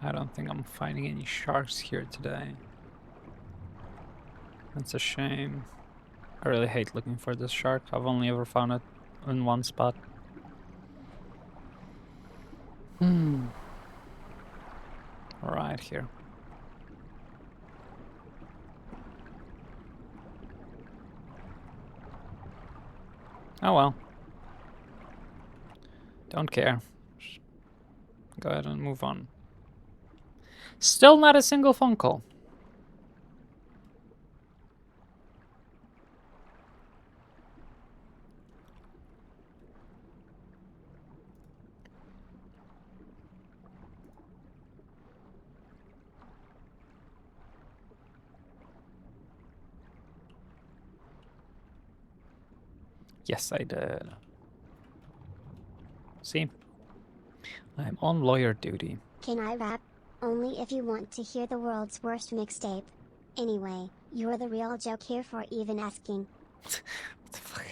I don't think I'm finding any sharks here today. That's a shame. I really hate looking for this shark. I've only ever found it in one spot. Right here. Oh well. Don't care. Just go ahead and move on. Still not a single phone call. Yes, I did. See? I'm on lawyer duty. Can I rap? Only if you want to hear the world's worst mixtape. Anyway, you're the real joke here for even asking. What the fuck?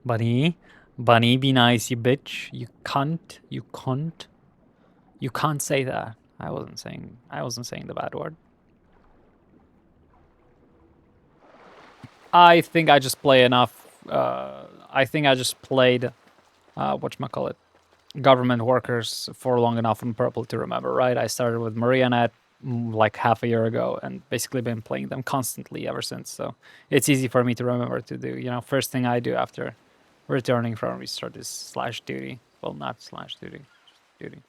Bunny? Bunny, be nice, you bitch. You cunt. You cunt. You can't say that. I wasn't saying the bad word. I think I just play enough. I think I just played, whatchamacallit, government workers for long enough on Purple to remember, right? I started with Marianet like half a year ago and basically been playing them constantly ever since. So it's easy for me to remember to do. You know, first thing I do after returning from restart is slash duty. Well, not slash duty, duty.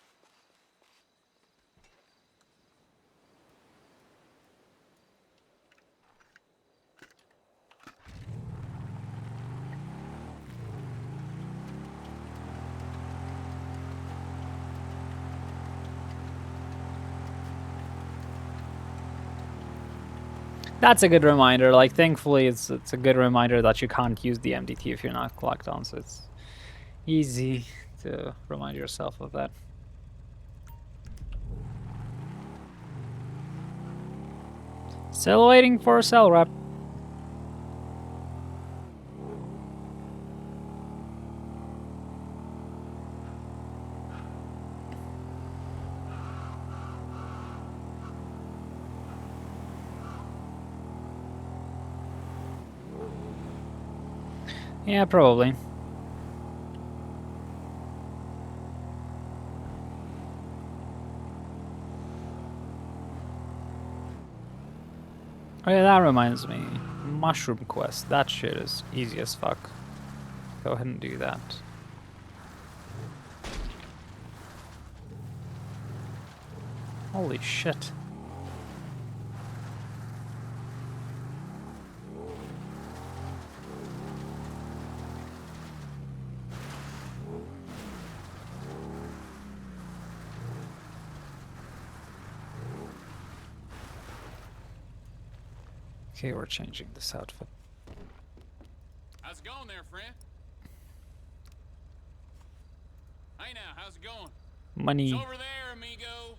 That's a good reminder. Like, thankfully, it's a good reminder that you can't use the MDT if you're not clocked on. So it's easy to remind yourself of that. Still waiting for a cell rep. Yeah, probably. Oh yeah, that reminds me. Mushroom quest. That shit is easy as fuck. Go ahead and do that. Holy shit. Okay, we're changing this outfit. How's it going there, friend? Hey now, how's it going? Money. It's over there, amigo.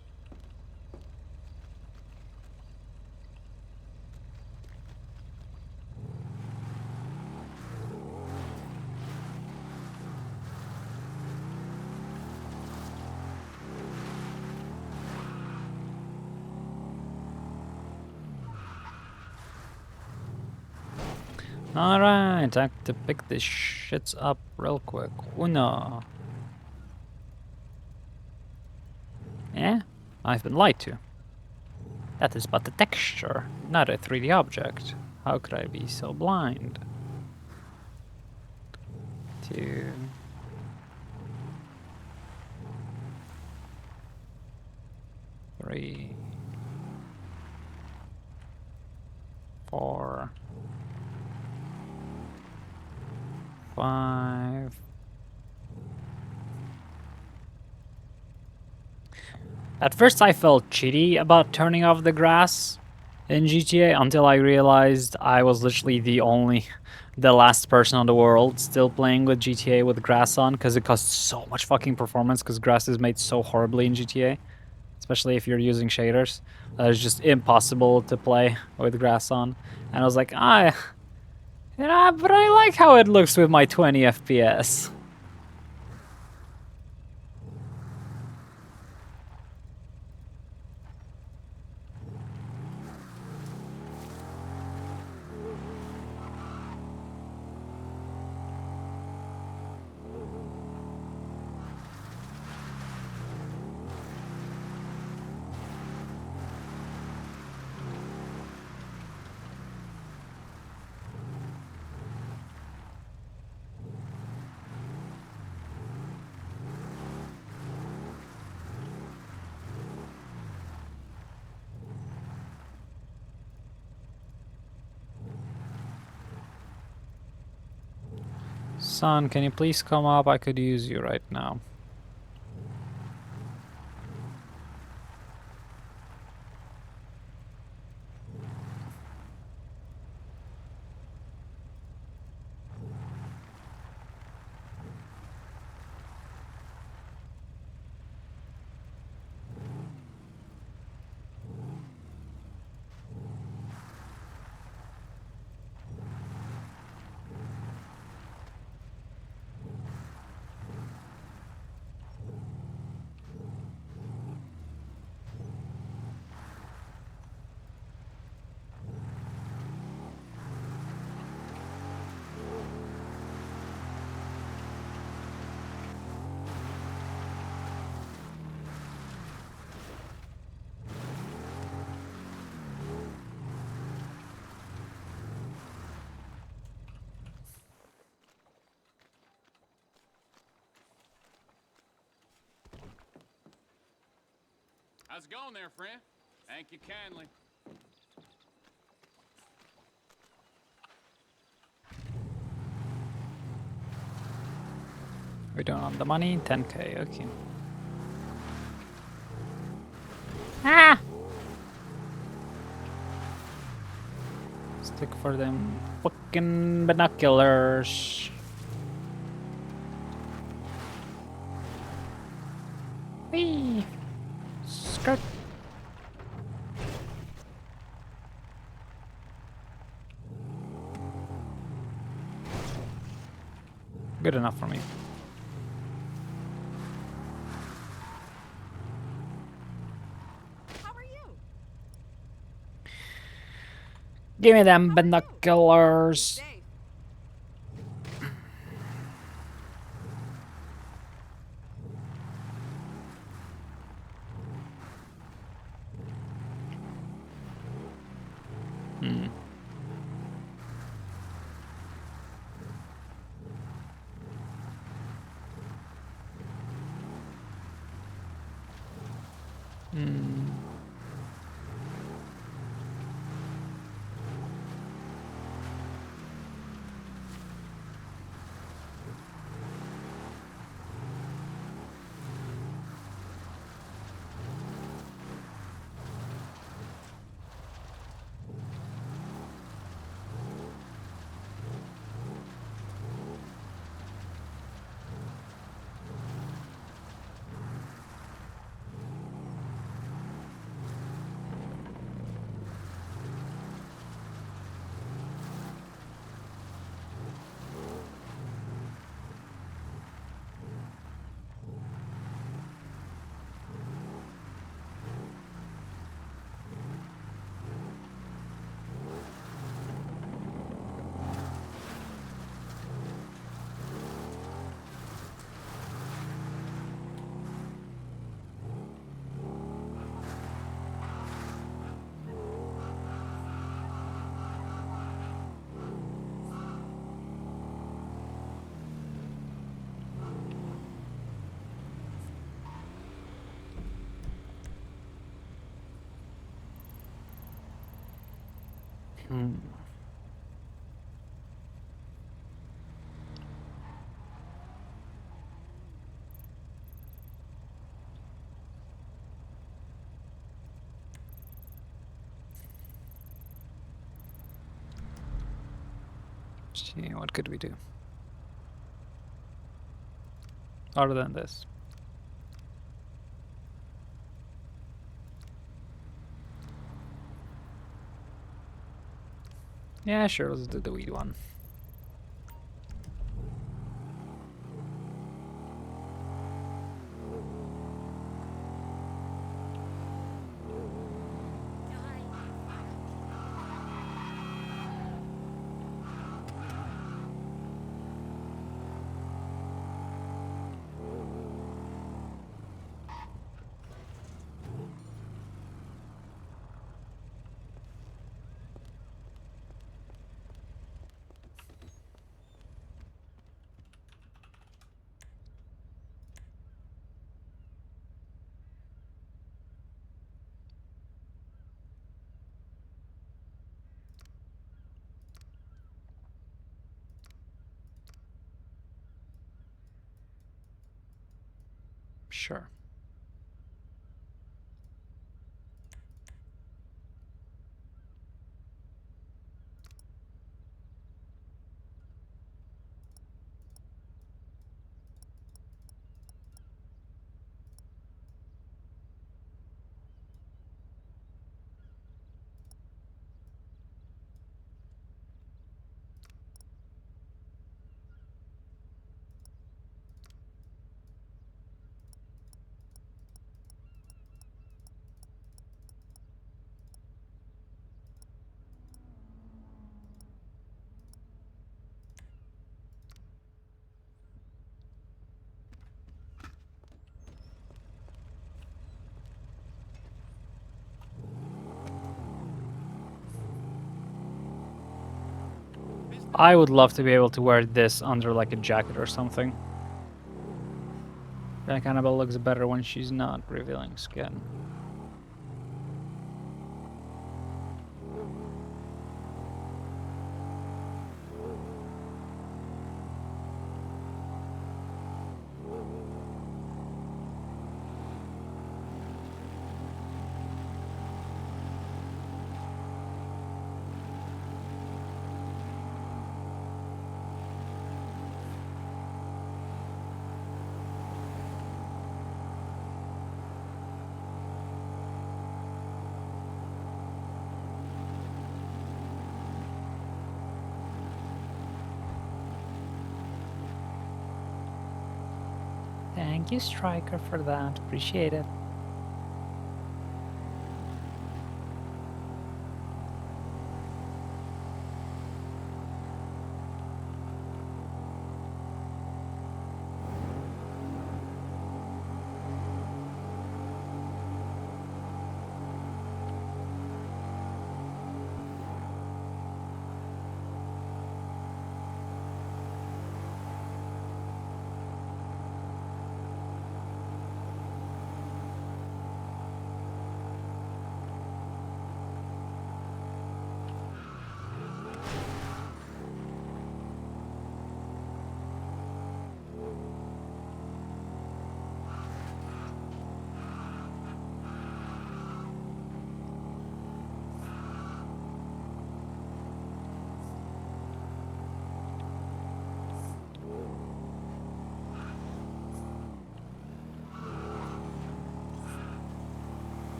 Alright, I have to pick these shits up real quick. Uno. Yeah, I've been lied to. That is but a texture, not a 3D object. How could I be so blind? 2. 3. 4. 5. At first I felt cheaty about turning off the grass in GTA until I realized I was literally the last person on the world still playing with GTA with grass on, because it costs so much fucking performance because grass is made so horribly in GTA, especially if you're using shaders. It's just impossible to play with grass on. And I was like, yeah, but I like how it looks with my 20 FPS. Son, can you please come up? I could use you right now. How's it going there, friend? Thank you kindly. We don't have the money. 10k. Okay. Ah! Stick for them fucking binoculars. Whee! Skirt. Good enough for me. How are you? Give me them binoculars. Safe. Gee, what could we do? Other than this. Yeah, sure, let's do the weed one. Sure. I would love to be able to wear this under like a jacket or something. I think Annabelle looks better when she's not revealing skin. Thank you, Striker, for that. Appreciate it.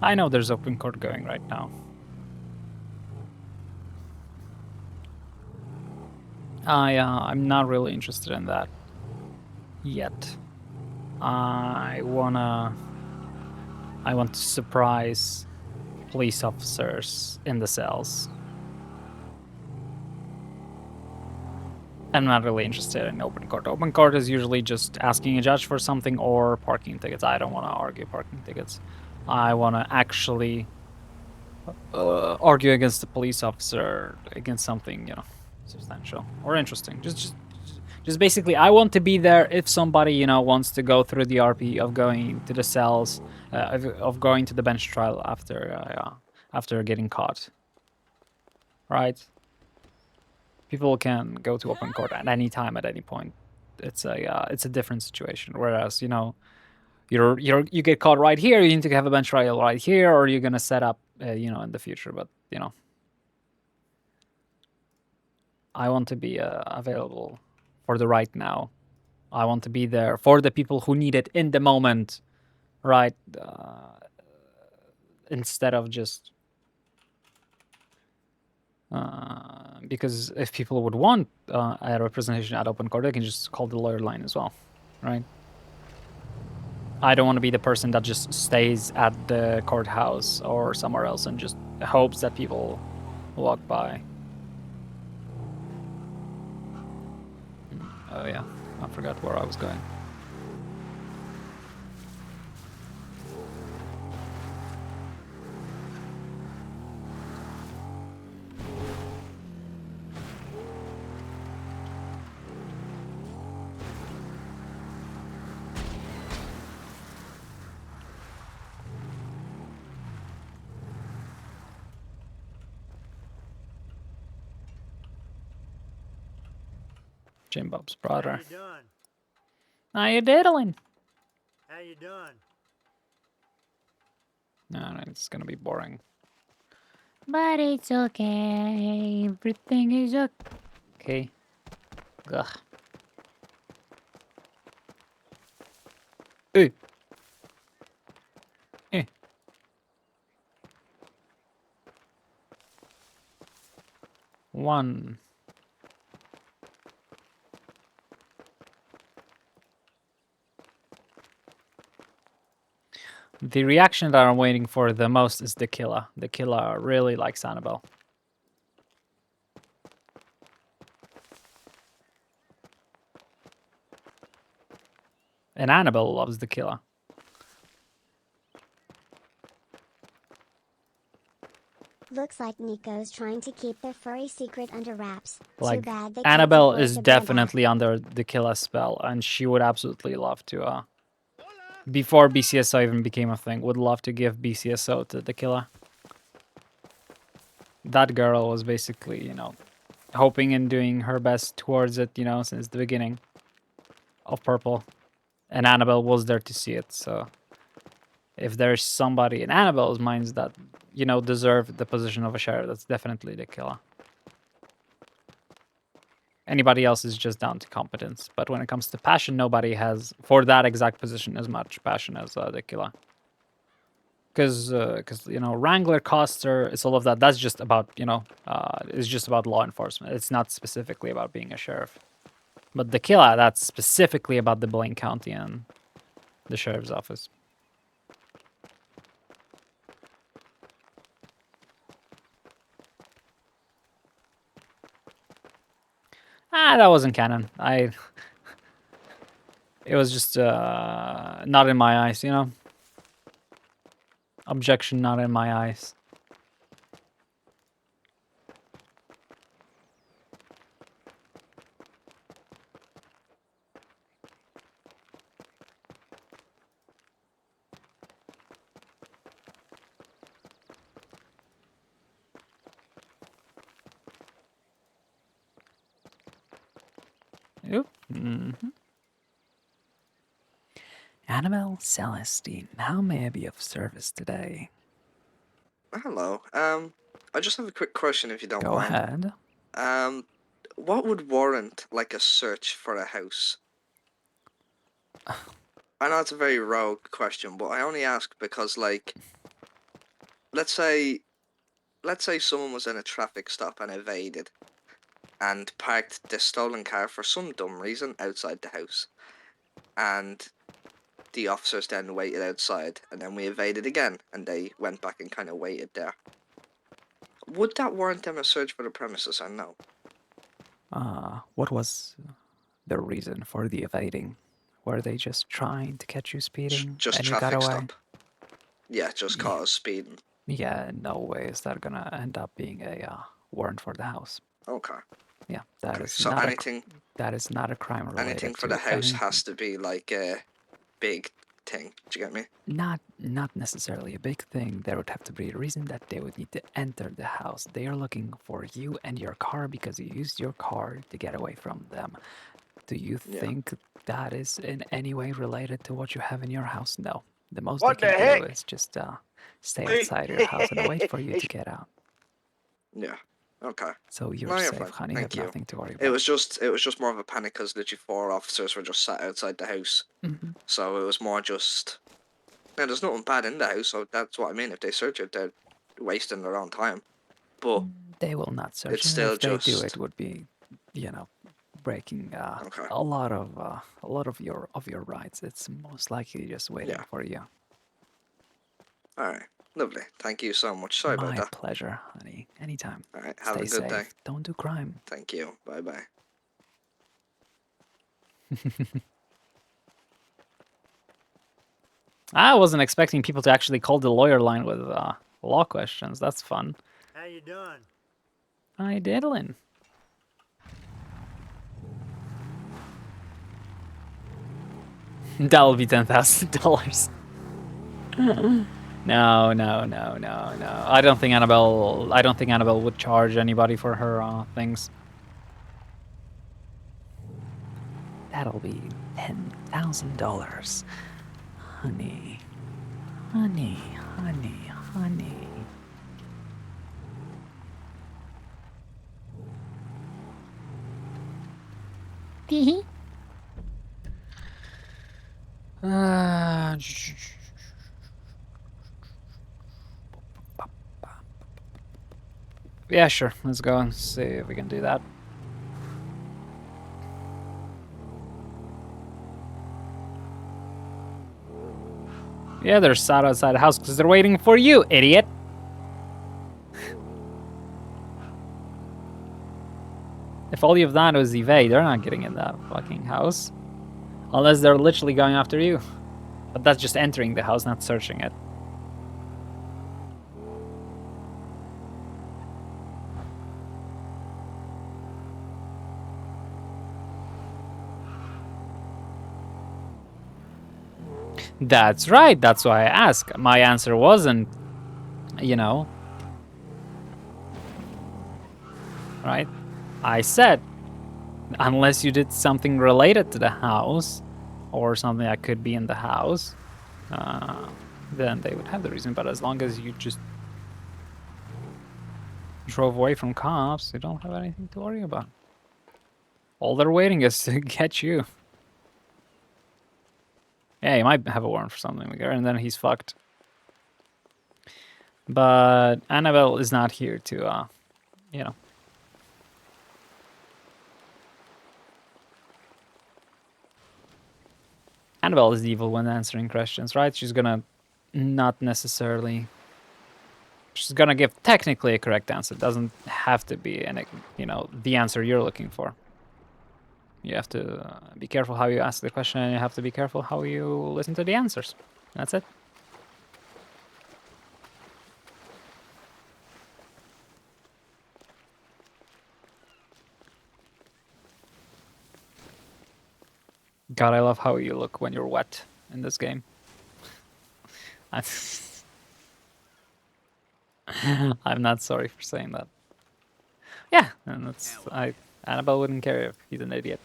I know there's open court going right now. I'm not really interested in that yet. I want to surprise police officers in the cells. I'm not really interested in open court. Open court is usually just asking a judge for something or parking tickets. I don't want to argue parking tickets. I want to actually argue against the police officer, against something, you know, substantial or interesting. Just basically, I want to be there if somebody, you know, wants to go through the RP of going to the cells, of going to the bench trial after getting caught. Right? People can go to open court at any time, at any point. It's a different situation. Whereas, you know, you get caught right here, you need to have a bench trial right here, or you're gonna set up, you know, in the future. But you know, I want to be available for the right now. I want to be there for the people who need it in the moment, right? Instead of just because if people would want a representation at open court, they can just call the lawyer line as well, right? I don't want to be the person that just stays at the courthouse or somewhere else and just hopes that people walk by. Oh yeah, I forgot where I was going. Jim Bob's brother. How you doing? How you diddling? How you doing? No, it's gonna be boring. But it's okay. Everything is okay. Ugh. Hey. Hey. One. The reaction that I'm waiting for the most is the killer. The killer really likes Annabelle. And Annabelle loves the killer. Looks like Nico's trying to keep their furry secret under wraps. Too Like, bad they Annabelle can't afford is to brand definitely under the killer spell, and she would absolutely love to, before BCSO even became a thing, would love to give BCSO to the killer. That girl was basically, you know, hoping and doing her best towards it, you know, since the beginning of Purple. And Annabelle was there to see it, so if there's somebody in Annabelle's minds that, you know, deserve the position of a sheriff, that's definitely the killer. Anybody else is just down to competence. But when it comes to passion, nobody has, for that exact position, as much passion as the killer. Because, you know, Wrangler, Coster, it's all of that. That's just about, you know, it's just about law enforcement. It's not specifically about being a sheriff. But the killer, that's specifically about the Blaine County and the sheriff's office. That wasn't canon. It was just not in my eyes, you know? Objection, not in my eyes. Oop. Annabelle Celestine, how may I be of service today? Hello. I just have a quick question, if you don't Go mind. ahead. What would warrant like a search for a house? I know it's a very rogue question, but I only ask because, like, let's say someone was in a traffic stop and evaded, and parked the stolen car for some dumb reason outside the house, and the officers then waited outside, and then we evaded again, and they went back and kind of waited there. Would that warrant them a search for the premises or no? What was the reason for the evading? Were they just trying to catch you speeding Just and you got traffic away? stop. Yeah, just caught us speeding. Yeah, no way is that gonna end up being a warrant for the house. Okay. Yeah, that Okay. is So not anything a crime related anything for to the house anything. has to be like a big thing. Do you get me? Not necessarily a big thing. There would have to be a reason that they would need to enter the house. They are looking for you and your car because you used your car to get away from them. Do you think that is in any way related to what you have in your house? No. The most What they the can do heck? is just stay outside your house and wait for you to get out. Yeah. Okay. So you're No, you're safe, fine. honey. You Thank have you. nothing to worry It about. was just more of a panic because literally 4 officers were just sat outside the house. Mhm. So it was more just. Now there's nothing bad in the house, so that's what I mean. If they search it, they're wasting their own time. But They will not search it's it. still If they do, just it would be, you know, breaking okay. a lot of your rights. It's most likely just waiting Yeah. for you. All right. Lovely. Thank you so much. Sorry about My that. pleasure, honey. Anytime. All right. Have Stay a good safe. day. Don't do crime. Thank you. Bye bye. I wasn't expecting people to actually call the lawyer line with law questions. That's fun. How you doing? Hi, diddling. That'll be $10,000. No. I don't think Annabelle would charge anybody for her things. That'll be $10,000. Honey. Honey, honey, honey. Tee yeah, sure. Let's go and see if we can do that. Yeah, they're sat outside the house because they're waiting for you, idiot. If all you've done was evade, they're not getting in that fucking house. Unless they're literally going after you. But that's just entering the house, not searching it. That's right, that's why I asked. My answer wasn't, you know. Right? I said, unless you did something related to the house, or something that could be in the house, then they would have the reason. But as long as you just drove away from cops, you don't have anything to worry about. All they're waiting is to get you. Yeah, he might have a warrant for something bigger, and then he's fucked. But Annabelle is not here to, you know. Annabelle is the evil one answering questions, right? She's gonna not necessarily... She's gonna give technically a correct answer. It doesn't have to be, you know, the answer you're looking for. You have to be careful how you ask the question, and you have to be careful how you listen to the answers. That's it. God, I love how you look when you're wet in this game. I'm not sorry for saying that. Yeah, and that's... Annabelle wouldn't care if he's an idiot.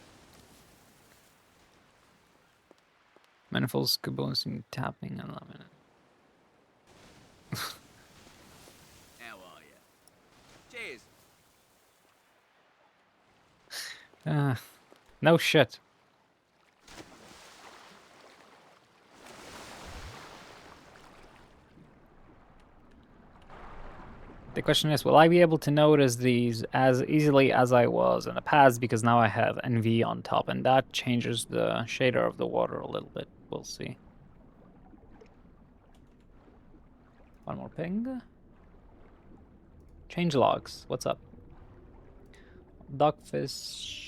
Manifolds, caboose, and tapping, and loving it. How are you? Cheers. No shit. The question is, will I be able to notice these as easily as I was in the past, because now I have NV on top, and that changes the shader of the water a little bit. We'll see. One more ping. Change logs. What's up? Dogfish.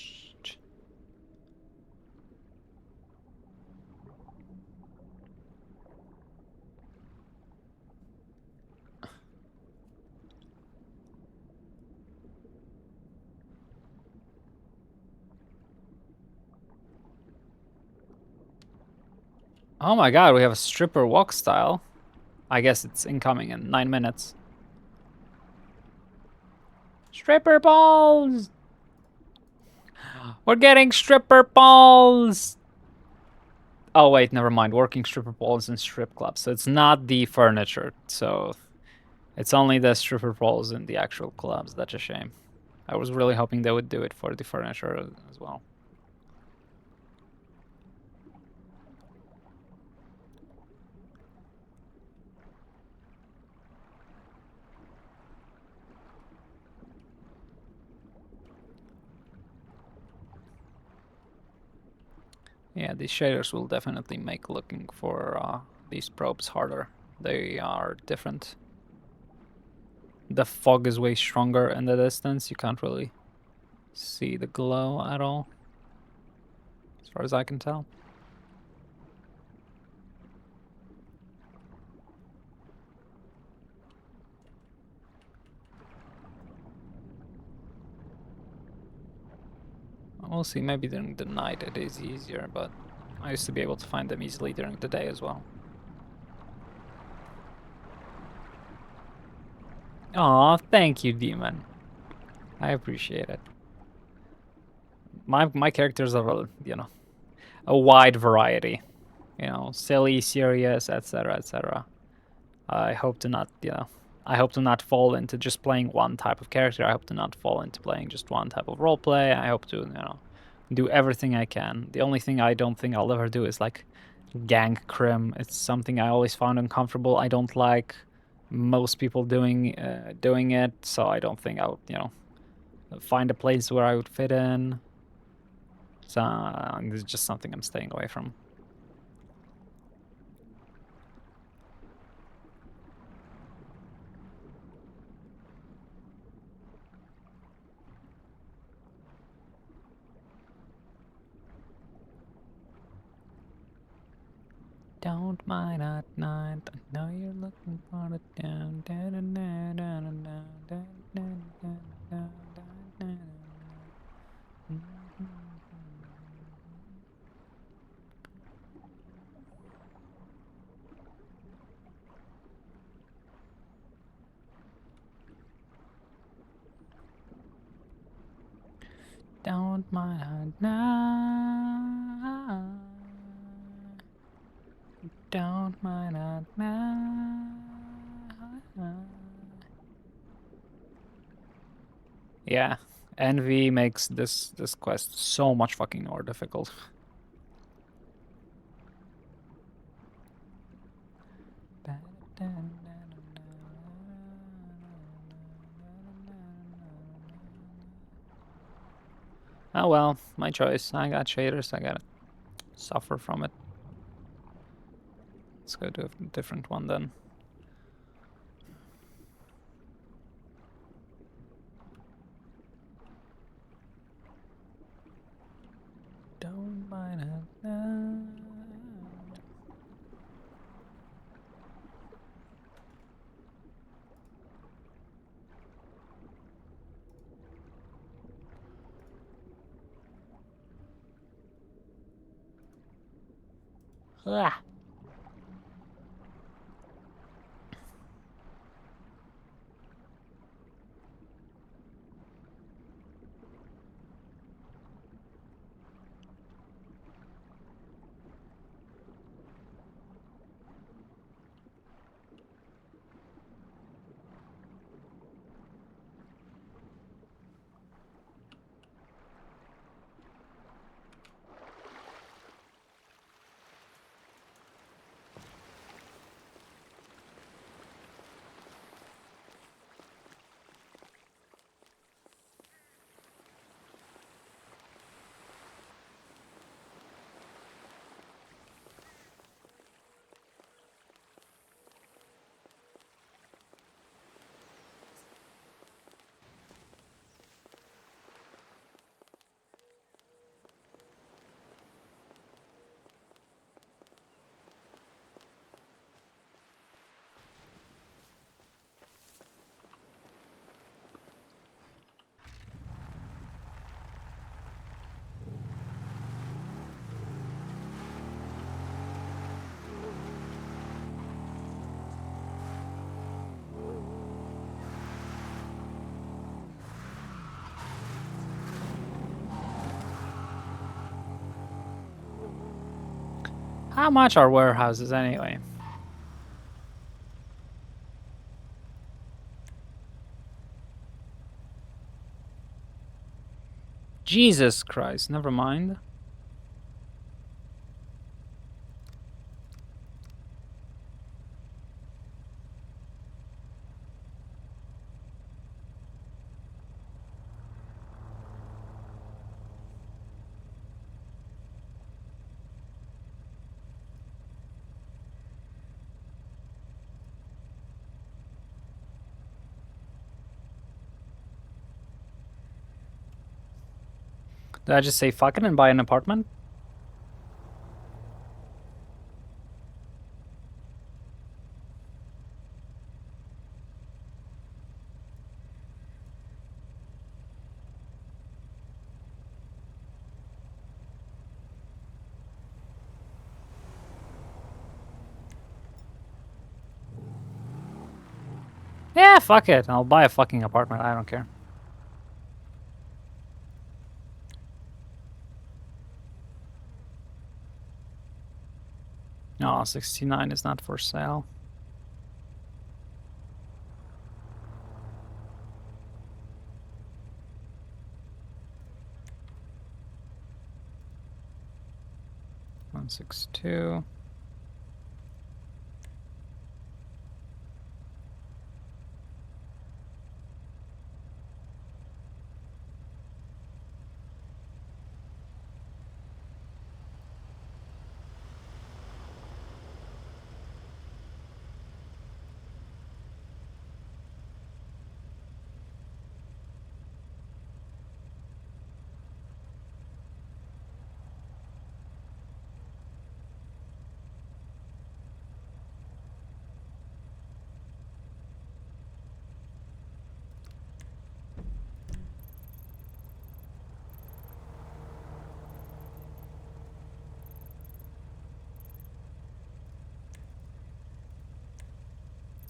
Oh my god, we have a stripper walk style. I guess it's incoming in 9 minutes. Stripper balls! We're getting stripper balls! Oh wait, never mind. Working stripper balls in strip clubs. So it's not the furniture. So it's only the stripper balls in the actual clubs. That's a shame. I was really hoping they would do it for the furniture as well. Yeah, these shaders will definitely make looking for these probes harder. They are different. The fog is way stronger in the distance. You can't really see the glow at all, as far as I can tell. We'll see, maybe during the night it is easier, but I used to be able to find them easily during the day as well. Aw, thank you, Demon. I appreciate it. My characters are, you know, a wide variety. You know, silly, serious, etc., etc. I hope to not, I hope to not fall into just playing one type of character. I hope to not fall into playing just one type of roleplay. I hope to, do everything I can. The only thing I don't think I'll ever do is like gank crim. It's something I always found uncomfortable. I don't like most people doing it, so I don't think I would, find a place where I would fit in. So this is just something I'm staying away from. Don't mind at night. I know you're looking for it down. Don't mind at night. Don't mind at night. Yeah, envy makes this quest so much fucking more difficult. Oh well, my choice. I got shaders, I gotta suffer from it. Let's go to a different one then. Don't mind it now. Ah. How much are warehouses anyway? Jesus Christ, never mind. Did I just say fuck it and buy an apartment? Yeah, fuck it. I'll buy a fucking apartment. I don't care. No, 69 is not for sale. $162.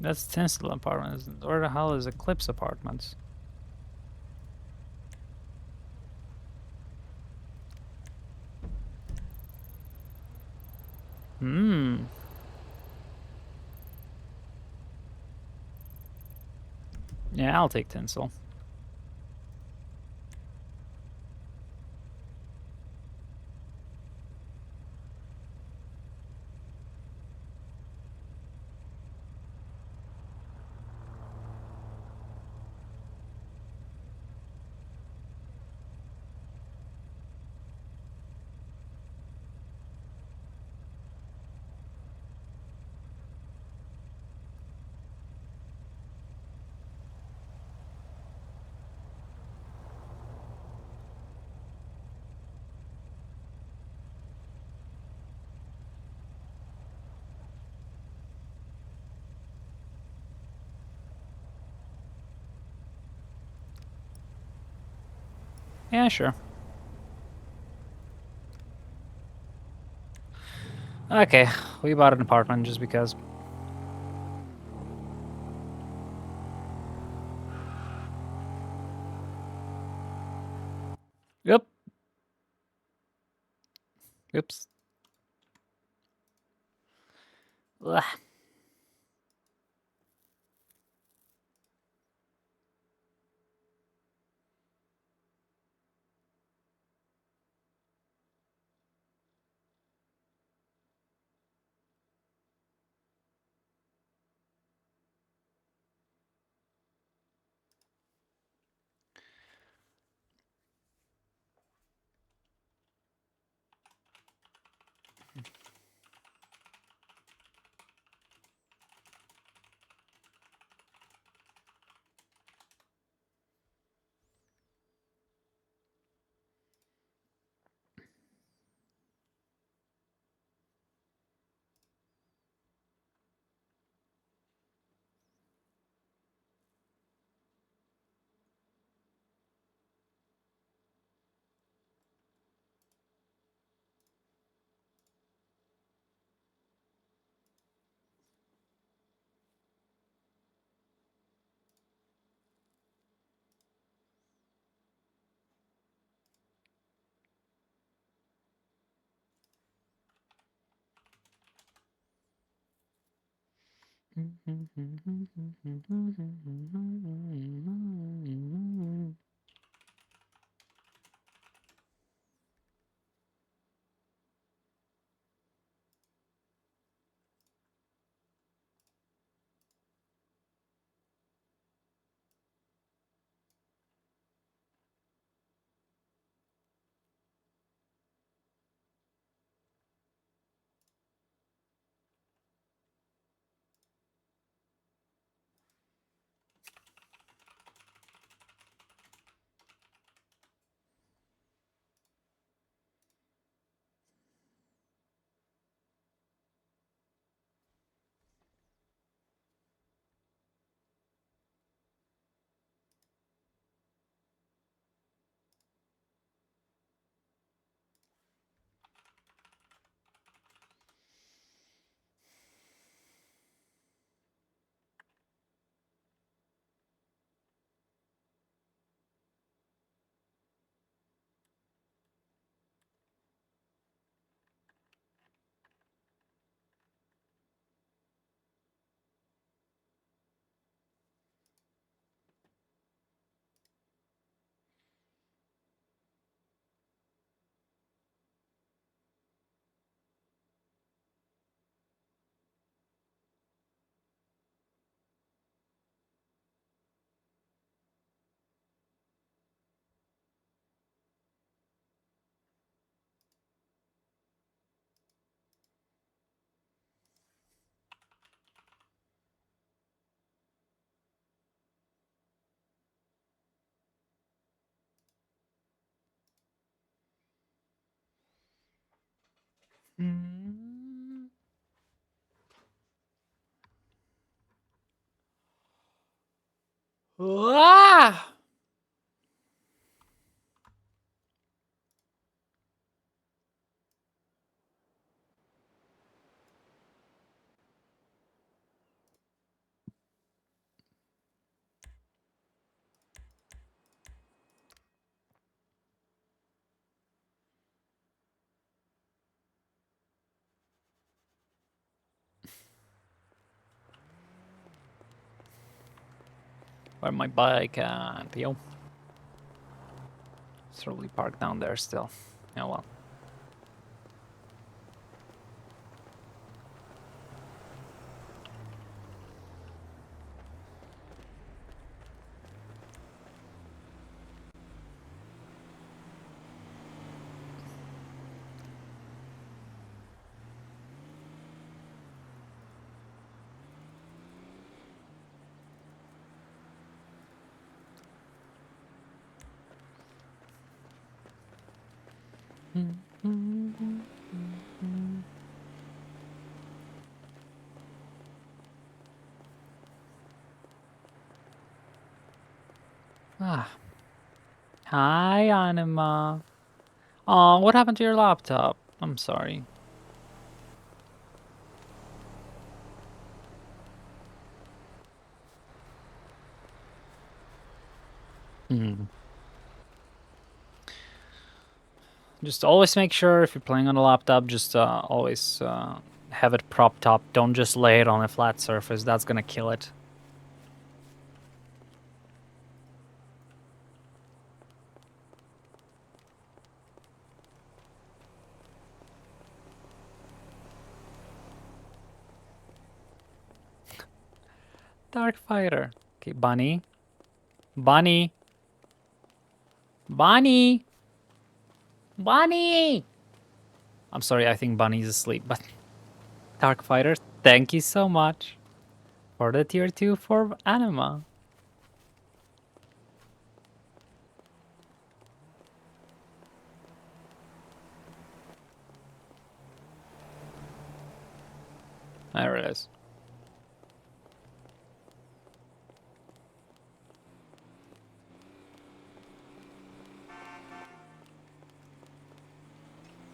That's Tinsel Apartments. Where the hell is Eclipse Apartments? Hmm. Yeah, I'll take Tinsel. Yeah, sure. Okay, we bought an apartment just because. Yep. Oops. Ugh. Mm. Ah! Where my bike at, yo? It's probably parked down there still. Oh well. Ah. Hi, Anima. Oh, what happened to your laptop? I'm sorry. Hmm. Just always make sure if you're playing on a laptop, just always have it propped up. Don't just lay it on a flat surface. That's gonna kill it. Dark Fighter. Okay, Bunny. Bunny. Bunny. Bunny. I'm sorry, I think Bunny's asleep, but Dark Fighter, thank you so much for the tier 2 for Anima. There it is.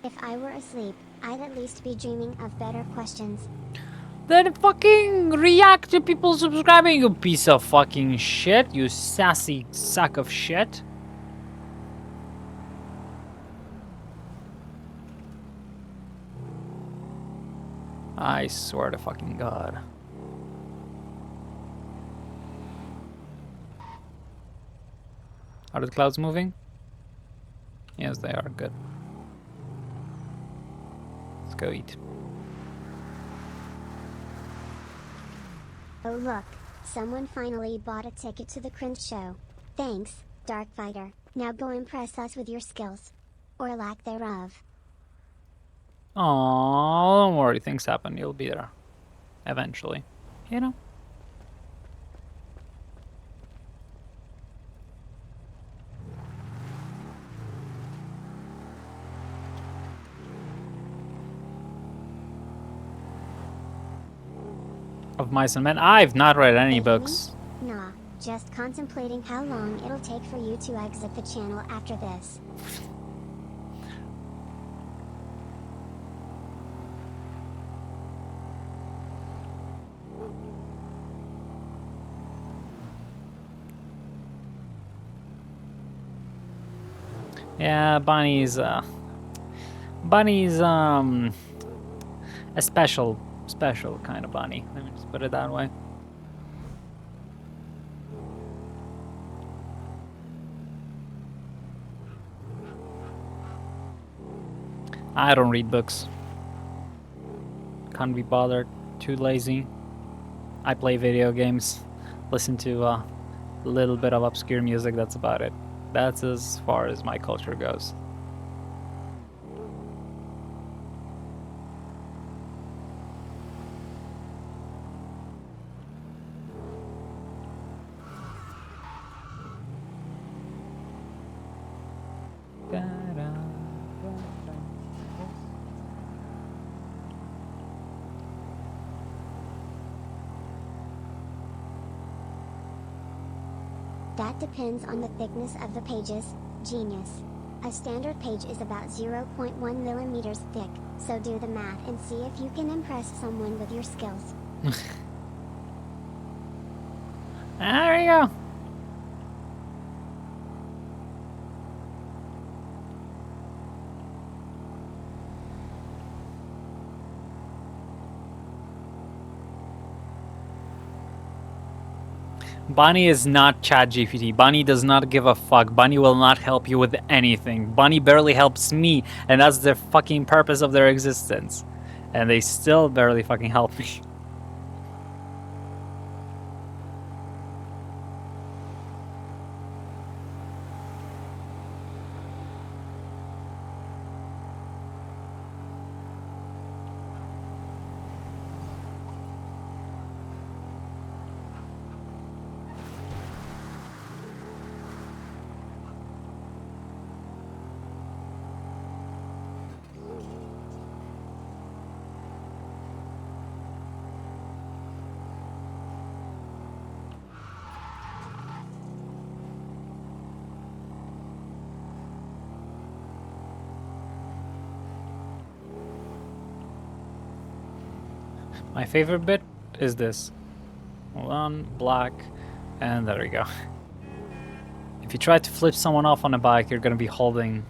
If I were asleep, I'd at least be dreaming of better questions. Then fucking react to people subscribing, you piece of fucking shit, you sassy sack of shit. I swear to fucking God. Are the clouds moving? Yes, they are. Good. Let's go eat. Oh look, someone finally bought a ticket to the cringe show. Thanks, Dark Fighter. Now go impress us with your skills. Or lack thereof. Oh, don't worry. Things happen. You'll be there. Eventually. You know? Of Mice and Men. I've not read any Hey, books. Nah, just contemplating how long it'll take for you to exit the channel after this. Yeah, Bunny's a special kind of bunny. Let me just put it that way. I don't read books. Can't be bothered. Too lazy. I play video games. Listen to a little bit of obscure music. That's about it. That's as far as my culture goes. That depends on the thickness of the pages, genius. A standard page is about 0.1 millimeters thick, so do the math and see if you can impress someone with your skills. There we go. Bunny is not ChatGPT. Bunny does not give a fuck. Bunny will not help you with anything. Bunny barely helps me, and that's the fucking purpose of their existence. And they still barely fucking help me. My favorite bit is this. One, black, and there we go. If you try to flip someone off on a bike, you're gonna be holding...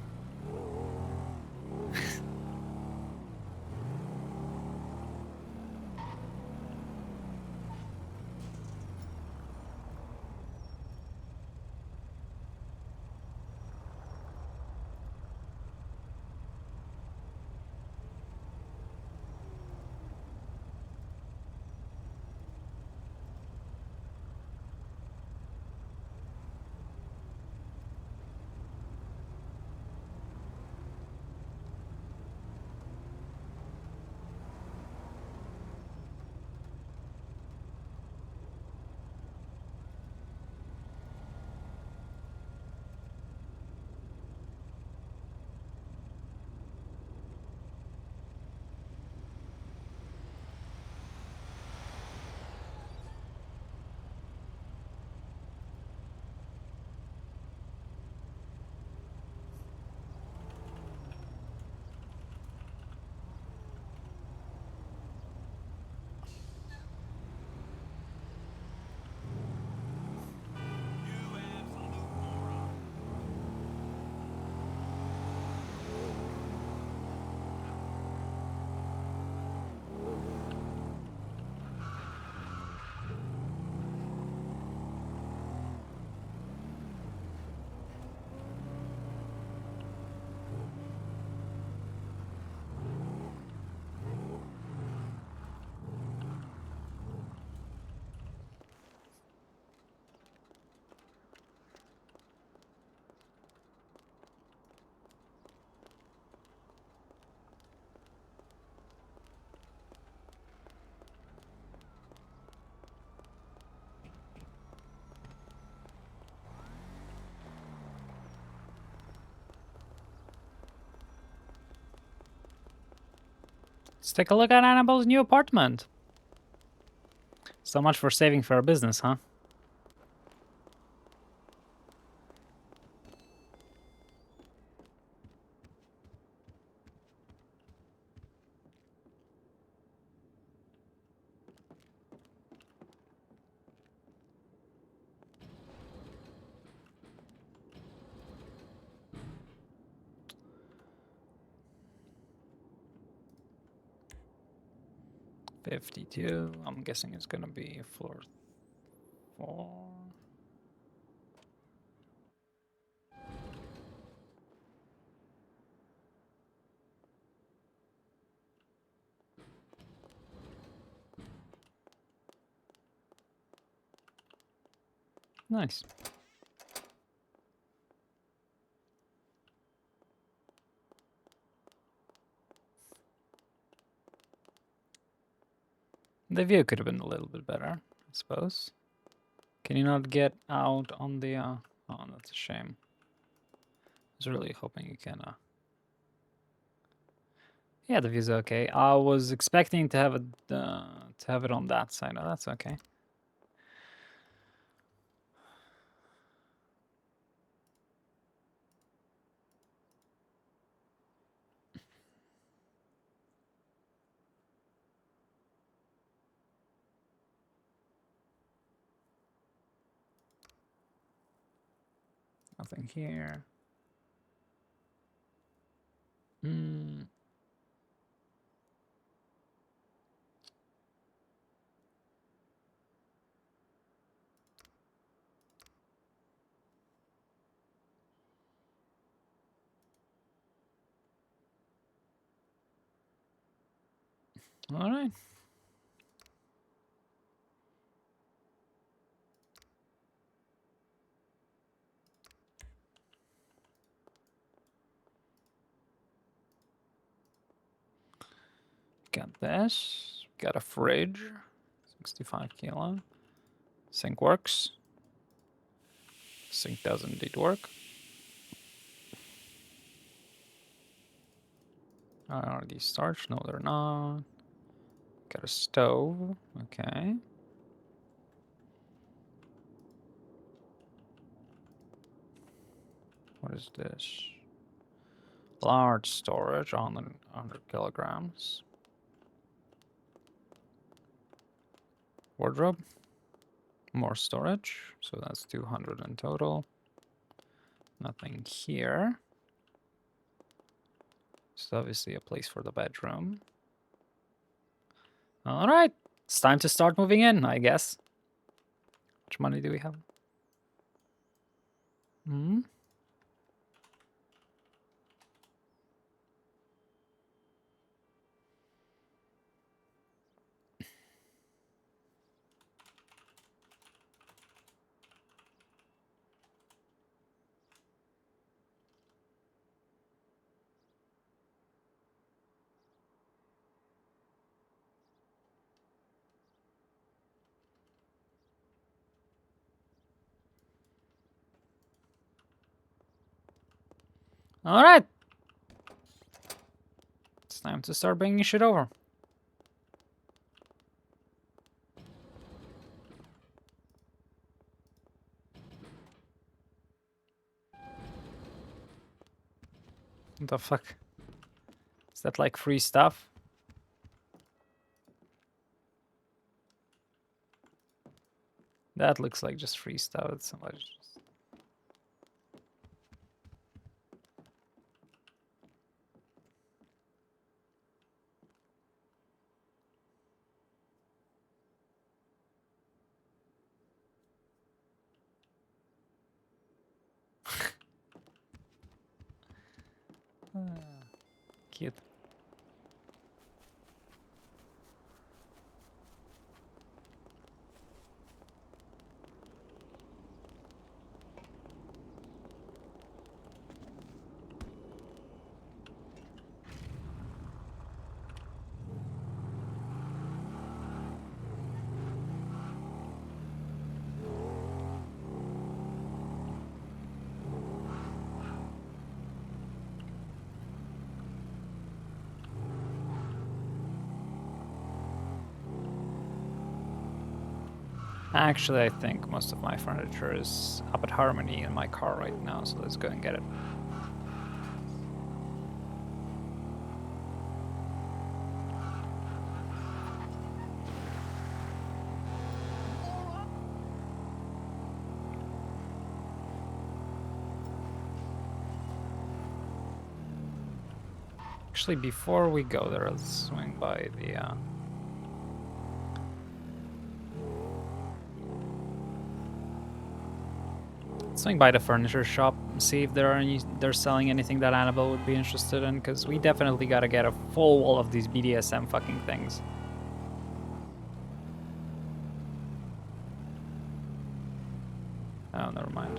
Let's take a look at Annabelle's new apartment. So much for saving for a business, huh? $52. I'm guessing it's gonna be floor 4. Nice. The view could have been a little bit better, I suppose. Can you not get out on the... Oh, that's a shame. I was really hoping you can... Yeah, the view's okay. I was expecting to have it on that side. Oh, that's okay. Nothing here. Hmm. All right. Got this. Got a fridge. 65 kilo. Sink works. Sink does indeed work. Are these starch? No, they're not. Got a stove. Okay. What is this? Large storage, 100 kilograms. Wardrobe. More storage, so that's 200 in total. Nothing here. It's obviously a place for the bedroom. All right, it's time to start moving in, I guess. How much money do we have? Hmm. All right. It's time to start bringing shit over. What the fuck? Is that like free stuff? That looks like just free stuff. It's somebody just... Cute. Actually, I think most of my furniture is up at Harmony in my car right now, so let's go and get it. Actually, before we go there, let's swing by the... swing by the furniture shop and see if they're selling anything that Annabelle would be interested in, because we definitely gotta get a full wall of these BDSM fucking things. Oh, never mind.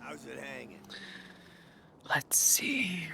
How's it hanging? Let's see.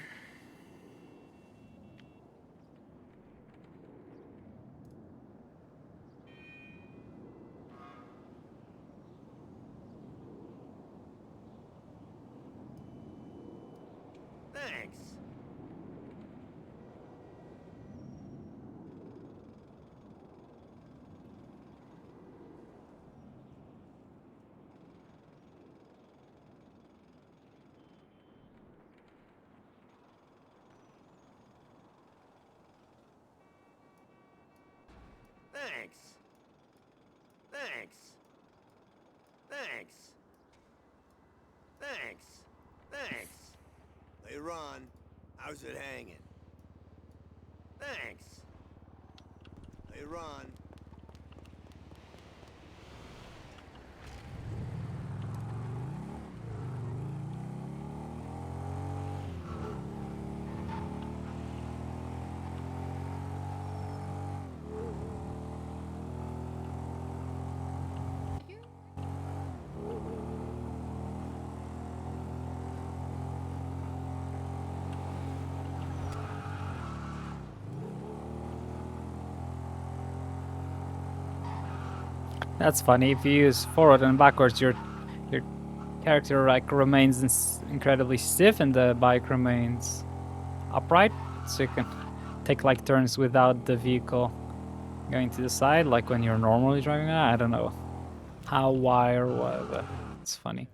Thanks. Thanks. Thanks. Thanks. Thanks. Thanks. Later on, how's it hanging? Thanks. Later on. That's funny. If you use forward and backwards, your character like remains incredibly stiff, and the bike remains upright, so you can take like turns without the vehicle going to the side, like when you're normally driving. I don't know how, why, or what, but it's funny.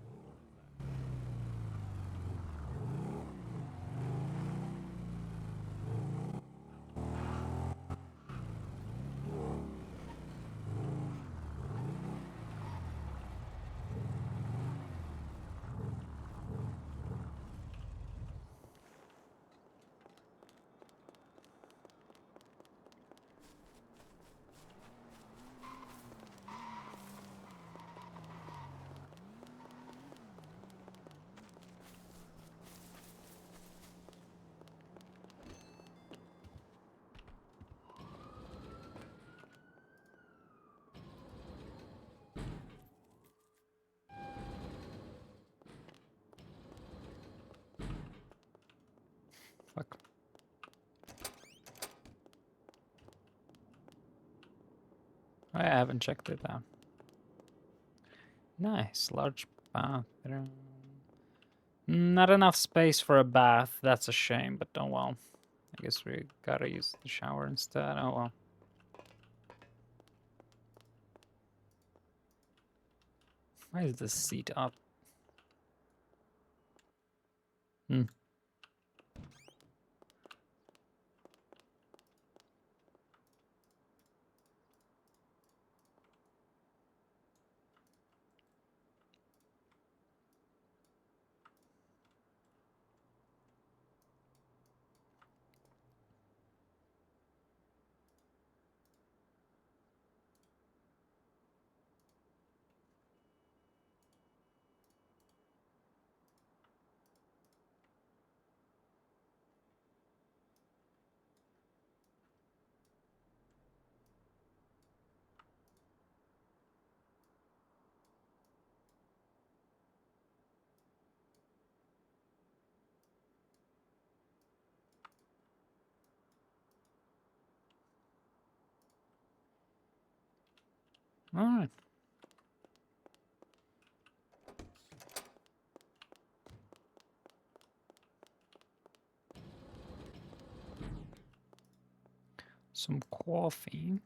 Fuck. I haven't checked it out. Nice, large bathroom. Not enough space for a bath. That's a shame, but oh well. I guess we gotta use the shower instead. Oh well. Why is this seat up? Hmm. All right. Some coffee.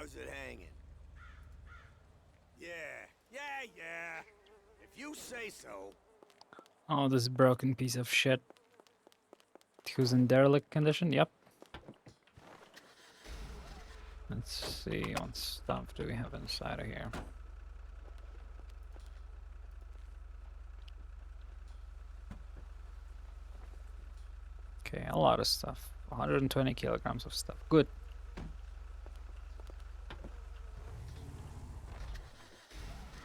How's it hanging? Yeah. If you say so. Oh, this broken piece of shit. Who's in derelict condition? Yep. Let's see what stuff do we have inside of here. Okay, a lot of stuff. 120 kilograms of stuff. Good.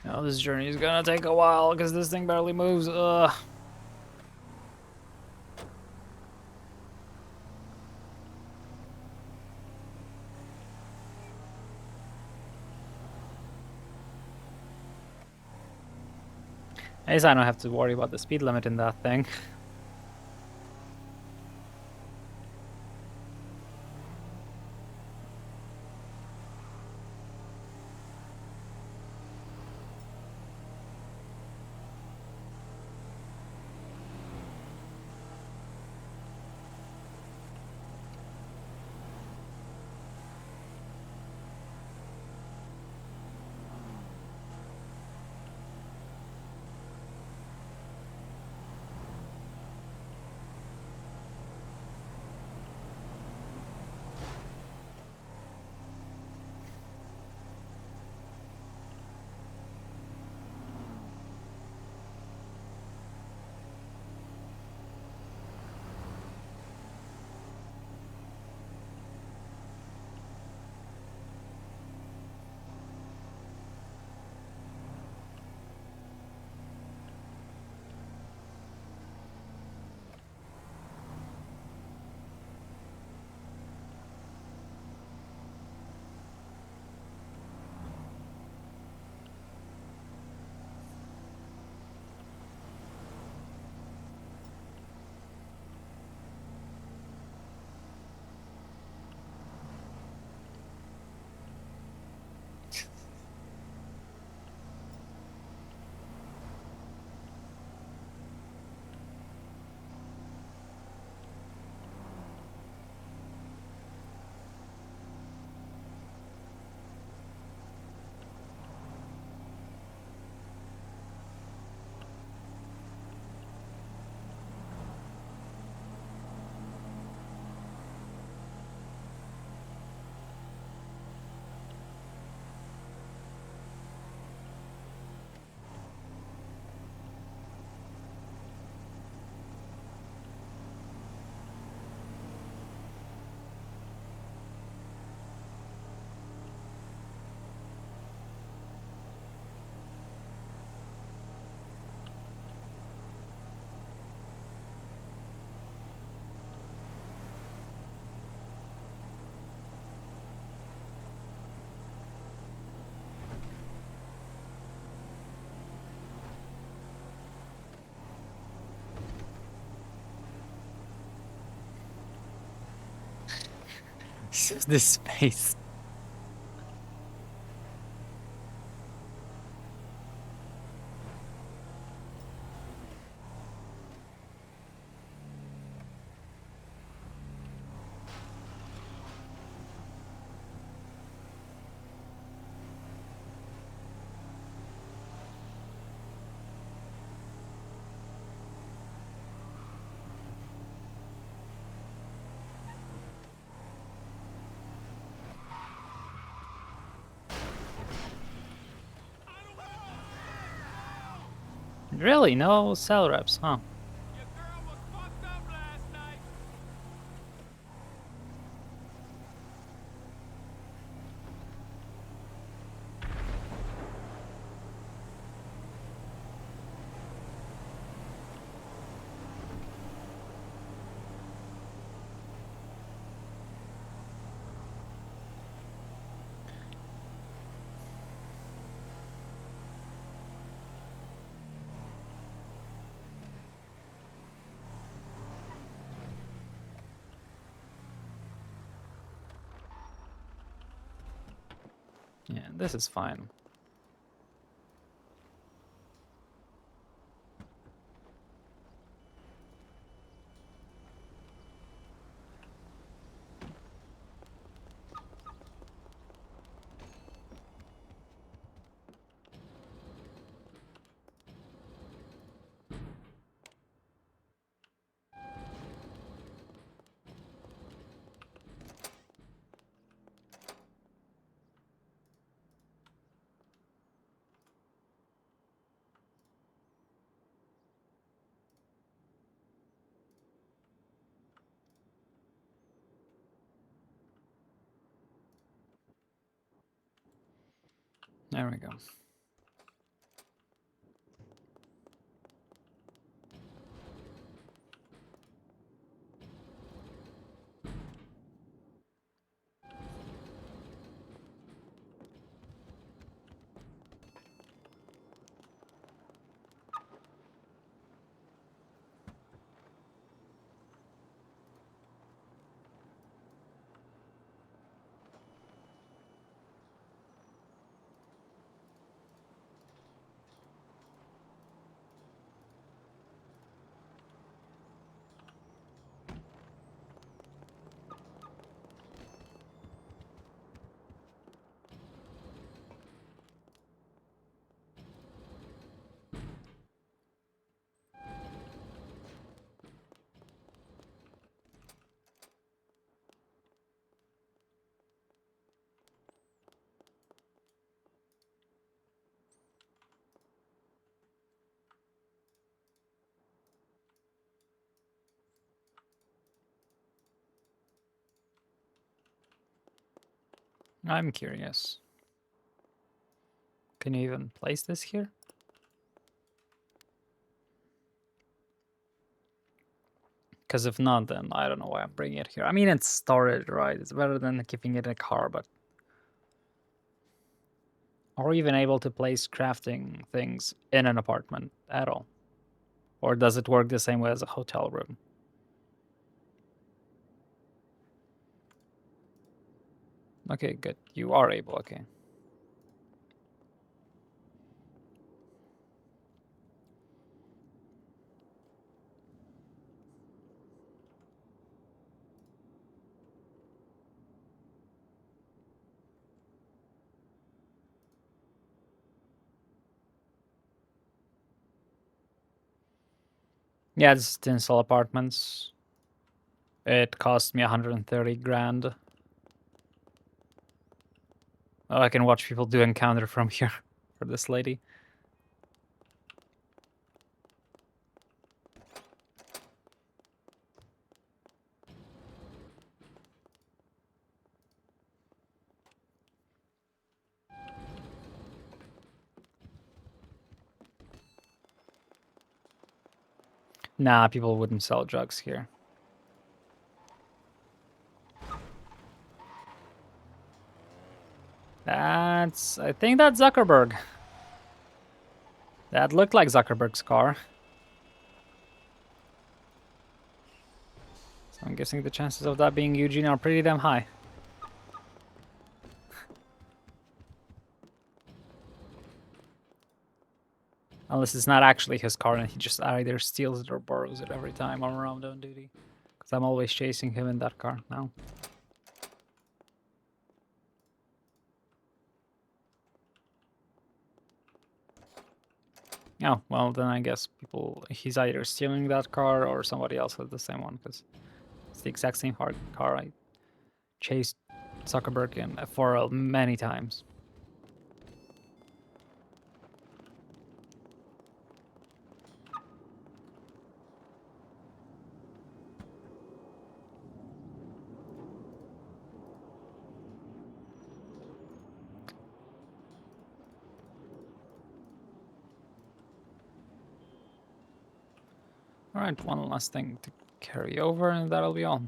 Now this journey is gonna take a while because this thing barely moves. Ugh. At least I don't have to worry about the speed limit in that thing. It's just this space. Really? No cell reps, huh? Your girl was fucked up last night. Yeah, this is fine. There we go. I'm curious. Can you even place this here? Because if not, then I don't know why I'm bringing it here. I mean, it's storage, right? It's better than keeping it in a car, but... Are we even able to place crafting things in an apartment at all? Or does it work the same way as a hotel room? Okay, good. You are able, okay. Yeah, it's to install apartments. It cost me 130 grand. Oh, I can watch people do encounter from here for this lady. Nah, people wouldn't sell drugs here. I think that's Zuckerberg. That looked like Zuckerberg's car. So I'm guessing the chances of that being Eugene are pretty damn high. Unless it's not actually his car and he just either steals it or borrows it every time I'm around on duty. Because I'm always chasing him in that car now. Oh, well then I guess he's either stealing that car or somebody else has the same one, because it's the exact same car I chased Zuckerberg in for many times. Alright, one last thing to carry over and that'll be all.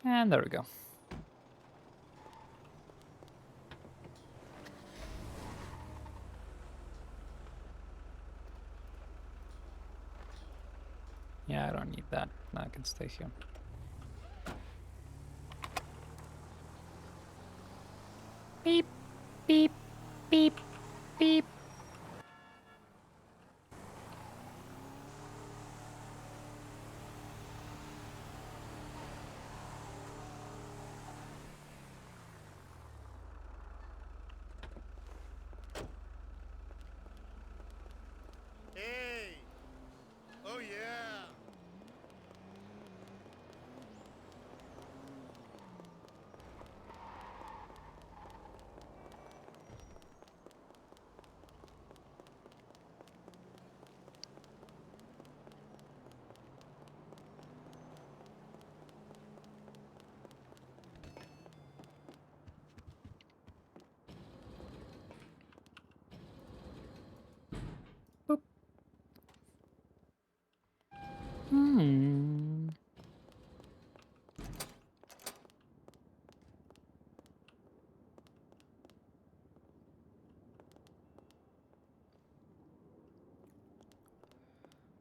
And there we go. Yeah, I don't need that. I can stay here. Beep, beep, beep, beep. Hey! Oh yeah! Hmm.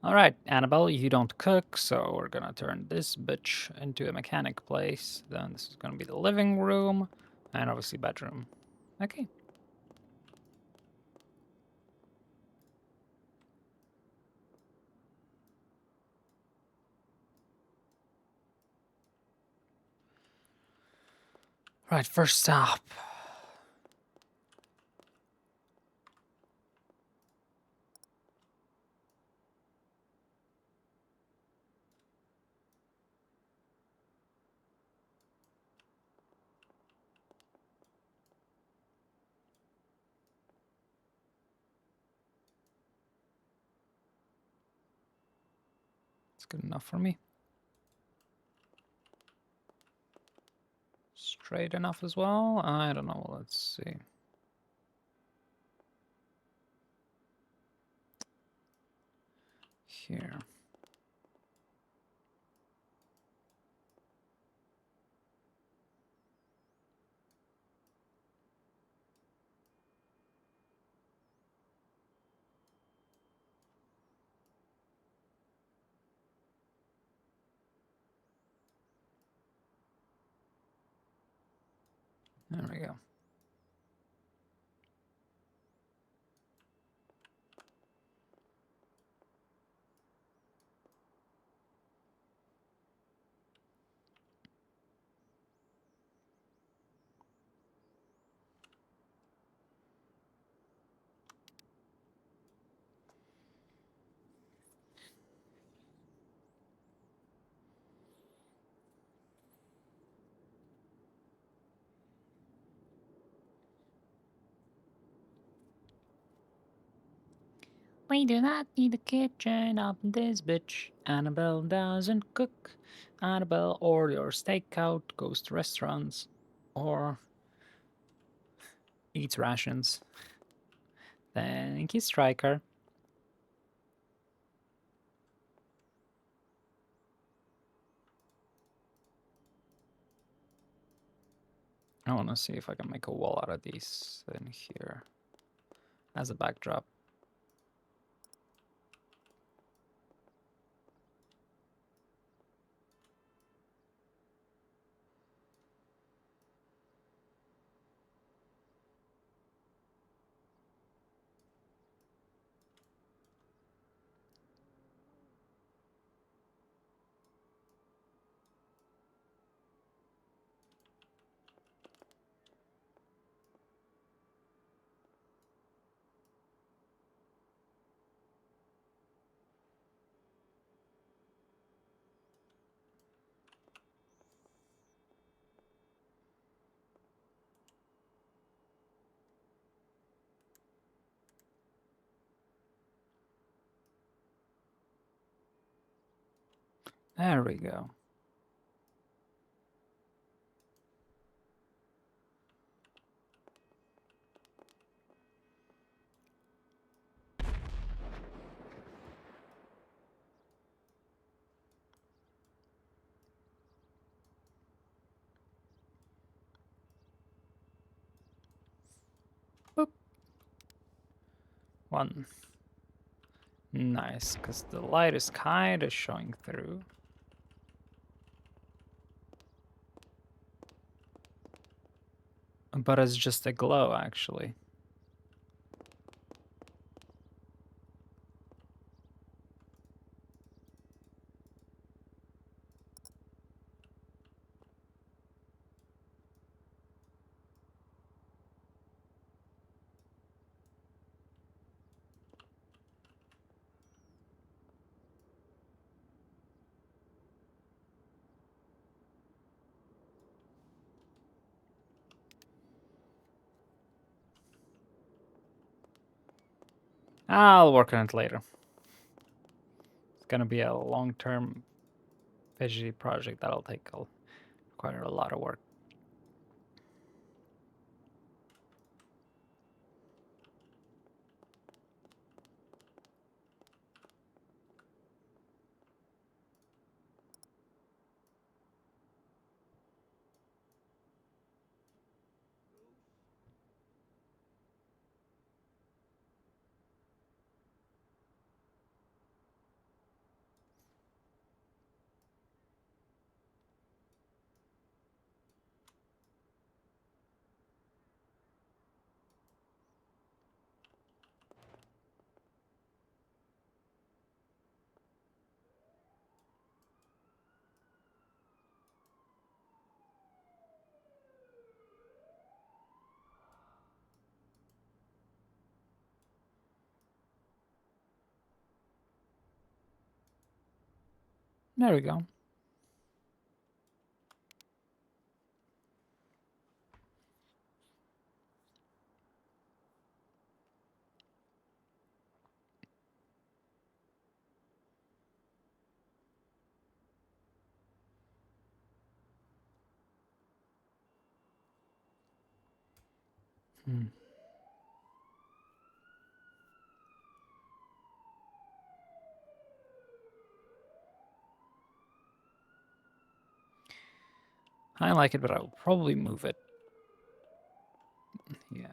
Alright, Annabelle, you don't cook, so we're gonna turn this bitch into a mechanic place. Then this is gonna be the living room, and obviously bedroom. Okay. Right, first stop. It's good enough for me. Straight enough as well? I don't know, let's see. Here. There we go. We do not need a kitchen up in this bitch. Annabelle doesn't cook. Annabelle or your stakeout goes to restaurants or eats rations. Thank you, Striker. I want to see if I can make a wall out of these in here as a backdrop. There we go. Boop. One. Nice, because the light is kind of showing through. But it's just a glow, actually. I'll work on it later. It's gonna be a long-term veggie project that'll take quite a lot of work. There we go. I like it, but I'll probably move it. Yeah.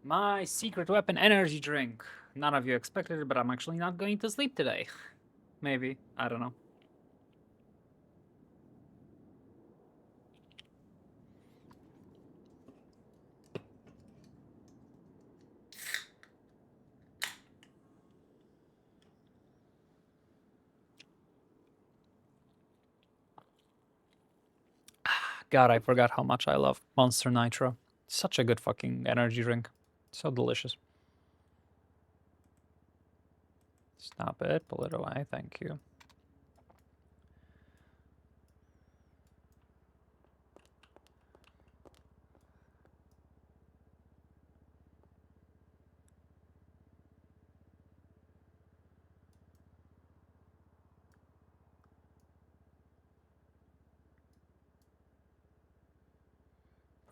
My secret weapon energy drink. None of you expected it, but I'm actually not going to sleep today. Maybe. I don't know. God, I forgot how much I love Monster Nitro. Such a good fucking energy drink. So delicious. Stop it. Pull it away. Thank you.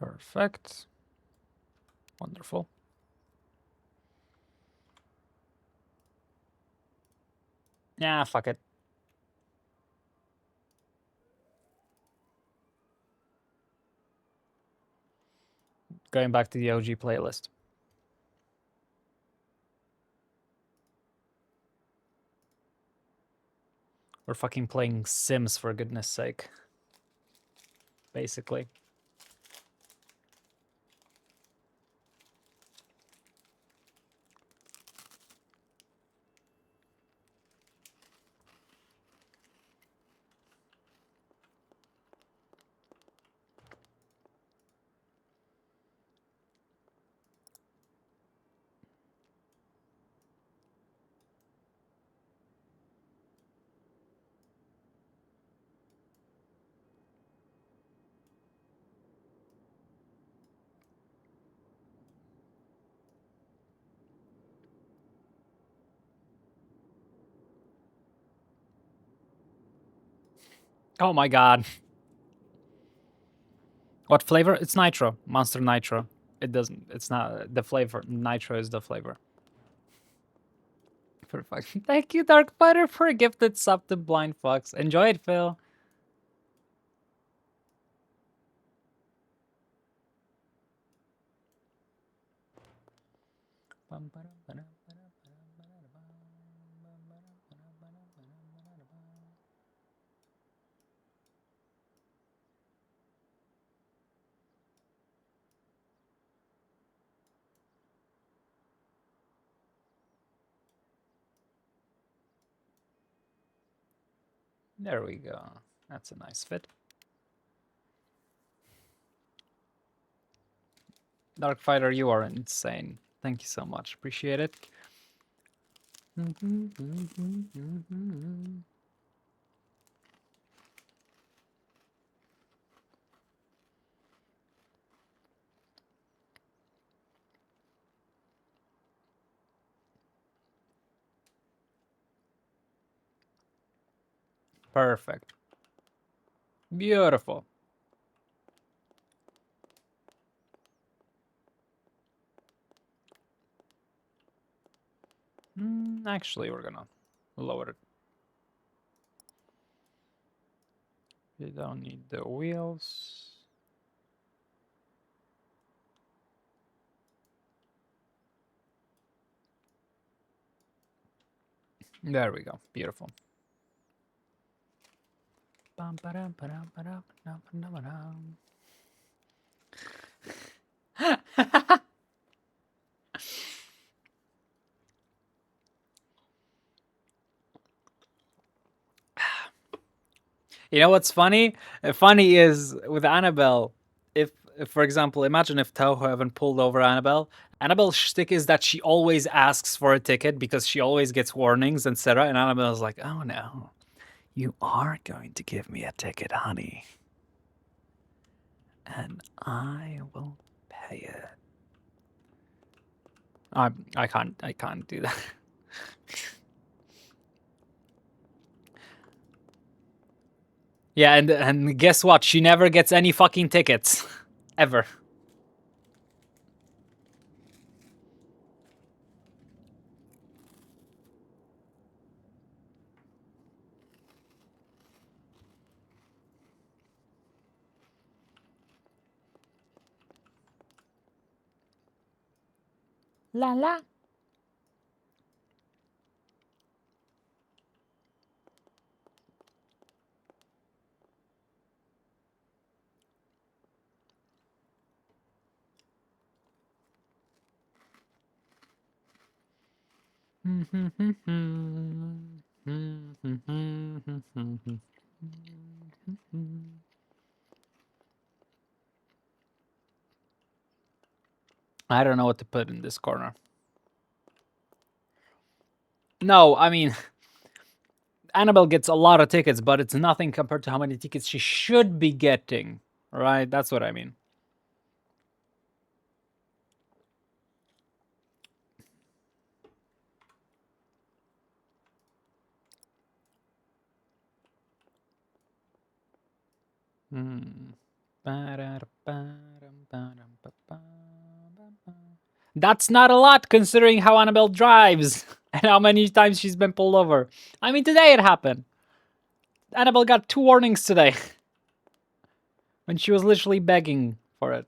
Perfect. Wonderful. Yeah, fuck it. Going back to the OG playlist. We're fucking playing Sims, for goodness sake. Basically. Oh my god. What flavor? It's nitro. Monster nitro. It doesn't. It's not the flavor. Nitro is the flavor. Perfect. Thank you, Dark Fighter, for a gifted sub to Blind Fox. Enjoy it, Phil. There we go. That's a nice fit. Dark Fighter, you are insane. Thank you so much. Appreciate it. Perfect. Beautiful. Actually, we're gonna lower it. You don't need the wheels. There we go. Beautiful. You know what's funny? Funny is with Annabelle, if for example, imagine if Toho haven't pulled over Annabelle. Annabelle's shtick is that she always asks for a ticket because she always gets warnings, etc. And Annabelle's like, oh no, you are going to give me a ticket, honey. And I will pay it. I can't do that. Yeah, and guess what? She never gets any fucking tickets. Ever. La la. I don't know what to put in this corner. No, I mean, Annabelle gets a lot of tickets, but it's nothing compared to how many tickets she should be getting. Right? That's what I mean. That's not a lot considering how Annabelle drives and how many times she's been pulled over. I mean, today it happened. Annabelle got 2 warnings today when she was literally begging for it.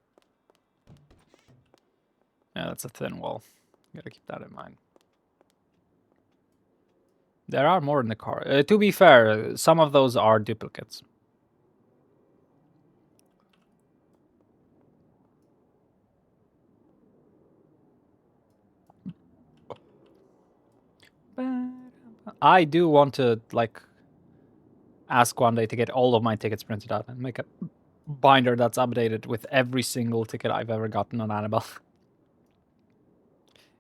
Yeah, that's a thin wall. Gotta keep that in mind. There are more in the car. To be fair, some of those are duplicates. I do want to, like, ask one day to get all of my tickets printed out and make a binder that's updated with every single ticket I've ever gotten on Annabelle.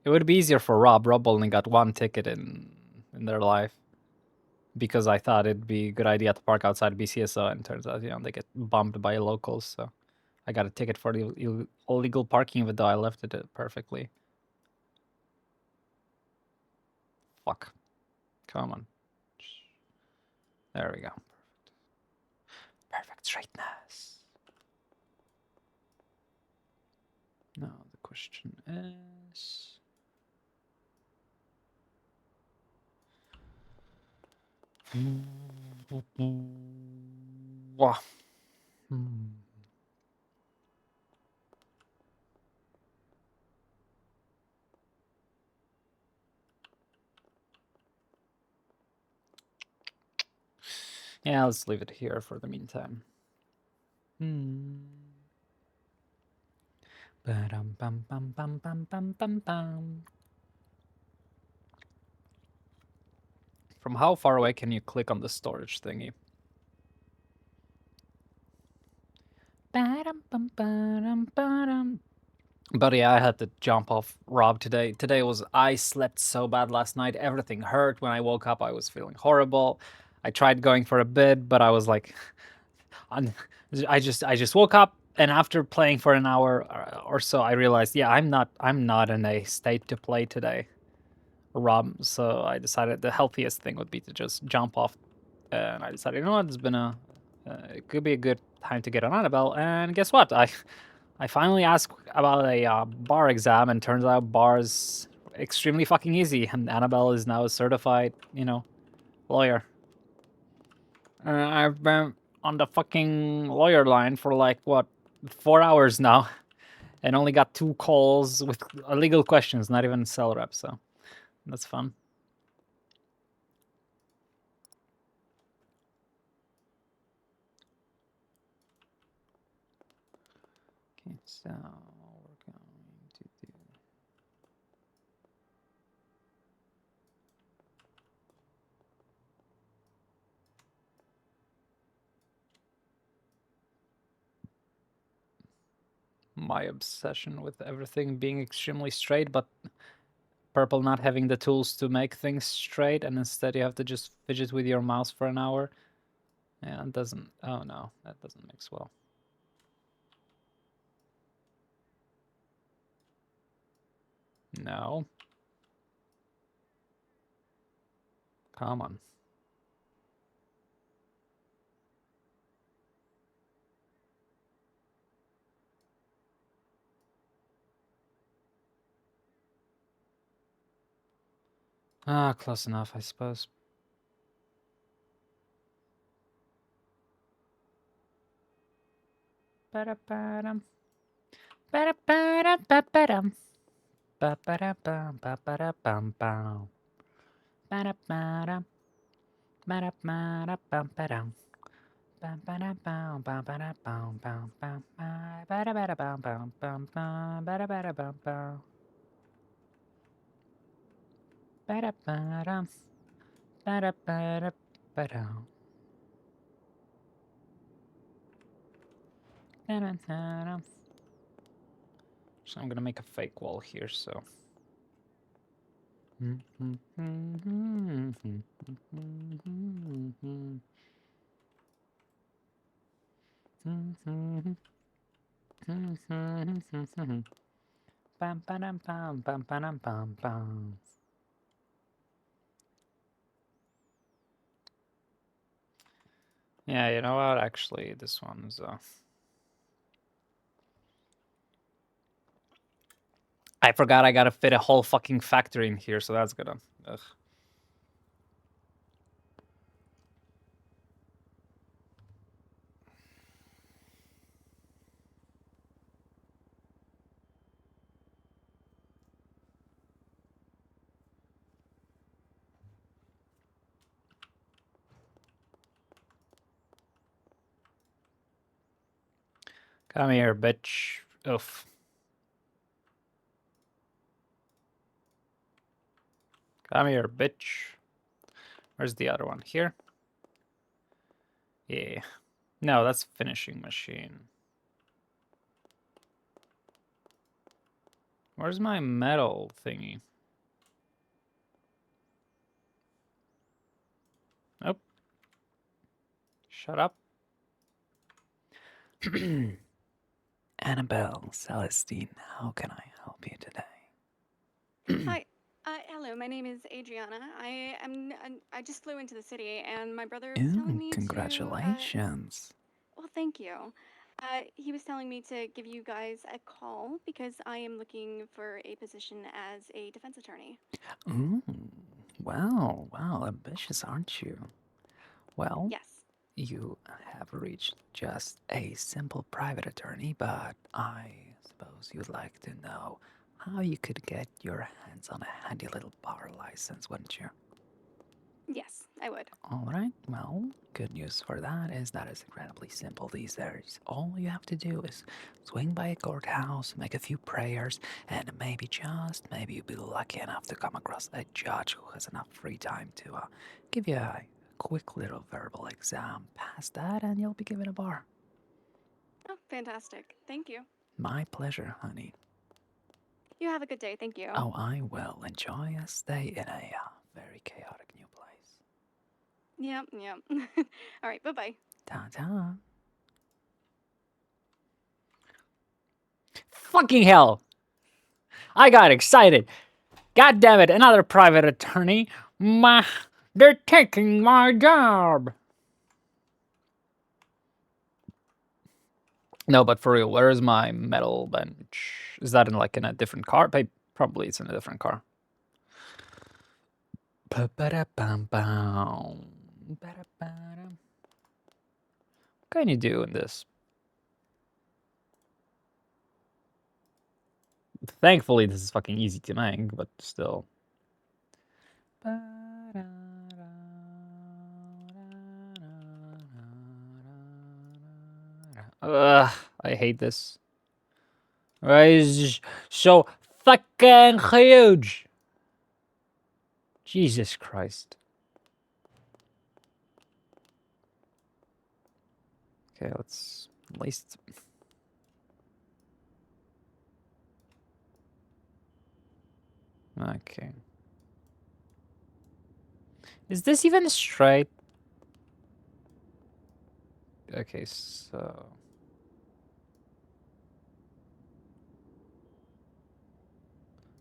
It would be easier for Rob. Rob only got 1 ticket in their life because I thought it'd be a good idea to park outside BCSO, and turns out, they get bumped by locals, so I got a ticket for the illegal parking, even though I left it perfectly. Fuck. Come on. There we go. straightness. Now the question is... Wow. Yeah, let's leave it here for the meantime. From how far away can you click on the storage thingy? But yeah, I had to jump off Rob today. I slept so bad last night. Everything hurt. When I woke up, I was feeling horrible. I tried going for a bit, but I was like, I just woke up, and after playing for an hour or so, I realized, yeah, I'm not in a state to play today, Rob. So I decided the healthiest thing would be to just jump off, and I decided, you know what, it could be a good time to get on Annabelle. And guess what? I finally asked about a bar exam, and turns out bar is extremely fucking easy, and Annabelle is now a certified, lawyer. I've been on the fucking lawyer line for like, what, 4 hours now, and only got 2 calls with legal questions, not even cell rep, so that's fun. Okay, so we're going to do... my obsession with everything being extremely straight, but Purple not having the tools to make things straight, and instead you have to just fidget with your mouse for an hour. Yeah, it doesn't... Oh no, that doesn't mix well. No. Come on. Ah, close enough, I suppose. Ba-da-ba-dum. Ba-da-ba-da-ba-ba-dum. Ba-ba-da-bum, ba-ba-da-bum-bum. Ba-da-ba-da. Ba-da-bum, ba-ba-da-bum, bum-bum-bum. Ba-da-ba-da-bum, bum-bum-bum. Ba-da-ba-da-bum-bum. Ba-da-ba-dum. Ba-da-ba-da-ba-dum. Da-da-da-dum. So I'm gonna make a fake wall here, so... Bam, ba-dum, bam, bam, ba-dum, bam, bam. Yeah, you know what? Actually, this one's... I forgot I gotta fit a whole fucking factory in here, so that's gonna... Ugh. Come here, bitch. Oof. Come here, bitch. Where's the other one? Here? Yeah. No, that's finishing machine. Where's my metal thingy? Nope. Shut up. Annabelle, Celestine, how can I help you today? Hi. Hello, my name is Adriana. I just flew into the city, and my brother was telling Ooh, me to. congratulations. Well, thank you. He was telling me to give you guys a call because I am looking for a position as a defense attorney. Ooh, wow, ambitious, aren't you? Well, Yes. you have reached just a simple private attorney, but I suppose you'd like to know how you could get your hands on a handy little bar license, wouldn't you? Yes, I would. Alright, well, good news for that is that it's incredibly simple these days. All you have to do is swing by a courthouse, make a few prayers, and maybe, just maybe, you'll be lucky enough to come across a judge who has enough free time to give you a quick little verbal exam. Pass that, and you'll be given a bar. Oh, fantastic. Thank you. My pleasure, honey. You have a good day. Thank you. Oh, I will enjoy a stay in a very chaotic new place. Yep, yep. All right, bye-bye. Ta-ta. Fucking hell! I got excited. God damn it, another private attorney. They're taking my job. No, but for real, where is my metal bench? Is that in a different car? Probably it's in a different car. What can you do in this? Thankfully, this is fucking easy to make, but still. Ugh, I hate this. It's so fucking huge. Jesus Christ. Okay, let's at least. Okay. Is this even straight? Okay, so.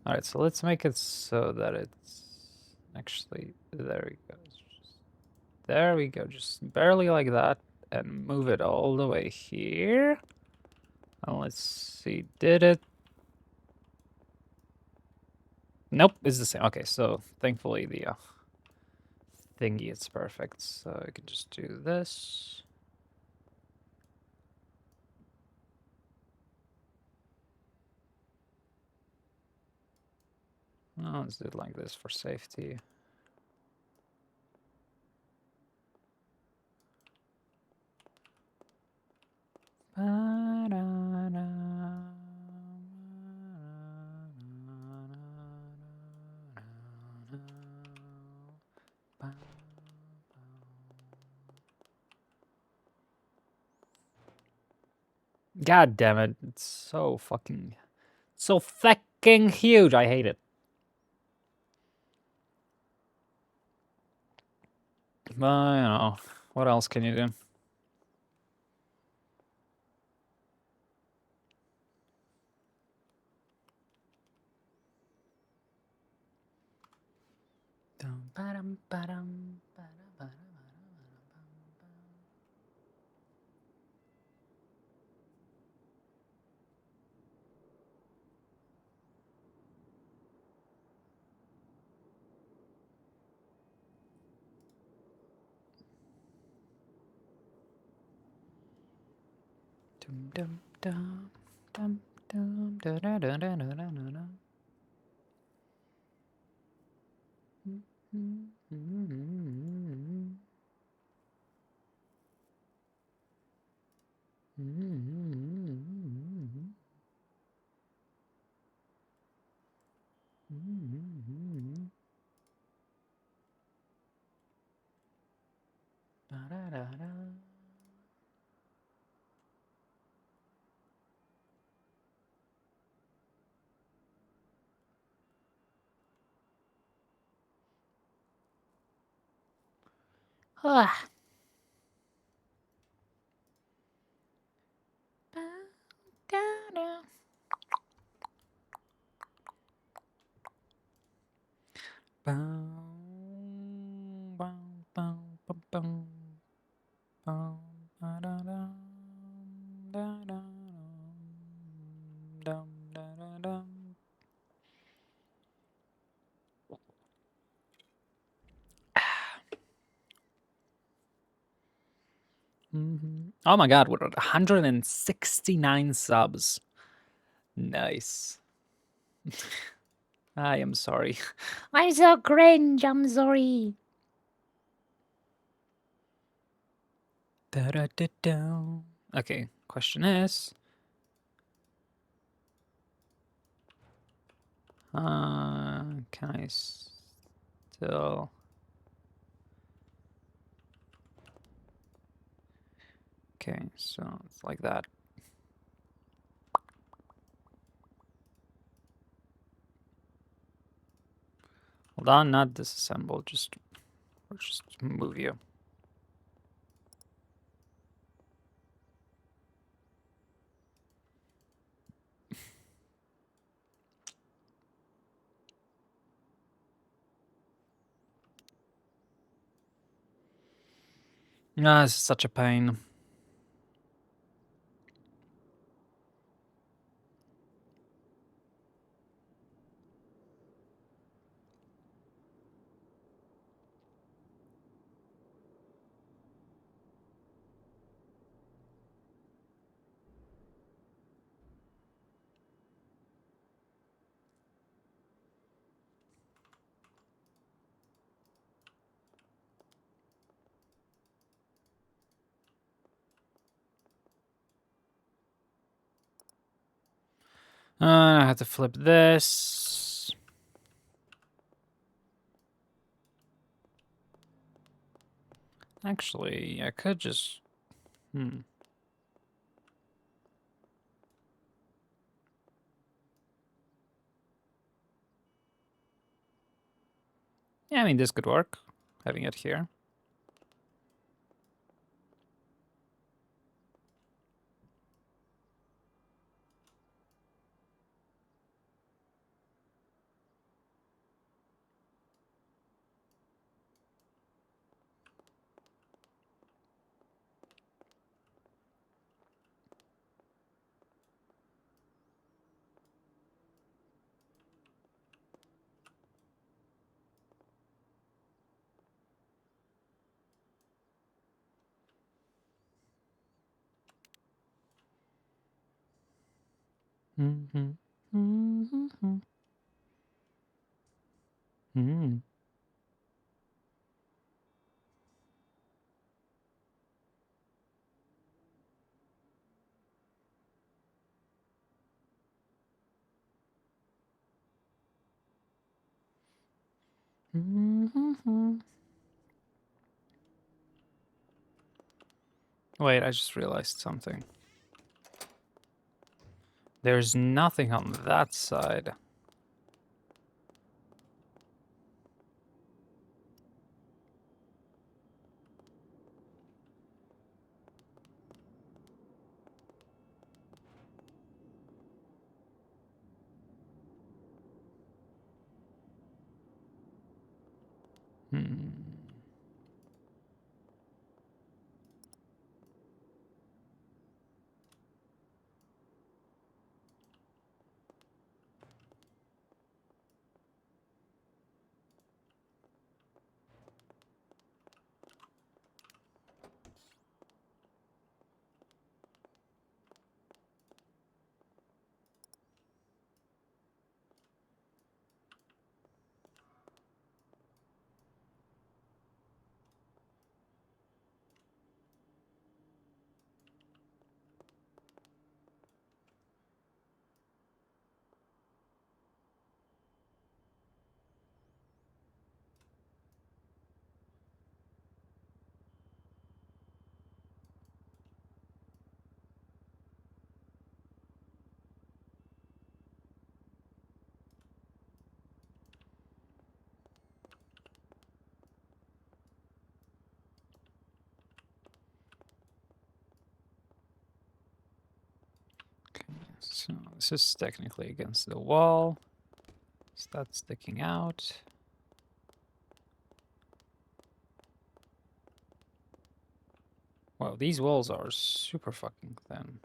Alright, so let's make it so that it's actually. There we go. There we go. Just barely like that. And move it all the way here. And let's see. Did it? Nope, it's the same. Okay, so thankfully the thingy is perfect. So I can just do this. No, let's do it like this for safety. God damn it. It's so fucking huge. I hate it. But, you know, what else can you do? Dum dum dum dum dum da da da da da da da da. Da da da da. Ah. Da da. Bow, bow, bow, bow, bow, bow, ba, da, da. Oh my god, we're at 169 subs. Nice. I am sorry. I'm so cringe. I'm sorry. Da-da-da-da. Okay, question is... can I still... Okay, so it's like that. Hold on, not disassemble, just move you. Ah, this is such a pain. I have to flip this. Actually, I could just... Yeah, I mean, this could work, having it here. Mm-hmm. Mm-hmm. Mm-hmm. Mm-hmm. Wait, I just realized something. There's nothing on that side. Hmm. Okay, so this is technically against the wall. Is that sticking out? Wow, these walls are super fucking thin.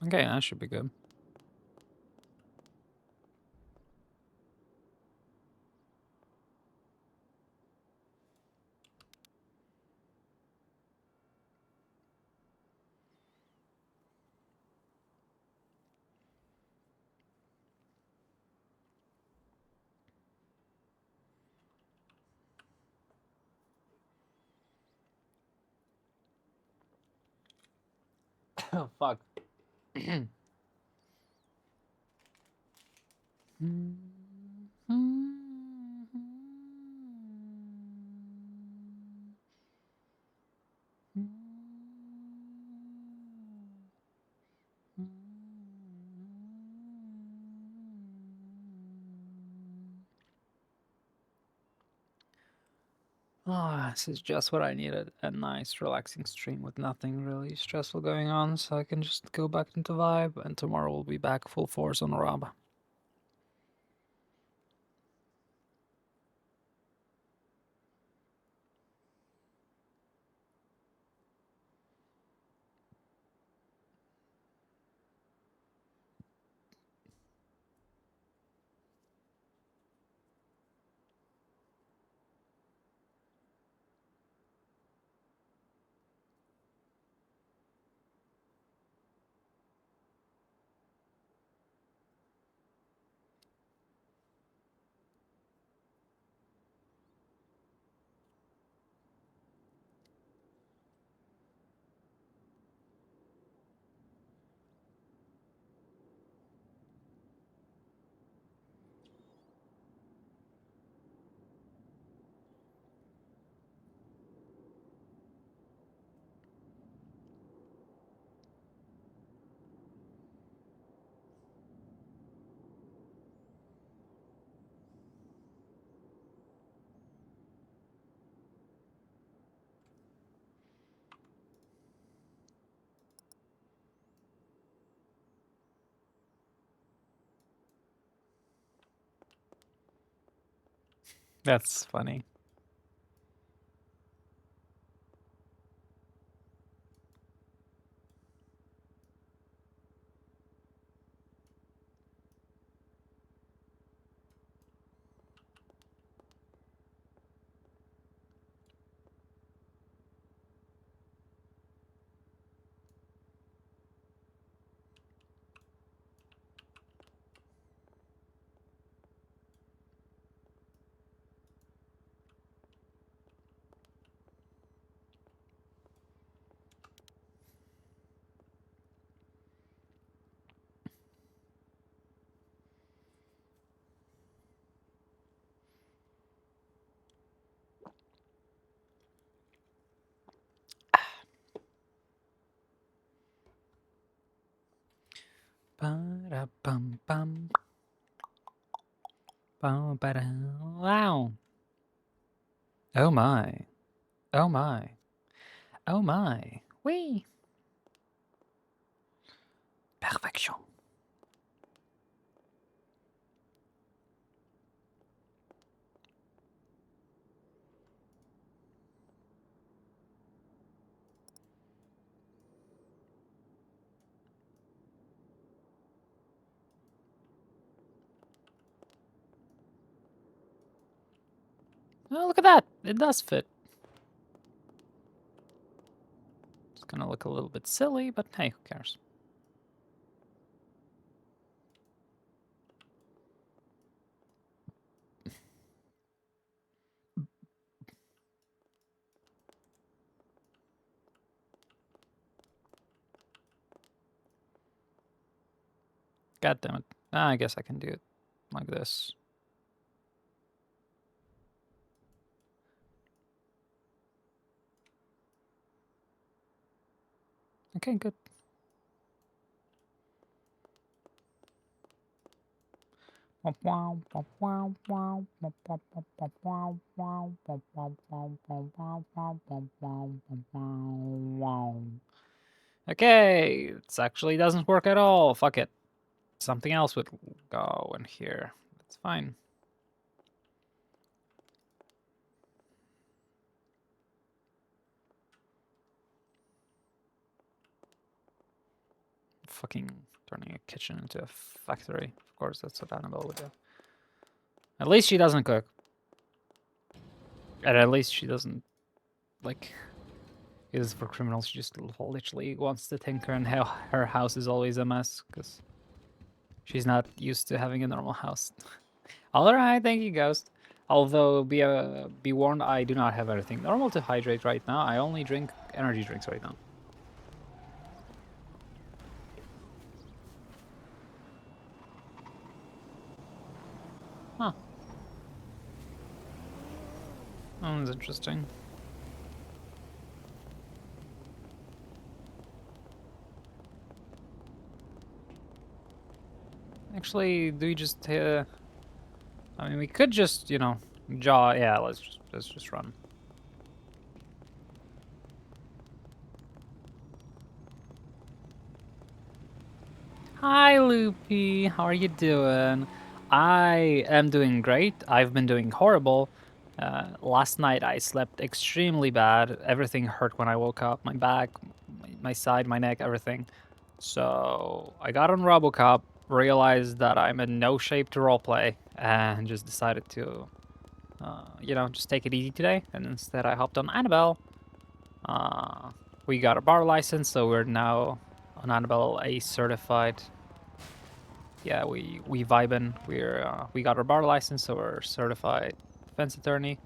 Okay, that should be good. Oh, fuck. Oh, this is just what I needed. A nice, relaxing stream with nothing really stressful going on, so I can just go back into vibe, and tomorrow we'll be back full force on Rob. That's funny. Ba-da-bum-bum. Ba-ba-da. Wow. Oh my. Oh my. Oh my. Wee. Perfection. Oh, look at that. It does fit. It's gonna look a little bit silly, but hey, who cares? God damn it. I guess I can do it like this. Okay, good. Okay, it actually doesn't work at all. Fuck it. Something else would go in here. That's fine. Fucking turning a kitchen into a factory. Of course, that's what Annabelle would do. At least she doesn't cook. And at least she doesn't, like, use it for criminals. She just literally wants to tinker, and how her house is always a mess, because she's not used to having a normal house. Alright, thank you, Ghost. Although, be warned, I do not have anything normal to hydrate right now. I only drink energy drinks right now. Huh. That one's interesting. Actually, do we just... I mean, we could just, you know, yeah, let's just run. Hi, Loopy. How are you doing? I am doing great. I've been doing horrible. Last night I slept extremely bad. Everything hurt when I woke up. My back, my side, my neck, everything. So I got on RoboCop, realized that I'm in no shape to roleplay, and just decided to, you know, just take it easy today. And instead I hopped on Annabelle. We got a bar license, so we're now on Annabelle a certified. Yeah, we vibing. We got our bar license, so we're certified defense attorney.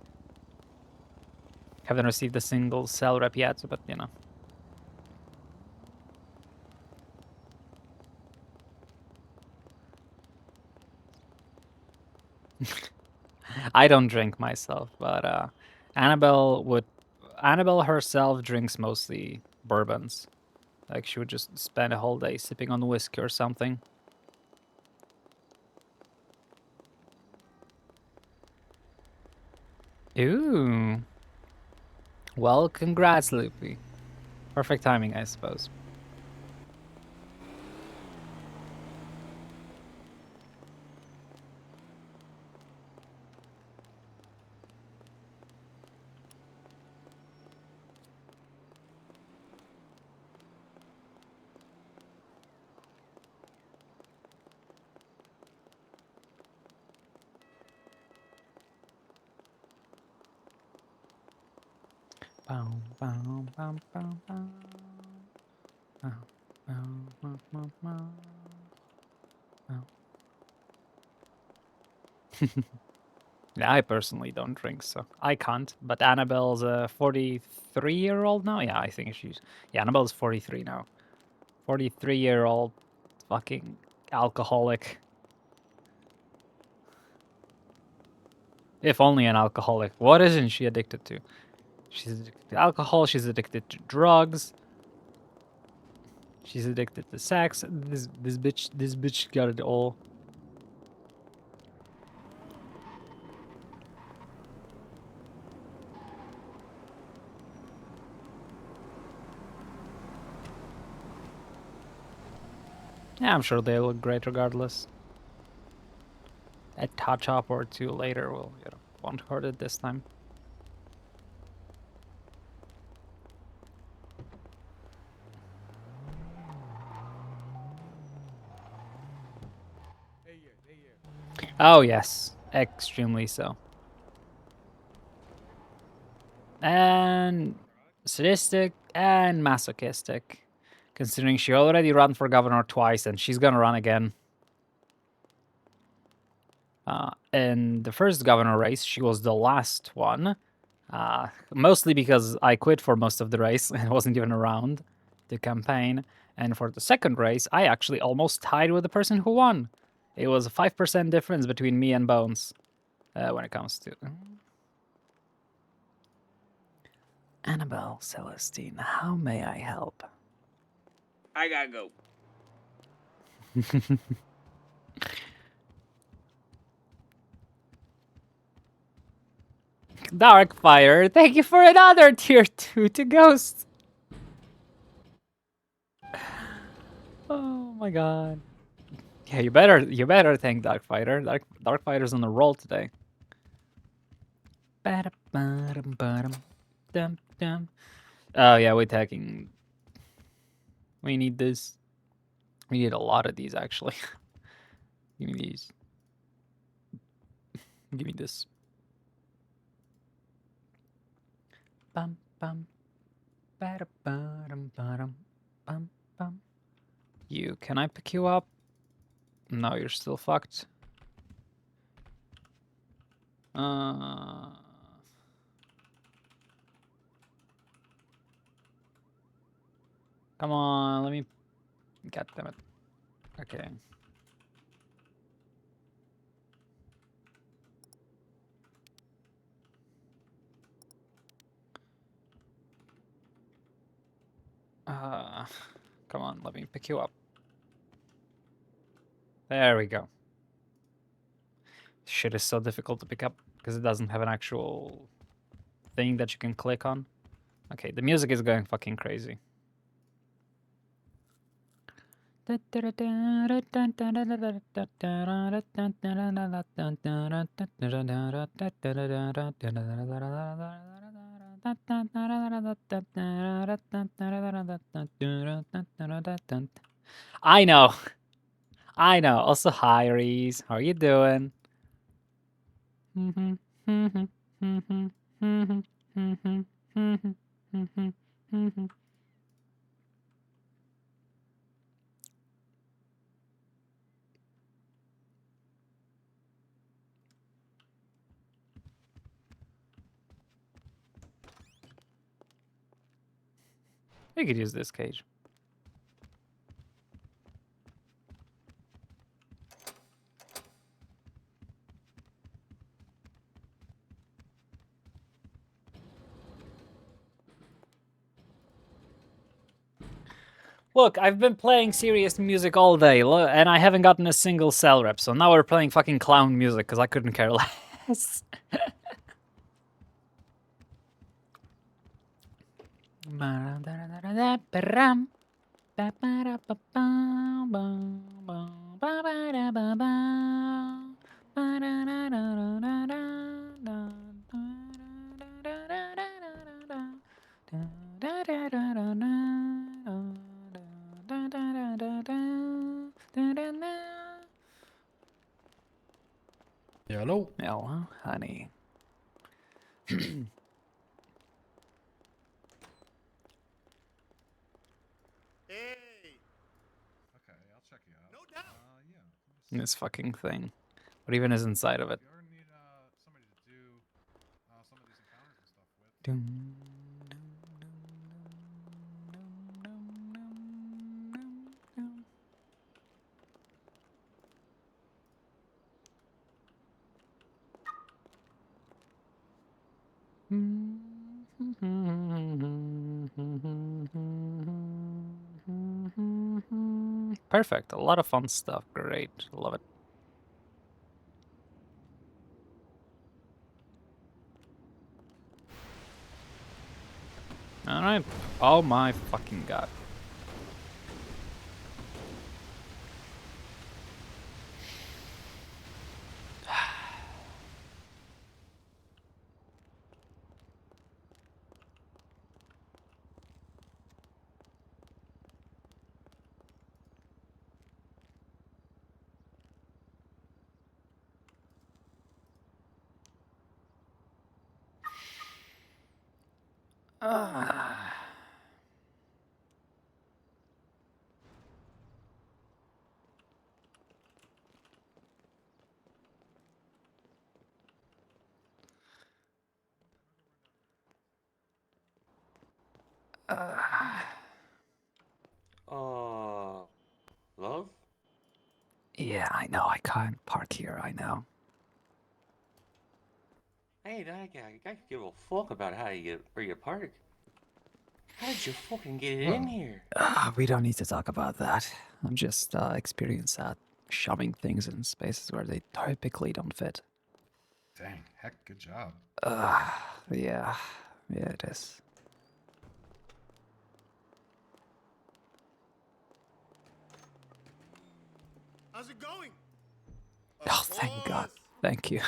Haven't received a single cell rep yet, but you know. I don't drink myself, but Annabelle herself drinks mostly bourbons. Like she would just spend a whole day sipping on whiskey or something. Ooh. Well, congrats, Loopy. Perfect timing, I suppose. Bow, bow, bow, bow, bow. Bow, bow, bow, bow, bow. Bow. Yeah, I personally don't drink, so I can't. But Annabelle's a 43-year-old now? Yeah, I think she's... Yeah, Annabelle's 43 now. 43-year-old fucking alcoholic. If only an alcoholic. What isn't she addicted to? She's addicted to alcohol, she's addicted to drugs. She's addicted to sex. This bitch got it all. Yeah, I'm sure they look great regardless. A touch-up or two later will, you know, won't hurt it this time. Oh yes, extremely so. And sadistic and masochistic, considering she already ran for governor twice and she's gonna run again. In the first governor race, she was the last one, mostly because I quit for most of the race and wasn't even around to campaign. And for the second race, I actually almost tied with the person who won. It was a 5% difference between me and Bones when it comes to Annabelle Celestine. How may I help? I gotta go. Darkfire, thank you for another tier 2 to Ghost. Oh my god. Yeah, you better thank Darkfighter. Darkfighter's on the roll today. Oh yeah, we're tagging. We need this. We need a lot of these actually. Give me these. Give me this. Bum bum. Bum bum bum. You, can I pick you up? No, you're still fucked. Come on, let me. God damn it. Okay. Come on, let me pick you up. There we go. Shit is so difficult to pick up because it doesn't have an actual thing that you can click on. Okay, the music is going fucking crazy. I know. I know. Also, hi, Reese. How are you doing? We could use this cage. Look, I've been playing serious music all day, and I haven't gotten a single cell rep, so now we're playing fucking clown music because I couldn't care less. Hello. Hello, honey. Hey, Okay, I'll check you out. no doubt. Yeah. This fucking thing. What even is inside of it? If you ever need somebody to do some of these encounters and stuff with. Perfect. A lot of fun stuff. Great. Love it. All right. Oh my fucking god. Love? Yeah, I know. I can't park here. I know. Hey, I give a fuck about how you get where you park. How did you fucking get it in here? We don't need to talk about that. I'm just experienced at shoving things in spaces where they typically don't fit. Dang, heck, good job. Yeah, it is. How's it going? Oh, thank God. Thank you.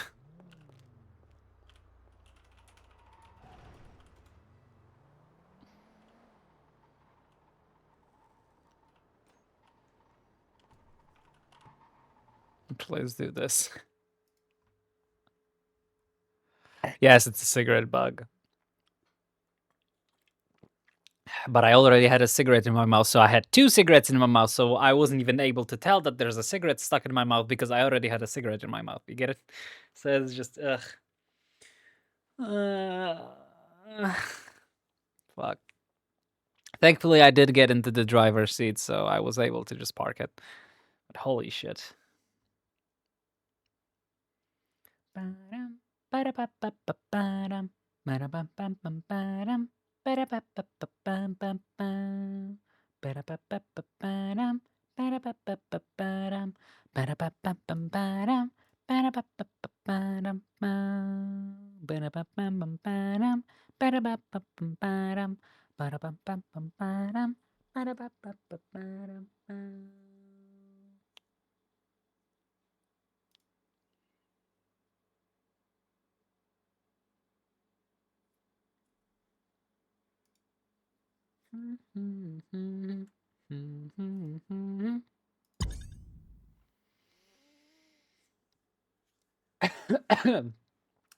Please do this. Yes, it's a cigarette bug. But I already had a cigarette in my mouth, so I had 2 cigarettes in my mouth, so I wasn't even able to tell that there's a cigarette stuck in my mouth because I already had a cigarette in my mouth. You get it? So it's just, ugh. Fuck. Thankfully, I did get into the driver's seat, so I was able to just park it. But holy shit. Ba-dum, ba-da-ba-ba-ba-ba-dum, ba-da-bum-bum-bum-ba-dum, ba-da-ba-ba-ba-bum-bum-bum, ba-da-ba-ba-ba-ba-dum, ba-da-ba-ba-ba-ba-dum, ba-da-ba-bum-bum-ba-dum, ba-da-ba-ba-ba-ba-dum, ba-da-ba-bum-bum-ba-dum, ba-da-ba-ba-bum-ba-dum, ba-da-bum-bum-bum-ba-dum, ba-da-ba-ba-ba-ba-dum.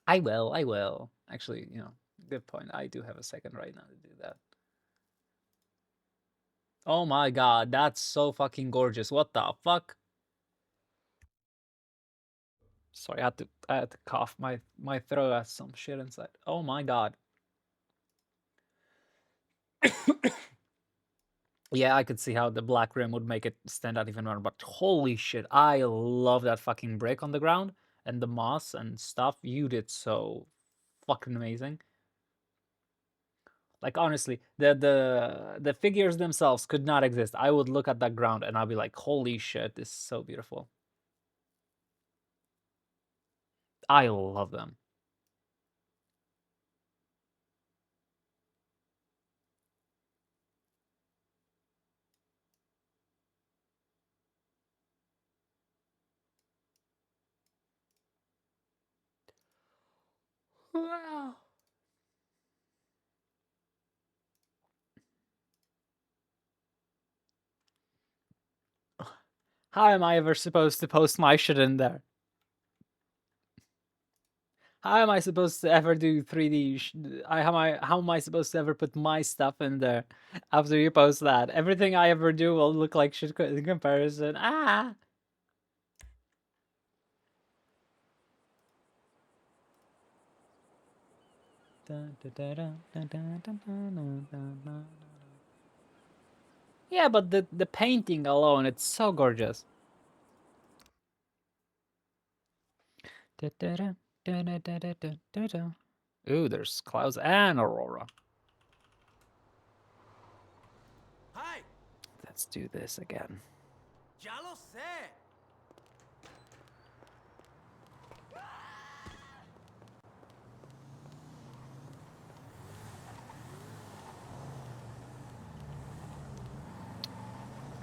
I will, I will. Actually, good point. I do have a second right now to do that. Oh my god, that's so fucking gorgeous. What the fuck? Sorry, I had to cough. My throat has some shit inside. Oh my god. Yeah, I could see how the black rim would make it stand out even more, but holy shit, I love that fucking brick on the ground and the moss and stuff. You did so fucking amazing. Like honestly, the figures themselves could not exist. I would look at that ground and I'll be like, holy shit, this is so beautiful. I love them. Wow. How am I ever supposed to post my shit in there? How am I supposed to ever do 3D? How am I supposed to ever put my stuff in there after you post that? Everything I ever do will look like shit in comparison. Ah. Yeah, but the painting alone, it's so gorgeous. Ooh, there's clouds and aurora. Hi, Let's do this again. ya lo sé.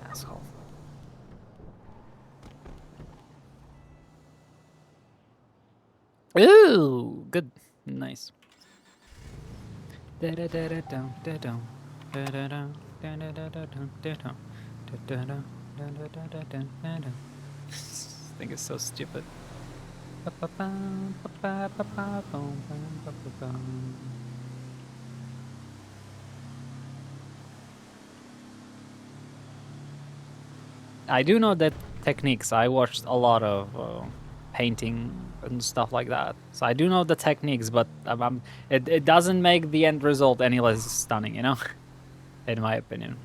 Asshole. Ooh, good. Nice. This thing is so stupid. I do know that techniques. I watched a lot of painting and stuff like that, so I do know the techniques. But it doesn't make the end result any less stunning, you know, in my opinion.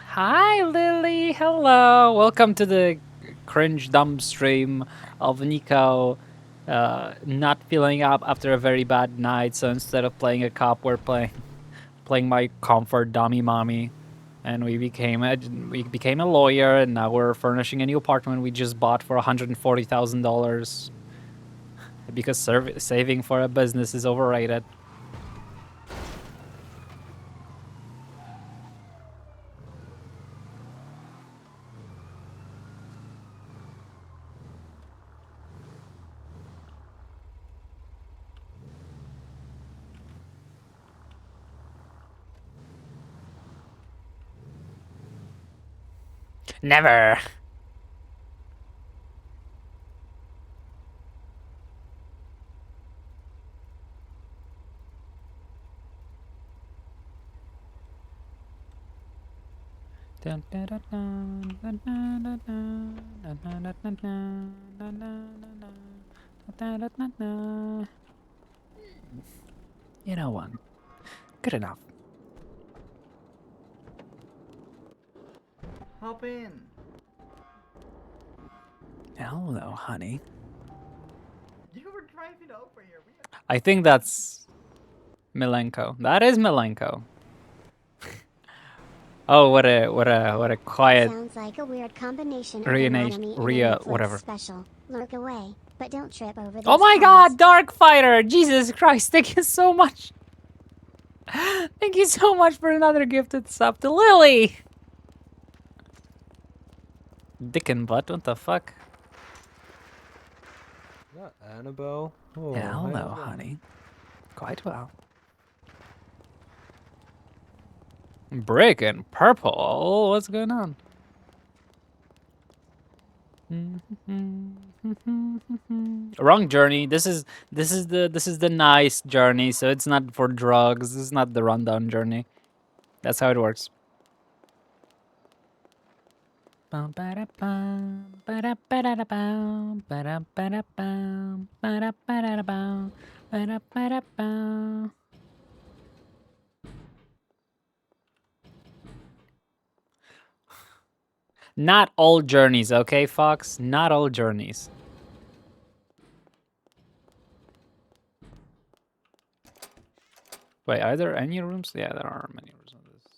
Hi, Lily. Hello. Welcome to the cringe dumb stream of Nico not feeling up after a very bad night. So instead of playing a cop, we're playing my comfort dummy mommy, and we became a lawyer, and now we're furnishing a new apartment we just bought for $140,000 because saving for a business is overrated. Never. You know what? Good enough. Hop in. Hello, honey. You were driving over here. I think that's Milenko. That is Milenko. Oh, what a quiet. Sounds like a weird combination of Ria, anatomy and a Ria, Netflix whatever. special. Lurk away, but don't trip over these Oh my paths. God, Dark Fighter! Jesus Christ! Thank you so much. Thank you so much for another gifted sub to Lily. Dick and butt. What the fuck? Is that Annabelle? Oh, Yeah, how you hello, doing? honey. Quite well. Brick and purple. What's going on? Wrong journey. This is the nice journey. So it's not for drugs. This is not the rundown journey. That's how it works. Not all journeys, okay, Fox? Not all journeys. Wait, are there any rooms? Yeah, there are many rooms on this.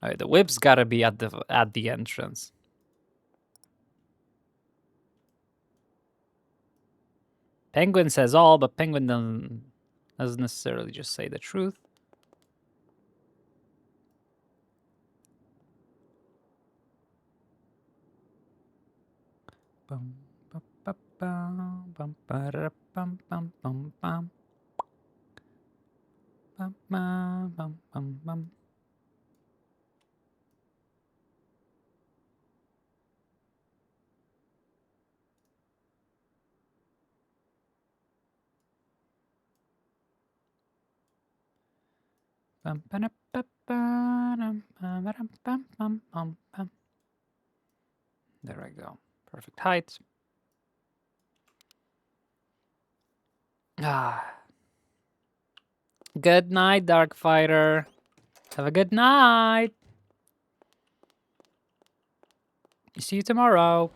Alright, the whip's gotta be at the entrance. Penguin says all, but Penguin doesn't necessarily just say the truth. Bum, ba, ba, bum, bum, ba, da, bum, bum, bum, bum. Bum, bum, bum, bum, bum. Bum, ba, da, ba, ba, dum, ba, ba, dum, bum, bum, bum, bum. There I go. Perfect height. Ah. Good night, Dark Fighter. Have a good night. See you tomorrow.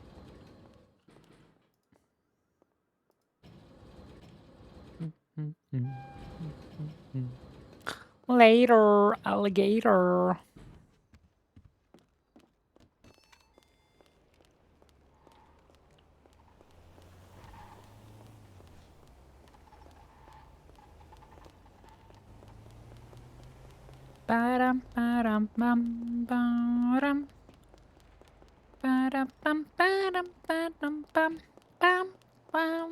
Later, alligator. Ba-dum, ba-dum, bum, ba-dum. Ba-dum, bum, ba-dum, ba-dum, bum, bum, bum.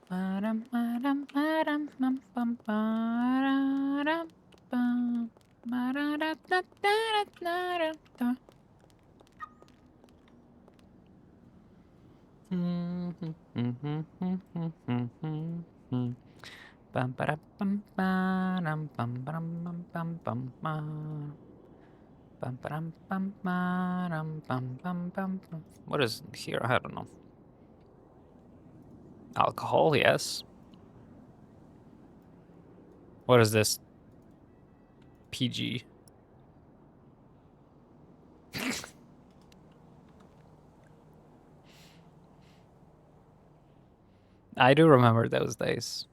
Ba-dum, ba-dum, ba-dum, bum, bum, ba-da-dum, bum. Ba-da-da-da-da-da-da-da. Bum, ba-dum, bum, ba-dum, bum, ba-dum, bum, bum, bum, bum. Bum, ba-dum, bum, ba-dum, bum, bum, bum, bum. What is here? I don't know. Alcohol, yes. What is this? PG. I do remember those days.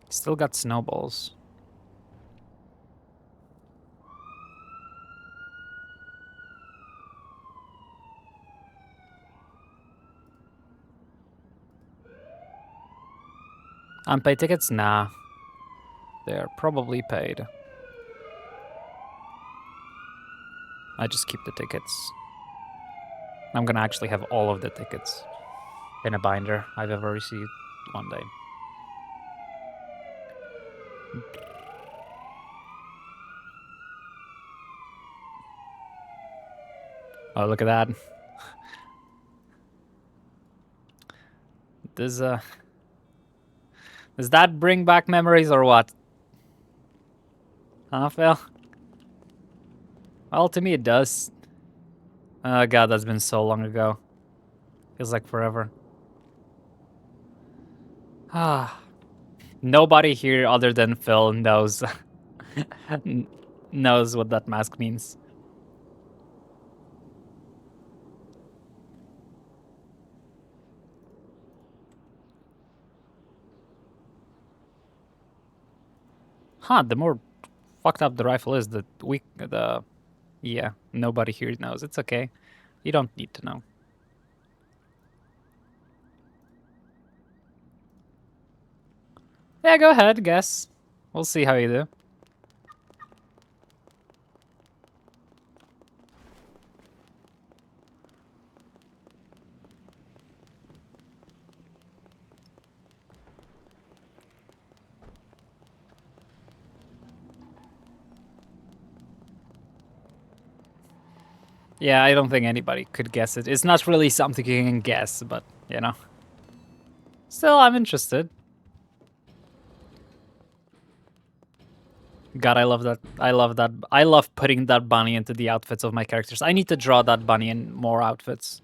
Still got snowballs. Unpaid tickets? Nah. They're probably paid. I just keep the tickets. I'm gonna actually have all of the tickets in a binder I've ever received one day. Oh, look at that. Does that bring back memories or what? Huh, Phil? Well, to me it does. Oh god, that's been so long ago. Feels like forever. Ah. Nobody here other than Phil knows knows what that mask means. Huh, the more fucked up the rifle is, yeah, nobody here knows. It's okay. You don't need to know. Yeah, go ahead, guess. We'll see how you do. Yeah, I don't think anybody could guess it. It's not really something you can guess, but, you know. Still, I'm interested. God, I love that. I love that. I love putting that bunny into the outfits of my characters. I need to draw that bunny in more outfits.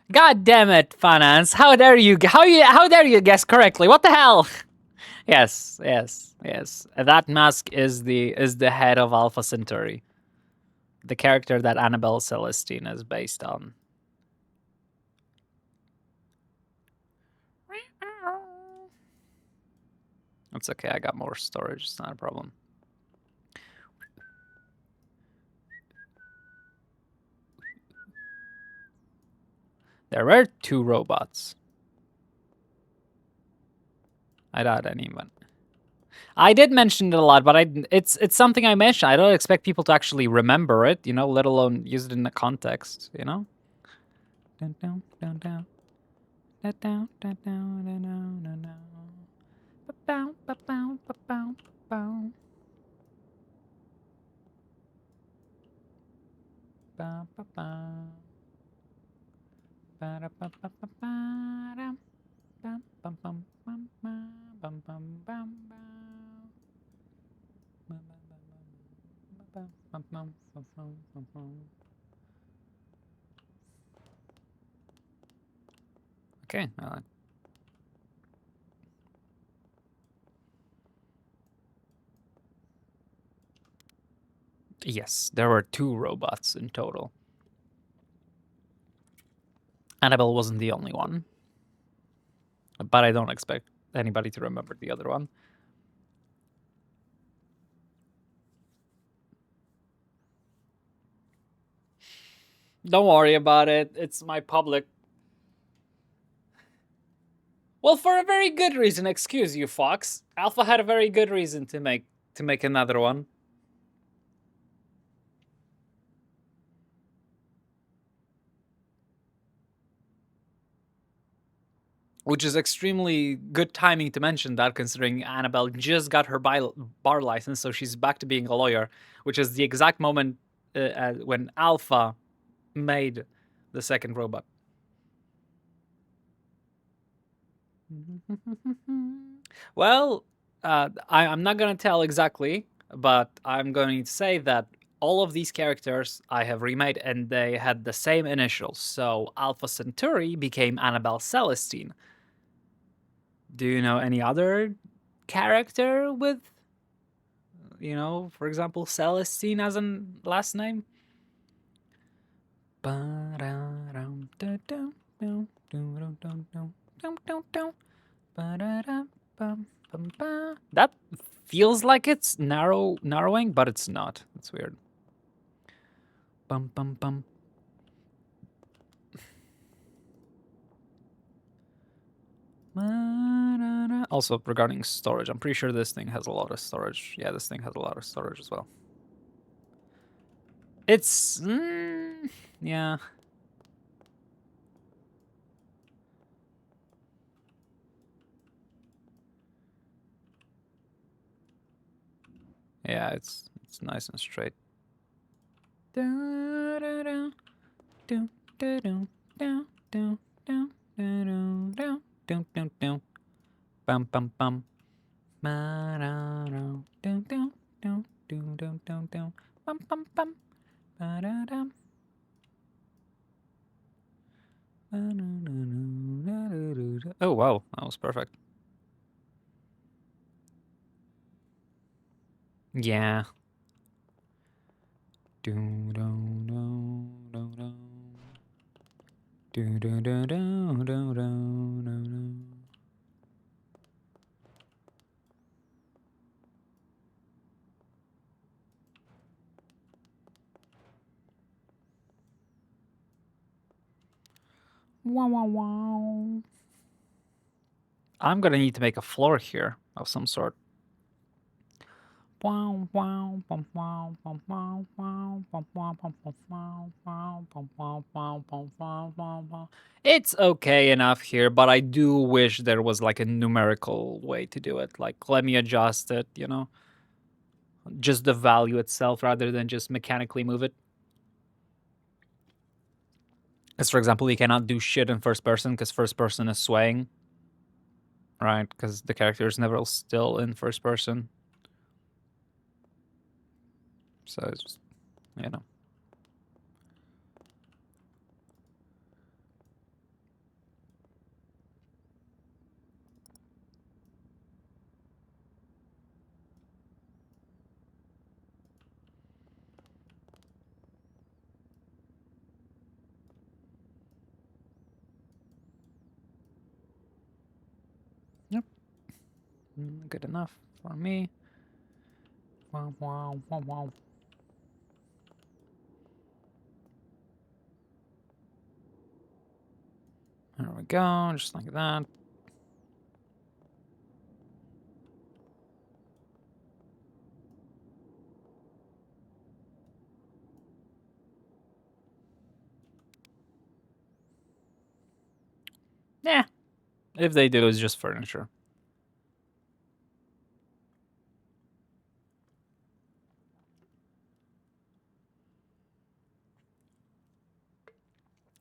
God damn it, Finance! How dare you? How dare you guess correctly? What the hell? Yes, yes, yes. That mask is the head of Alpha Centauri, the character that Annabelle Celestine is based on. It's okay. I got more storage. It's not a problem. There were 2 robots. I doubt anyone. I did mention it a lot, but it's something I mentioned. I don't expect people to actually remember it, you know, let alone use it in the context, you know? Dun, dun, dun, dun. Dun, dun, dun, dun, dun, dun, dun, dun. Ba-bow, ba-bow, ba-bow, ba-bow. Ba, ba, ba. Ba-da-ba-ba-ba-ba-dum. Bum, bum, bum, bum, bum, bum, bum, bum, bum. Bum, bum, bum, bum, bum, bum, bum, bum, bum, bum. Okay. Yes, there were 2 robots in total. Annabelle wasn't the only one, but I don't expect anybody to remember the other one. Don't worry about it. It's my public. Well, for a very good reason. Excuse you, Fox. Alpha had a very good reason to make another one. Which is extremely good timing to mention that, considering Annabelle just got her bar license, so she's back to being a lawyer, which is the exact moment when Alpha made the second robot. Well, I'm not going to tell exactly, but I'm going to say that all of these characters I have remade, and they had the same initials. So Alpha Centauri became Annabelle Celestine. Do you know any other character with, for example, Celestine as a last name? That feels like it's narrowing, but it's not. It's weird. Bum bum bum. Also, regarding storage, I'm pretty sure this thing has a lot of storage. Yeah, this thing has a lot of storage as well. It's... yeah. Yeah, it's nice and straight. Bum bum bum. Bum bum bum. Oh wow, that was perfect. Yeah. Wow, wow, wow. I'm gonna need to make a floor here of some sort. It's okay enough here, but I do wish there was like a numerical way to do it. Like, let me adjust it, just the value itself rather than just mechanically move it. Because, for example, you cannot do shit in first person because first person is swaying, right? Because the character is never still in first person. So it's just, Yep. Good enough for me. Wow, wow, wow, wow. There we go, just like that. Yeah. If they do, it's just furniture.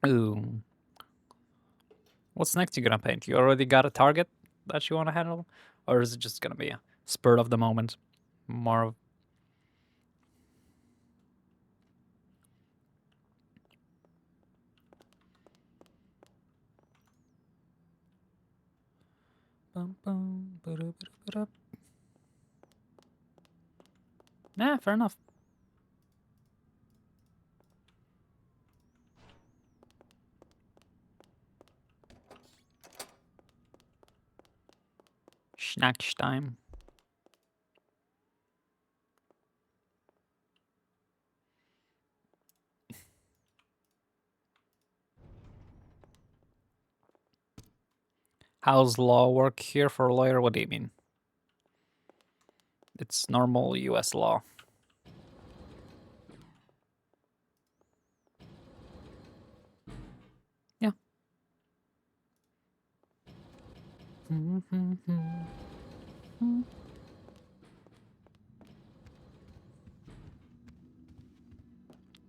Ooh. What's next you gonna paint? You already got a target that you want to handle? Or is it just gonna be a spur of the moment? More of... Yeah, fair enough. Schnackstein. How's law work here for a lawyer? What do you mean? It's normal US law. Yeah.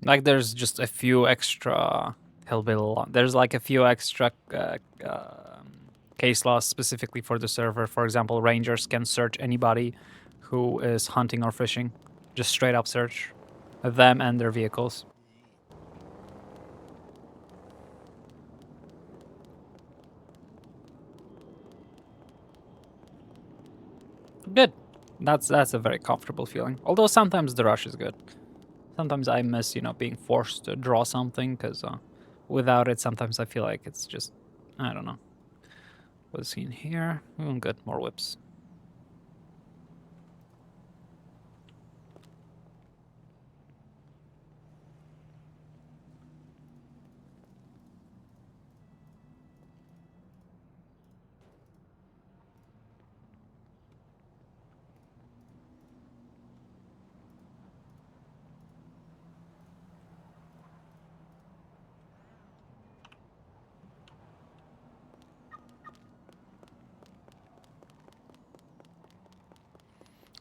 Like there's just a few extra hillbilly law. There's like a few extra case laws specifically for the server. For example, rangers can search anybody who is hunting or fishing. Just straight up search them and their vehicles. Good. That's a very comfortable feeling. Although sometimes the rush is good. Sometimes I miss, you know, being forced to draw something because without it, sometimes I feel like it's just, I don't know. What's in here? Good, more whips.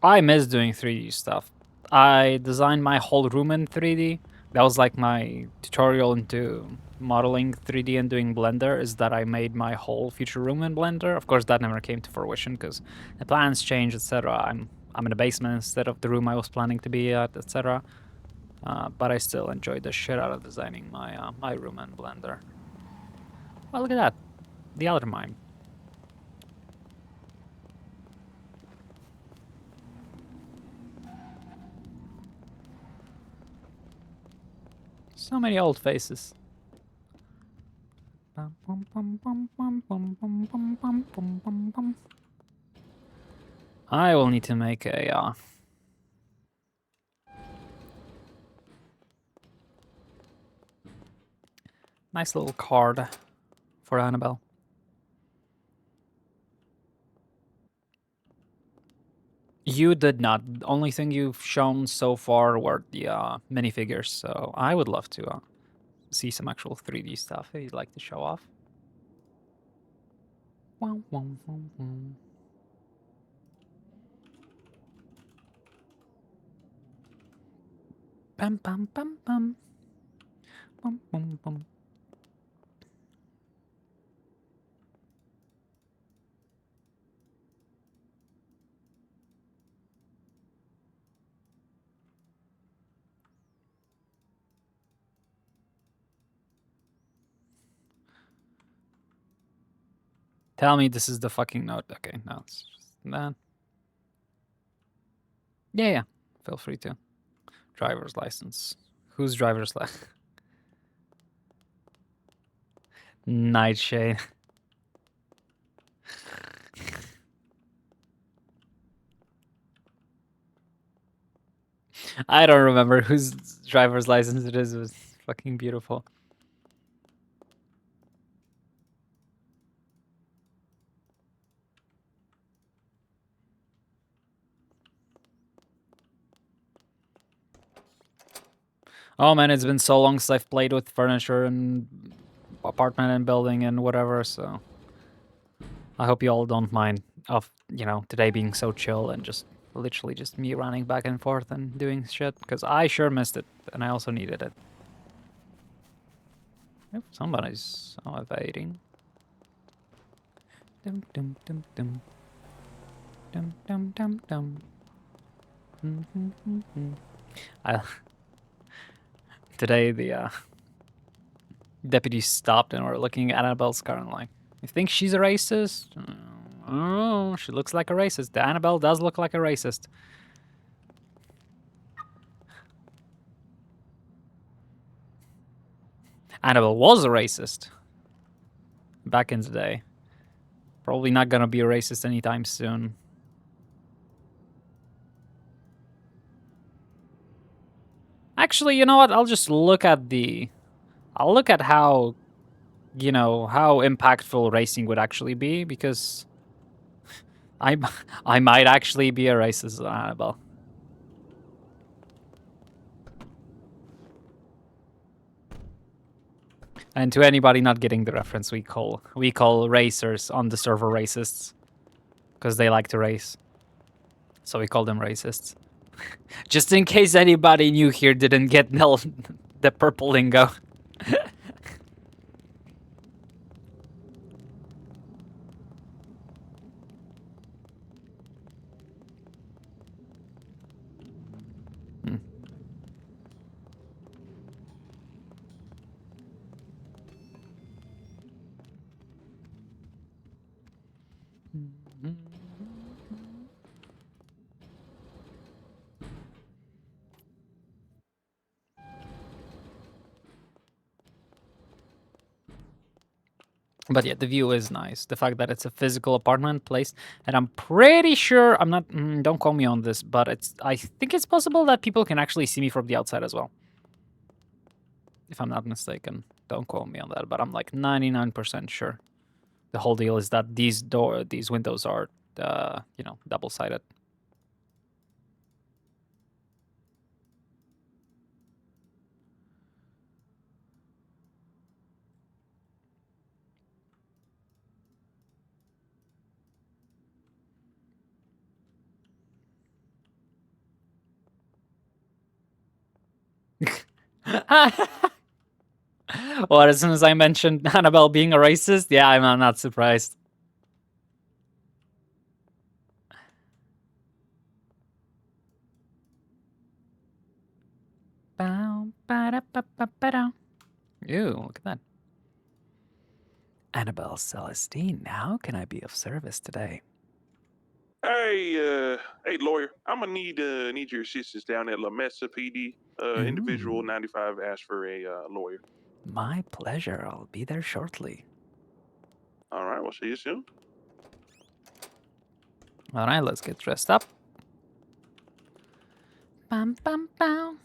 I miss doing 3D stuff. I designed my whole room in 3D. That was like my tutorial into modeling 3D and doing Blender, is that I made my whole future room in Blender. Of course, that never came to fruition because the plans changed, etc. I'm in a basement instead of the room I was planning to be at, etc. But I still enjoyed the shit out of designing my room in Blender. Well, look at that. The other mime. So many old faces. I will need to make a nice little card for Annabelle. You did not. The only thing you've shown so far were the minifigures, so I would love to see some actual 3D stuff if you'd like to show off. Wow, wow, wow, wow. Bum, bum, bum, bum. Bum, bum, bum. Tell me this is the fucking note. Okay, no, it's just that. Yeah, yeah. Feel free to. Driver's license. Whose driver's license? Nightshade. I don't remember whose driver's license it is. It was fucking beautiful. Oh man, it's been so long since I've played with furniture and apartment and building and whatever, so I hope you all don't mind of, today being so chill and just literally just me running back and forth and doing shit, because I sure missed it, and I also needed it. Yep, somebody's evading. Dum dum dum dum. Dum dum dum dum. I, today the deputies stopped and were looking at Annabelle's car and like, you think she's a racist? Oh, she looks like a racist. The Annabelle does look like a racist. Annabelle was a racist back in the day. Probably not gonna be a racist anytime soon. Actually, you know what? I'll just look at I'll look at how, how impactful racing would actually be, because I I might actually be a racist, Annabelle. And to anybody not getting the reference, we call racers on the server racists, because they like to race. So we call them racists. Just in case anybody new here didn't get the purple lingo. But yeah, the view is nice. The fact that it's a physical apartment place, and I'm pretty sure, I'm not, don't call me on this, but I think it's possible that people can actually see me from the outside as well. If I'm not mistaken. Don't quote me on that, but I'm like 99% sure. The whole deal is that these windows are, double-sided. Well, as soon as I mentioned Annabelle being a racist, yeah, I'm not surprised. Ew, look at that. Annabelle Celestine, how can I be of service today? Hey, lawyer. I'm gonna need your assistance down at La Mesa PD. Individual 95 asked for a lawyer. My pleasure. I'll be there shortly. All right, we'll see you soon. All right, let's get dressed up. Bam, bam, bam.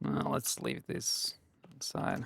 Well, let's leave this inside.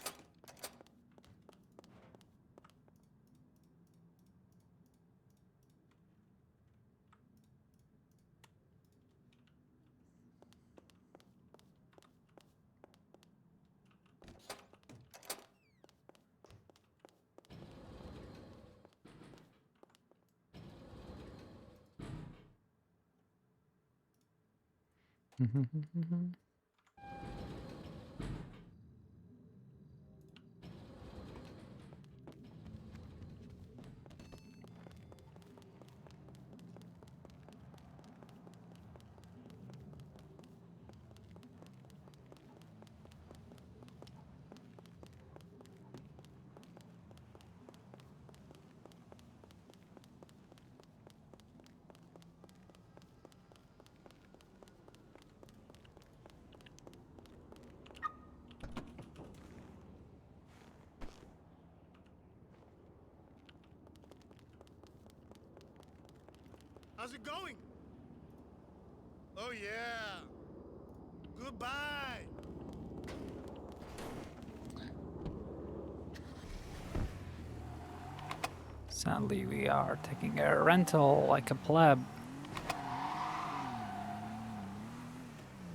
How's it going? Oh yeah. Goodbye. Sadly, we are taking a rental like a pleb.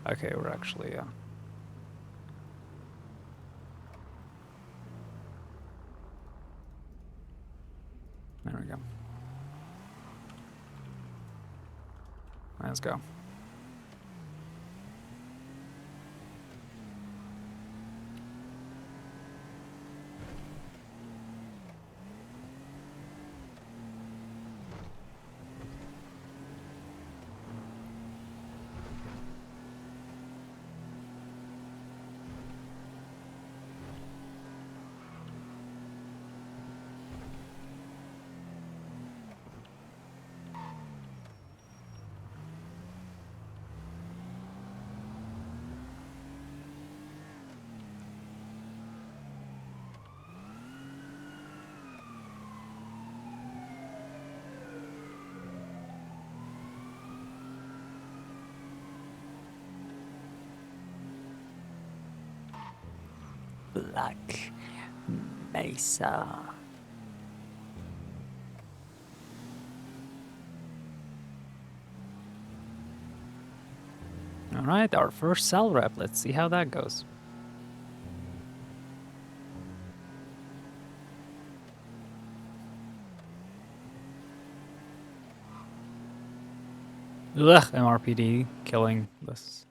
Okay, we're actually, there we go. Let's go. Black Mesa. Alright, our first cell rep. Let's see how that goes. Ugh, MRPD killing this.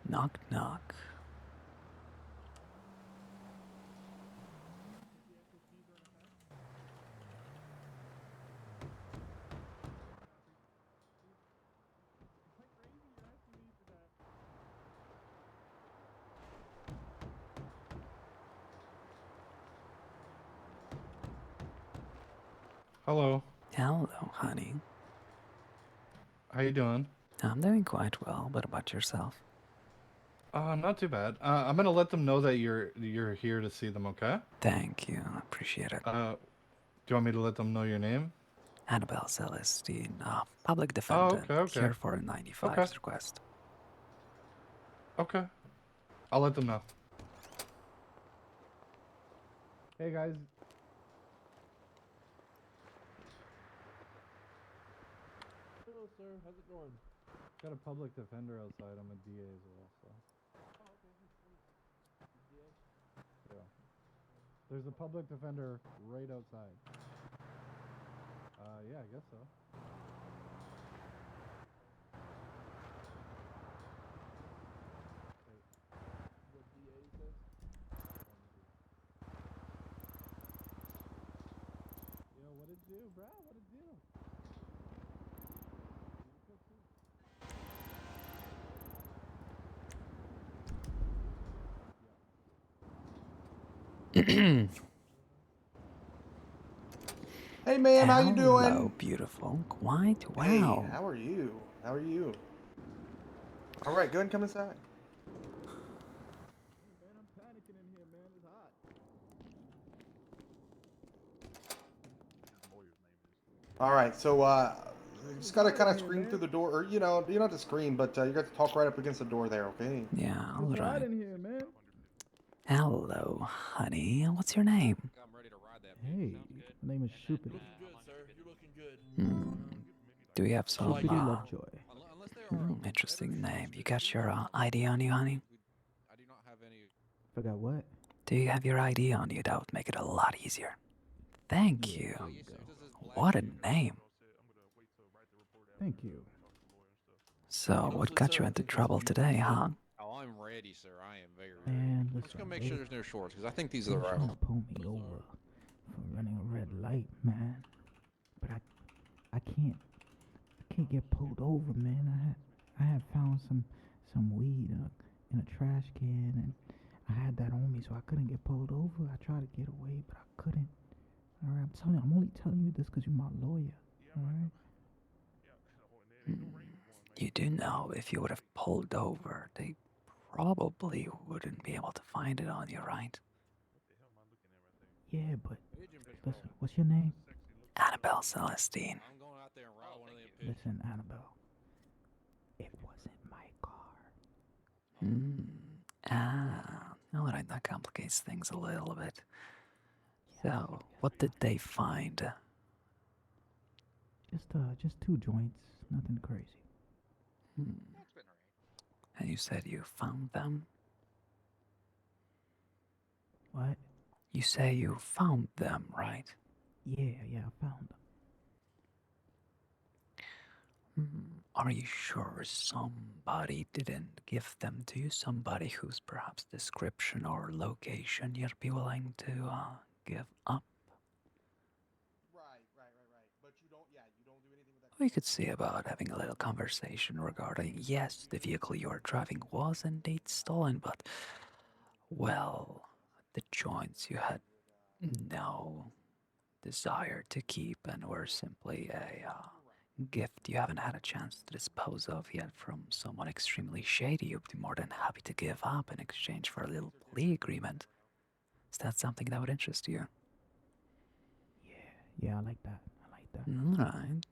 Knock, knock. Hello. Hello, honey. How you doing? I'm doing quite well. What about yourself? Not too bad. I'm gonna let them know that you're here to see them, okay? Thank you. I appreciate it. Do you want me to let them know your name? Annabelle Celestine, public Oh, defendant, okay. here for a 95's Okay. request. Okay. I'll let them know. Hey guys. Hello sir, how's it going? Got a public defender outside. I'm a DA as well, so. Oh, okay. Yeah. There's a public defender right outside. Yeah, I guess so. What DA is this? Yo, what it do, bro? What it do? Hey man, how you Hello, doing? beautiful. Quite Hey, well. how are you? How are you? All right, go ahead and come inside. Man, I'm panicking in here, man. It's hot. All right, so you just gotta kind of scream through the door, or you know, you don't have to scream, but you got to talk right up against the door there, okay? Yeah, It's hot alright. in here, man. Hello, honey. What's your name? Hey, my name is Shupity. Do you have some, Lovejoy. interesting name. You got your ID on you, honey? Forgot what? Do you have your ID on you? That would make it a lot easier. Thank you. What a name. Thank you. So, what got you into trouble today, huh? I'm ready, sir. I am very ready. Man, I'm just gonna make sure there's no shorts, because I think these they are were the right trying ones. to pull me over for running a red light, man. But I can't get pulled over, man. I had found some weed in a trash can, and I had that on me, so I couldn't get pulled over. I tried to get away, but I couldn't. All right, I'm only telling you this because you're my lawyer. All right. You do know if you would have pulled over, they probably wouldn't be able to find it on you, right? Yeah, but listen, what's your name? Annabelle Celestine. I'm going out there and rob one of them pigeons. Listen, Annabelle. It wasn't my car. All right, that complicates things a little bit. So, what did they find? Just 2 joints, nothing crazy. And you said you found them? What? You say you found them, right? Yeah, I found them. Are you sure somebody didn't give them to you? Somebody whose perhaps description or location you'd be willing to give up? Right. But you don't do anything with that. We could see about having a little conversation regarding, yes, the vehicle you were driving was indeed stolen, but, well, the joints you had no desire to keep and were simply a gift you haven't had a chance to dispose of yet from someone extremely shady you'd be more than happy to give up in exchange for a little plea agreement. Is that something that would interest you? Yeah, I like that. Alright.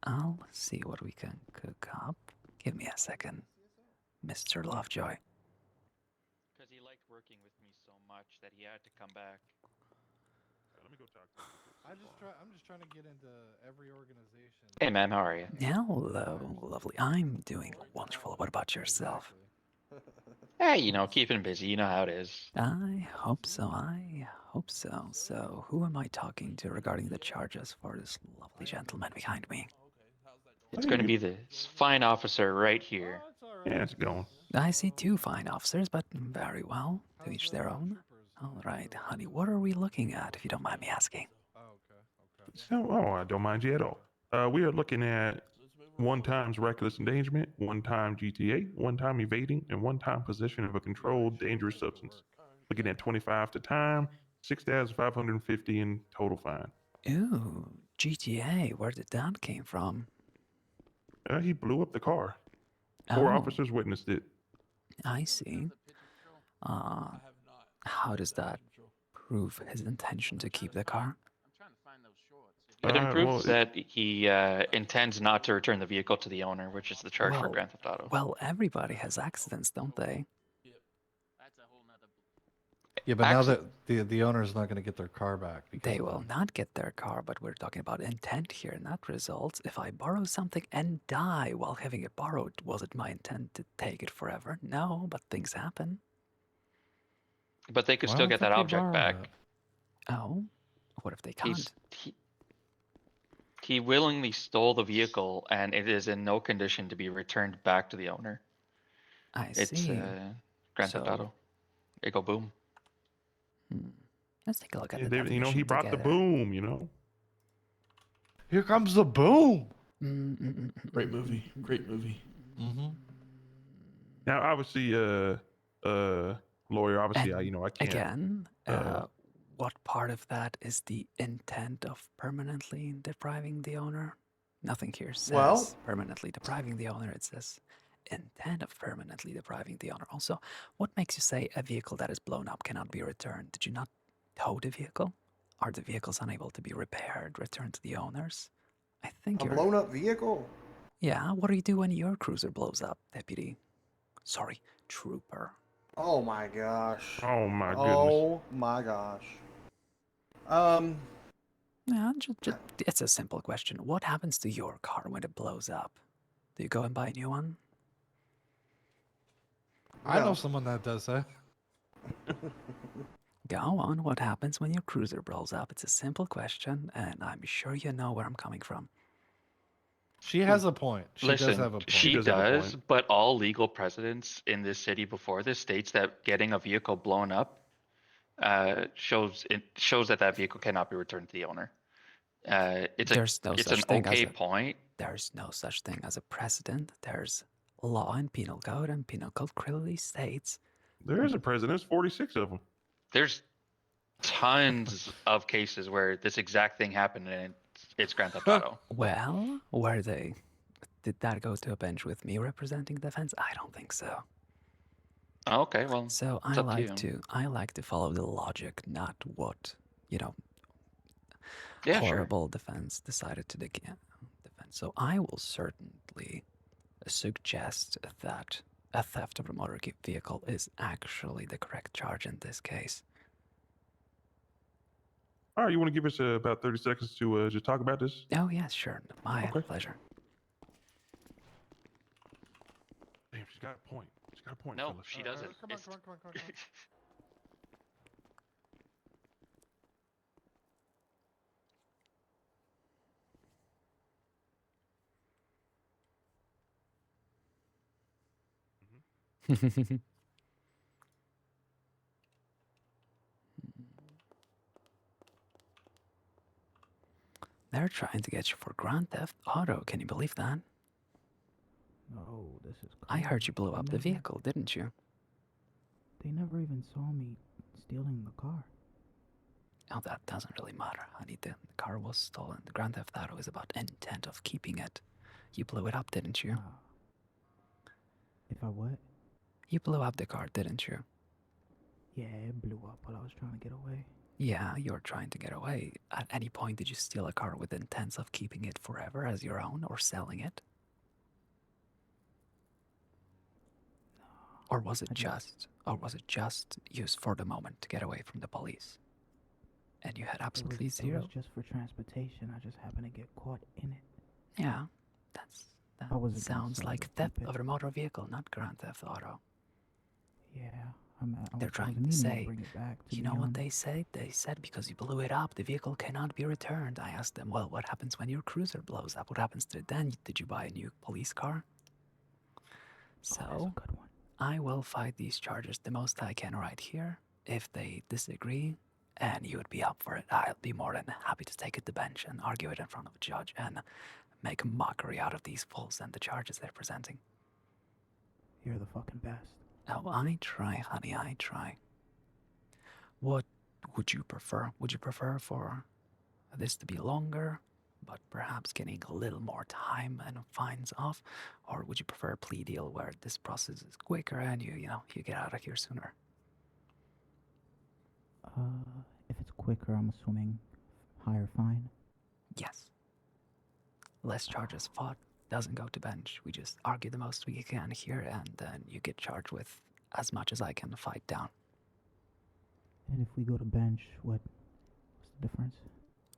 I'll see what we can cook up. Give me a second, Mr. Lovejoy. Because he liked working with me so much that he had to come back. Let me go talk to him. I'm just trying to get into every organization. Hey man, how are you? Hello, lovely. I'm doing wonderful. What about yourself? Hey, you know, keeping busy. You know how it is. I hope so. So, who am I talking to regarding the charges for this lovely gentleman behind me? It's going to be this fine officer right here. Yeah, it's going. I see 2 fine officers, but very well. To each their own. All right, honey, what are we looking at, if you don't mind me asking? So, I don't mind you at all. We are looking at 1 times reckless endangerment, 1 time GTA, 1 time evading, and 1 time possession of a controlled dangerous substance. Looking at 25 to time, 6,550 in total fine. Ooh, GTA, where did that came from? He blew up the car. 4 officers witnessed it. I see. How does that prove his intention to keep the car? It improves that he intends not to return the vehicle to the owner, which is the charge for Grand Theft Auto. Well, everybody has accidents, don't they? Yeah, but now that the owner's not going to get their car back. They will not get their car, but we're talking about intent here, and that results if I borrow something and die while having it borrowed. Was it my intent to take it forever? No, but things happen. But they could still get that object back. Oh, what if they can't? He willingly stole the vehicle, and it is in no condition to be returned back to the owner. I see. It's Grand Theft Auto. It go boom. Let's take a look at Yeah, the they, definition he brought the together. boom, you know. Here comes the boom. Great movie. Great movie. Now, obviously, lawyer, obviously, I can't. Again, what part of that is the intent of permanently depriving the owner? Nothing here says permanently depriving the owner. It says intent of permanently depriving the owner. Also, what makes you say a vehicle that is blown up cannot be returned? Did you not tow the vehicle? Are the vehicles unable to be repaired, returned to the owners? I think A blown up vehicle? Yeah, what do you do when your cruiser blows up, deputy? Sorry, trooper. Oh my gosh. Oh my goodness. Oh my gosh. Yeah, it's a simple question. What happens to your car when it blows up? Do you go and buy a new one? I know someone that does that. Go on, what happens when your cruiser blows up? It's a simple question, and I'm sure you know where I'm coming from. She has a point. She does Listen, have a point. she does have a does, point. but all legal precedents in this city before this states that getting a vehicle blown up shows that that vehicle cannot be returned to the owner. There's no It's such an thing as okay a point. there's no such thing as a precedent. There's law and penal code, and penal code clearly states There is a president. There's 46 of them. There's tons of cases where this exact thing happened and it's Grand Theft Auto. well, did that go to a bench with me representing defense? I don't think so. Oh, okay, well, So it's up to you. I like to follow the logic, not what Yeah, horrible defense decided to defend. So I will certainly suggest that a theft of a motor vehicle is actually the correct charge in this case. All right, you want to give us about 30 seconds to just talk about this? Oh yes, sure. My Okay. pleasure. Damn, she's got a point. She's got a point. No, fellas. she doesn't. Come on, come on, come on, come on. Come on. They're trying to get you for Grand Theft Auto. Can you believe that? No, this is I heard you blew They up the never- vehicle, didn't you? They never even saw me stealing the car. Oh, that doesn't really matter, honey. The car was stolen. The Grand Theft Auto is about intent of keeping it. You blew it up, didn't you? If I what? You blew up the car, didn't you? Yeah, it blew up while I was trying to get away. Yeah, you're trying to get away. At any point, did you steal a car with intents of keeping it forever as your own or selling it? Or was it just used for the moment to get away from the police? And you had absolutely It zero. was just for transportation. I just happened to get caught in it. Yeah, that sounds sell like it, theft keep of a motor vehicle, not Grand Theft Auto. Yeah, They're trying to meaning say, bring it back, to you be know what honest. they said? They said because you blew it up, the vehicle cannot be returned. I asked them, well, what happens when your cruiser blows up? What happens to it then? Did you buy a new police car? So, I will fight these charges the most I can right here. If they disagree, and you would be up for it, I'll be more than happy to take it to bench and argue it in front of a judge and make a mockery out of these fools and the charges they're presenting. You're the fucking best. Oh, I try, honey, I try. What would you prefer? Would you prefer for this to be longer, but perhaps getting a little more time and fines off? Or would you prefer a plea deal where this process is quicker and you get out of here sooner? If it's quicker, I'm assuming higher fine. Yes. Less charges fought, doesn't go to bench. We just argue the most we can here, and then you get charged with as much as I can fight down. And if we go to bench, what's the difference?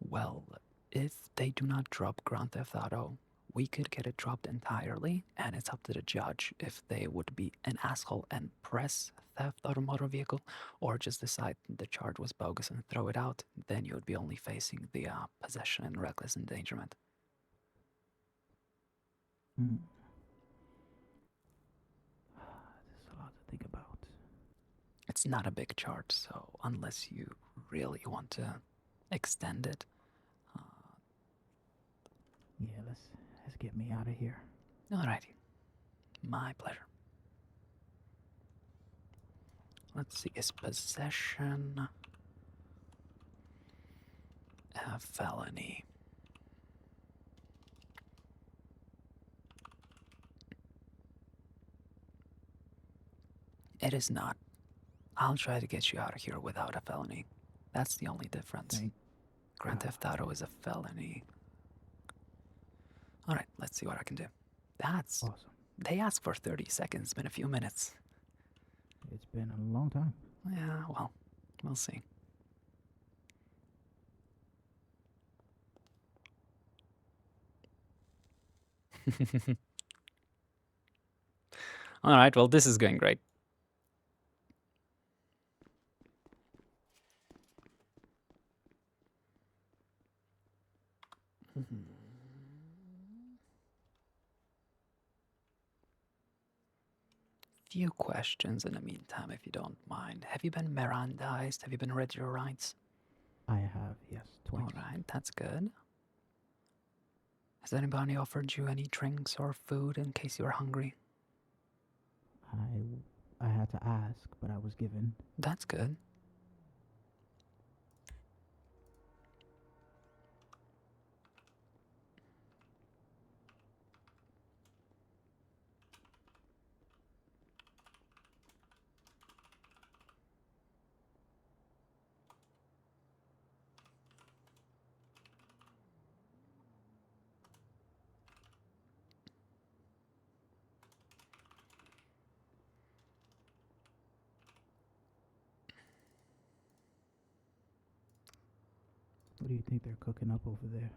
Well, if they do not drop Grand Theft Auto, we could get it dropped entirely, and it's up to the judge if they would be an asshole and press theft of a motor vehicle, or just decide the charge was bogus and throw it out. Then you would be only facing the possession and reckless endangerment. This is a lot to think about. It's not a big charge, so unless you really want to extend it. Yeah, let's get me out of here. Alrighty. My pleasure. Let's see, is possession a felony? It is not. I'll try to get you out of here without a felony. That's the only difference. Grand Theft Auto is a felony. Alright, let's see what I can do. That's awesome. They asked for 30 seconds. It's been a few minutes. It's been a long time. Yeah, well, we'll see. Alright, well, this is going great. few questions in the meantime, if you don't mind. Have you been Mirandized? Have you been read your rights? I have, yes, twice. All right, that's good. Has anybody offered you any drinks or food in case you are hungry? I had to ask, but I was given. That's good. What do you think they're cooking up over there?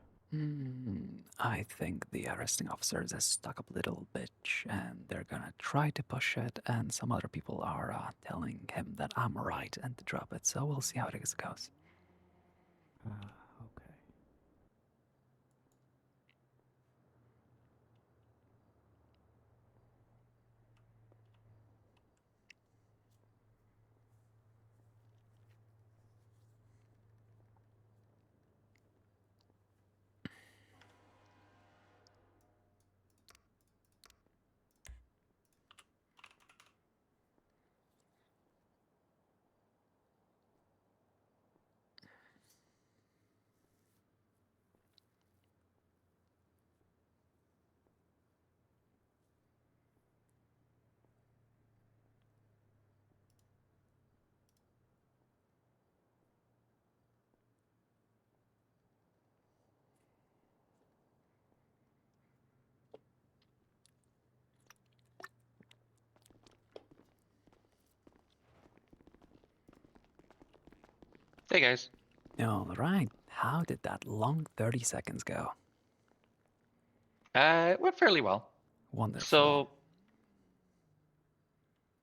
I think the arresting officer is a stuck-up little bitch, and they're gonna try to push it, and some other people are telling him that I'm right and to drop it, so we'll see how it goes. Okay. Hey guys. All right. How did that long 30 seconds go? It went fairly well. Wonderful. So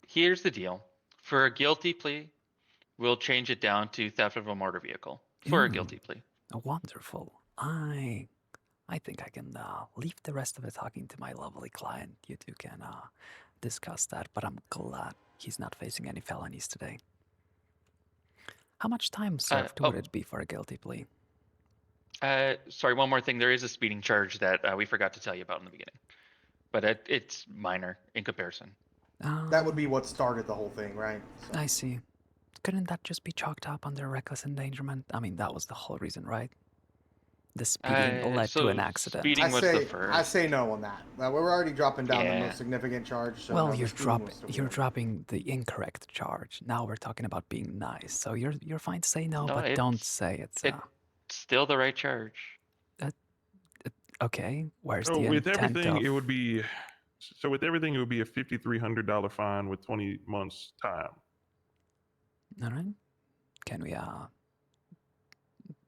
here's the deal. For a guilty plea, we'll change it down to theft of a motor vehicle for a guilty plea. Wonderful. I think I can leave the rest of it talking to my lovely client. You two can discuss that, but I'm glad he's not facing any felonies today. How much time served would it be for a guilty plea? Sorry, one more thing. There is a speeding charge that we forgot to tell you about in the beginning, but it's minor in comparison. That would be what started the whole thing, right? So. I see. Couldn't that just be chalked up under reckless endangerment? I mean, that was the whole reason, right? The speeding led to an accident. Speeding was the first. I say no on that. We're already dropping down the Yeah. most significant charge. So Well, no, you're speeding was still good. dropping the incorrect charge. Now we're talking about being nice. So you're fine to say no, No, but don't say it's still the right charge. Okay. Where's So the with intent everything, of... it would be. So with everything, it would be a $5,300 fine with 20 months time. All right. Can we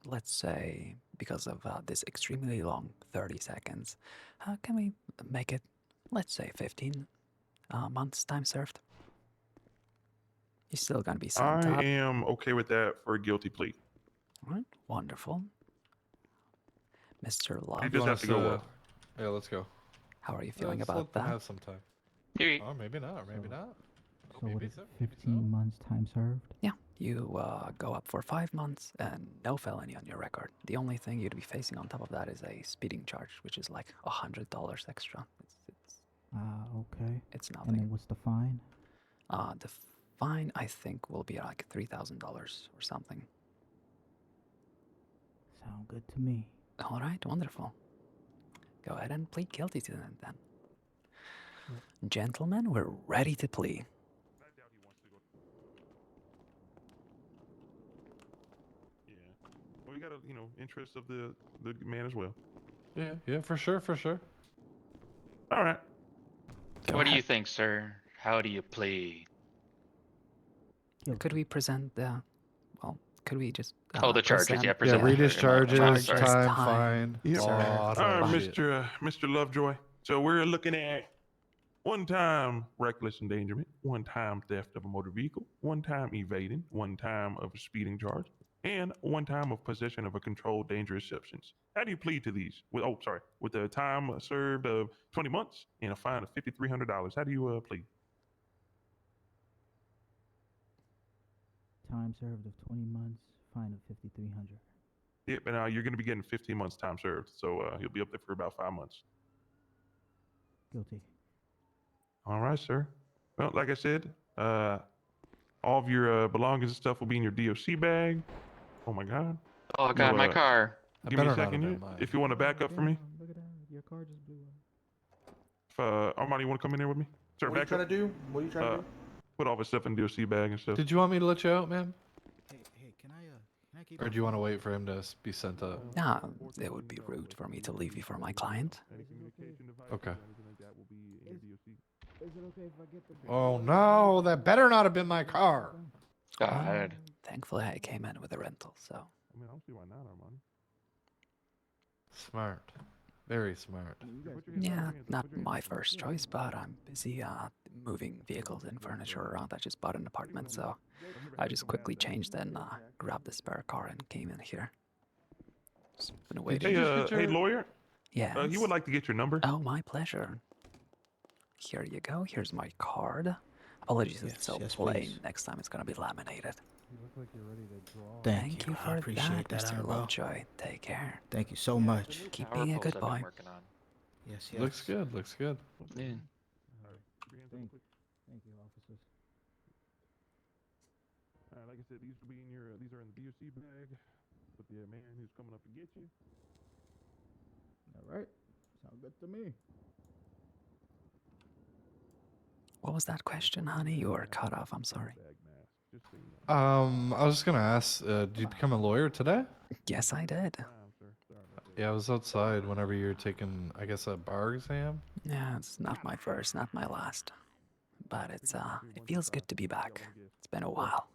let's say because of this extremely long 30 seconds, can we make it, let's say 15 months time served? He's still gonna be sent up. I am okay with that for a guilty plea. All right. Wonderful. Mr. Love. It just has to go well. Yeah, let's go. How are you feeling Let's about let them that? have some time. Oh, maybe not. Maybe not. So what is it, 15 months time served? Yeah, you go up for 5 months and no felony on your record. The only thing you'd be facing on top of that is a speeding charge, which is like $100 extra. Okay. It's nothing. And then what's the fine? The fine, I think, will be like $3,000 or something. Sound good to me. All right, wonderful. Go ahead and plead guilty to them then. Gentlemen, we're ready to plea. Yeah. Well, we got interest of the man as well. Yeah, for sure. All right. What do you think, sir? How do you plea? Could we present the... Well, could we just... the charges, yeah, Yeah, read his charges, Charges, time, fine. Yeah. All All right, that shit. Mr. Lovejoy. So we're looking at 1 time reckless endangerment, 1 time theft of a motor vehicle, 1 time evading, 1 time of a speeding charge, and 1 time of possession of a controlled dangerous substance. How do you plead to these? With a time served of 20 months and a fine of $5,300. How do you plead? time served of 20 months, fine of 5,300. Yeah, but you're going to be getting 15 months time served, so you'll be up there for about 5 months. Guilty. All right, sir. Well, like I said, all of your belongings and stuff will be in your DOC bag. Oh my God. Oh God, my car. Give me a second here. If you want to back up for me. Look at that. Your car just blew up. If Armani, you want to come in there with me? Sir, What are you back trying up. to do? What are you trying to do? Put all the stuff in the DOC bag and stuff. Did you want me to let you out, man? Hey, can I keep Or do you want to wait for him to be sent up? Nah, it would be rude for me to leave you for my client. Okay. Is it okay if I get the... Oh no, that better not have been my car. God. Thankfully, I came in with a rental, so. I mean, I don't see why not, Armani. Smart. Very smart. Yeah, not my first choice, but I'm busy moving vehicles and furniture around. I just bought an apartment, so I just quickly changed and grabbed the spare car and came in here. Just been waiting. Hey, lawyer. Yeah. He would like to get your number. Oh, my pleasure. Here you go. Here's my card. Apologies, it's so plain. please. Next time it's gonna be laminated. You look like you're ready to draw. Thank you I for appreciate that, Mr. Annabelle. Lovejoy. Take care. Thank you so much. Keep being a good boy. Yes, yes. Looks good. Looks good. Yeah. Thank you, officers. Like I said, these will be in your. These are in the DOC bag. With the man who's coming up to get you. All right. Sound good to me. What was that question, honey? You were cut off. I'm sorry. I was just gonna ask, did you become a lawyer today? Yes, I did. Yeah, I was outside whenever you were taking, I guess, a bar exam. Yeah, it's not my first, not my last. But it's it feels good to be back. It's been a while.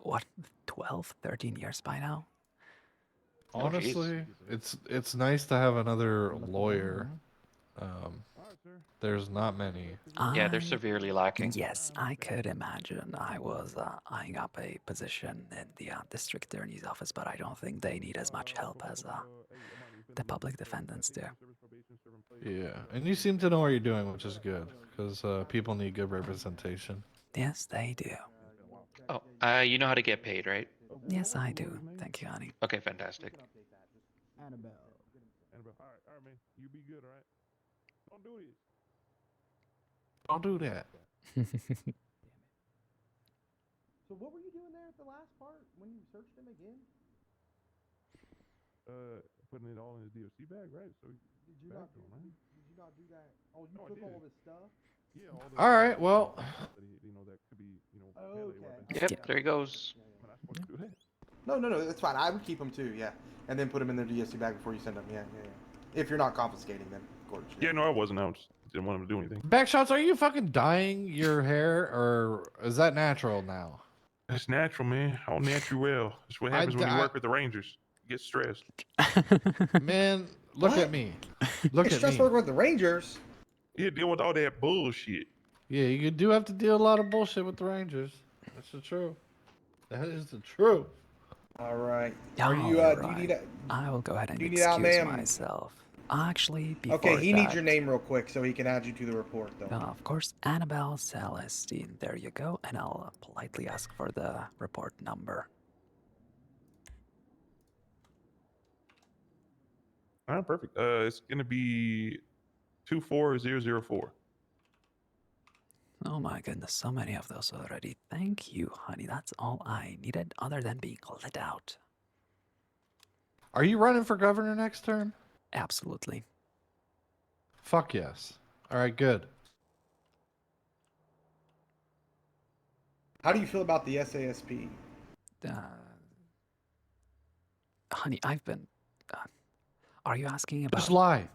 What, 12, 13 years by now? Honestly, it's nice to have another lawyer. There's not many. Yeah, they're severely lacking. Yes, I could imagine. I was eyeing up a position in the district attorney's office, but I don't think they need as much help as the public defendants do. Yeah, and you seem to know what you're doing, which is good, because people need good representation. Yes, they do. Oh, you know how to get paid, right? Yes, I do. Thank you, honey. Okay, fantastic. Annabelle. All right, man. You be good, all right? Don't do this. Don't do that. So what were you doing there at the last part when you searched him again? Putting it all in his DOC bag, right? So Did you not do that? Oh, you took all this stuff? Yeah. All right, well. That could be, Okay. Yep, there he goes. No, that's fine. I would keep them too, yeah. And then put them in the DSC bag before you send them, yeah. If you're not confiscating them, of course. Yeah, no, I wasn't. I just didn't want him to do anything. Backshots, are you fucking dyeing your hair, or is that natural now? It's natural, man. All natural. That's what happens when you work with the Rangers. You get stressed. Man, look at me. Look It's at stress me. working with the Rangers. You deal with all that bullshit. Yeah, you do have to deal a lot of bullshit with the Rangers. That's the truth. That is the truth. All right. Are you? Do you need? I will go ahead and do you need out, excuse ma'am? myself. Actually, before Okay, he needs that- your name real quick so he can add you to the report, though. Of course, Annabelle Celestine. There you go, and I'll politely ask for the report number. All right, perfect. It's gonna be 24004. Oh my goodness, so many of those already. Thank you, honey. That's all I needed, other than being let out. Are you running for governor next term? Absolutely. Fuck yes. All right, good. How do you feel about the SASP? Honey, I've been. Are you asking about? Just lie.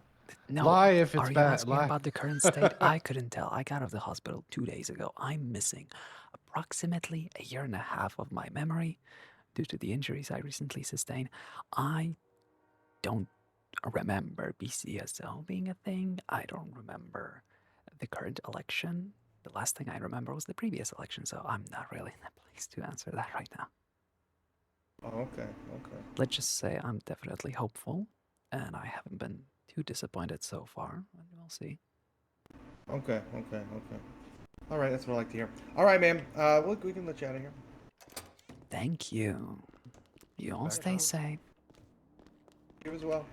No. Lie if it's Are you bad. asking Lie. about the current state? I couldn't tell. I got out of the hospital 2 days ago. I'm missing approximately a year and a half of my memory due to the injuries I recently sustained. I don't remember BCSO being a thing. I don't remember the current election. The last thing I remember was the previous election, so I'm not really in a place to answer that right now. Oh, okay. Let's just say I'm definitely hopeful, and I haven't been too disappointed so far, and we'll see. Okay. All right, that's what I like to hear. All right, ma'am. We can let you out of here. Thank you. You all stay safe. You as well.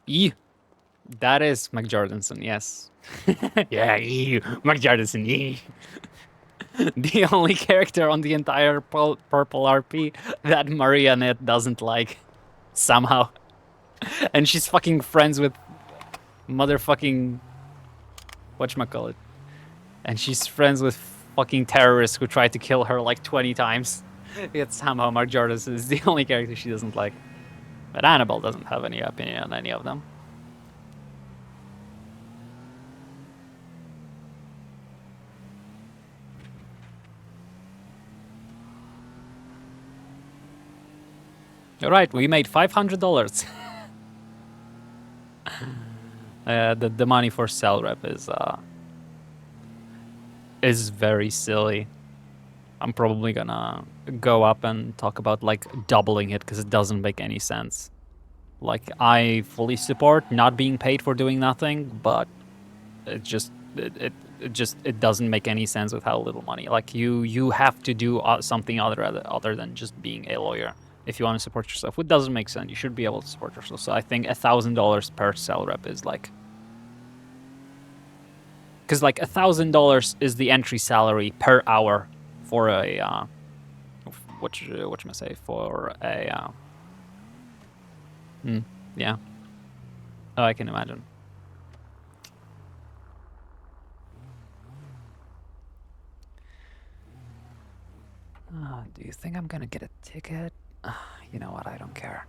Ew. That is McJordanson, yes. Yeah, ew. McJordanson, ew. The only character on the entire Purple RP that Marionette doesn't like. Somehow. And she's fucking friends with motherfucking... whatchamacallit. And she's friends with fucking terrorists who tried to kill her like 20 times. Yet somehow Mark Jordan is the only character she doesn't like. But Annabelle doesn't have any opinion on any of them. Alright, we made $500. The money for cell rep is very silly. I'm probably gonna go up and talk about like doubling it because it doesn't make any sense. Like I fully support not being paid for doing nothing, but it doesn't make any sense with how little money. Like you have to do something other than just being a lawyer if you want to support yourself. It doesn't make sense. You should be able to support yourself. So I think $1,000 per cell rep is like, because like $1,000 is the entry salary per hour for a what should I say, for a yeah. Oh, I can imagine. Do you think I'm gonna get a ticket? You know what? I don't care.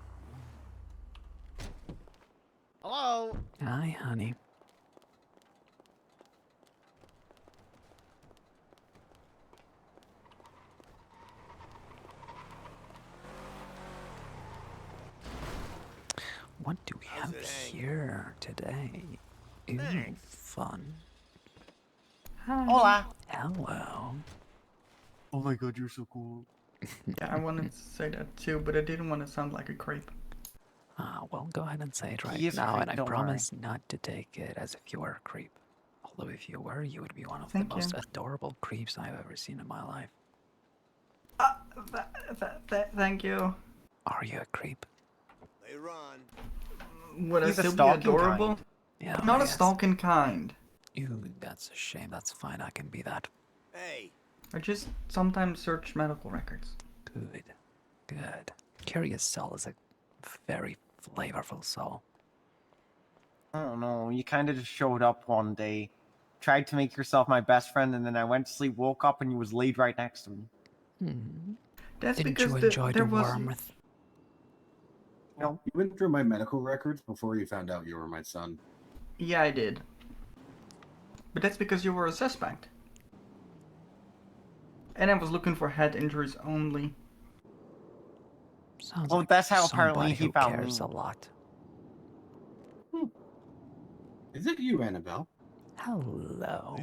Hello. Hi, honey. What do we have here today? Ooh, fun. Hola. Hello. Oh my god, you're so cool. Yeah, I wanted to say that too, but I didn't want to sound like a creep. Well, go ahead and say it right He is a now, creep, and I don't promise not to take it as if you were a creep. Although if you were, you would be one of Thank the most you. adorable creeps I've ever seen in my life. Thank you. Are you a creep? They run. Would I He's a still be stalking adorable? kind. Yeah, Not a yes. stalking kind. Ew, that's a shame. That's fine. I can be that. Hey. I just sometimes search medical records. Good. Good. Curious Soul is a very flavorful soul. I don't know. You kind of just showed up one day, tried to make yourself my best friend, and then I went to sleep, woke up, and you was laid right next to me. That's Didn't because you enjoy there the was... warmth? You went through my medical records before you found out you were my son. Yeah, I did. But that's because you were a suspect. And I was looking for head injuries only. Sounds Well, like that's how somebody apparently he who found cares me. a lot. Is it you, Annabelle? Hello.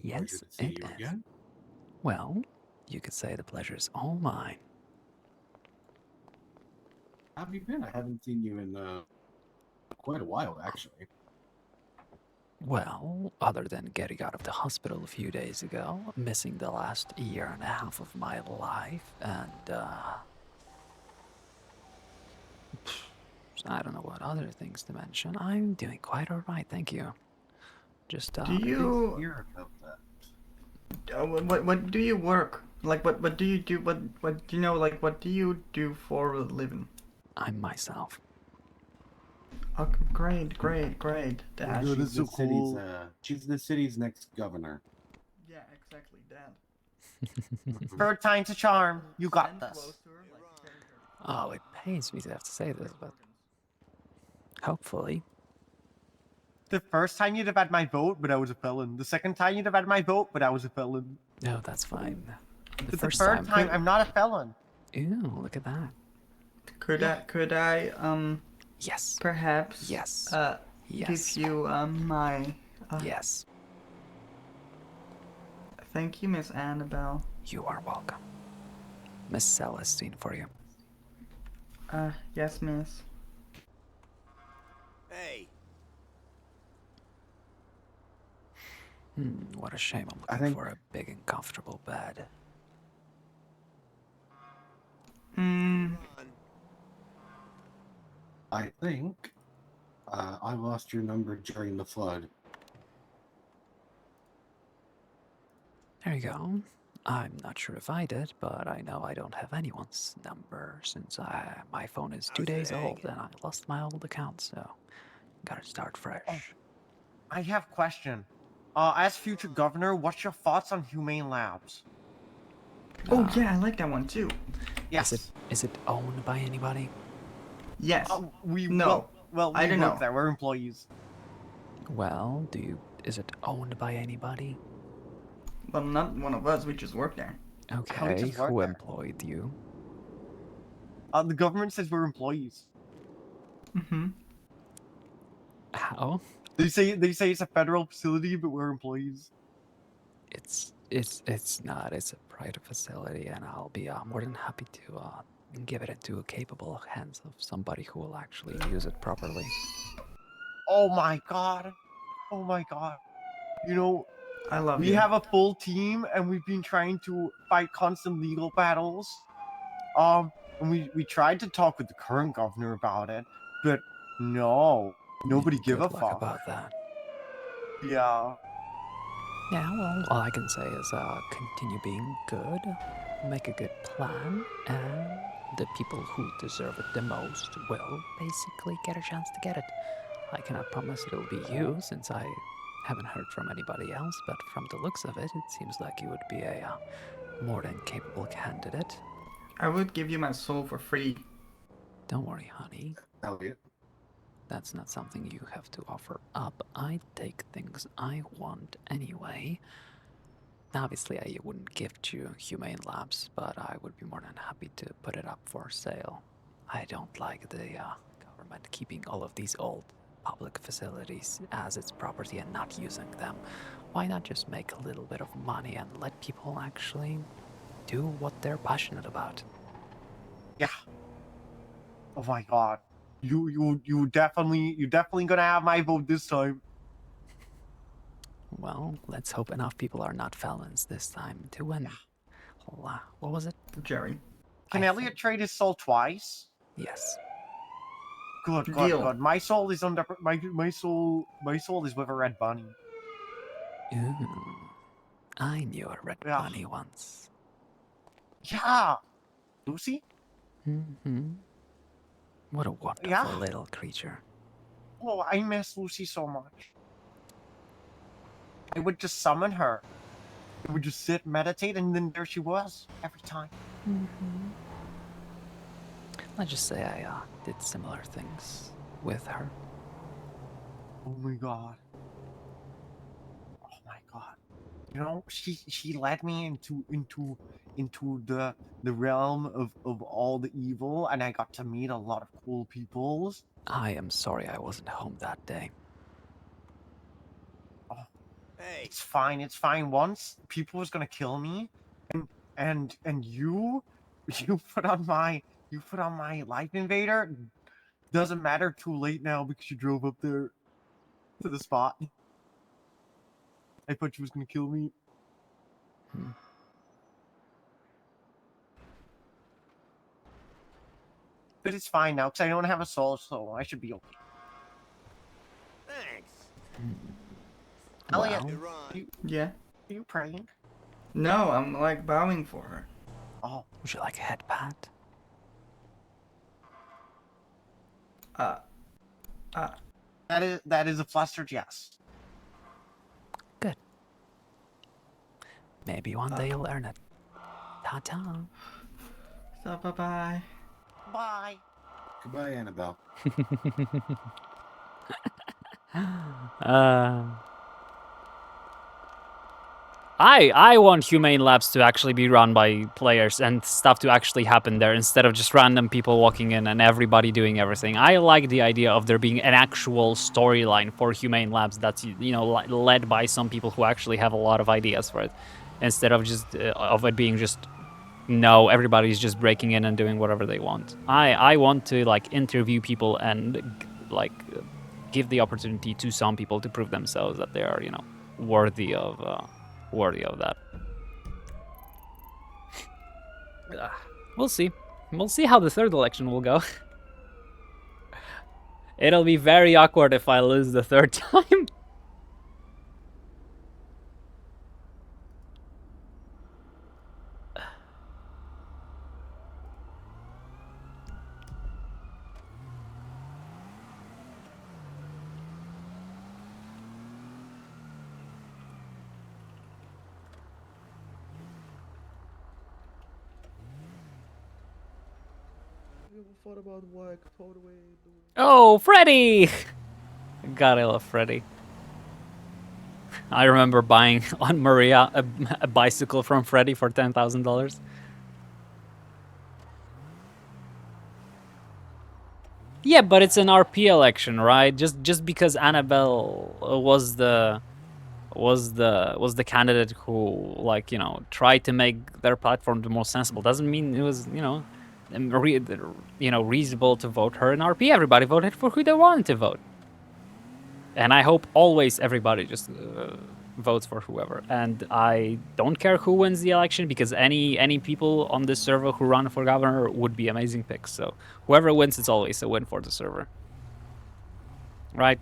Yes, Pleasure to see it you is. again. Well, you could say the pleasure's all mine. How have you been? I haven't seen you in quite a while, actually. Well, other than getting out of the hospital a few days ago, missing the last year and a half of my life, and I don't know what other things to mention. I'm doing quite alright, thank you. Just Do you... Hear about that. What do you work? Like, what do you do? What do you know? Like, what do you do for a living? I'm myself. Oh, great. That. She's the city's, she's the city's next governor. Yeah, exactly that. Third time's a charm. You got this. Oh, it pains me to have to say this, but hopefully. The first time you'd have had my vote, but I was a felon. The second time you'd have had my vote, but I was a felon. No, that's fine. The third time, I'm not a felon. Ew, look at that. Could I Yes. Perhaps. Yes. Give you my. Yes. Thank you, Miss Annabelle. You are welcome. Miss Celestine for you. Yes, miss. Hey. What a shame. I'm I looking think- for a big and comfortable bed. I think I lost your number during the flood. There you go. I'm not sure if I did, but I know I don't have anyone's number since my phone is 2 days old and I lost my old account, so gotta start fresh. I have a question. As future governor, what's your thoughts on humane labs? Oh yeah, I like that one too. Yes. Is it owned by anybody? Yes. We No. well, I we don't work know. there. We're employees. Well, is it owned by anybody? Well, not one of us. We just work there. Okay, just work who there. employed you? The government says we're employees. Mm-hmm. How? They say it's a federal facility, but we're employees. It's not. It's a private facility, and I'll be more than happy to give it into capable hands of somebody who will actually use it properly. Oh my god. Oh my god. You know, I love we you. have a full team, and we've been trying to fight constant legal battles. And we tried to talk with the current governor about it, but no, nobody give a Good luck fuck. about that. Yeah. Yeah, well, all I can say is continue being good, make a good plan, and the people who deserve it the most will basically get a chance to get it. I cannot promise it'll be you, since I haven't heard from anybody else, but from the looks of it, it seems like you would be a more than capable candidate. I would give you my soul for free. Don't worry, honey. Hell yeah. That's not something you have to offer up. I take things I want anyway. Obviously, I wouldn't gift you Humane Labs, but I would be more than happy to put it up for sale. I don't like the government keeping all of these old public facilities as its property and not using them. Why not just make a little bit of money and let people actually do what they're passionate about? Yeah. Oh my god. You definitely gonna have my vote this time. Well, let's hope enough people are not felons this time to win. What was it? Jerry. Can Elliot trade his soul twice? Yes. Good, Deal. good. My soul is under my soul is with a red bunny. Ooh, I knew a red bunny once. Yeah. Lucy? Mm-hmm. What a wonderful Yeah. little creature. Oh, I miss Lucy so much. I would just summon her. I would just sit, meditate, and then there she was every time. Mm-hmm. Let's just say I did similar things with her. Oh my god. Oh my god. You know, she led me into the realm of all the evil, and I got to meet a lot of cool people. I am sorry I wasn't home that day. Oh, it's fine. It's fine. Once people was gonna kill me, and you put on my Life Invader. Doesn't matter. Too late now because you drove up there to the spot. I thought you was gonna kill me. But it's fine now, because I don't have a soul, so I should be okay. Thanks. Elliot, Yeah. are you praying? No, I'm like bowing for her. Oh. Would you like a head pat? That is a flustered yes. Good. Maybe one day you'll earn it. Ta-ta. So bye-bye. Bye. Goodbye, Annabelle. I want Humane Labs to actually be run by players and stuff to actually happen there instead of just random people walking in and everybody doing everything. I like the idea of there being an actual storyline for Humane Labs that's, you know, led by some people who actually have a lot of ideas for it, instead of just of it being just no, everybody's just breaking in and doing whatever they want. I want to like interview people and like give the opportunity to some people to prove themselves that they are, you know, worthy of that. We'll see. We'll see how the third election will go. It'll be very awkward if I lose the third time. Oh, Freddy! God, I love Freddy. I remember buying on Maria a bicycle from Freddy for $10,000. Yeah, but it's an RP election, right? Just because Annabelle was the candidate who, like, you know, tried to make their platform the most sensible doesn't mean it was, you know, reasonable to vote her in RP. Everybody voted for who they wanted to vote. And I hope always everybody just votes for whoever. And I don't care who wins the election, because any people on this server who run for governor would be amazing picks. So whoever wins, it's always a win for the server. Right?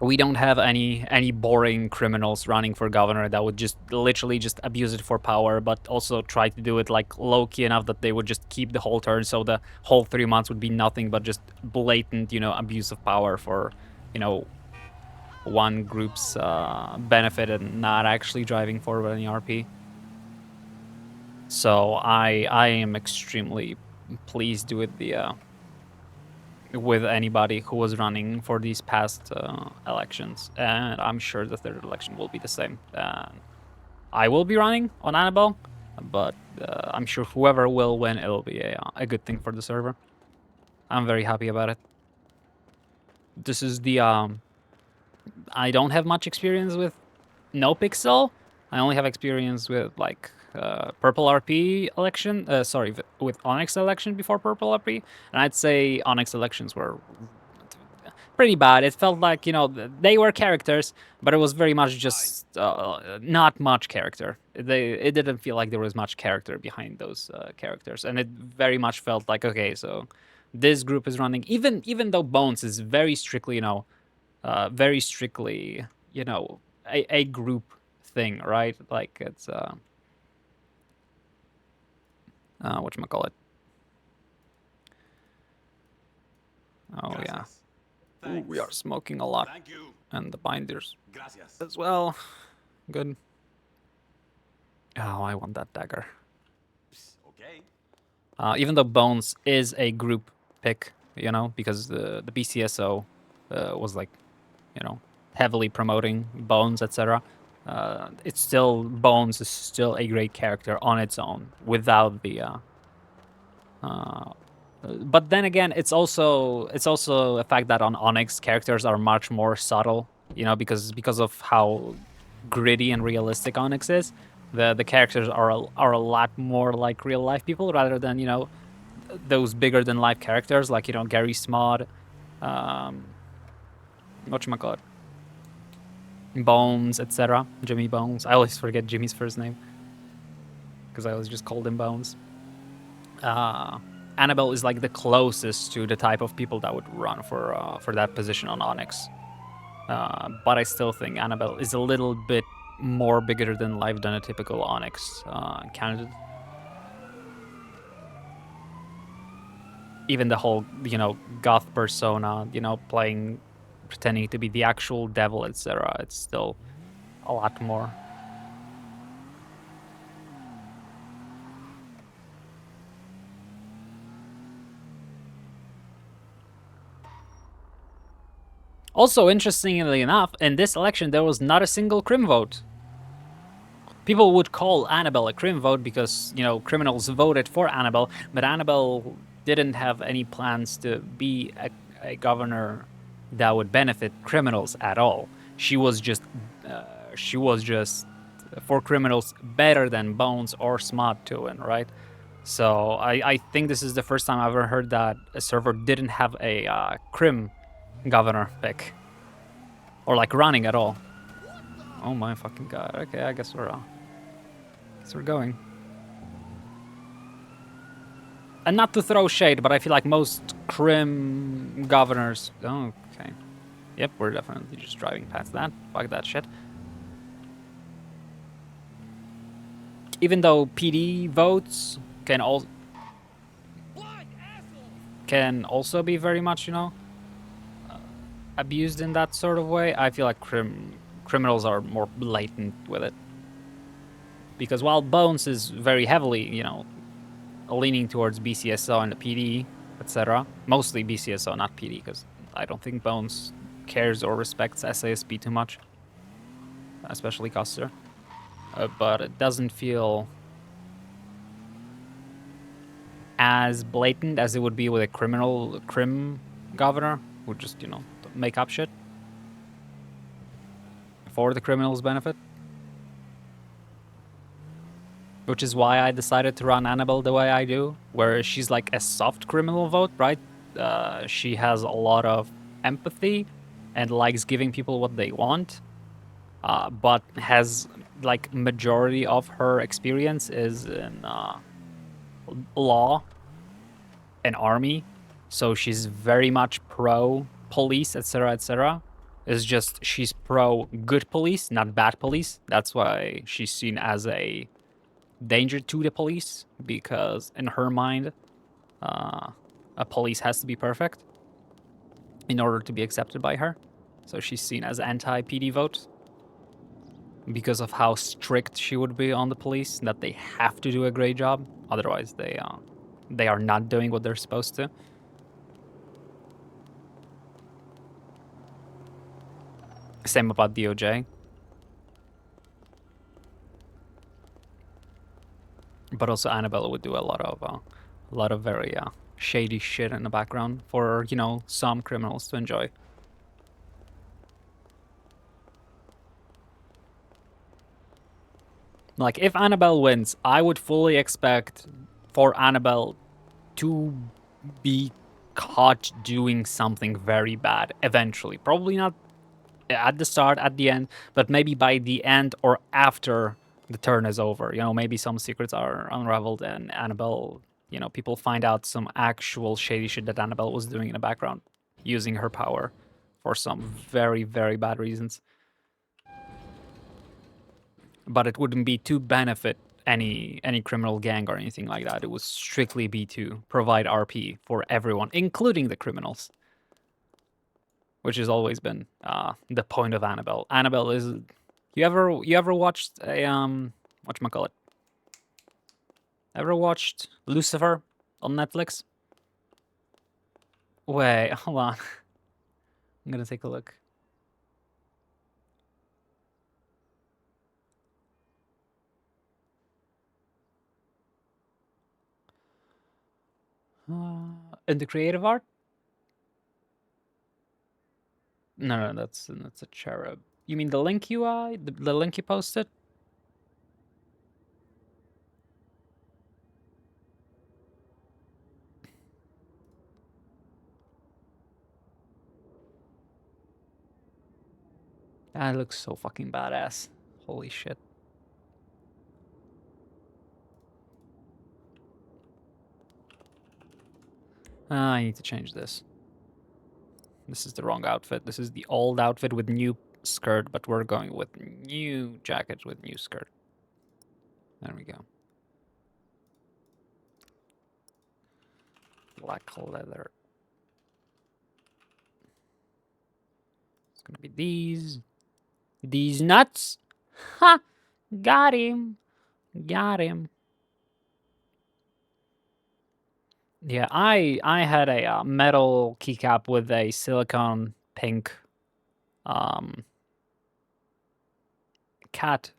We don't have any boring criminals running for governor that would just literally just abuse it for power, but also try to do it like low-key enough that they would just keep the whole turn, so the whole 3 months would be nothing but just blatant, you know, abuse of power for, you know, one group's benefit and not actually driving forward any RP. So I am extremely pleased with the with anybody who was running for these past elections, and I'm sure the third election will be the same. I will be running on Annabelle, but I'm sure whoever will win, it'll be a good thing for the server. I'm very happy about it. This is the I don't have much experience with NoPixel. I only have experience with like PurpleRP election. Sorry, with Onyx election before PurpleRP, and I'd say Onyx elections were pretty bad. It felt like, you know, they were characters, but it was very much just not much character. It didn't feel like there was much character behind those characters, and it very much felt like, okay, so this group is running. Even though Bones is very strictly, you know, a group thing, right? Like it's whatchamacallit? Oh yeah. Ooh, we are smoking a lot. And the binders as well. Good. Oh, I want that dagger. Even though Bones is a group pick, you know, because the BCSO was like, you know, heavily promoting Bones, etc. It's still, Bones is still a great character on its own without the. But then again, it's also a fact that on Onyx characters are much more subtle, you know, because of how gritty and realistic Onyx is. The characters are a lot more like real life people rather than, you know, those bigger than life characters like, you know, Gary Smod, whatchamacallit, Bones, etc. Jimmy Bones. I always forget Jimmy's first name because I always just called him Bones. Annabelle is like the closest to the type of people that would run for that position on Onyx. But I still think Annabelle is a little bit more bigger than life than a typical Onyx candidate. Even the whole, you know, goth persona, you know, pretending to be the actual devil, etc. It's still a lot more. Also, interestingly enough, in this election, there was not a single crim vote. People would call Annabelle a crim vote because, you know, criminals voted for Annabelle, but Annabelle didn't have any plans to be a governor that would benefit criminals at all. She was just for criminals better than Bones or Smart to win, right? So I think this is the first time I've ever heard that a server didn't have a crim governor pick, or like running at all. Oh my fucking god. Okay, I guess we're going. And not to throw shade, but I feel like most Crim governors. Oh, okay. Yep, we're definitely just driving past that. Fuck that shit. Even though PD votes can also be very much, you know, abused in that sort of way, I feel like criminals are more blatant with it. Because while Bones is very heavily, you know, leaning towards BCSO and the PD, etc., mostly BCSO, not PD, because I don't think Bones cares or respects SASP too much, especially Custer. But it doesn't feel as blatant as it would be with a Crim governor who just, you know, make up shit for the criminals' benefit. Which is why I decided to run Annabelle the way I do, where she's like a soft criminal vote, right? She has a lot of empathy and likes giving people what they want, but has like majority of her experience is in law and army, so she's very much pro police, etc., etc. It's just she's pro good police, not bad police. That's why she's seen as a danger to the police, because in her mind, a police has to be perfect in order to be accepted by her. So she's seen as anti-PD vote because of how strict she would be on the police, that they have to do a great job, otherwise they are not doing what they're supposed to. Same about DOJ. But also Annabelle would do a lot of very shady shit in the background for, you know, some criminals to enjoy. Like, if Annabelle wins, I would fully expect for Annabelle to be caught doing something very bad eventually. Probably not at the start, at the end, but maybe by the end or after the turn is over. You know, maybe some secrets are unraveled and Annabelle, you know, people find out some actual shady shit that Annabelle was doing in the background, using her power for some very, very bad reasons. But it wouldn't be to benefit any criminal gang or anything like that. It would strictly be to provide RP for everyone, including the criminals, which has always been the point of Annabelle. Annabelle is. You ever watched a whatchamacallit? Ever watched Lucifer on Netflix? Wait, hold on. I'm gonna take a look. In the creative art? No, that's a cherub. You mean the link you the link you posted? That looks so fucking badass. Holy shit. I need to change this. This is the wrong outfit. This is the old outfit with new skirt, but we're going with new jacket with new skirt. There we go. Black leather. It's gonna be these. These nuts. Ha! Got him. Got him. Yeah, I had a metal keycap with a silicone pink cat,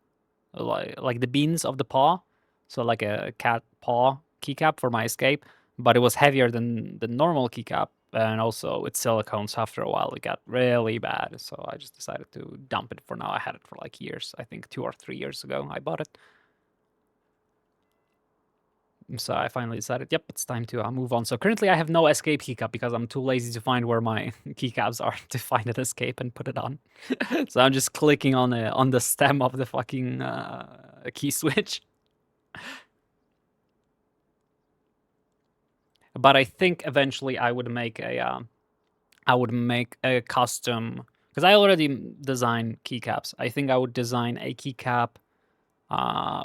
like the beans of the paw, so like a cat paw keycap for my escape, but it was heavier than the normal keycap, and also it's silicone, so after a while it got really bad, so I just decided to dump it for now. I had it for like years. I think 2 or 3 years ago I bought it. So I finally decided, yep, it's time to move on. So currently I have no escape keycap because I'm too lazy to find where my keycaps are to find an escape and put it on. So I'm just clicking on the stem of the fucking key switch. But I think eventually I would make a custom, because I already design keycaps. I think I would design a keycap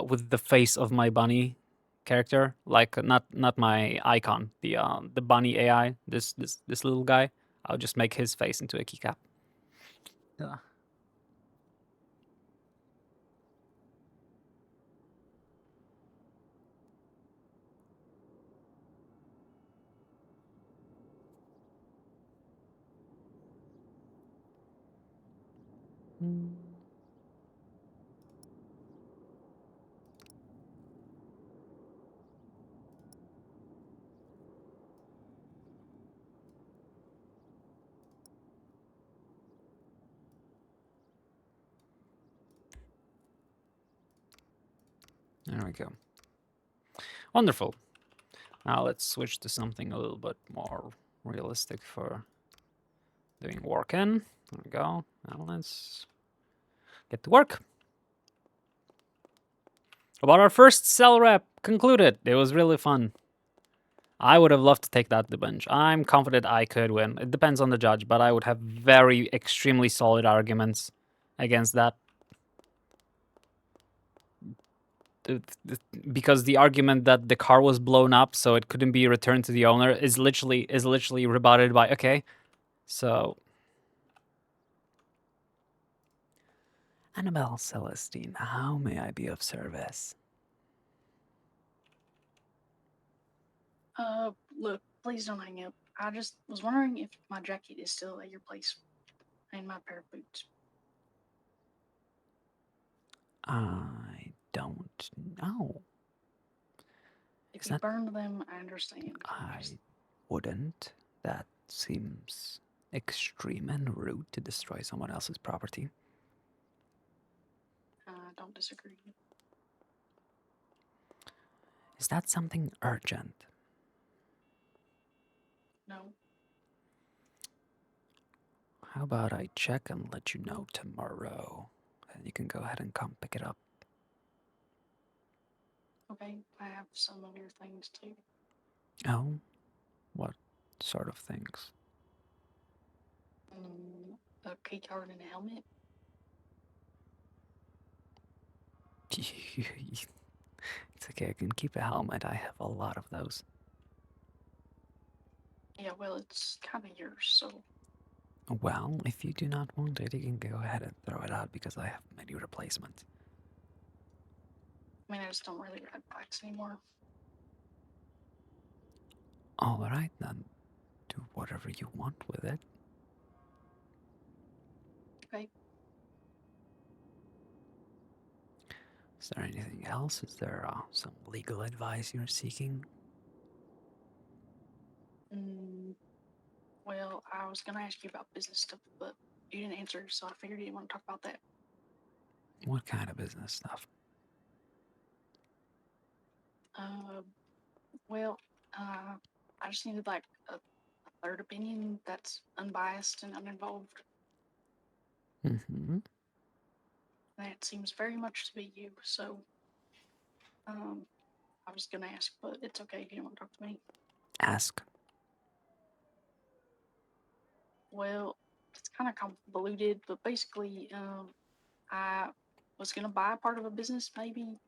with the face of my bunny character, like not my icon, the bunny AI, this little guy. I'll just make his face into a keycap. Yeah. There we go. Wonderful. Now let's switch to something a little bit more realistic for doing work in. There we go. Now let's get to work. About our first cell rep concluded. It was really fun. I would have loved to take that to the bench. I'm confident I could win. It depends on the judge, but I would have very extremely solid arguments against that. Because the argument that the car was blown up so it couldn't be returned to the owner is literally rebutted by, okay, so Annabelle Celestine, how may I be of service? Look, please don't hang up. I just was wondering if my jacket is still at your place and my pair of boots. I don't know. If you burned them, I understand. I wouldn't. That seems extreme and rude to destroy someone else's property. I don't disagree. Is that something urgent? No. How about I check and let you know tomorrow, and you can go ahead and come pick it up. Okay, I have some of your things too. Oh, what sort of things? A key card and a helmet. It's okay, I can keep a helmet. I have a lot of those. Yeah, well, it's kind of yours, so. Well, if you do not want it, you can go ahead and throw it out because I have many replacements. I mean, I just don't really ride bikes anymore. Alright then, do whatever you want with it. Okay. Is there anything else? Is there some legal advice you're seeking? Well, I was gonna ask you about business stuff, but you didn't answer, so I figured you didn't want to talk about that. What kind of business stuff? Well, I just needed like a third opinion that's unbiased and uninvolved. Mm-hmm. That seems very much to be you, so I was gonna ask, but it's okay if you don't want to talk to me. Ask. Well, it's kind of convoluted, but basically, I was gonna buy part of a business, maybe.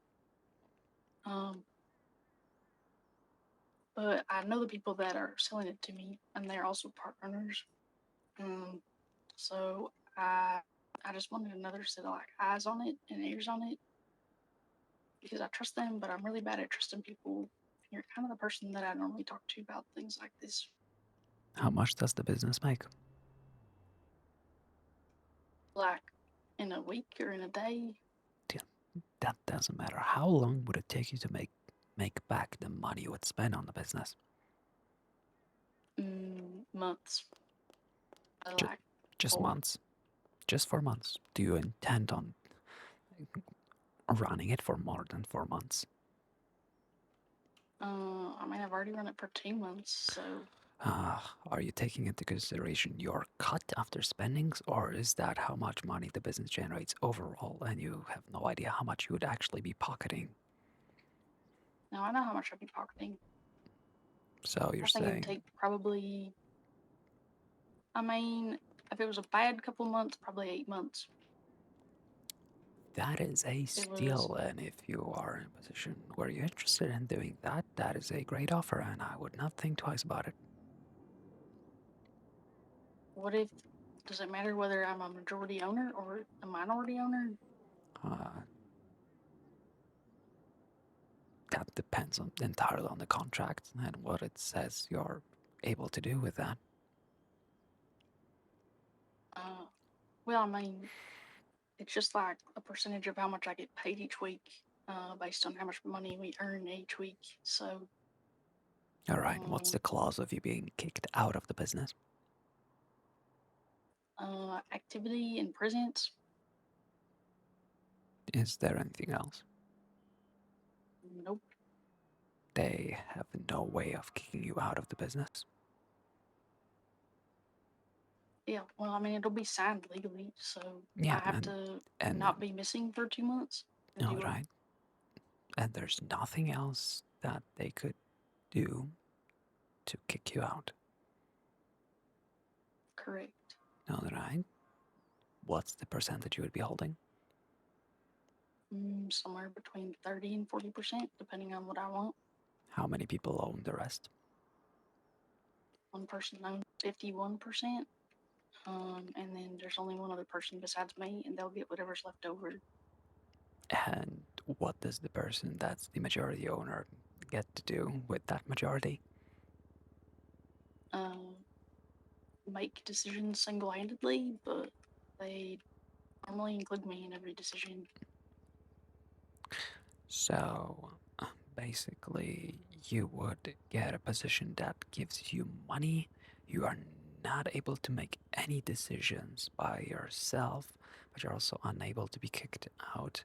But I know the people that are selling it to me, and they're also part owners. So I just wanted another set of like eyes on it and ears on it because I trust them, but I'm really bad at trusting people. You're kind of the person that I normally talk to about things like this. How much does the business make? Like in a week or in a day. That doesn't matter. How long would it take you to make back the money you would spend on the business? Months. Just months. Just 4 months. Do you intend on running it for more than 4 months? I mean, I've already run it for 2 months, so Are you taking into consideration your cut after spendings, or is that how much money the business generates overall, and you have no idea how much you would actually be pocketing? now I know how much I'd be pocketing. So you're I think it'd saying take probably. I mean, if it was a bad couple months, probably 8 months. that is a It was. steal, and if you are in a position where you're interested in doing that, that is a great offer, and I would not think twice about it. What if? Does it matter whether I'm a majority owner or a minority owner? That depends entirely on the contract and what it says you're able to do with that. Well, I mean, it's just like a percentage of how much I get paid each week, based on how much money we earn each week. So, All right, what's the clause of you being kicked out of the business? activity and presence. Is there anything else? Nope. They have no way of kicking you out of the business. Yeah, well, I mean, it'll be signed legally, so Yeah, I have to and not be missing for 2 months. And all do what? right, and there's nothing else that they could do to kick you out. Correct. All right. What's the percentage you would be holding? Somewhere between 30 and 40%, depending on what I want. How many people own the rest? One person owns 51%, and then there's only one other person besides me, and they'll get whatever's left over. And what does the person that's the majority owner get to do with that majority? Make decisions single-handedly, but they normally include me in every decision. So basically, you would get a position that gives you money. You are not able to make any decisions by yourself, but you're also unable to be kicked out.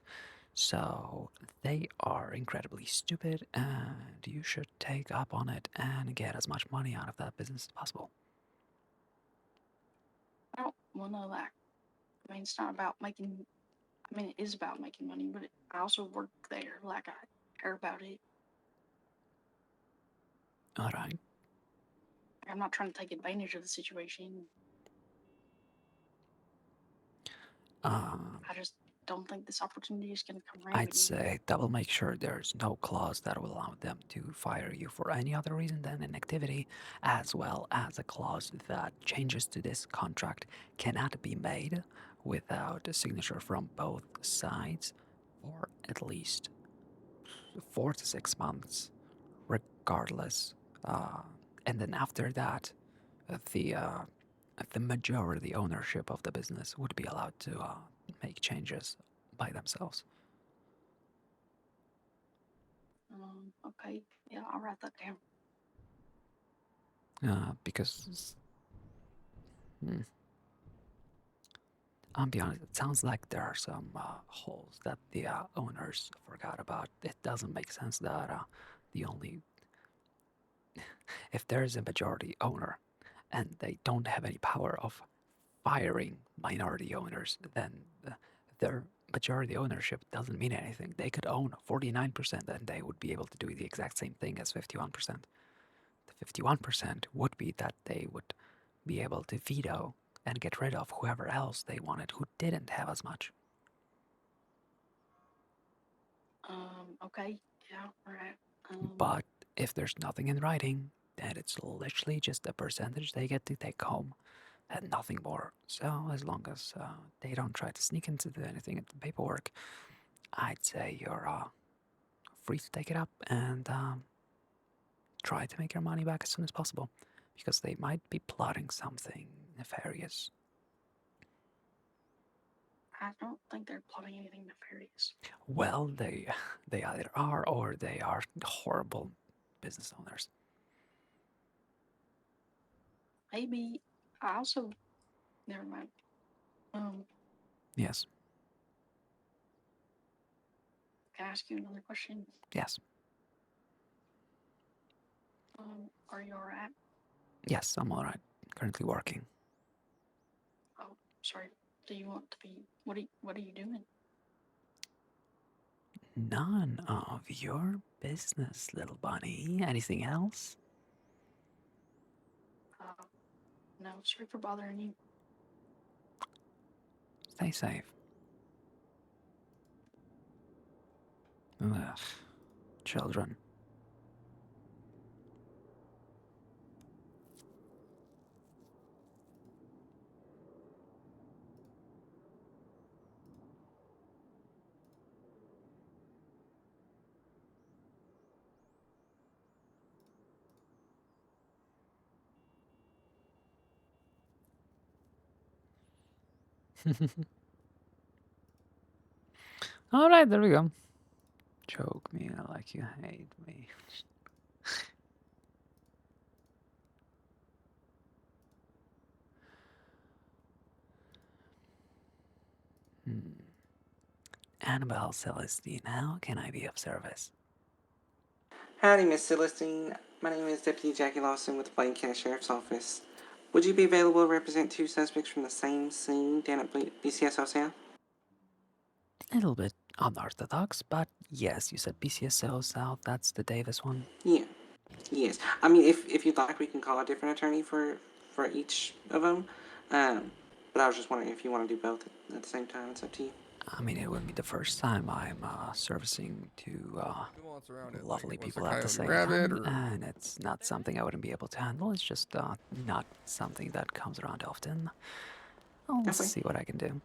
So they are incredibly stupid, and you should take up on it and get as much money out of that business as possible. I don't want to like. I mean, it's not about making. I mean, it is about making money, but I also work there. Like I care about it. All right. I'm not trying to take advantage of the situation. I just don't think this opportunity is going to come around I'd again. say double make sure there's no clause that will allow them to fire you for any other reason than inactivity, as well as a clause that changes to this contract cannot be made without a signature from both sides for at least 4 to 6 months, regardless. And then after that, the majority ownership of the business would be allowed to make changes by themselves. Okay, yeah, I'll write that down. Because I'll be honest, it sounds like there are some holes that the owners forgot about. It doesn't make sense that the only if there is a majority owner and they don't have any power of firing minority owners, then their majority ownership doesn't mean anything. They could own 49% and they would be able to do the exact same thing as 51%. The 51% would be that they would be able to veto and get rid of whoever else they wanted who didn't have as much. Okay, yeah, alright. But if there's nothing in writing, then it's literally just a percentage they get to take home and nothing more. So as long as they don't try to sneak into anything in the paperwork, I'd say you're free to take it up and try to make your money back as soon as possible, because they might be plotting something nefarious. I don't think they're plotting anything nefarious. Well, they either are or they are horrible business owners. Maybe I also. Never mind. Yes. Can I ask you another question? Yes. Are you alright? Yes, I'm alright. Currently working. Oh, sorry. Do you want to be? What are you doing? None of your business, little bunny. Anything else? No, sorry for bothering you. Stay safe. Ugh. Children. Alright, there we go. Choke me like you hate me. Annabelle Celestine, how can I be of service? Howdy, Miss Celestine. My name is Deputy Jackie Lawson with the Blaine County Sheriff's Office. Would you be available to represent 2 suspects from the same scene down at BCSO South? A little bit unorthodox, but yes, you said PCSO South, that's the Davis one. Yeah. Yes. I mean, if you'd like, we can call a different attorney for each of them. But I was just wondering if you want to do both at the same time. It's up to you. I mean, it wouldn't be the first time I'm servicing two lovely people at the same time, and it's not something I wouldn't be able to handle. It's just not something that comes around often. I'll see what I can do.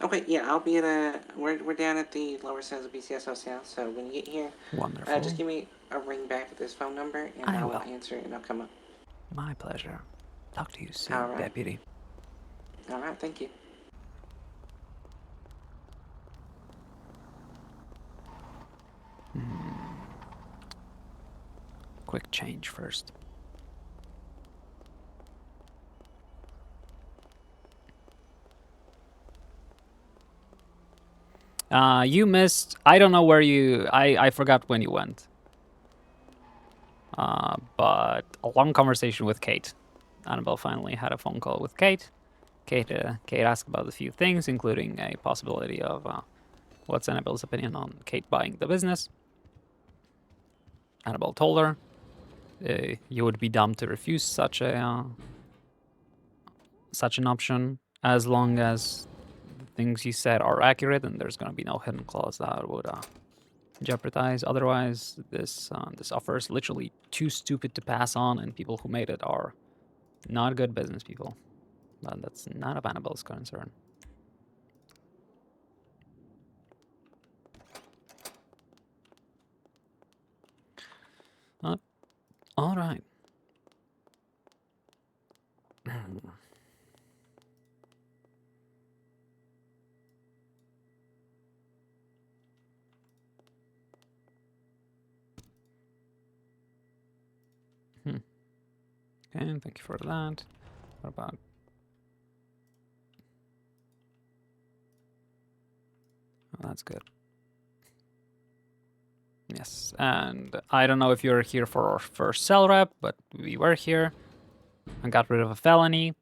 Okay, yeah, I'll be at we're down at the lower cells of BCSO South, so when you get here, Wonderful. just give me a ring back at this phone number, and I will answer it, and I'll come up. My pleasure. Talk to you soon, All right. Deputy. All right, thank you. Quick change first. You missed. I don't know where you. I forgot when you went. But a long conversation with Kate. Annabelle finally had a phone call with Kate. Kate asked about a few things, including a possibility of what's Annabelle's opinion on Kate buying the business. Annabelle told her you would be dumb to refuse such an option as long as the things you said are accurate and there's going to be no hidden clause that would jeopardize. Otherwise, this offer is literally too stupid to pass on, and people who made it are not good business people. But that's none of Annabelle's concern. All right. Okay, thank you for that. What about... Oh, that's good. Yes, and I don't know if you're here for our first cell rep, but we were here. I got rid of a felony.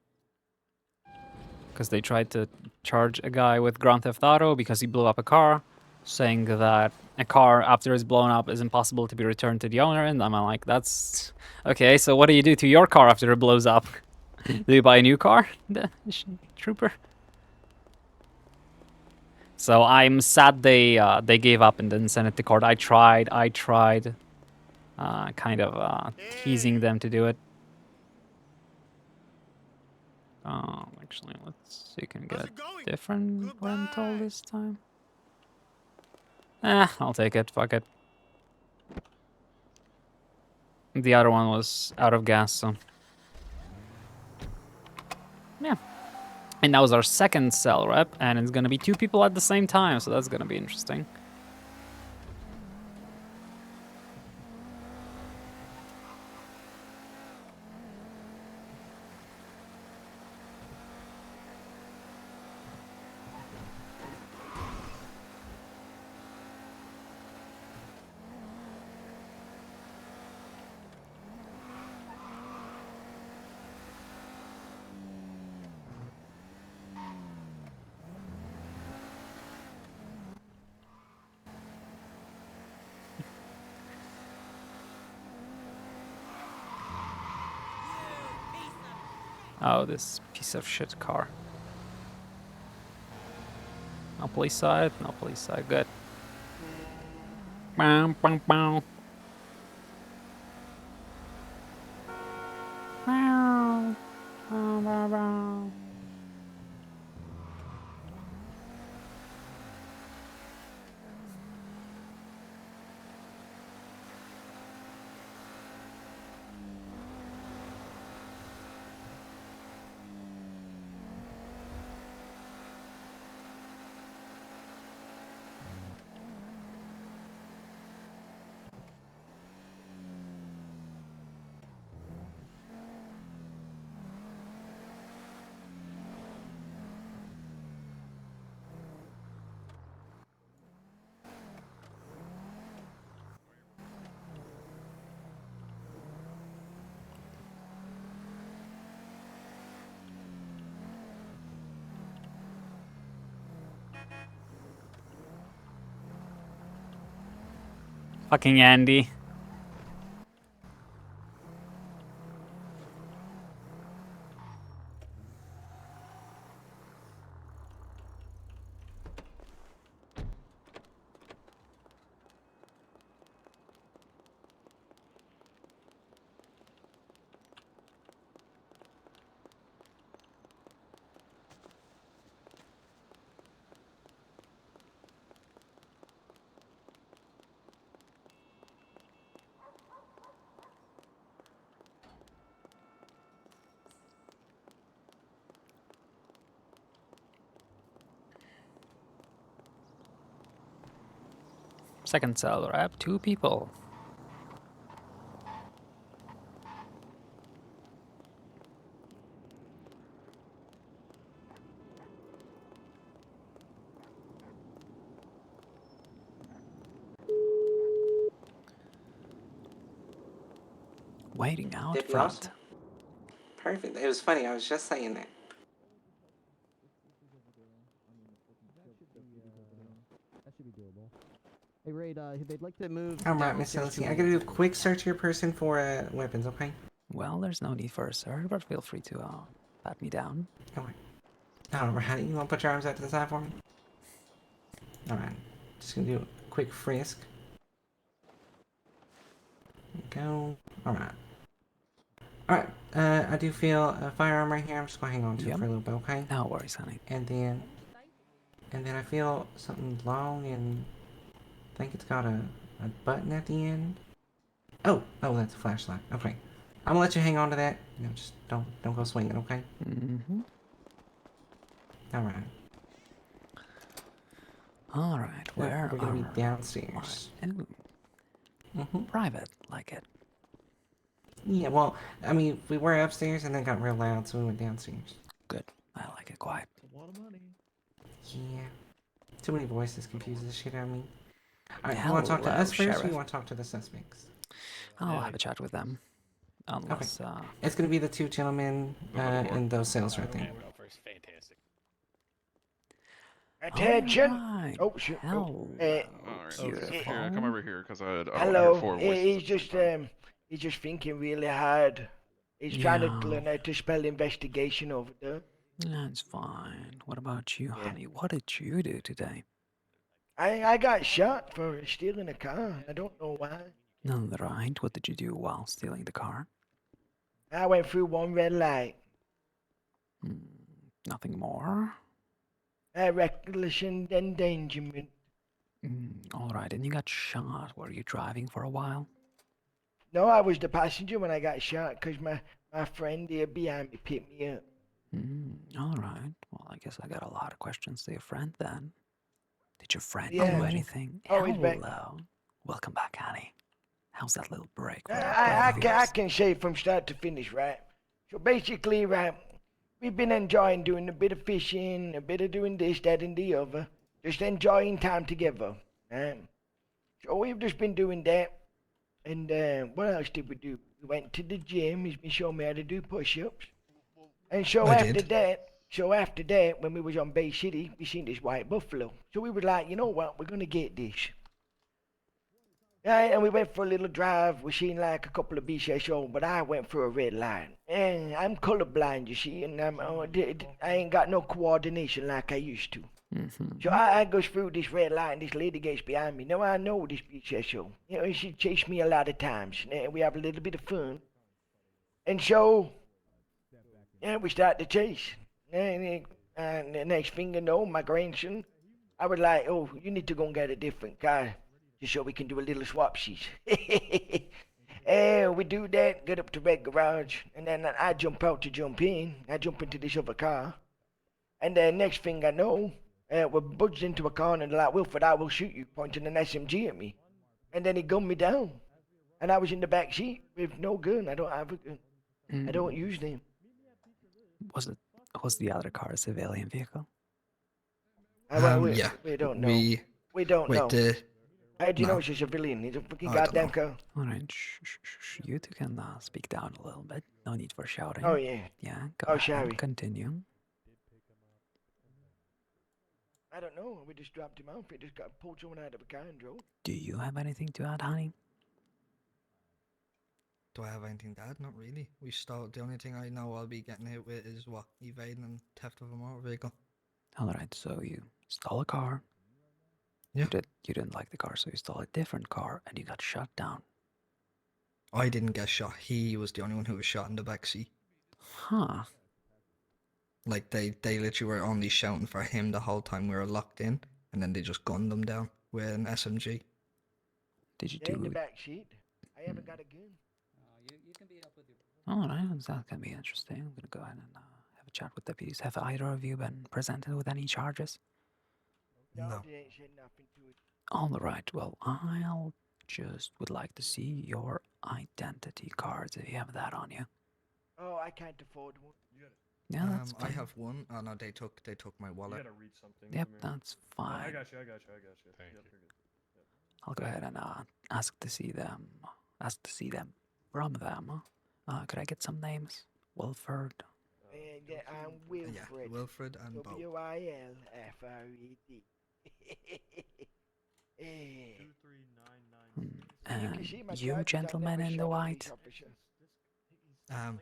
Because they tried to charge a guy with Grand Theft Auto because he blew up a car, saying that a car after it's blown up is impossible to be returned to the owner, and I'm like, that's... Okay, so what do you do to your car after it blows up? Do you buy a new car, trooper? So I'm sad they gave up and didn't send it to court. I tried kind of teasing them to do it. Actually, let's see if we can get a different rental this time. I'll take it. Fuck it. The other one was out of gas, so... Yeah. And that was our second cell rep, and it's gonna be 2 people at the same time, so that's gonna be interesting. Oh, this piece of shit car. No police side? No police side. Good. Bow, bow, bow. Bow, bow, bow, bow. Fucking Andy. Second cell, I have 2 people. Waiting out Deputy front. Austin? Perfect. It was funny. I was just saying that. That should be doable. Hey, Raid, they'd like to move. Alright, Miss Celestine. I gotta do a quick search of your person for weapons, okay? Well, there's no need for a search, but feel free to pat me down. Alright. Alright, you wanna put your arms out to the side for me? Alright. Just gonna do a quick frisk. There we go. Alright. Alright, I do feel a firearm right here. I'm just gonna hang on to it for a little bit, okay? No worries, honey. And then I feel something long and I think it's got a button at the end. Oh, that's a flashlight. Okay. I'm gonna let you hang on to that. You know, just don't go swinging, okay? Mm-hmm. Alright. Alright, where we're gonna be are downstairs. Private, like it. Yeah, well, I mean, we were upstairs and then got real loud, so we went downstairs. Good. I like it quiet. A lot of money. Yeah. Too many voices confuses the shit out of me. Alright, you wanna talk to Hello, us first or Sheriff. you wanna talk to the suspects? I'll have a chat with them. Unless, It's gonna be the 2 gentlemen in those cells right there. Fantastic. Attention! Alright. Oh shit! Hello. Here, come over here, because I Hello. hear 4 voices. He's just thinking really hard. He's trying to learn how to spell investigation over there. That's fine. What about you, honey? What did you do today? I got shot for stealing a car. I don't know why. Alright, what did you do while stealing the car? I went through one red light. Nothing more? Reckless endangerment. Alright, and you got shot. Were you driving for a while? No, I was the passenger when I got shot because my friend here behind me picked me up. Alright. Well, I guess I got a lot of questions to your friend then. Did your friend Yeah. do anything? Oh, he's back. Hello. Welcome back, honey. How's that little break? For I can say from start to finish, right? So basically, right, we've been enjoying doing a bit of fishing, a bit of doing this, that, and the other. Just enjoying time together. So we've just been doing that. And what else did we do? We went to the gym. He's been showing me how to do push-ups. And so after that, when we was on Bay City, we seen this white buffalo. So we were like, you know what? We're gonna get this. Right, and we went for a little drive. We seen like a couple of BCSO, but I went for a red line. And I'm colorblind, you see, and I ain't got no coordination like I used to. So I goes through this red light, and this lady gets behind me. Now I know this BCSO. You know, she chased me a lot of times. And we have a little bit of fun. And so, yeah, we start the chase. And the next thing you know, my grandson, I was like, oh, you need to go and get a different car just so we can do a little swapsies. And we do that, get up to red garage, and then I jump out to jump in. I jump into this other car. And then next thing I know, we're budged into a car and they're like, Wilfred, I will shoot you, pointing an SMG at me. And then he gunned me down. And I was in the back seat with no gun. I don't have a gun. I don't use them. Was the other car a civilian vehicle? Yeah. We don't know. We don't know. How do you know it's a civilian? It's a fucking goddamn car. Alright, shh. You two can speak down a little bit. No need for shouting. Oh, yeah. Yeah, go Oh, ahead. sorry. Continue. I don't know. We just dropped him off. We just got pulled someone out of a car and drove. Do you have anything to add, honey? Do I have anything to add? Not really. We stole. The only thing I know I'll be getting hit with is what? Evading and theft of a motor vehicle. Alright, so you stole a car. Yeah. You didn't like the car, so you stole a different car and you got shot down. I didn't get shot. He was the only one who was shot in the back seat. Huh. Like they literally were only shouting for him the whole time we were locked in, and then they just gunned him down with an SMG. Did you Yeah, in the do? back seat. I haven't got a gun. Alright, that can be interesting. I'm gonna go ahead and have a chat with deputies. Have either of you been presented with any charges? No. They ain't said nothing to it. Alright, well, I'll just would like to see your identity cards if you have that on you. Oh, I can't afford one. Yeah, that's I fine. have one. Oh no, they took my wallet. You gotta read something. Yep, for me. that's fine. I got you. Thank you. I'll go ahead and ask to see them. Ask to see them from them. Could I get some names? Wilford. Yeah, I'm Wilfred. Yeah, Wilfred and Bo. WILFRED. You gentlemen in the white.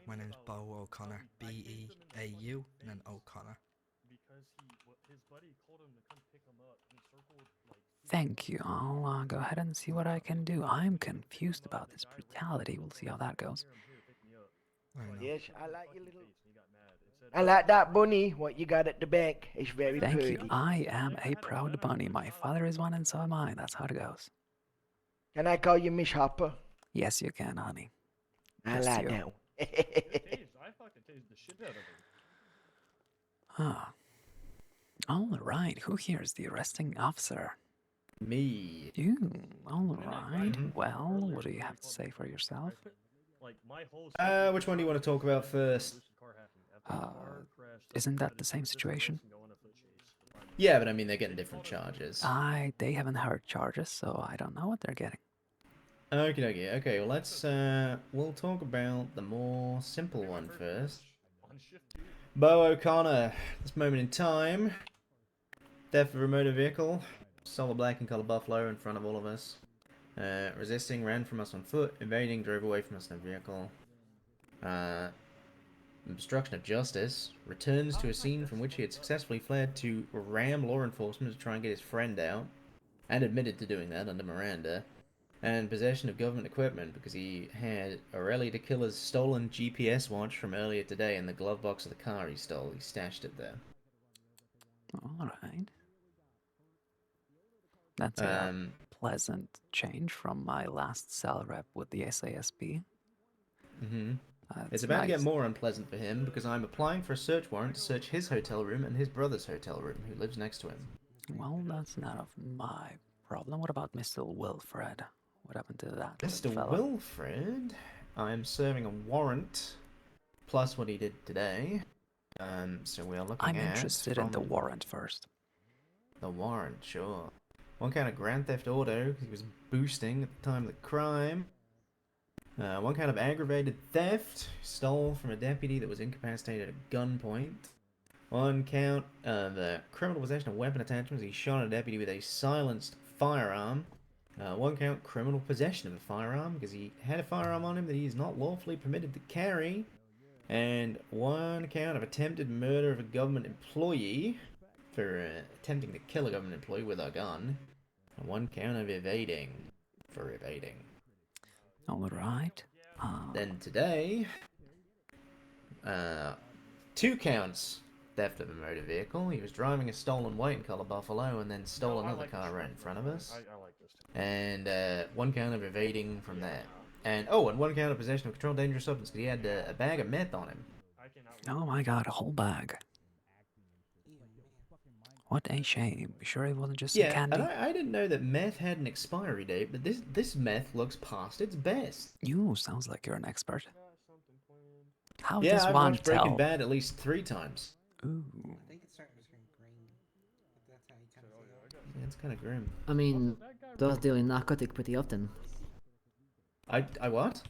My name's Bo O'Connor. B-E-A-U and then O'Connor. Thank you. I'll go ahead and see what I can do. I'm confused about this brutality. We'll see how that goes. Yes, I like your little. I like that bunny. What you got at the back? It's very Thank pretty. you. I am a proud bunny. My father is one and so am I. That's how it goes. Can I call you Miss Hopper? Yes, you can, honey. I Just like you. that one. I fucking tased the shit out of him. Ah. Alright, who here is the arresting officer? Me. You. Alright. Well, what do you have to say for yourself? Which one do you want to talk about first? Isn't that the same situation? Yeah, but I mean, they're getting different charges. They haven't heard charges, so I don't know what they're getting. Okay, well, let's, we'll talk about the more simple one first. Bo O'Connor, this moment in time, theft of a motor vehicle, solid black and color buffalo in front of all of us, resisting, ran from us on foot, evading, drove away from us in a vehicle, obstruction of justice, returns to a scene from which he had successfully fled to ram law enforcement to try and get his friend out, and admitted to doing that under Miranda, and possession of government equipment because he had Aurelie de Killer's stolen GPS watch from earlier today in the glove box of the car he stole. He stashed it there. Alright. That's a pleasant change from my last cell rep with the SASP. It's about to get more unpleasant for him because I'm applying for a search warrant to search his hotel room and his brother's hotel room, who lives next to him. Well, that's none of my problem. What about Mr. Wilfred? What happened to that Mr. fella? Wilfred, I'm serving a warrant, plus what he did today. So we are looking I'm at... interested in the warrant first. The warrant, sure. One count of Grand Theft Auto, he was boosting at the time of the crime. One count of aggravated theft, stole from a deputy that was incapacitated at gunpoint. One count of criminal possession of weapon attachments, he shot a deputy with a silenced firearm. 1 count criminal possession of a firearm because he had a firearm on him that he is not lawfully permitted to carry. And 1 count of attempted murder of a government employee for attempting to kill a government employee with a gun. And 1 count of evading for evading. Alright. Then today, 2 counts theft of a motor vehicle. He was driving a stolen white and color Buffalo and then stole another car right in front of us. And 1 count of evading from that. And 1 count of possession of controlled dangerous substance because he had a bag of meth on him. Oh my god, a whole bag. What a shame. You sure it wasn't just some Yeah, candy? and I didn't know that meth had an expiry date, but this meth looks past its best. You sounds like you're an expert. How Yeah, does I've one watched Breaking tell? Bad at least 3 times. Ooh. I think it's starting to turn green. But that's how you kind of see it. Yeah, it's kind of grim. I mean, does deal in narcotic pretty often. I what?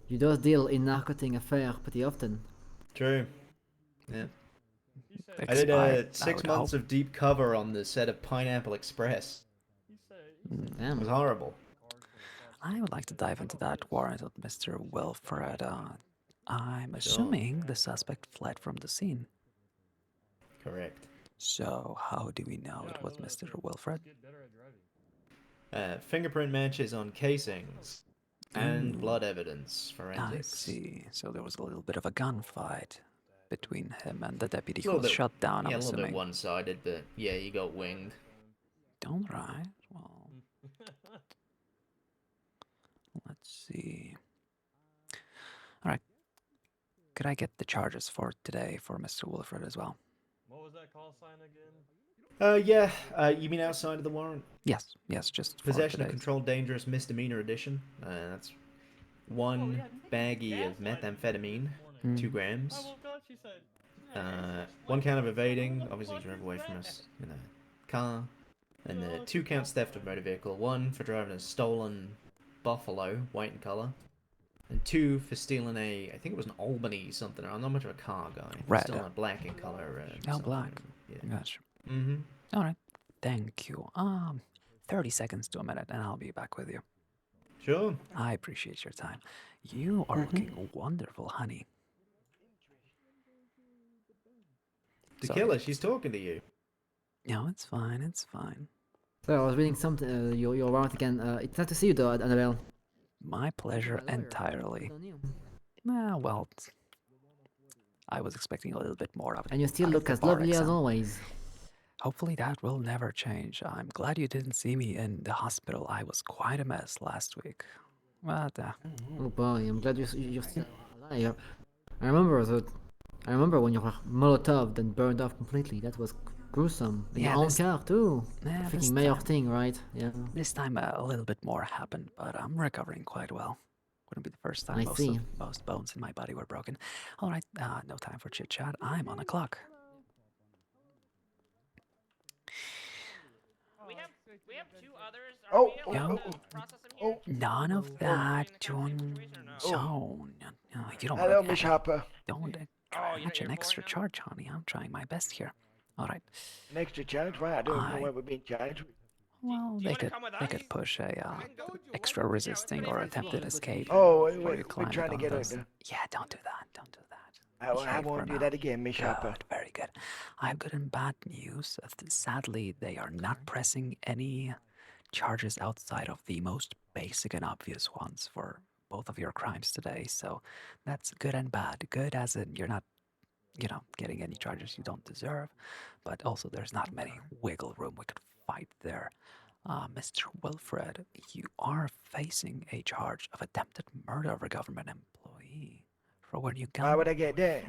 You does deal in narcotic affair pretty often. True. Yeah. I Expired, did I 6 would months hope. of deep cover on the set of Pineapple Express. It Damn. was horrible. I would like to dive into that warrant of Mr. Wilfred. I'm assuming the suspect fled from the scene. Correct. So how do we know it was Mr. Wilfred? Fingerprint matches on casings and Ooh. blood evidence, I forensics. see. So there was a little bit of a gunfight between him and the deputy A who little was bit, shot down, yeah, I'm a little bit assuming. one-sided, but yeah, you got winged. All right. Well, let's see. All right. Could I get the charges for today for Mr. Wilfred as well? What was that call sign again? Yeah, you mean outside of the warrant? Yes, yes, just for Possession of today's. controlled dangerous misdemeanor edition. That's 1 baggie of methamphetamine, 2 grams. 1 count of evading, obviously he's driven away from us in a car. And 2 counts theft of motor vehicle. 1 for driving a stolen Buffalo, white in color. And 2 for stealing I think it was an Albany something. I'm not much of a car guy. Red. Still a black in color. Oh, black. Yeah. Gotcha. Mm-hmm. All right. Thank you. 30 seconds to a minute, and I'll be back with you. Sure. I appreciate your time. You are looking wonderful, honey. Tequila, she's talking to you. No, it's fine. It's fine. So I was reading something. Your warrant again. It's nice to see you, though, Annabelle. My pleasure entirely. Well, I was expecting a little bit more of it. And you still out of look the as bar lovely as exam. always. Hopefully that will never change. I'm glad you didn't see me in the hospital. I was quite a mess last week. But, Oh boy, I'm glad you're still alive. I remember when you were Molotov then burned off completely. That was gruesome. In Yeah, your own this- car too. Yeah, Freaking this mayor time- thing, right? Yeah. This time a little bit more happened, but I'm recovering quite well. Wouldn't be the first time I see. most bones in my body were broken. All right, no time for chit chat. I'm on the clock. We have 2 others. Oh, None of that, John. No, you don't. Hello, want Miss that. Harper. Don't catch an extra charge, honey. I'm trying my best here. All right. An extra charge? Why? I don't know what we're being charged with. Well, they could push a extra resisting or attempted escape. Oh, for we're your client trying to on get those. under. Yeah, don't do that. Don't do that. I Behave won't for do now. that again, Miss Harper. Good, very good. I have good and bad news. Sadly, they are not pressing any charges outside of the most basic and obvious ones for both of your crimes today. So that's good and bad. Good as in you're not, getting any charges you don't deserve, but also there's not many wiggle room we could fight there. Mr. Wilfred, you are facing a charge of attempted murder of a government employee. For when you Why would I get that?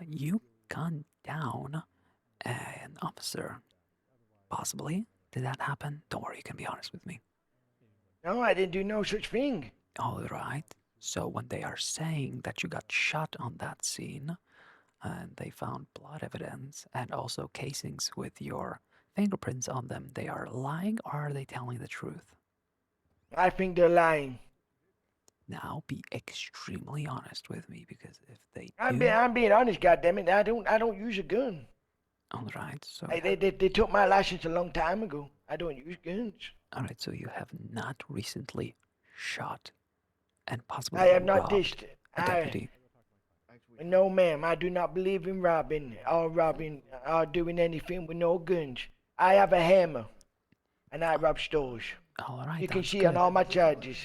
you gunned down an officer. Possibly. Did that happen? Don't worry, you can be honest with me. No, I didn't do no such thing. All right. So when they are saying that you got shot on that scene, and they found blood evidence and also casings with your fingerprints on them, they are lying or are they telling the truth? I think they're lying. Now be extremely honest with me, because if they I'm being honest, goddammit. I don't use a gun. All right, so They took my license a long time ago. I don't use guns. Alright, so you have not recently shot and possibly I have not robbed dished. a deputy. No, ma'am, I do not believe in robbing or doing anything with no guns. I have a hammer, and I rob stores. Alright, You can that's see on good. all my charges.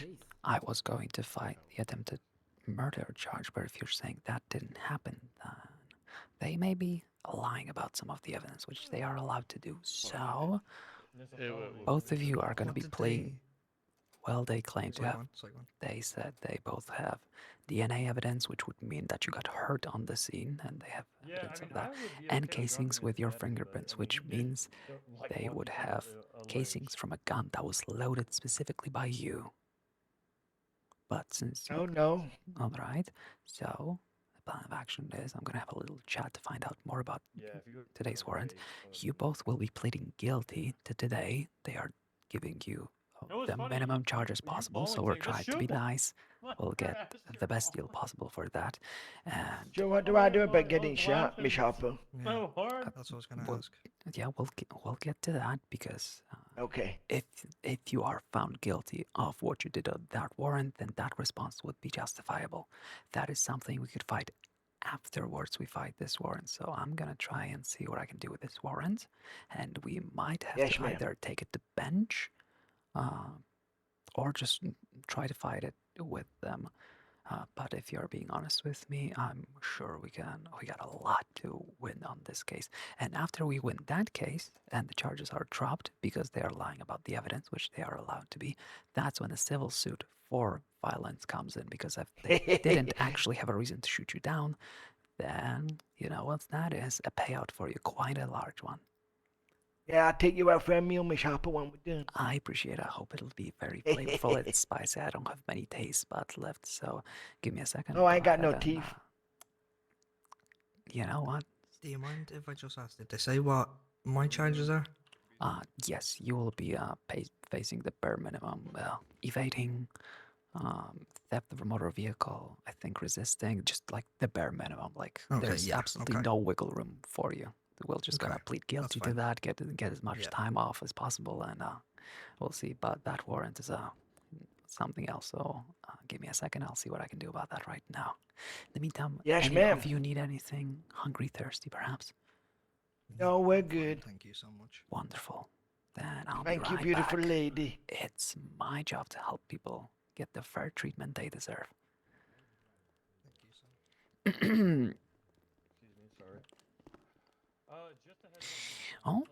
I was going to fight the attempted murder charge, but if you're saying that didn't happen, then they may be lying about some of the evidence, which they are allowed to do. So, both of you are going to be pleading. Well, they claim to have. They said they both have DNA evidence, which would mean that you got hurt on the scene, and they have evidence of that, and casings with your fingerprints, which means they would have casings from a gun that was loaded specifically by you. But since Oh no. All right, so the plan of action is I'm gonna have a little chat to find out more about today's warrant. You both will be pleading guilty to today. They are giving you the minimum charges possible, so we're trying to be nice. We'll get the best deal possible for that. And So what do I do about getting shot, Miss Harper? Yeah, that's what I was going to ask. yeah, we'll get to that because Okay. if you are found guilty of what you did on that warrant, then that response would be justifiable. That is something we could fight afterwards we fight this warrant. So I'm gonna try and see what I can do with this warrant, and we might have Yes, to ma'am. either take it to bench, or just try to fight it with them. But if you're being honest with me, I'm sure we got a lot to win on this case. And after we win that case and the charges are dropped because they are lying about the evidence, which they are allowed to be, that's when the civil suit for violence comes in. Because if they didn't actually have a reason to shoot you down, then you know what that is, a payout for you, quite a large one. Yeah, I'll take you out for a meal, Miss Harper, when we're done. I appreciate it. I hope it'll be very flavorful. It's spicy. I don't have many taste buds left, so give me a second. Oh, I ain't got no and, teeth. You know what? Do you mind if I just ask, did they say what my charges are? Yes, you will be facing the bare minimum. Evading, theft of a motor vehicle, I think resisting, just like the bare minimum. Like there's absolutely no wiggle room for you. We're just gonna plead guilty to that, get as much time off as possible, and we'll see. But that warrant is something else. So give me a second. I'll see what I can do about that right now. In the meantime, Yes, any ma'am. of you need anything? Hungry, thirsty, perhaps? No, we're good. Thank you so much. Wonderful. Then I'll be Thank you, right beautiful back. lady. It's my job to help people get the fair treatment they deserve. All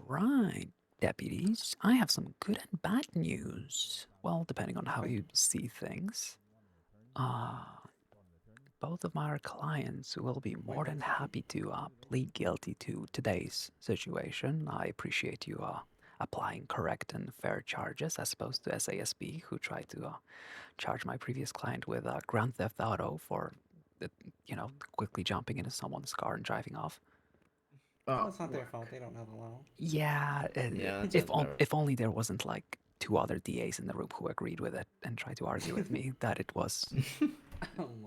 right, deputies. I have some good and bad news. Well, depending on how you see things. Both of my clients will be more than happy to plead guilty to today's situation. I appreciate you applying correct and fair charges as opposed to SASB, who tried to charge my previous client with Grand Theft Auto for, quickly jumping into someone's car and driving off. Well, it's not their fault. They don't know the law. Yeah, if only there wasn't like two other DAs in the room who agreed with it and tried to argue with me that it was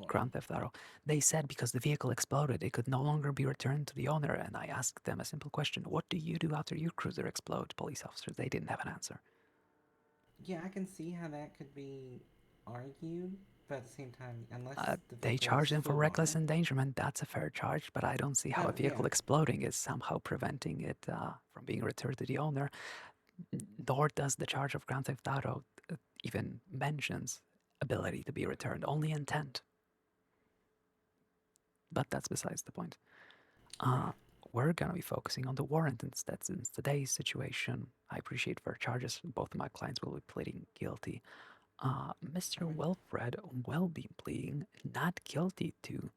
Grand Theft Auto. They said because the vehicle exploded, it could no longer be returned to the owner, and I asked them a simple question: what do you do after your cruiser explodes, police officers? They didn't have an answer. Yeah, I can see how that could be argued, but at the same time, unless they charged him for reckless endangerment. That's a fair charge, but I don't see how a vehicle exploding is somehow preventing it from being returned to the owner. Nor does the charge of Grand Theft Auto even mentions ability to be returned, only intent. But that's besides the point. We're gonna be focusing on the warrant instead, since today's situation. I appreciate fair charges. Both of my clients will be pleading guilty. Mr. Wilfred will be pleading not guilty to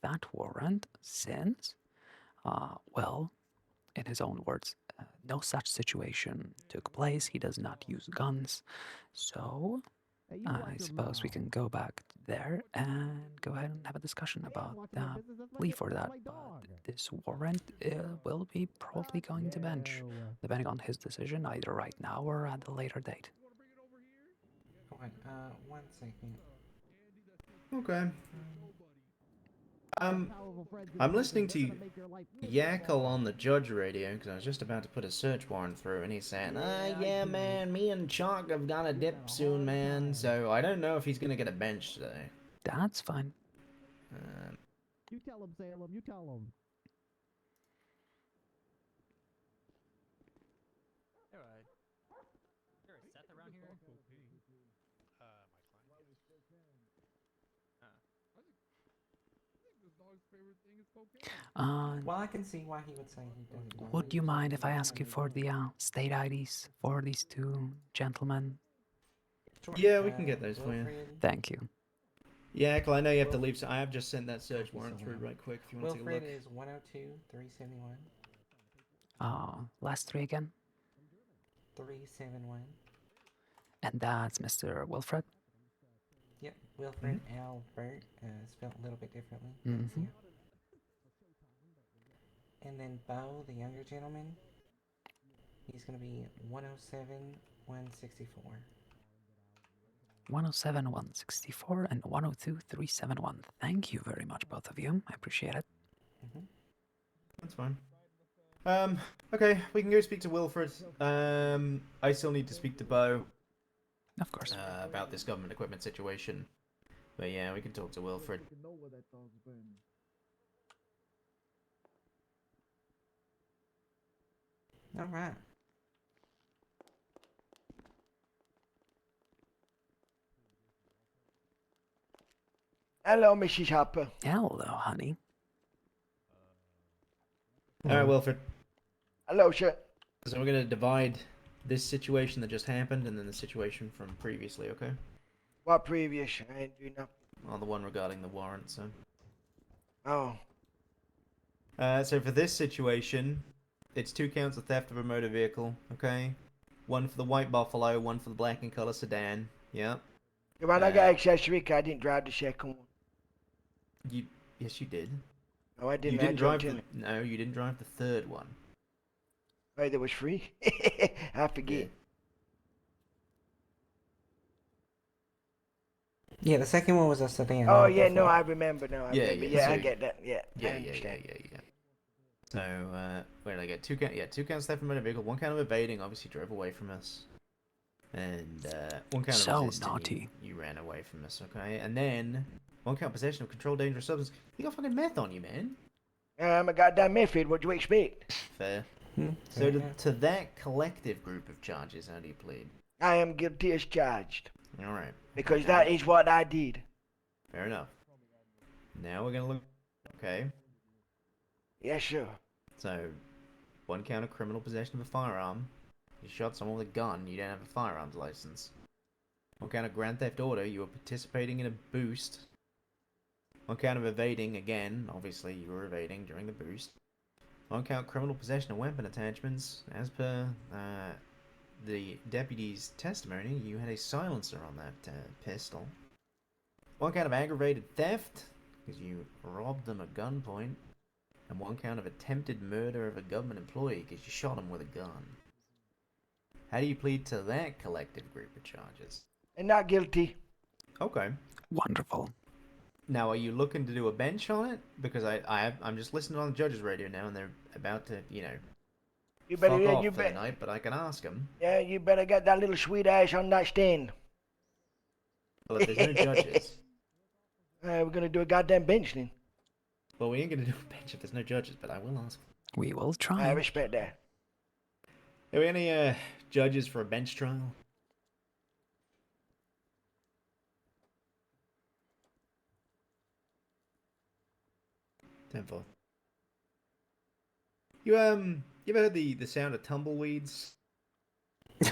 that warrant since, well, in his own words, no such situation took place. He does not use guns. So I suppose we can go back there and go ahead and have a discussion about the plea for that. But this warrant will be probably going to bench, depending on his decision, either right now or at a later date. Hold on, 1 second. Okay. I'm listening to Yackle on the judge radio because I was just about to put a search warrant through, and he's saying, yeah, man, me and Chalk have got a dip soon, man. So I don't know if he's gonna get a bench today. That's fine. You tell him, Salem. You tell him. Alright. There is Seth around here? Well, I can see why he would say he doesn't know. Would you mind if I ask you for the state IDs for these two gentlemen? Yeah, we can get those for you. Thank you. Yackle, I know you have to leave, so I have just sent that search warrant through right quick if you want to take a look. Wilfred is 102-371. Last three again. 371. And that's Mr. Wilfred. Yep, Wilfred Albert, spelled a little bit differently. Mm-hmm. And then Bo, the younger gentleman, he's going to be 107-164. 107-164 and 102-371. Thank you very much, both of you. I appreciate it. That's fine. Okay, we can go speak to Wilfred. I still need to speak to Bo. Of course. About this government equipment situation. But yeah, we can talk to Wilfred. All right. Hello, Mrs. Hopper. Hello, honey. Alright, Wilfred. Hello, sir. So we're going to divide this situation that just happened and then the situation from previously, okay? What previous? I ain't doing nothing. Well, the one regarding the warrant, so. Oh. So for this situation, it's 2 counts of theft of a motor vehicle, okay? 1 for the white Buffalo, 1 for the black and color sedan, yep. The one I got accessory, I didn't drive the second one. Yes, you did. No, I didn't. You didn't I drive drove no, you didn't drive the third one. Wait, that was free? I forget. Yeah, the second one was a sedan. Oh, yeah, no, I remember now. I remember. Yeah, I so- get that. Yeah, Yeah, I yeah, understand. yeah. So, where did I get? 2 counts theft of motor vehicle, 1 count of evading, obviously drove away from us. And, 1 count of So resisting, naughty. You ran away from us, okay? And then, 1 count possession of controlled dangerous substance. You got fucking meth on you, man. I'm a goddamn method. What do you expect? Fair. So to that collective group of charges, how do you plead? I am guilty as charged. Alright. Because that is what I did. Fair enough. Now we're gonna look. Okay. Yes, sir. So, 1 count of criminal possession of a firearm. You shot someone with a gun. You don't have a firearms license. 1 count of grand theft auto. You were participating in a boost. 1 count of evading. Again, obviously you were evading during the boost. 1 count criminal possession of weapon attachments. As per the deputy's testimony, you had a silencer on that pistol. 1 count of aggravated theft, because you robbed them at gunpoint. And 1 count of attempted murder of a government employee, because you shot him with a gun. How do you plead to that collective group of charges? And not guilty. Okay. Wonderful. Now, are you looking to do a bench on it? Because I'm just listening on the judge's radio now, and they're about to, You better, fuck off you for the bet. night, but I can ask them. Yeah, you better get that little sweet ass on that stand. Well, if there's no judges. We're gonna do a goddamn bench then. Well, we ain't gonna do a bench if there's no judges, but I will ask. We will I try. respect that. Are we any judges for a bench trial? Tenfold. You ever heard the sound of tumbleweeds?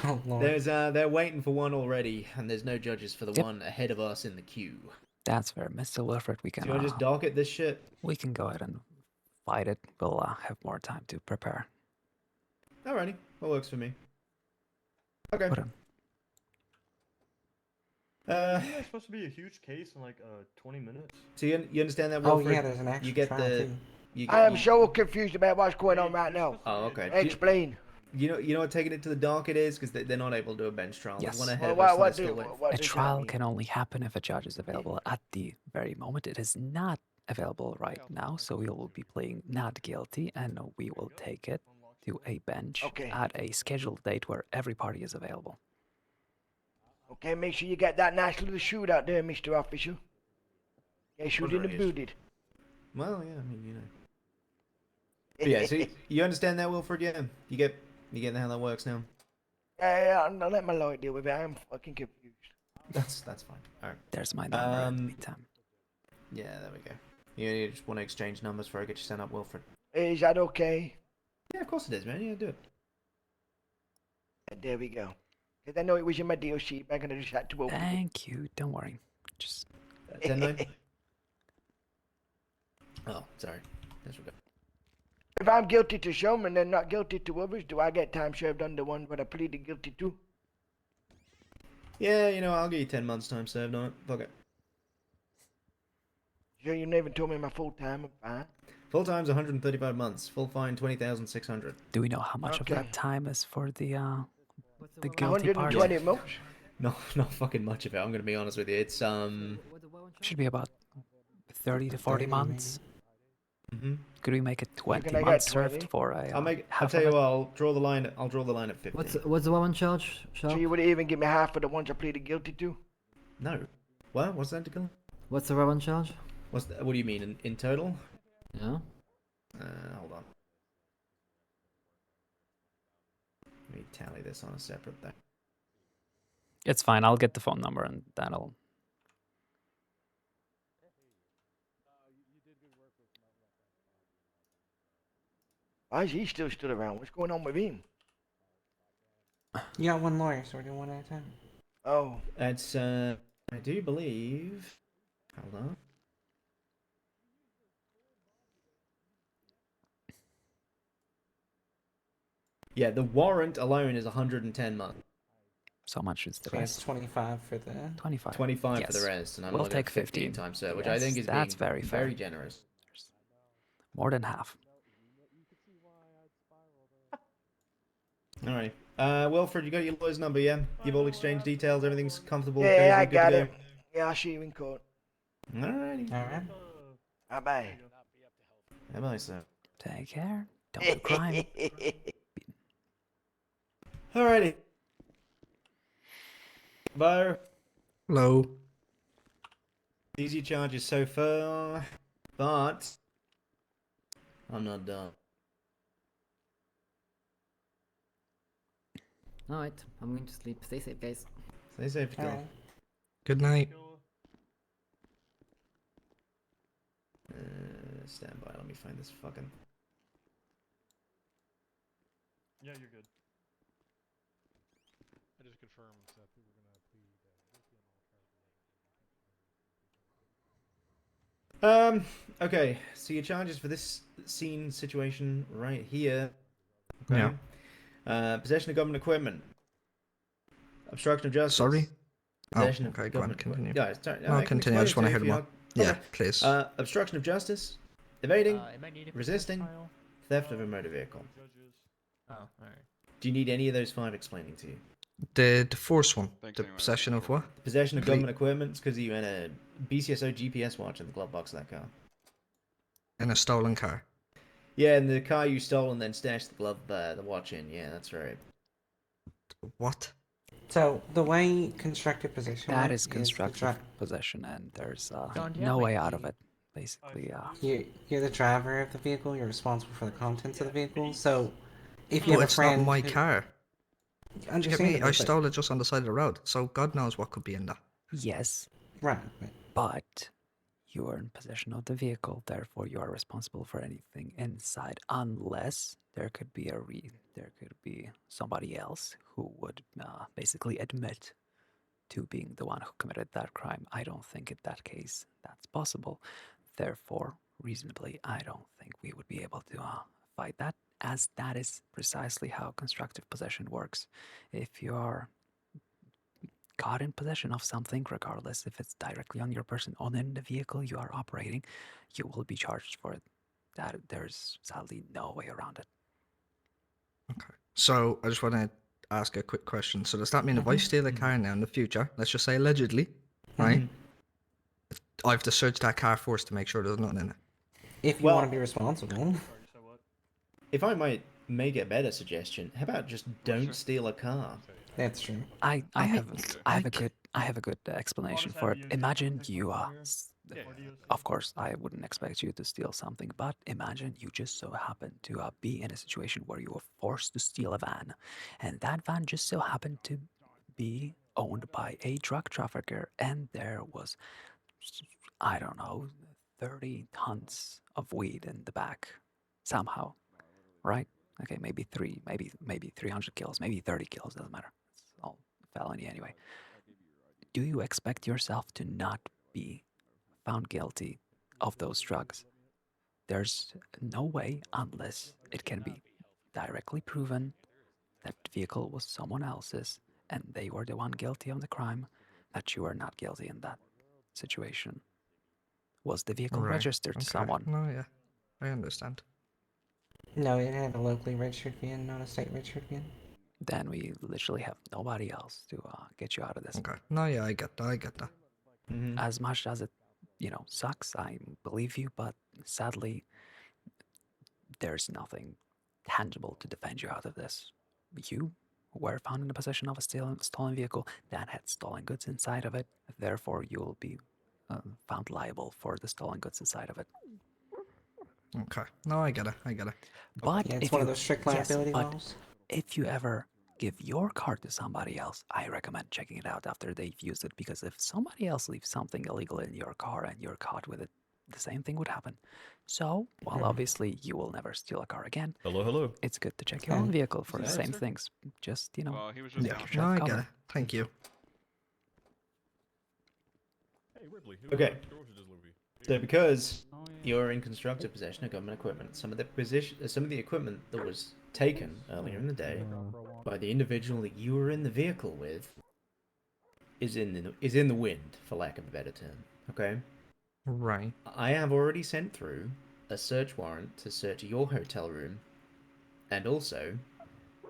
Oh, Lord. They're waiting for one already, and there's no judges for the Yep. one ahead of us in the queue. That's fair, Mr. Wilfred. We can. Do you want to just docket this shit? We can go ahead and fight it. We'll have more time to prepare. Alrighty, that works for me. Okay. What a- It's supposed to be a huge case in like 20 minutes. So you understand that? Oh, Wilfred? yeah, there's an actual You get trial, the. too. You I am so confused about what's going on right now. Oh, okay. Explain. You know what taking it to the docket is, because they're not able to do a bench trial. Yes. There's one ahead Well, of us, what and they're do- still waiting. what A does that trial mean? can only happen if a judge is available at the very moment. It is not available right now, so we will be playing not guilty, and we will take it to a bench Okay. at a scheduled date where every party is available. Okay, make sure you got that nice little shootout there, Mr. Officer. In case you didn't boot it. Well, yeah, I mean, you know. But yeah, so you understand that, Wilfred? Yeah, you get how that works now. Yeah, I'll let my lawyer deal with it. I'm fucking confused. That's fine. All right. There's my number in the meantime. Yeah, there we go. You just want to exchange numbers before I get you sent up, Wilfred. Is that okay? Yeah, of course it is, man. Yeah, do it. And there we go. Because I know it was in my deal sheet, but I'm gonna just have to open it. Thank you. Don't worry. Just 10-9? Oh, sorry. Disregard. If I'm guilty to some and then not guilty to others, do I get time served on the one that I pleaded guilty to? Yeah, you know, I'll give you 10 months time served on it. Fuck it. Sure, you never told me my full time. Fine. Full time's 135 months. Full fine 20,600. do we know how much of that time is for the guilty 120 party? months. No, not fucking much of it. I'm gonna be honest with you. It's Should be about 30 to 40 months. Mhm. Could we make it 20 I got months 20? served for a? I'll tell you what. I'll draw the line. I'll draw the line at 50. What's the one charge? So you would even give me half of the ones I pleaded guilty to? No. What? What's that, Dakota? What's the one charge? What do you mean in total? Yeah. Hold on. Let me tally this on a separate thing. It's fine. I'll get the phone number and that'll. Why is he still stood around? What's going on with him? You got one lawyer, so we're doing one at a time. Oh. It's I do believe. Hold on. Yeah, the warrant alone is 110 months. So much is the So that's rest. 25 for the. 25. 25 yes. for the rest, and I'm we'll looking take at 15 times served, which I Yes, think is that's being very fair. very generous. More than half. Alright. Wilfred, you got your lawyer's number, yeah? You've all exchanged details, everything's comfortable. Yeah, I good to got go? it. Yeah, I'll see you in court. Alrighty. Alright. Bye-bye. Bye-bye, sir. Take care. Don't do crime. Alrighty. Bo. Hello. Easy charges so far, but I'm not done. Alright, I'm going to sleep. Stay safe, guys. Stay safe, girl. Good night. Stand by, let me find this fucking... Yeah, you're good. I just confirmed that we were gonna plead guilty on all charges. Okay, so your charges for this scene situation right here. Yeah. Possession of government equipment. Obstruction of justice. Sorry? Possession Oh, of okay, go on, government continue. Yeah, sorry, No, I can continue, I just explain want to it hear if more. you're Yeah, not- please. Obstruction of justice, evading, It might need it for resisting, trial. theft of a motor vehicle. Oh, alright. Do you need any of those 5 explaining to you? The first one. The possession of what? Possession of Cle- government equipment because you had a BCSO GPS watch in the glove box of that car. In a stolen car. Yeah, and the car you stole and then stashed the watch in. Yeah, that's right. What? So the way constructive possession That works is constructive possession, and there's no way out of it. Basically, You're the driver of the vehicle. You're responsible for the contents of the vehicle. So if you But have a it's not friend, my who- car. Do you get me? Understandably, I but- stole it just on the side of the road, so God knows what could be in that. yes. Right. But you are in possession of the vehicle, therefore you are responsible for anything inside, unless there could be somebody else who would basically admit to being the one who committed that crime. I don't think in that case that's possible. Therefore, reasonably, I don't think we would be able to fight that, as that is precisely how constructive possession works. If you are caught in possession of something, regardless if it's directly on your person or in the vehicle you are operating, you will be charged for it. That there's sadly no way around it. So I just want to ask a quick question. So does that mean if I steal a car now in the future, let's just say allegedly, right? I have to search that car first to make sure there's nothing in it. If you Well- want to be responsible. If I might make a better suggestion, how about just don't steal a car? That's true. I have a good explanation for it. Imagine you of course I wouldn't expect you to steal something, but imagine you just so happen to be in a situation where you were forced to steal a van, and that van just so happened to be owned by a drug trafficker, and there was, I don't know, 30 tons of weed in the back somehow, right? Okay, maybe 300 kills, maybe 30 kills, doesn't matter. It's all felony anyway. Do you expect yourself to not be found guilty of those drugs? There's no way unless it can be directly proven that the vehicle was someone else's and they were the one guilty of the crime, that you are not guilty in that situation. Was the vehicle Right, registered to okay. someone? No, yeah, I understand. No, it had a locally registered VIN, not a state registered VIN. Then we literally have nobody else to get you out of this. Okay. No, yeah, I get that. I get that. As much as it, sucks, I believe you, but sadly, there's nothing tangible to defend you out of this. You were found in the possession of a stolen vehicle that had stolen goods inside of it. Therefore, you will be found liable for the stolen goods inside of it. Okay. No, I get it. I get it. But Yeah, it's if one of you- those strict yes, liability but laws. if you ever give your car to somebody else, I recommend checking it out after they've used it, because if somebody else leaves something illegal in your car and you're caught with it, the same thing would happen. So, while obviously you will never steal a car again, Hello. it's good to check your own vehicle for the Is that same sir? things. Just, He was just make down. yourself No, I get covered. it. Thank you. Hey, Ripley, Okay. So because you're in constructive possession of government equipment, some of the equipment that was taken earlier in the day by the individual that you were in the vehicle with is in the wind, for lack of a better term. Okay. Right. I have already sent through a search warrant to search your hotel room, and also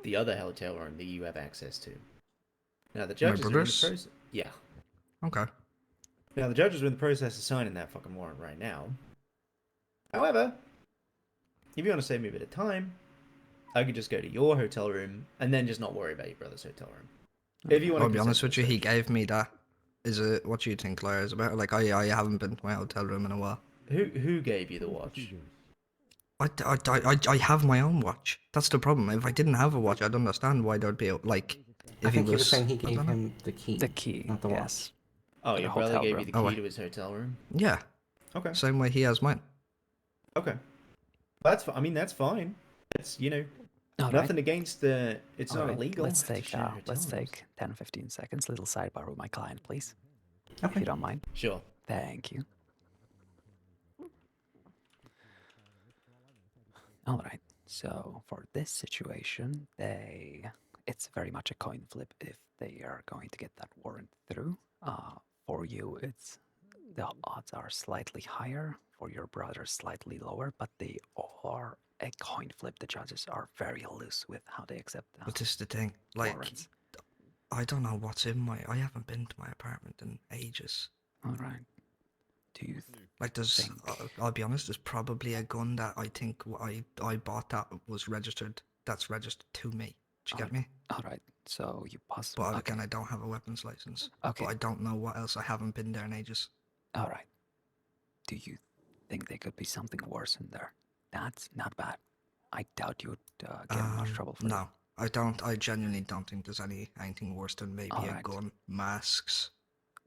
the other hotel room that you have access to. Now the judges are in the brother's? process. Yeah. Okay. Now the judges are in the process of signing that fucking warrant right now. However, if you want to save me a bit of time, I could just go to your hotel room and then just not worry about your brother's hotel room. If you want I'll to be honest with you, he gave me that. Is it what you think, Claire? Is about like I haven't been to my hotel room in a while. Who gave you the watch? I have my own watch. That's the problem. If I didn't have a watch, I'd understand why there'd be like I if think he he was saying he I gave don't know. him the key. The key, not the watch. yes. Oh, To your the brother hotel gave room. you the key to his hotel room? Yeah. Okay. Same way he has mine. Okay. That's I mean that's fine. It's All nothing right. against the. It's All not right, illegal. Let's to take share hotel rooms. 10-15 seconds. Little sidebar with my client, please. If Okay. you don't mind. Sure. Thank you. All right. So for this situation, it's very much a coin flip if they are going to get that warrant through. For you, the odds are slightly higher. For your brother, slightly lower, but they are a coin flip. The judges are very loose with how they accept them. But this is the thing. Like, warrants. I don't know what's in my. I haven't been to my apartment in ages. All right. Do you Like, there's. I'll be honest. There's probably a gun that I think I bought that was registered. That's registered to me. Do you get me? All right. So you possibly. But again, I don't have a weapons license. Okay. But I don't know what else. I haven't been there in ages. All right. Do you think there could be something worse in there? That's not bad. I doubt you would get in much trouble for No, I don't. I genuinely don't think there's anything worse than maybe a Alright. gun, masks,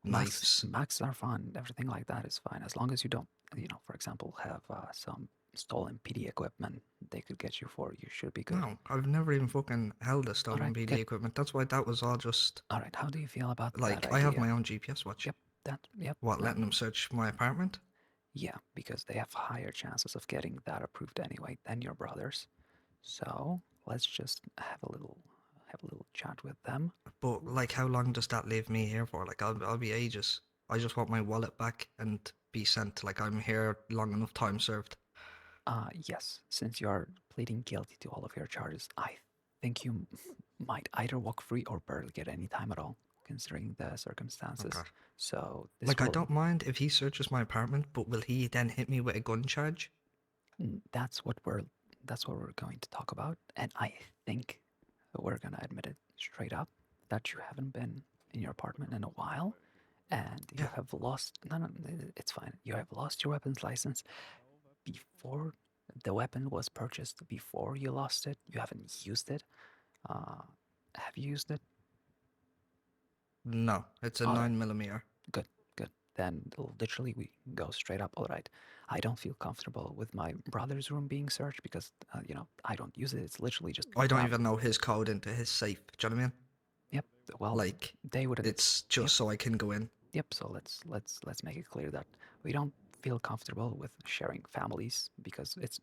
that. knives. Masks are fine. Everything like that is fine. As long as you don't, for example, have some stolen PD equipment they could get you for, you should be good. No, I've never even fucking held a stolen Alright, PD good. equipment. That's why that was all just All right. How do you feel about like that I have idea? my own GPS watch. Yep. Yep. What, no. letting them search my apartment? Yeah, because they have higher chances of getting that approved anyway than your brothers. So let's just have a little chat with them. But like, how long does that leave me here for? Like, I'll be ages. I just want my wallet back and be sent. Like, I'm here long enough time served. Yes, since you are pleading guilty to all of your charges, I think you might either walk free or barely get any time at all. considering the circumstances. Okay. So this Like, I will- don't mind if he searches my apartment, but will he then hit me with a gun charge? That's what we're going to talk about, and I think we're gonna admit it straight up that you haven't been in your apartment in a while, and you have lost. No, it's fine. You have lost your weapons license before the weapon was purchased. Before you lost it, you haven't used it. Have you used it? No, it's a All right. 9mm. Good. Then literally we go straight up. All right. I don't feel comfortable with my brother's room being searched because I don't use it. It's literally just. I don't even know his code into his safe. Do you know what I mean? Yep. Well, like they wouldn't. It's just so I can go in. Yep. So let's make it clear that we don't feel comfortable with sharing families because it's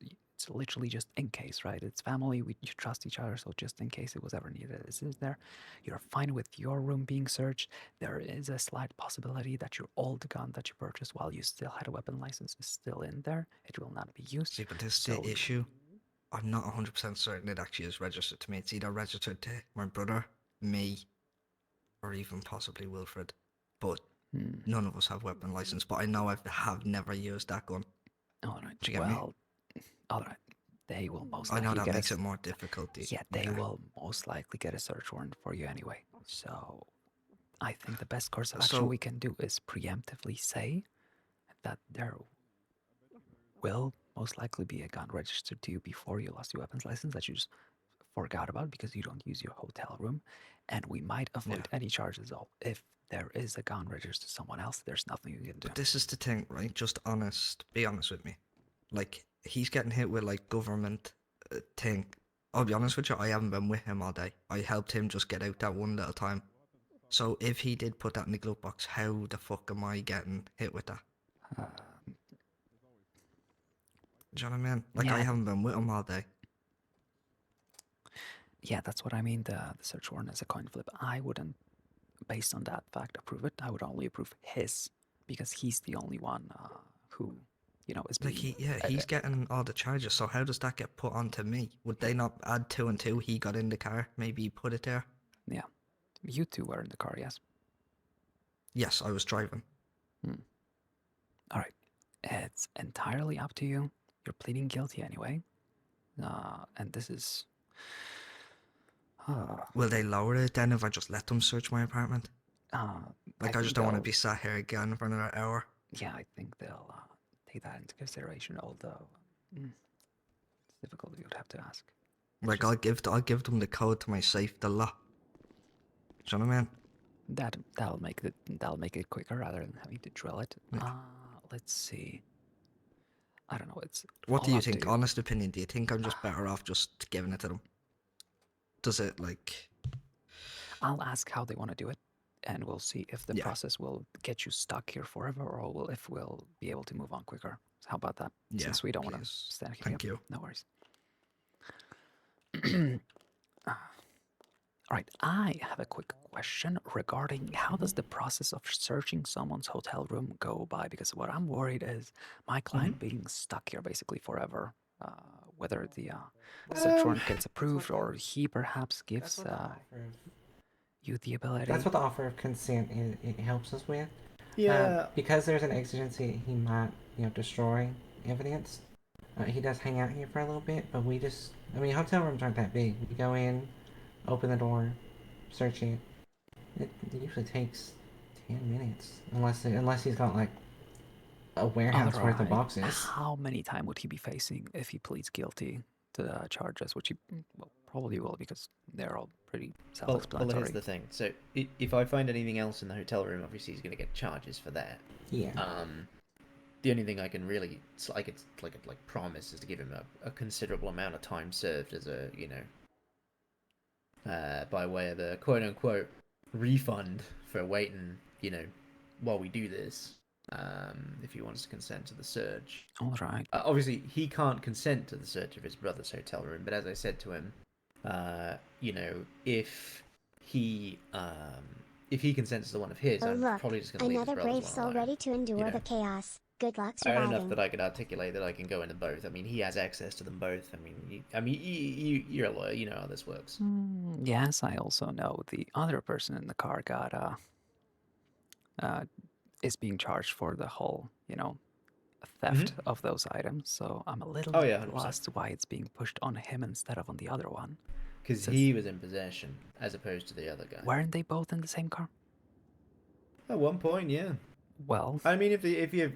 literally just in case, right? It's family. You trust each other, so just in case it was ever needed, this is there. You're fine with your room being searched. There is a slight possibility that your old gun that you purchased while you still had a weapon license is still in there. It will not be used. See, but this is the issue. I'm not 100% certain it actually is registered to me. It's either registered to my brother, me, or even possibly Wilfred. But none of us have weapon license. But I know I have never used that gun. All right. Do you get me? All right. They will most I likely know that get makes a, it more difficult. Yeah, they will most likely get a search warrant for you anyway. So I think the best course of action we can do is preemptively say that there will most likely be a gun registered to you before you lost your weapons license that you just forgot about because you don't use your hotel room, and we might avoid any charges. If there is a gun registered to someone else, there's nothing you can do. But this is the thing, right? Just be honest with me. Like, he's getting hit with, like, government thing. I'll be honest with you, I haven't been with him all day. I helped him just get out that one little time. So if he did put that in the glove box, how the fuck am I getting hit with that? Do you know what I mean? Like, I haven't been with him all day. Yeah, that's what I mean. The search warrant is a coin flip. I wouldn't, based on that fact, approve it. I would only approve his because he's the only one who, is like he's getting all the charges. So how does that get put onto me? Would they not add 2 and 2? He got in the car. Maybe he put it there. Yeah, you two were in the car. Yes. Yes, I was driving. All right, it's entirely up to you. You're pleading guilty anyway, and this is. Will they lower it then if I just let them search my apartment? Like, I just don't want to be sat here again for another hour. Yeah, I think they'll take that into consideration, although it's difficult. You would have to ask. Like, I'll give them the code to my safe, the lock. Do you know what I mean? That'll make it quicker rather than having to drill it. Let's see. I don't know. What do you think? Honest opinion. Do you think I'm just better off just giving it to them? Does it, like... I'll ask how they want to do it, and we'll see if the process will get you stuck here forever, or if we'll be able to move on quicker. How about that? Yeah, Since we don't want to stand here. Thank you. No worries. All right, I have a quick question regarding how does the process of searching someone's hotel room go by? Because what I'm worried is my client being stuck here basically forever. Whether the search warrant gets approved or he perhaps gives you the ability. That's what the offer of consent it helps us with. Yeah. Because there's an exigency, he might destroy evidence. He does hang out here for a little bit, but hotel rooms aren't that big. We go in, open the door, search it. It usually takes 10 minutes, unless he's got like a warehouse worth of boxes. How many times would he be facing if he pleads guilty to the charges, which he probably will because they're all pretty self-explanatory. Well, here's the thing. So if I find anything else in the hotel room, obviously he's going to get charges for that. Yeah. The only thing I can really promise is to give him a considerable amount of time served as a by way of a quote unquote refund for waiting while we do this. If he wants to consent to the search. All right. Obviously, he can't consent to the search of his brother's hotel room, but as I said to him, if he consents to one of his, I'm probably just going to leave his another brother's brave one soul alone. ready to endure the chaos. Good luck I own enough surviving. that I could articulate that I can go into both. I mean, he has access to them both. I mean, you're a lawyer. You know how this works. Yes, I also know the other person in the car got is being charged for the whole, theft of those items. So I'm a little Oh, yeah, 100%. lost why it's being pushed on him instead of on the other one. Because he was in possession as opposed to the other guy. Weren't they both in the same car? At one point, yeah. Well, I mean, if your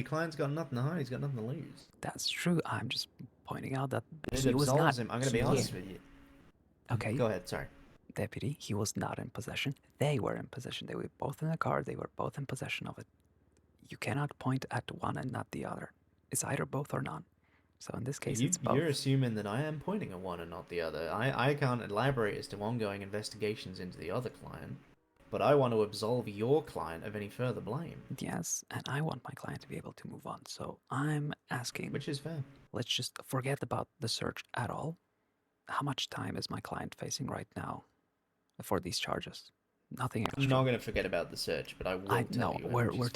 client's got nothing to hide, he's got nothing to lose. that's true. I'm just pointing out that It he was not. absolves him. I'm going to be honest with you. Okay. Go ahead. Sorry. Deputy, he was not in possession. They were in possession. They were both in the car. They were both in possession of it. You cannot point at one and not the other. It's either both or none. So in this case, it's both. You're assuming that I am pointing at one and not the other. I can't elaborate as to ongoing investigations into the other client, but I want to absolve your client of any further blame. Yes, and I want my client to be able to move on. So I'm asking... Which is fair. Let's just forget about the search at all. How much time is my client facing right now for these charges? Nothing extra. I'm not going to forget about the search, but I will tell you. We're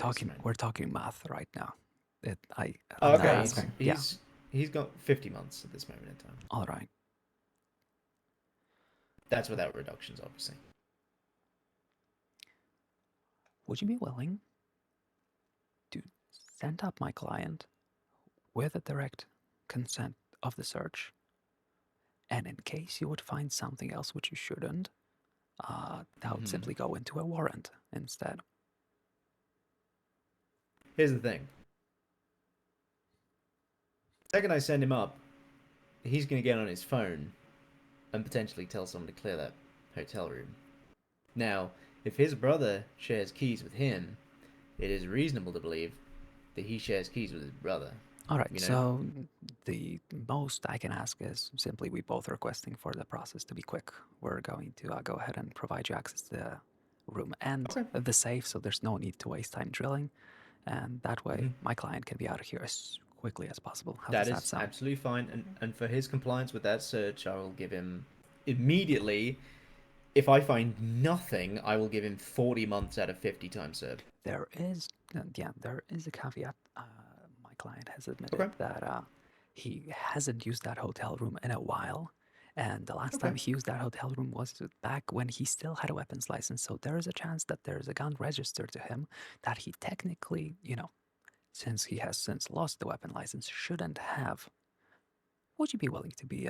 talking math right now. Okay, he's got 50 months at this moment in time. All right. That's without reductions, obviously. Would you be willing to send up my client with a direct consent of the search? And in case you would find something else which you shouldn't, that would simply go into a warrant instead. Here's the thing. The second I send him up, he's going to get on his phone and potentially tell someone to clear that hotel room. Now, if his brother shares keys with him, it is reasonable to believe that he shares keys with his brother. All right, so the most I can ask is simply we both requesting for the process to be quick. We're going to go ahead and provide you access to the room and the safe, so there's no need to waste time drilling. And that way, my client can be out of here as quickly as possible. How does that sound? Absolutely fine. And for his compliance with that search, I will give him immediately... If I find nothing, I will give him 40 months out of 50 time served. There is a caveat. My client has admitted that he hasn't used that hotel room in a while, and the last time he used that hotel room was back when he still had a weapons license. So there is a chance that there is a gun registered to him that he technically, since he has since lost the weapon license, shouldn't have. Would you be willing to be,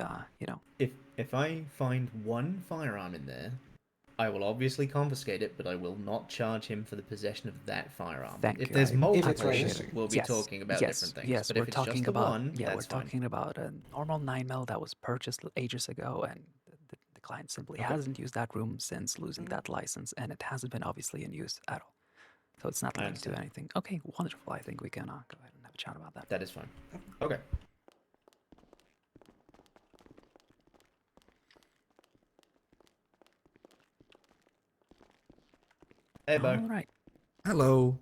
If I find one firearm in there, I will obviously confiscate it, but I will not charge him for the possession of that firearm. If there's multiple, we'll be talking about different things. Yes, but we're if it's talking just the about one, we're that's fine. talking about a normal 9mm that was purchased ages ago, and the client simply hasn't used that room since losing that license, and it hasn't been obviously in use at all. So it's not linked to anything. Okay, wonderful. I think we can go ahead and have a chat about that. That is fine. Okay. Hey, Bo. All right. Hello.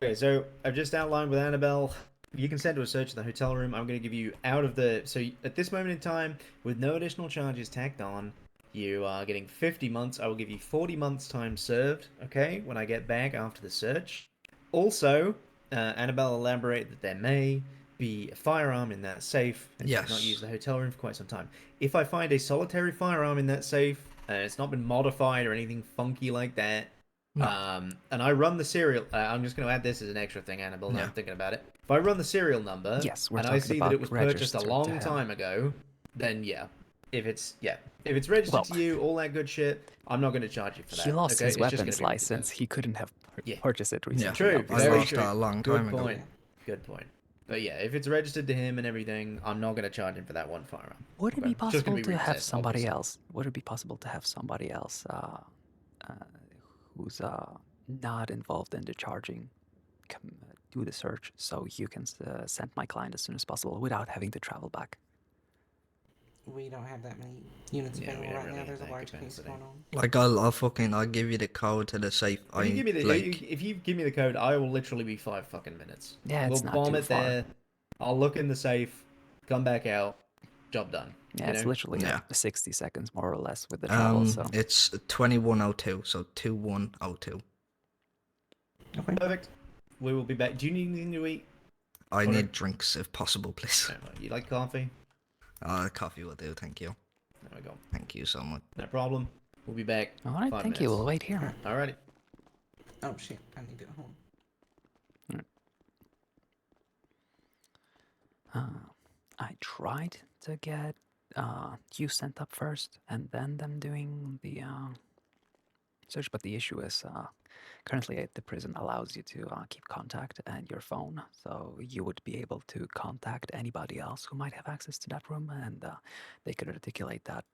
Okay, so I've just outlined with Annabelle. You consent to a search in the hotel room. I'm going to give you out of the... So at this moment in time, with no additional charges tacked on, you are getting 50 months. I will give you 40 months time served, okay, when I get back after the search. Also, Annabelle elaborated that there may be a firearm in that safe. And she's not used the hotel room for quite some time. If I find a solitary firearm in that safe, and it's not been modified or anything funky like that, and I run the serial... I'm just going to add this as an extra thing, Annabelle, now I'm thinking about it. If I run the serial number, and I see that it was purchased a long time ago, then if it's registered to you, all that good shit, I'm not going to charge you for that. He lost his weapons license. He couldn't have purchased it recently. True. I lost that a long time ago. Good point. But yeah, if it's registered to him and everything, I'm not going to charge him for that one firearm. Would it be possible to have somebody else? Would it be possible to have somebody else who's not involved in the charging do the search, so you can send my client as soon as possible without having to travel back? We don't have that many units available right now. There's a large case going on. Like I'll give you the code to the safe. If you give me the code, I will literally be 5 fucking minutes. Yeah, it's we'll not bomb too it far. there. I'll look in the safe, come back out, job done. Yeah, it's literally 60 seconds more or less with the travel. So it's 2102, so 2102. Perfect. We will be back. Do you need anything to eat? I Order. need drinks if possible, please. You like coffee? Coffee will do, thank you. There we go. Thank you so much. No problem. We'll be back. All right, 5 thank you. minutes. We'll wait here. Alrighty. Oh shit, I need to go home. I tried to get you sent up first, and then them doing the search. But the issue is, currently the prison allows you to keep contact and your phone, so you would be able to contact anybody else who might have access to that room, and they could articulate that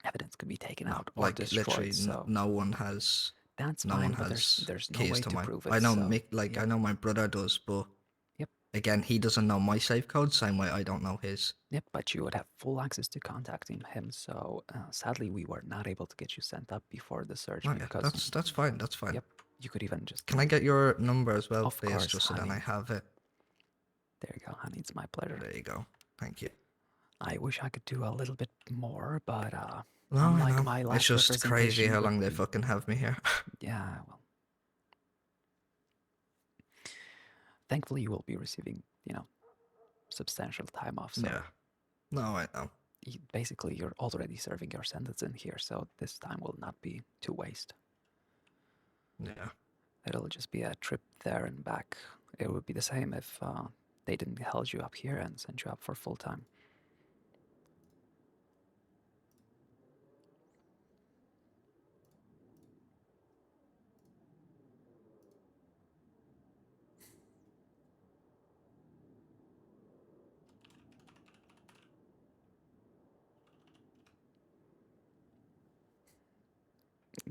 evidence could be taken out or Like destroyed. literally, So no one has. that's no fine, one but has there's no keys way to to mine. prove it. I know, so, Mick, I know my brother does, but Yep. again, he doesn't know my safe code. Same way I don't know his. Yep, but you would have full access to contacting him. So sadly, we were not able to get you sent up before the search Oh, yeah, because that's fine. That's fine. Yep, you could even just. Can I get your number as well, Of please, course, just so then I honey. have it? There you go, honey. It's my pleasure. There you go. Thank you. I wish I could do a little bit more, but No, I unlike know. my last It's just crazy representation how with long they the- fucking have me here. Yeah, well. Thankfully, you will be receiving, substantial time off. So Yeah. No, I know. basically, you're already serving your sentence in here, so this time will not be to waste. Yeah. It'll just be a trip there and back. It would be the same if they didn't held you up here and sent you up for full time.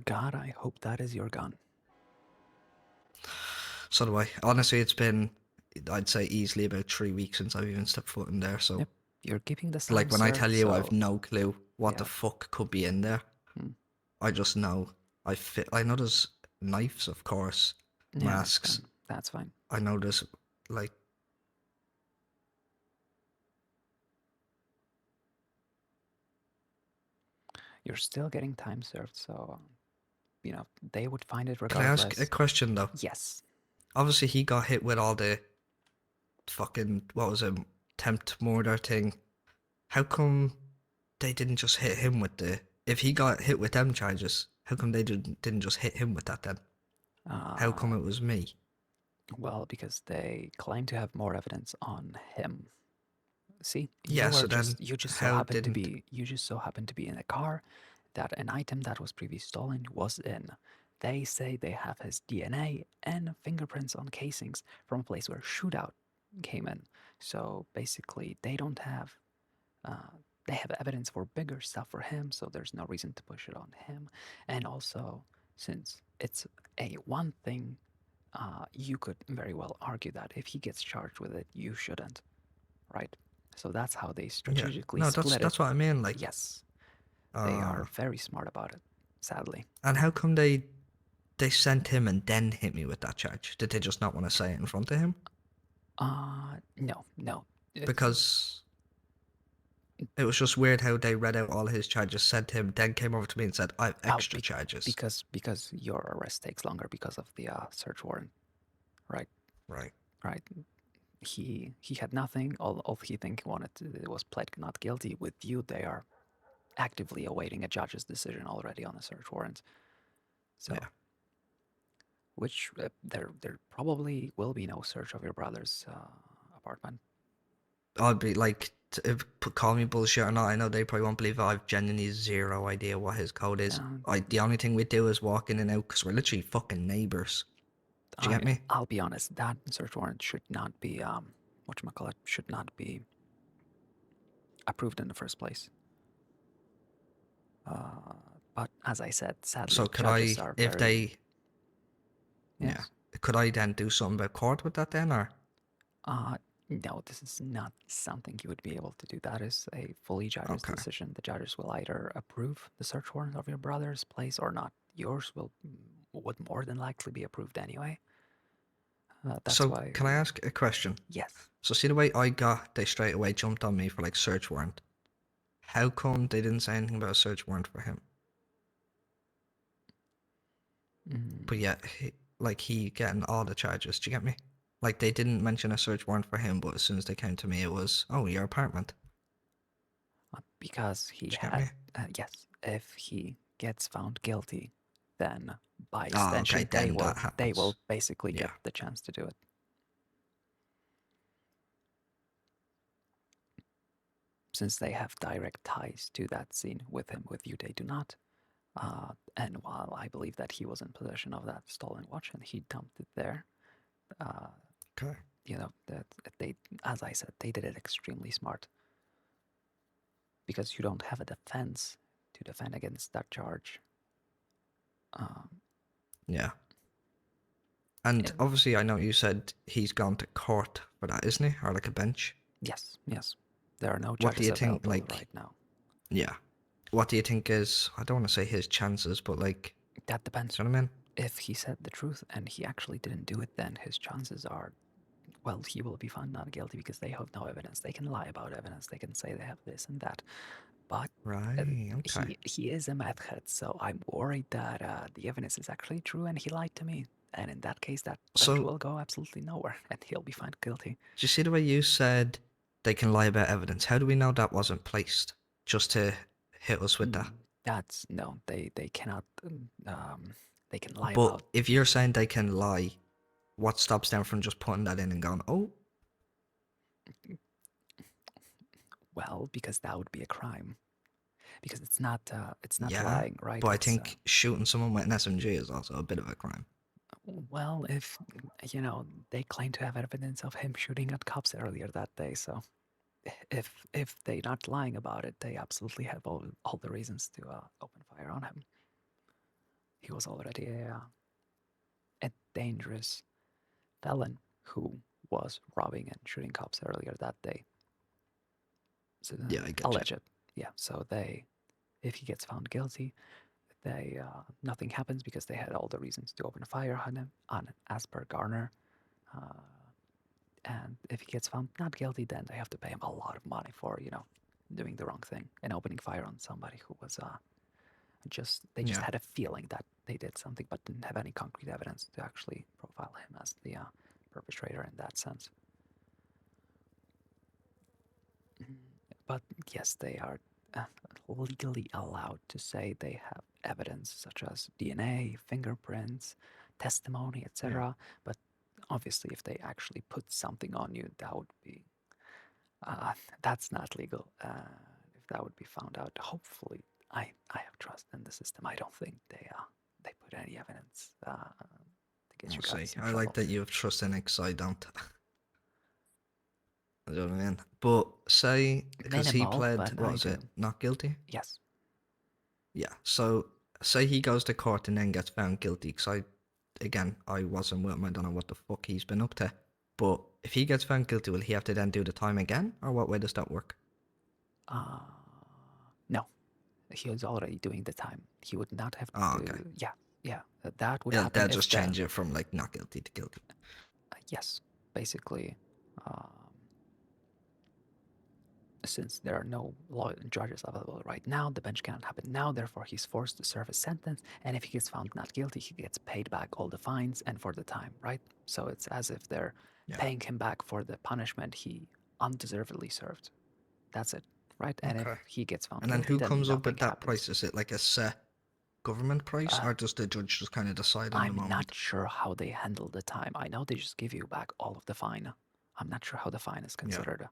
God, I hope that is your gun. So do I. Honestly, it's been, I'd say, easily about 3 weeks since I've even stepped foot in there. So, Yep. You're keeping the like, when I tell you I've so no clue what the yeah. fuck could be in there, I just know. I know there's knives, of course, Yeah, masks. that's fine. I know there's, like, You're still getting time served, so they would find it Can I regardless. ask a question, though? Yes. Obviously, he got hit with all the fucking, what was it, attempt murder thing. How come they didn't just hit him with the... If he got hit with them charges, how come they didn't just hit him with that then? How come it was me? Well, because they claim to have more evidence on him. See, Yeah, so then you just so how happened to didn't- be you just so happened to be in a car that an item that was previously stolen was in. They say they have his DNA and fingerprints on casings from a place where shootout came in. So basically, they don't have. They have evidence for bigger stuff for him, so there's no reason to push it on him. And also, since it's a one thing, you could very well argue that if he gets charged with it, you shouldn't, right? So that's how they strategically No, split that's what I mean. Like, yes, they are uh, very smart about it. Sadly, And how come they sent him and then hit me with that charge? Did they just not want to say it in front of him? no. Because it was just weird how they read out all his charges, sent him, then came over to me and said, "I have extra charges." Because your arrest takes longer because of the search warrant, right? Right. He had nothing. All he wanted to do was plead not guilty. With you, they are actively awaiting a judge's decision already on the search warrant. So, which there probably will be no search of your brother's apartment. I'd be like, call me bullshit or not, I know they probably won't believe it. I've genuinely zero idea what his code is. The only thing we do is walk in and out because we're literally fucking neighbors. Do you get me? I'll be honest. That search warrant should not be should not be approved in the first place. But as I said, sadly, So could judges I, are if very, they, Yes. could I then do something about court with that then, or? No, this is not something you would be able to do. That is a fully judge's decision. The judges will either approve the search warrant of your brother's place or not. Yours would more than likely be approved anyway. That's So why. can I ask a question? Yes. So see the way I got, they straight away jumped on me for like search warrant. How come they didn't say anything about a search warrant for him? But yet, he getting all the charges. Do you get me? Like, they didn't mention a search warrant for him, but as soon as they came to me, it was, oh, your apartment. Because he Did you get had, me? yes, if he gets found guilty, then by Oh, okay, extension then that they will happens. basically Yeah. get the chance to do it. Since they have direct ties to that scene with him, with you they do not. And while I believe that he was in possession of that stolen watch and he dumped it there, Okay. you know, that they, as I said, they did it extremely smart. Because you don't have a defense to defend against that charge. Yeah. And obviously, I know you said he's gone to court for that, isn't he? Or like a bench? Yes, yes. There are no What do judges you think, available like, right now. yeah. What do you think is, I don't want to say his chances, but like... That depends. You know what I mean? If he said the truth and he actually didn't do it, then his chances are, well, he will be found not guilty because they have no evidence. They can lie about evidence. They can say they have this and that. But okay. he is a meth head, so I'm worried that the evidence is actually true and he lied to me. And in that case, that bench will go absolutely nowhere and he'll be found guilty. Do you see the way you said they can lie about evidence? How do we know that wasn't placed just to hit us with that? That's, no, they cannot, they can lie But about. if you're saying they can lie, what stops them from just putting that in and going, oh? Well, because that would be a crime. Because it's not Yeah, lying, right? but I It's, think shooting someone with an SMG is also a bit of a crime. well, if, you know, they claim to have evidence of him shooting at cops earlier that day, so if they're not lying about it, they absolutely have all the reasons to open fire on him. He was already a dangerous felon who was robbing and shooting cops earlier that day. So, yeah, I get alleged. you. Yeah, so if he gets found guilty, nothing happens because they had all the reasons to open fire on him, as per Garner. And if he gets found not guilty, then they have to pay him a lot of money for, you know, doing the wrong thing and opening fire on somebody who was they just had a feeling that they did something but didn't have any concrete evidence to actually profile him as the perpetrator in that sense. But yes, they are legally allowed to say they have evidence such as DNA, fingerprints, testimony, etc. But obviously, if they actually put something on you, that would be that's not legal. If that would be found out, hopefully, I have trust in the system. I don't think they put any evidence to get you guys in I trouble. like that you have trust in it because I don't. You know what I mean? But say, because he Minimal, pled, but what I was it, do. not guilty? Yes. Yeah, so say he goes to court and then gets found guilty, because I wasn't with him, I don't know what the fuck he's been up to. But if he gets found guilty, will he have to then do the time again? Or what way does that work? No. He was already doing the time. He would not have to. Oh, okay. Yeah. That would They'll happen. just change it from like not guilty to guilty. Yes, basically, since there are no judges available right now, the bench cannot happen now. Therefore, he's forced to serve a sentence. And if he gets found not guilty, he gets paid back all the fines and for the time, right? So it's as if they're paying him back for the punishment he undeservedly served. That's it, right? And if he gets found And then guilty, who comes up with nothing that price? Is it like a set government price, or does the judge just kind of decide in the I'm moment? not sure how they handle the time. I know they just give you back all of the fine. I'm not sure how the fine is considered.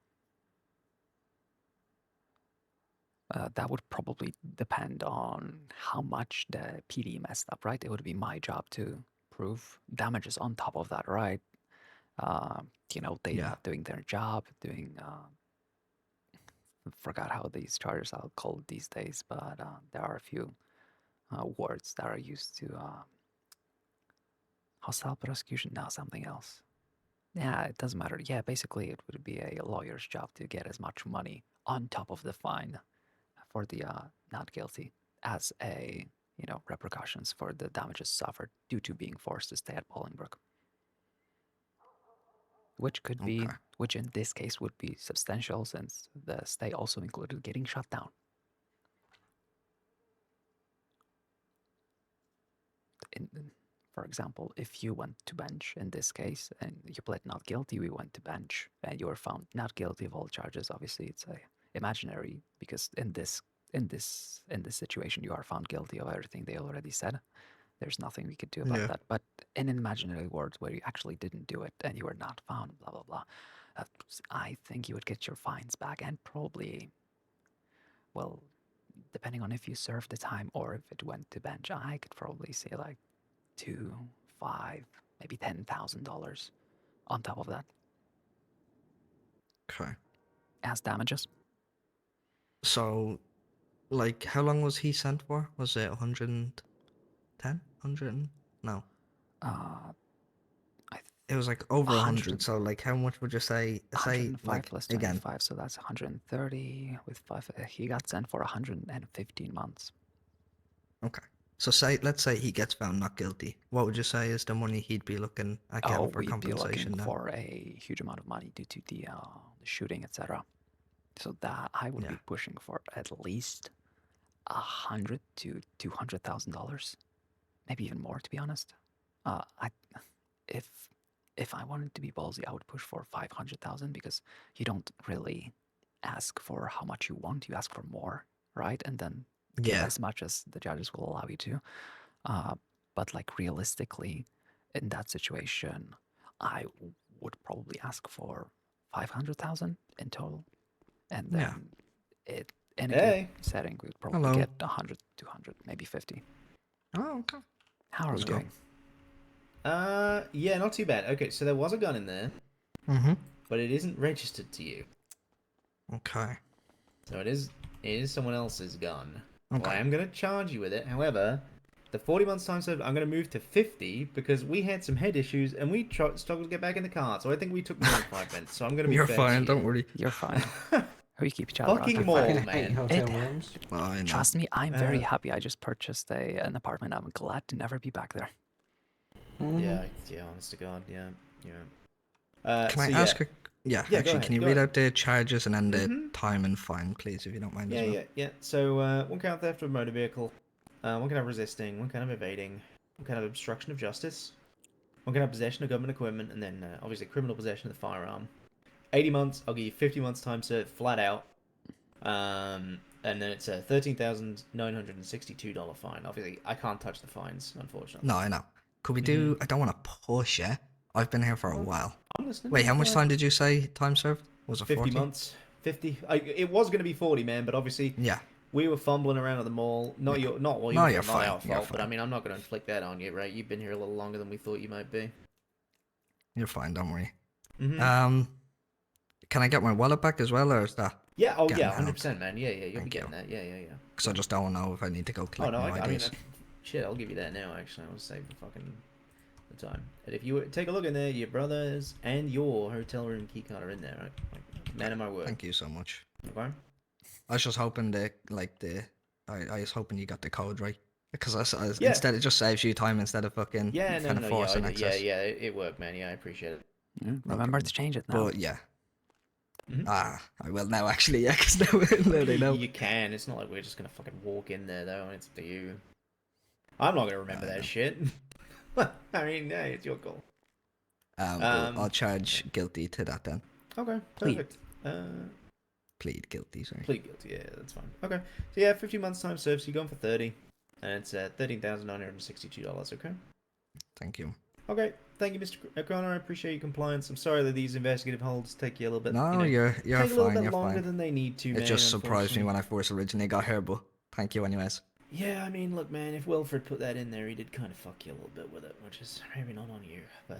That would probably depend on how much the PD messed up, right? It would be my job to prove damages on top of that, right? You know, they not doing their job, doing forgot how these charges are called these days, but there are a few words that are used to hostile prosecution. No, something else. Yeah, it doesn't matter. Yeah, basically, it would be a lawyer's job to get as much money on top of the fine for the not guilty as a, you know, repercussions for the damages suffered due to being forced to stay at Bolingbroke. Which could be, which in this case would be substantial since the stay also included getting shut down. For example, if you went to bench in this case and you pled not guilty, we went to bench and you were found not guilty of all charges. Obviously, it's a imaginary because in this situation you are found guilty of everything they already said. There's nothing we could do about Yeah. that. But in an imaginary world where you actually didn't do it and you were not found, blah blah blah, I think you would get your fines back and probably, well, depending on if you served the time or if it went to bench, I could probably say like $2, $5, maybe $10,000 on top of that Okay. as damages. So, like, how long was he sent for? Was it 110? 100? No. It was like over 100. So, like, how much would you say? Say 105 like plus again. 25, so that's 130 with 5. He got sent for 115 months. Okay. So let's say he gets found not guilty. What would you say is the money he'd be looking at getting for We'd be compensation looking then? for a huge amount of money due to the shooting, etc. So that I would be pushing for at least $100,000 to $200,000, maybe even more, to be honest. If I wanted to be ballsy, I would push for 500,000 because you don't really ask for how much you want; you ask for more, right? And then give Yeah. as much as the judges will allow you to. But like realistically, in that situation, I would probably ask for 500,000 in total, and Yeah. then in a Hey. good setting, we'd probably Hello. get 100, 200, maybe 50. Oh, okay. How are Let's we go. doing? Yeah, not too bad. Okay, so there was a gun in there, but it isn't registered to you. Okay. So it is someone else's gun. Well, Okay. I am going to charge you with it. However, the 40 months time served, I'm going to move to 50 because we had some head issues and we struggled to get back in the car. So I think we took more than 5 minutes. So I'm going to be You're fair fine. to Don't you. worry. You're fine. We keep each other Fucking occupied. more, man. Hotel rooms. I know. Trust me, I'm very happy. I just purchased an apartment. I'm glad to never be back there. Yeah, honest to God, yeah. Can I so ask yeah. a... Yeah, Yeah, go actually, ahead, can you go read ahead. out the charges and then the time and fine, please, if you don't mind as well? Yeah. So, 1 count theft of a motor vehicle, 1 count of resisting, 1 count of evading, 1 count of obstruction of justice, 1 count of possession of government equipment, and then obviously criminal possession of the firearm. 80 months, I'll give you 50 months time served flat out. And then it's a $13,962 fine. Obviously, I can't touch the fines, unfortunately. No, I know. Could we do... I don't want to push it. I've been here for a while. I'm listening. Wait, how much Go time ahead. did you say time served? Was it 50 40? months. 50. It was going to be 40, man, but obviously Yeah. we were fumbling around at the mall. Not your, not well, No, your you're fault, not fine, our you're fault. But I fine. mean, I'm not going to inflict that on you, right? You've been here a little longer than we thought you might be. You're fine, don't worry. Mhm. Can I get my wallet back as well, or is that... Yeah. Oh, getting yeah. held? 100%, man. Yeah. You'll Thank be getting you. that. Yeah. Because I just don't know if I need to go Oh collect no, my I mean, IDs. shit. I'll give you that now. Actually, I'll save the fucking the time. And if you take a look in there, your brothers and your hotel room keycard are in there, right? Like, man of my word. Thank you so much. Okay. I was just hoping I was hoping you got the code right. Because Yeah. instead it just saves you time instead of fucking Yeah. kind of No. forcing Yeah. access. It worked, man. Yeah, I appreciate it. Remember to change it now. But yeah. Mhm. I will now actually, yeah, because now they know. You can. It's not like we're just gonna fucking walk in there though. It's up to you. I'm not gonna remember that shit. I mean, yeah, it's your call. But I'll charge guilty to that then. Okay, Plead. perfect. Plead guilty, sorry. Plead guilty. Yeah, that's fine. Okay, so yeah, 50 months time served. So you're going for 30, and it's $13,962. Okay. Thank you. Okay, thank you, Mr. O'Connor. I appreciate your compliance. I'm sorry that these investigative holds take you a little bit. No, you're take a little fine. bit You're longer fine. than they need to. It Man, just surprised me unfortunately. when I first originally got here, but thank you anyways. Yeah, I mean, look, man, if Wilfred put that in there, he did kind of fuck you a little bit with it, which is maybe not on you, but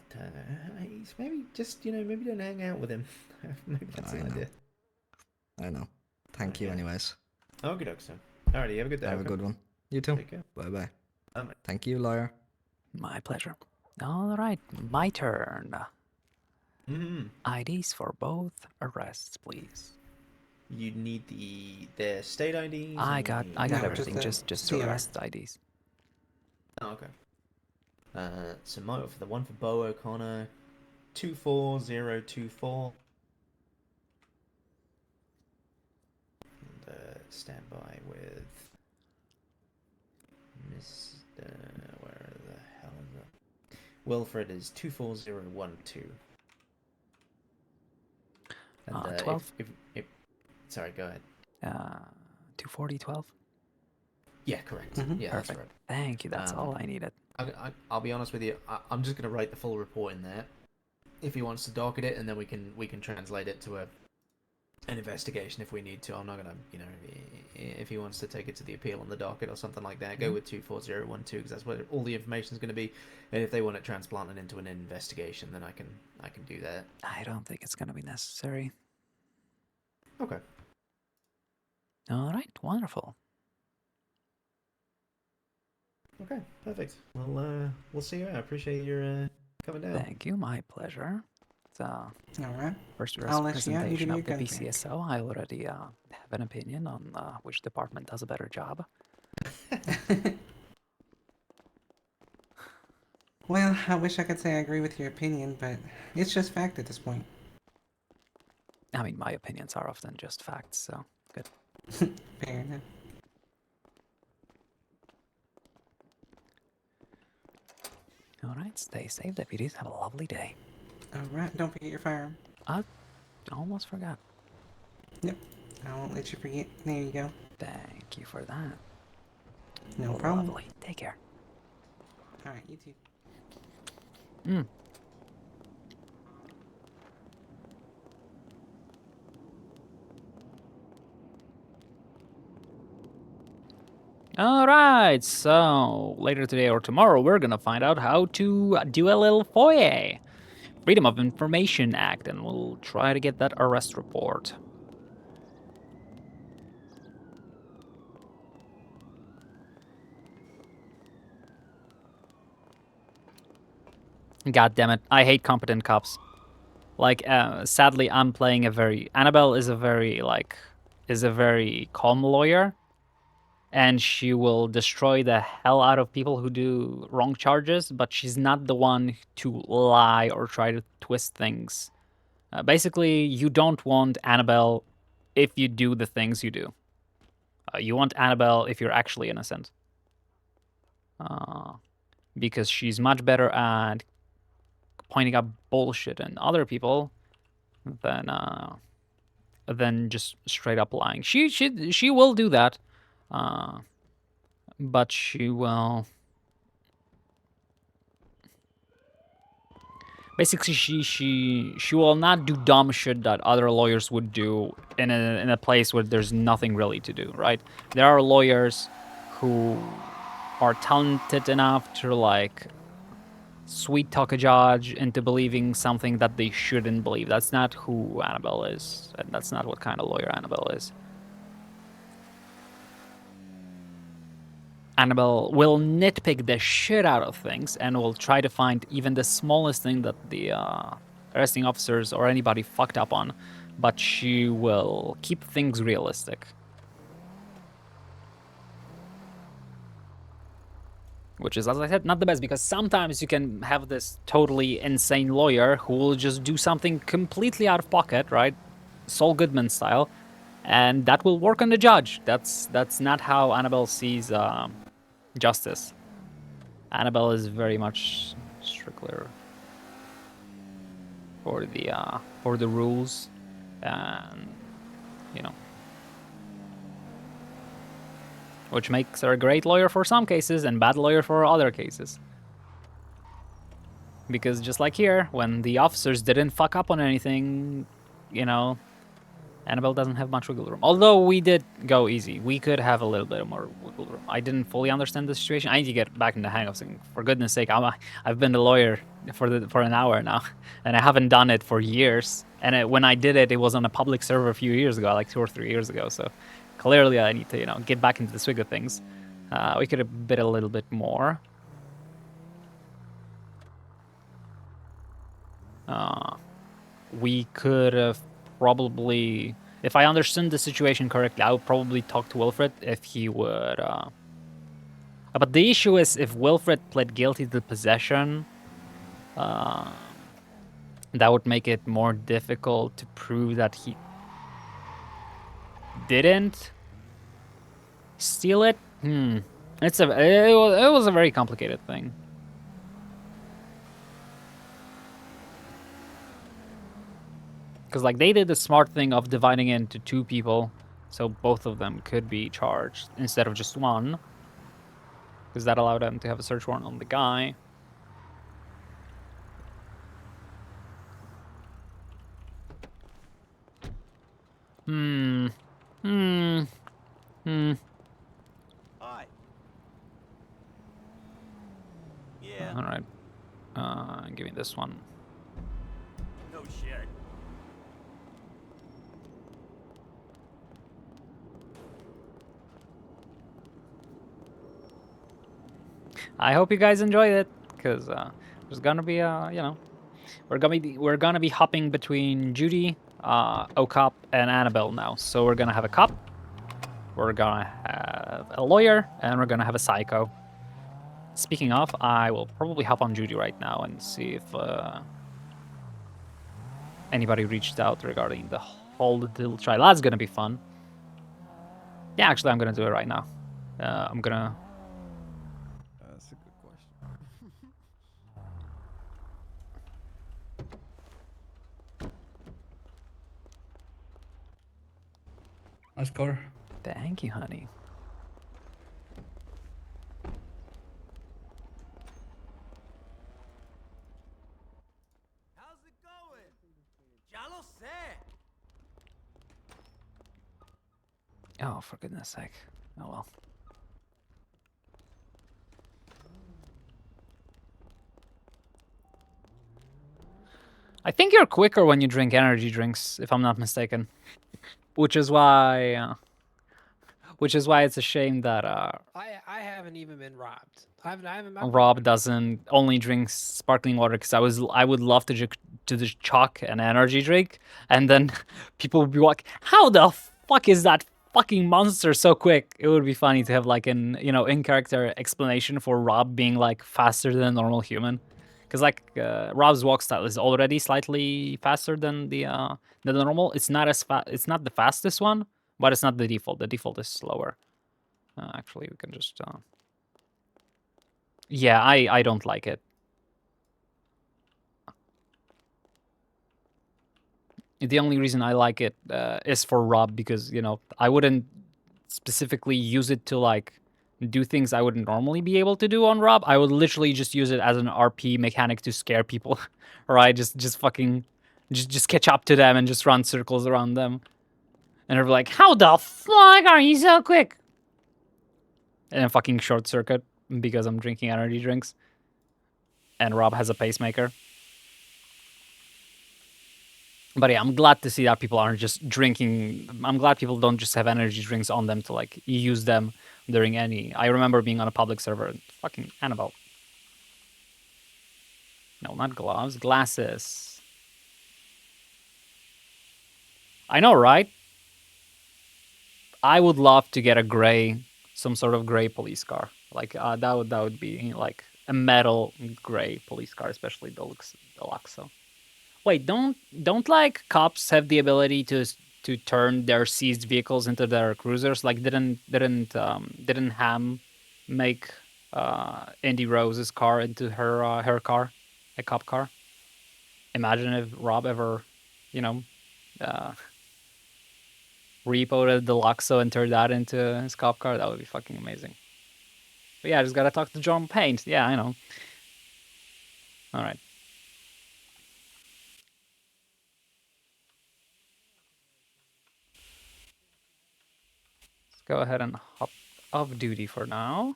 he's maybe just, maybe don't hang out with him. Maybe that's an idea. I know. Thank you anyways. Okay, doke, so. Alrighty, have a good day. Have a okay? good one. You too. Take care. Bye bye. Bye. Thank you, lawyer. My pleasure. All right, my turn. Mm-hmm. IDs for both arrests, please. You need the state IDs. I got everything. Just CR. arrest IDs. Oh, okay. So for the one for Bo O'Connor, 24024. And stand by with Mr. Where the hell is it? Wilfred is 24012. And 12. if sorry, go ahead. 24012. Yeah, correct. Mhm, Yeah, perfect. that's right. Thank you. That's all I needed. I'll be honest with you. I'm just gonna write the full report in there. If he wants to docket it, and then we can translate it to an investigation if we need to. I'm not gonna, if he wants to take it to the appeal on the docket or something like that, go with 24012 because that's where all the information is going to be. And if they want it transplanted into an investigation, then I can do that. I don't think it's going to be necessary. Okay. All right, wonderful. Okay, perfect. Well, we'll see you. I appreciate your coming down. Thank you, my pleasure. So, all right. First I'll let you out. You presentation do of your the gun thing. BCSO. I already have an opinion on which department does a better job. Well, I wish I could say I agree with your opinion, but it's just fact at this point. I mean, my opinions are often just facts, so good. Fair enough. All right, stay safe, deputies. Have a lovely day. All right, don't forget your firearm. I almost forgot. Yep, I won't let you forget. There you go. Thank you for that. No problem. Lovely. Take care. All right, you too. Alright, so later today or tomorrow we're gonna find out how to do a little FOIA. Freedom of Information Act, and we'll try to get that arrest report. God damn it, I hate competent cops. Like, sadly, I'm playing Annabelle is a very calm lawyer. And she will destroy the hell out of people who do wrong charges, but she's not the one to lie or try to twist things. Basically, you don't want Annabelle if you do the things you do. You want Annabelle if you're actually innocent. Because she's much better at pointing out bullshit in other people than just straight up lying. She will do that. But she will... Basically, she will not do dumb shit that other lawyers would do in a place where there's nothing really to do, right? There are lawyers who are talented enough to, like, sweet talk a judge into believing something that they shouldn't believe. That's not who Annabelle is, and that's not what kind of lawyer Annabelle is. Annabelle will nitpick the shit out of things and will try to find even the smallest thing that the arresting officers or anybody fucked up on, but she will keep things realistic. Which is, as I said, not the best, because sometimes you can have this totally insane lawyer who will just do something completely out of pocket, right? Saul Goodman style, and that will work on the judge. That's not how Annabelle sees justice. Annabelle is very much stricter for the rules, and which makes her a great lawyer for some cases and bad lawyer for other cases. Because just like here, when the officers didn't fuck up on anything, Annabelle doesn't have much wiggle room. Although we did go easy. We could have a little bit more wiggle room. I didn't fully understand the situation. I need to get back in the hang of things. For goodness sake, I've been the lawyer for an hour now, and I haven't done it for years. And when I did it, it was on a public server a few years ago, like 2 or 3 years ago. So clearly I need to, get back into the swing of things. We could have bid a little bit more. We could have probably, if I understand the situation correctly, I would probably talk to Wilfred if he would. But the issue is, if Wilfred pled guilty to possession, that would make it more difficult to prove that he didn't steal it. It was a very complicated thing. Because like they did the smart thing of dividing it into 2 people, so both of them could be charged instead of just one. Because that allowed them to have a search warrant on the guy. Hmm. Hmm. Hmm. Hi. Yeah. All right. Give me this one. No shit. I hope you guys enjoyed it, because there's gonna be you know, we're gonna be hopping between Judy, Ocop, and Annabelle now. So we're gonna have a cop, we're gonna have a lawyer, and we're gonna have a psycho. Speaking of, I will probably hop on Judy right now and see if anybody reached out regarding the whole little trial. That's gonna be fun. Yeah, actually, I'm gonna do it right now. I'm gonna. That's a good question. Nice car. Thank you, honey. How's it going? Ya lo sé. Oh, for goodness sake. Oh well. I think you're quicker when you drink energy drinks, if I'm not mistaken. Which is why it's a shame that I haven't even been robbed. I haven't Rob doesn't only drinks sparkling water, because I would love to just chalk an energy drink, and then people would be like, how the fuck is that fucking monster so quick? It would be funny to have like an in character explanation for Rob being like faster than a normal human, because like Rob's walk style is already slightly faster than the normal. It's not as fast. It's not the fastest one, but it's not the default. The default is slower. Actually, we can just. Yeah, I don't like it. The only reason I like it is for Rob, because I wouldn't specifically use it to like do things I wouldn't normally be able to do on Rob. I would literally just use it as an RP mechanic to scare people, right? Just fucking just catch up to them and just run circles around them, and they're like, "How the fuck are you so quick?" And then fucking short circuit because I'm drinking energy drinks, and Rob has a pacemaker. But yeah, I'm glad to see that people aren't just drinking. I'm glad people don't just have energy drinks on them to like use them during any. I remember being on a public server. Fucking Annabelle. No, not gloves. Glasses. I know, right? I would love to get a gray, some sort of gray police car. Like that would be like a metal gray police car, especially deluxe. So. Wait, don't like cops have the ability to turn their seized vehicles into their cruisers? Like didn't Ham make Indy Rose's car into her car, a cop car? Imagine if Rob ever, you know, repoed the Deluxo and turned that into his cop car. That would be fucking amazing. But yeah, I just gotta talk to John Paint. Yeah, I know. All right. Go ahead and hop off duty for now.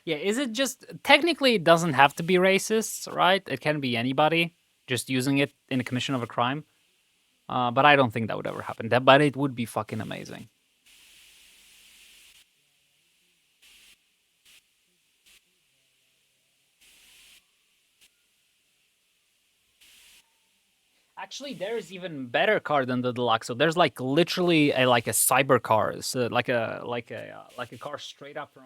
Yeah, is it just technically it doesn't have to be racist, right? It can be anybody just using it in the commission of a crime. But I don't think that would ever happen. But it would be fucking amazing. Actually, there's even better car than the Deluxe. So there's like literally a cyber car. It's like a car straight up from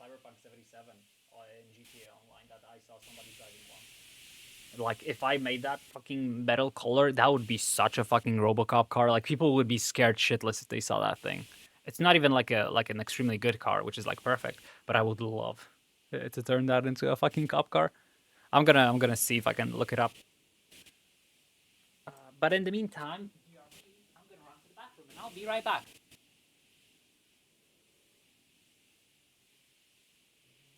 Cyberpunk 77 in GTA Online that I saw somebody driving once. Like if I made that fucking metal color, that would be such a fucking RoboCop car. Like people would be scared shitless if they saw that thing. It's not even like an extremely good car, which is like perfect. But I would love to turn that into a fucking cop car. I'm gonna see if I can look it up. But in the meantime, I'm gonna run to the bathroom and I'll be right back.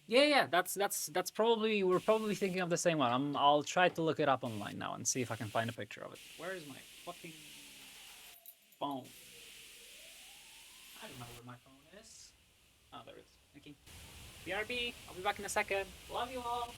Yeah, that's probably we're probably thinking of the same one. I'll try to look it up online now and see if I can find a picture of it. Where is my fucking phone? I don't know where my phone is. Oh, there it is. Thank you. BRB, I'll be back in a second. Love you all.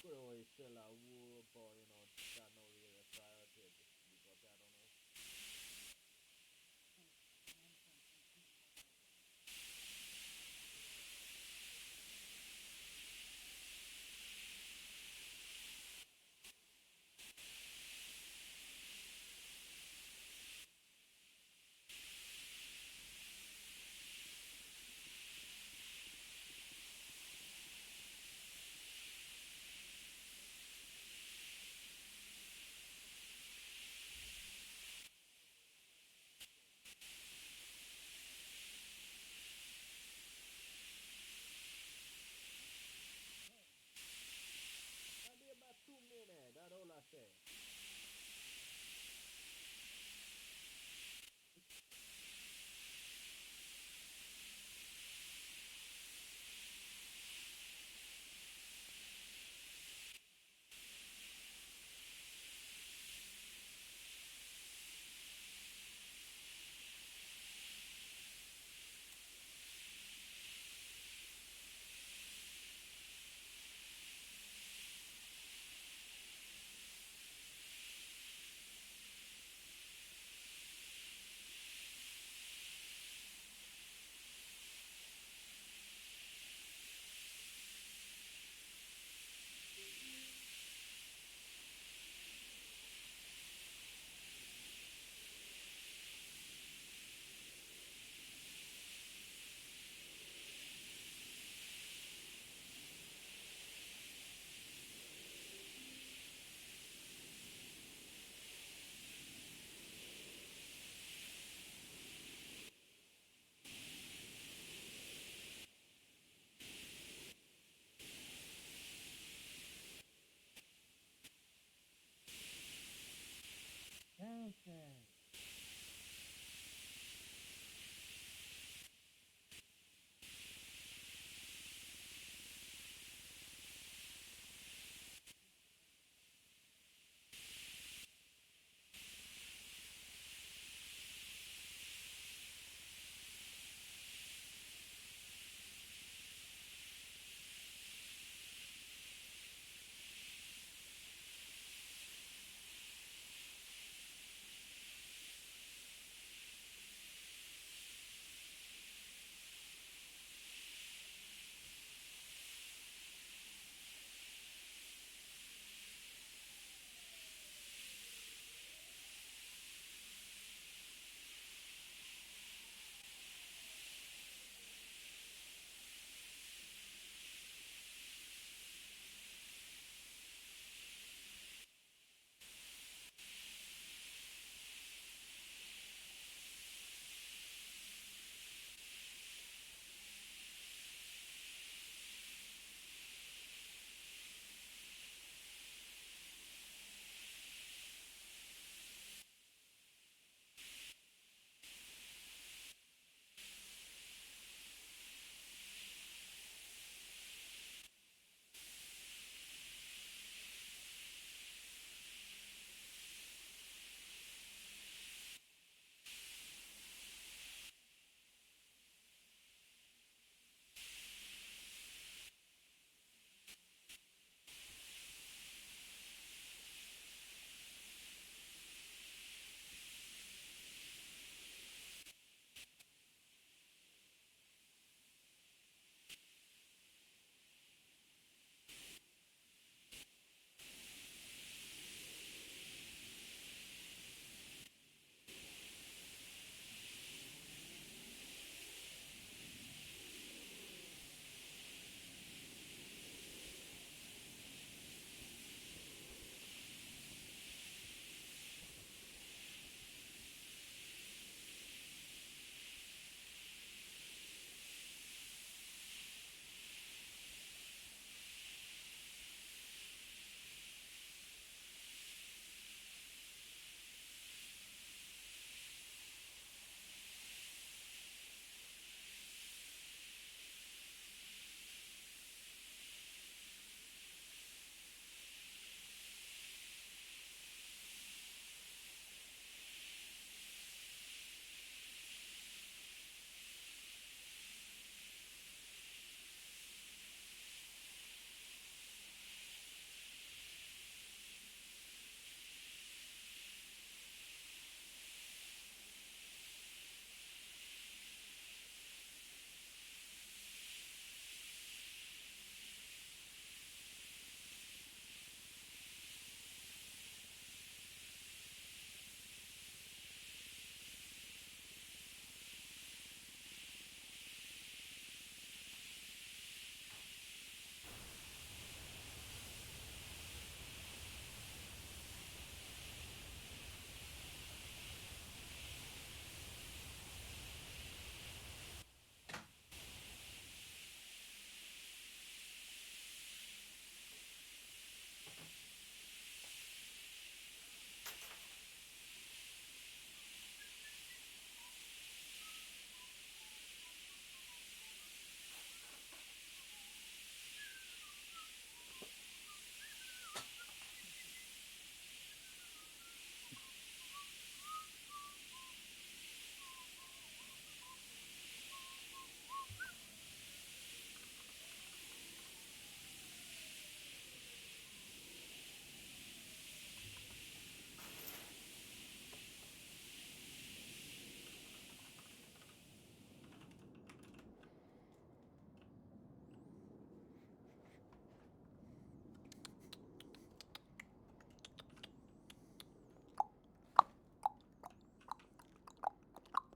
Could always sell a wool, but you know, that not really a priority. Because I don't know. That'll be about 2 minutes, that's all I say. Dancing.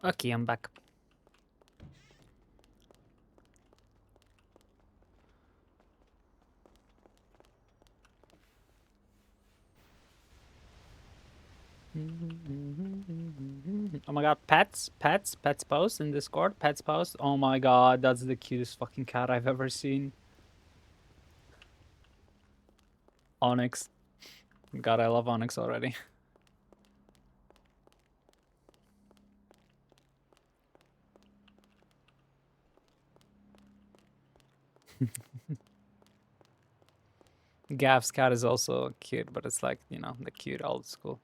Okay, I'm back. Oh my god, pets post in Discord, pets post. Oh my god, that's the cutest fucking cat I've ever seen. Onyx. God, I love Onyx already. Gav's cat is also cute, but it's like, you know, the cute old school.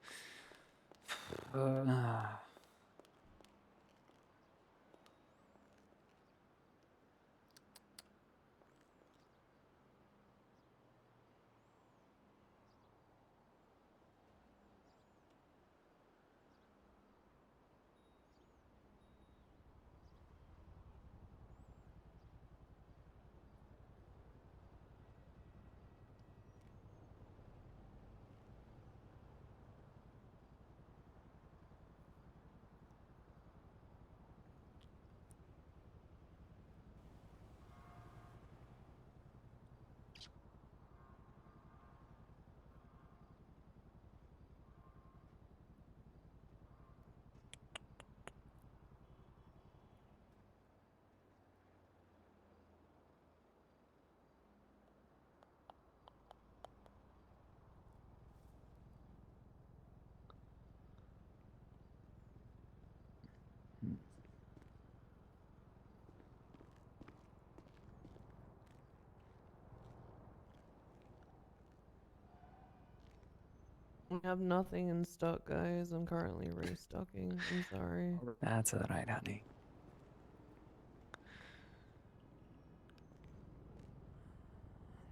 I have nothing in stock, guys. I'm currently restocking. I'm sorry. That's alright, honey.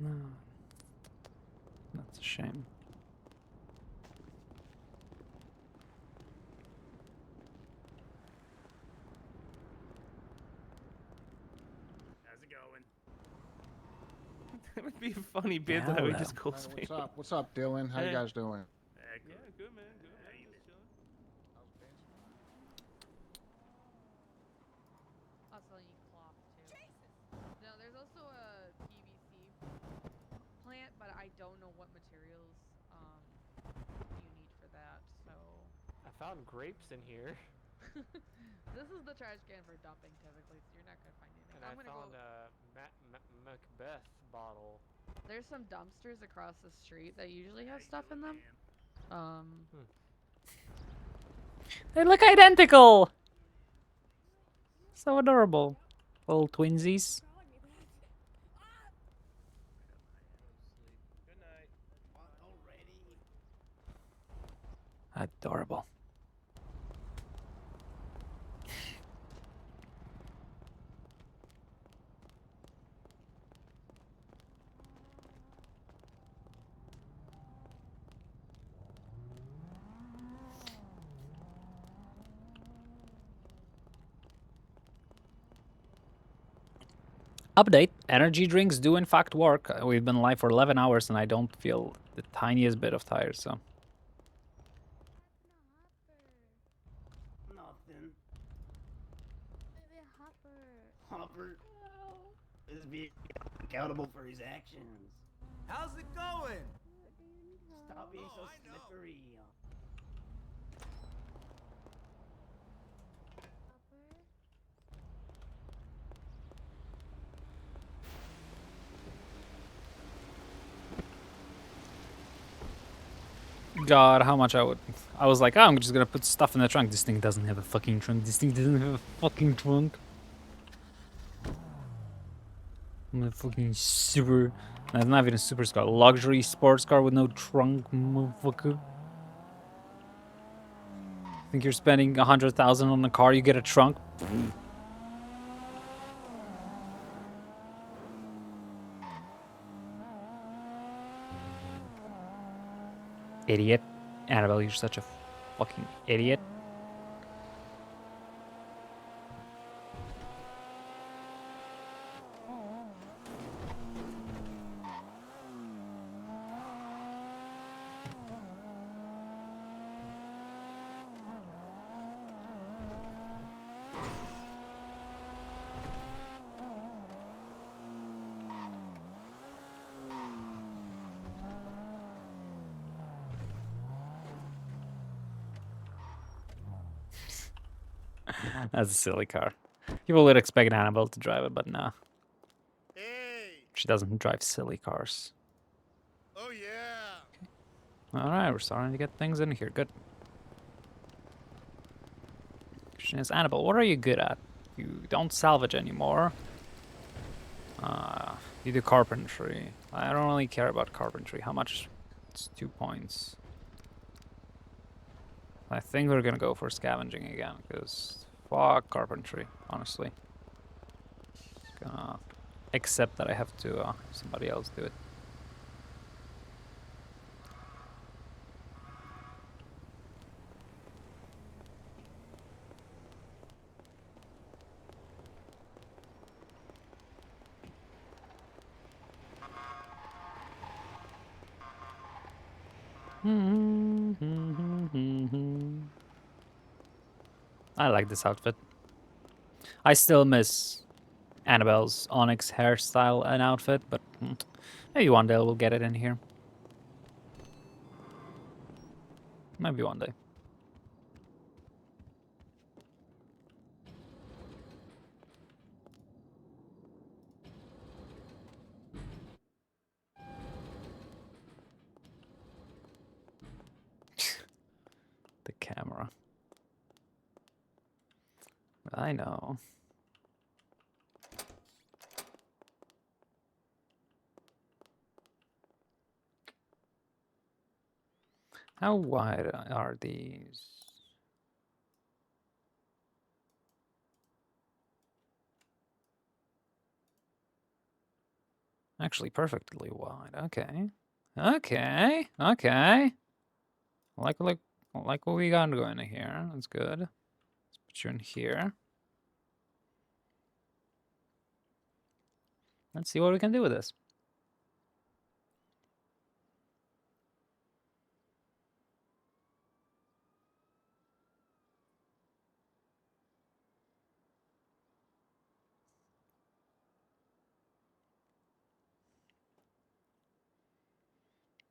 No. That's a shame. How's it going? That would be a funny bit Yeah, that we hello. just calls me. What's up? What's up, Dylan? How you Hey. guys doing? Good. Yeah, good man. Good. How you been? Also, you cloth too. No, there's also a PVC plant, but I don't know what materials you need for that. So I found grapes in here, this is the trash can for dumping typically, so you're not gonna find anything. and I'm I gonna found go. a Macbeth bottle. There's some dumpsters across the street that usually have stuff in them. They look identical! So adorable. Little twinsies. Good night. Adorable. Update. Energy drinks do in fact work. We've been live for 11 hours and I don't feel the tiniest bit of tired, so. Nothing. Hopper is being accountable for his actions. How's it going? Stop being so slippery. God, how much I was like, oh, I'm just gonna put stuff in the trunk. This thing doesn't have a fucking trunk. This thing doesn't have a fucking trunk. I'm a fucking super... That's not even a supercar. Luxury sports car with no trunk, motherfucker. Think you're spending 100,000 on a car, you get a trunk? Idiot. Annabelle, you're such a fucking idiot. That's a silly car. People would expect Annabelle to drive it, but no. She doesn't drive silly cars. Oh yeah. Alright, we're starting to get things in here. Good. Question is, Annabelle, what are you good at? You don't salvage anymore. You do carpentry. I don't really care about carpentry. How much? It's 2 points. I think we're gonna go for scavenging again, because fuck carpentry, honestly. Just gonna accept that I have to somebody else do it. I like this outfit. I still miss Annabelle's onyx hairstyle and outfit, but maybe one day we'll get it in here. Maybe one day. The camera. I know. How wide are these? Actually, perfectly wide. Okay. Okay. Okay. Like what we got going here. That's good. Let's put you in here. Let's see what we can do with this.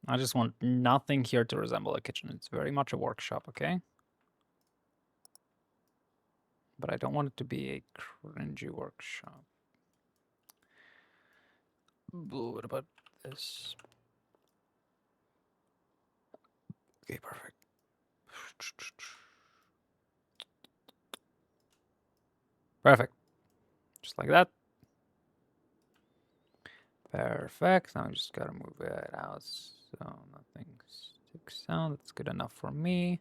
I just want nothing here to resemble a kitchen. It's very much a workshop, okay? But I don't want it to be a cringy workshop. What about this? Okay, perfect. Perfect. Just like that. Perfect. Now I just gotta move it out so nothing sticks out. That's good enough for me.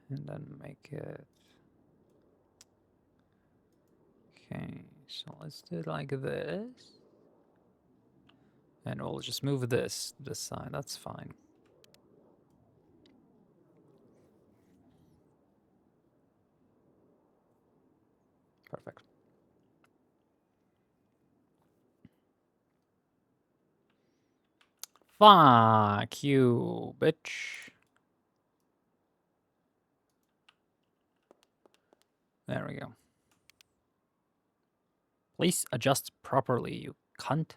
And then make it. Okay, so let's do it like this. And we'll just move this side. That's fine. Perfect. Fuck you, bitch. There we go. Please adjust properly, you cunt.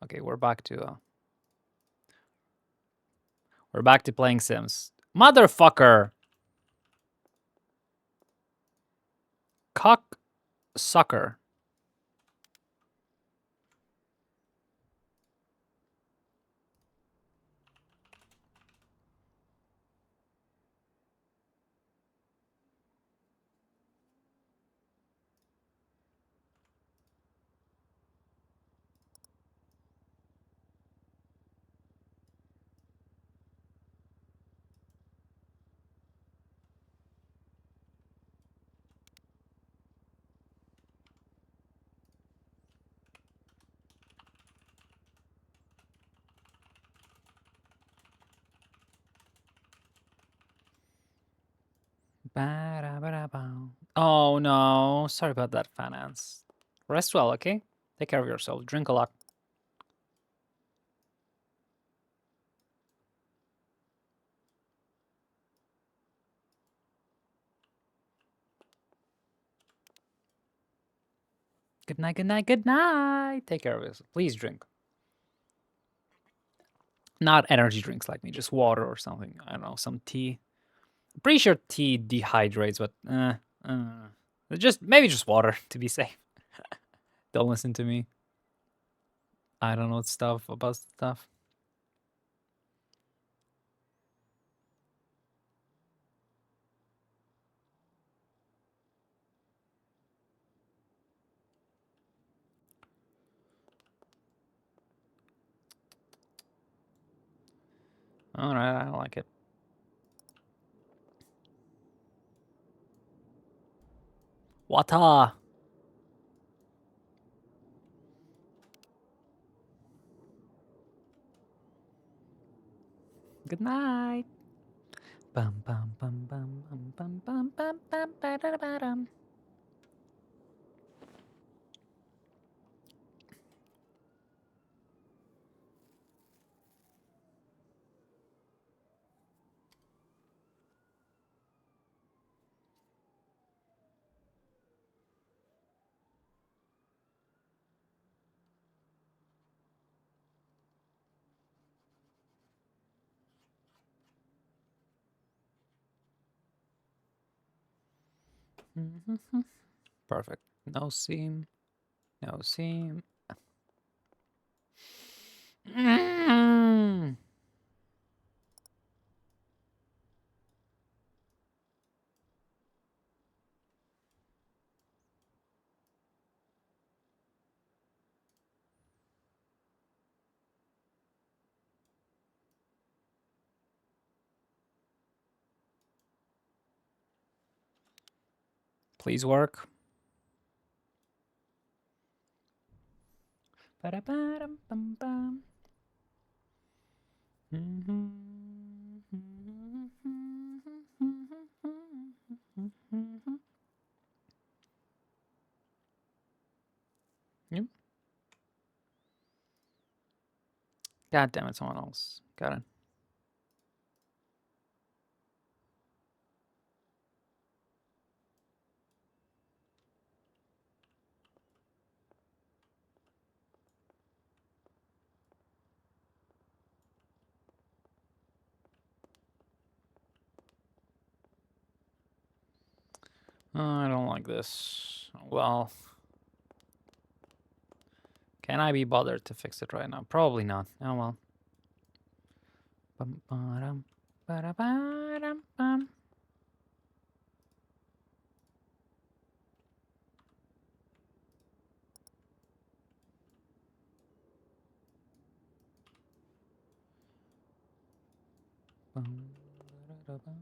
Okay, we're back to playing Sims. Motherfucker! Cock sucker. Oh no, sorry about that, finance. Rest well, okay? Take care of yourself. Drink a lot. Good night, good night, good night. Take care of yourself. Please drink. Not energy drinks like me, just water or something. I don't know, some tea. Pretty sure tea dehydrates, but maybe just water to be safe. Don't listen to me. I don't know stuff about stuff. All right, I don't like it. Water. Good night. Bum bum bum bum bum bum bum bum bum ba da ba dum. Perfect. No seam. No seam. Please work. Ba-da-ba-dum-bum-bum. Yep. God damn it, someone else. Got it. I don't like this. Well, can I be bothered to fix it right now? Probably not. Oh well. Bum-ba-dum, ba-da-ba-dum-bum. Bum, ba-da-da-bum.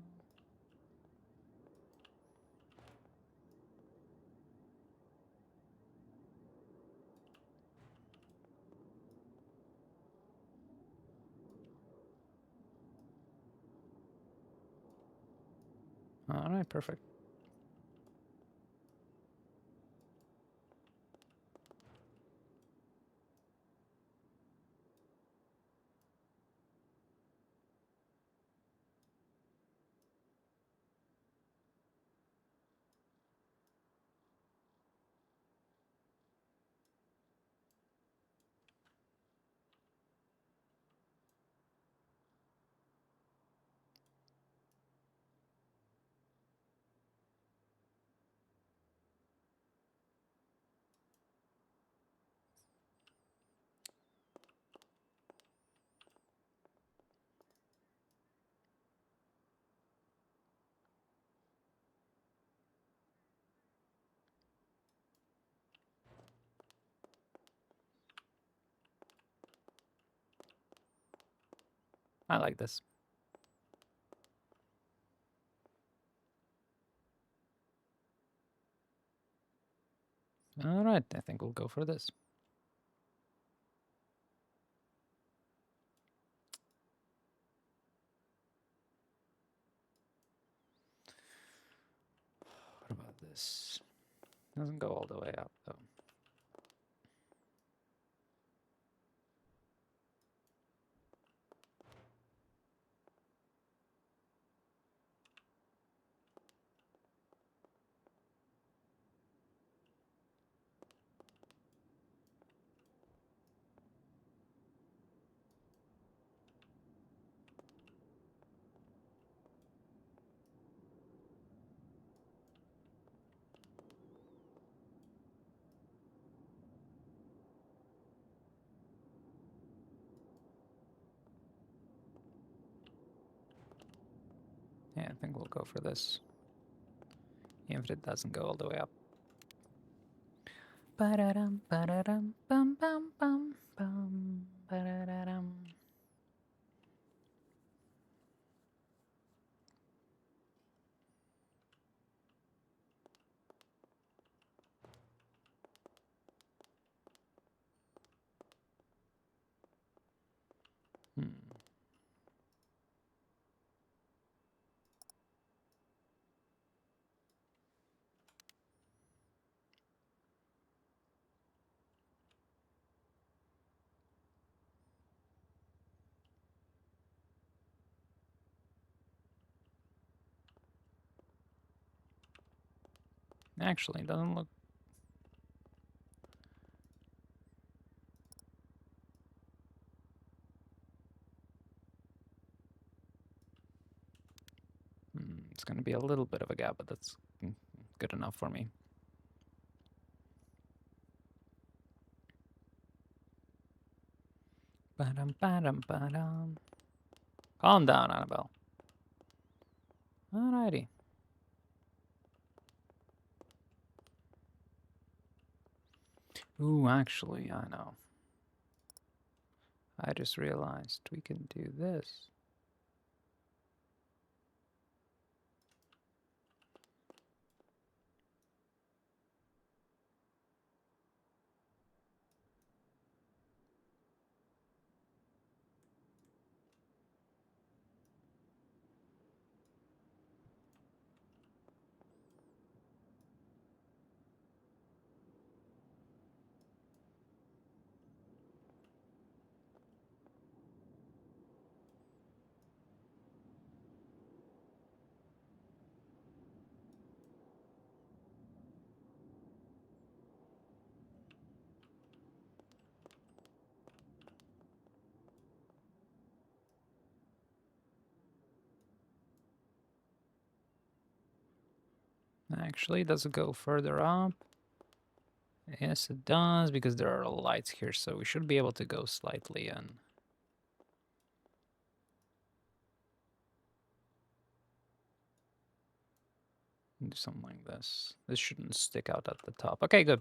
All right, perfect. I like this. All right, I think we'll go for this. What about this? Doesn't go all the way up though. Yeah, I think we'll go for this. Even if it doesn't go all the way up. Ba-da-dum, ba-da-dum, bum, bum, bum, bum, ba-da-da-dum. Actually, it doesn't look... It's going to be a little bit of a gap, but that's good enough for me. Ba-dum, ba-dum, ba-dum. Calm down, Annabelle. Alrighty. Ooh, actually, I know. I just realized we can do this. Actually, does it go further up? Yes, it does, because there are lights here, so we should be able to go slightly in. Do something like this. This shouldn't stick out at the top. Okay, good.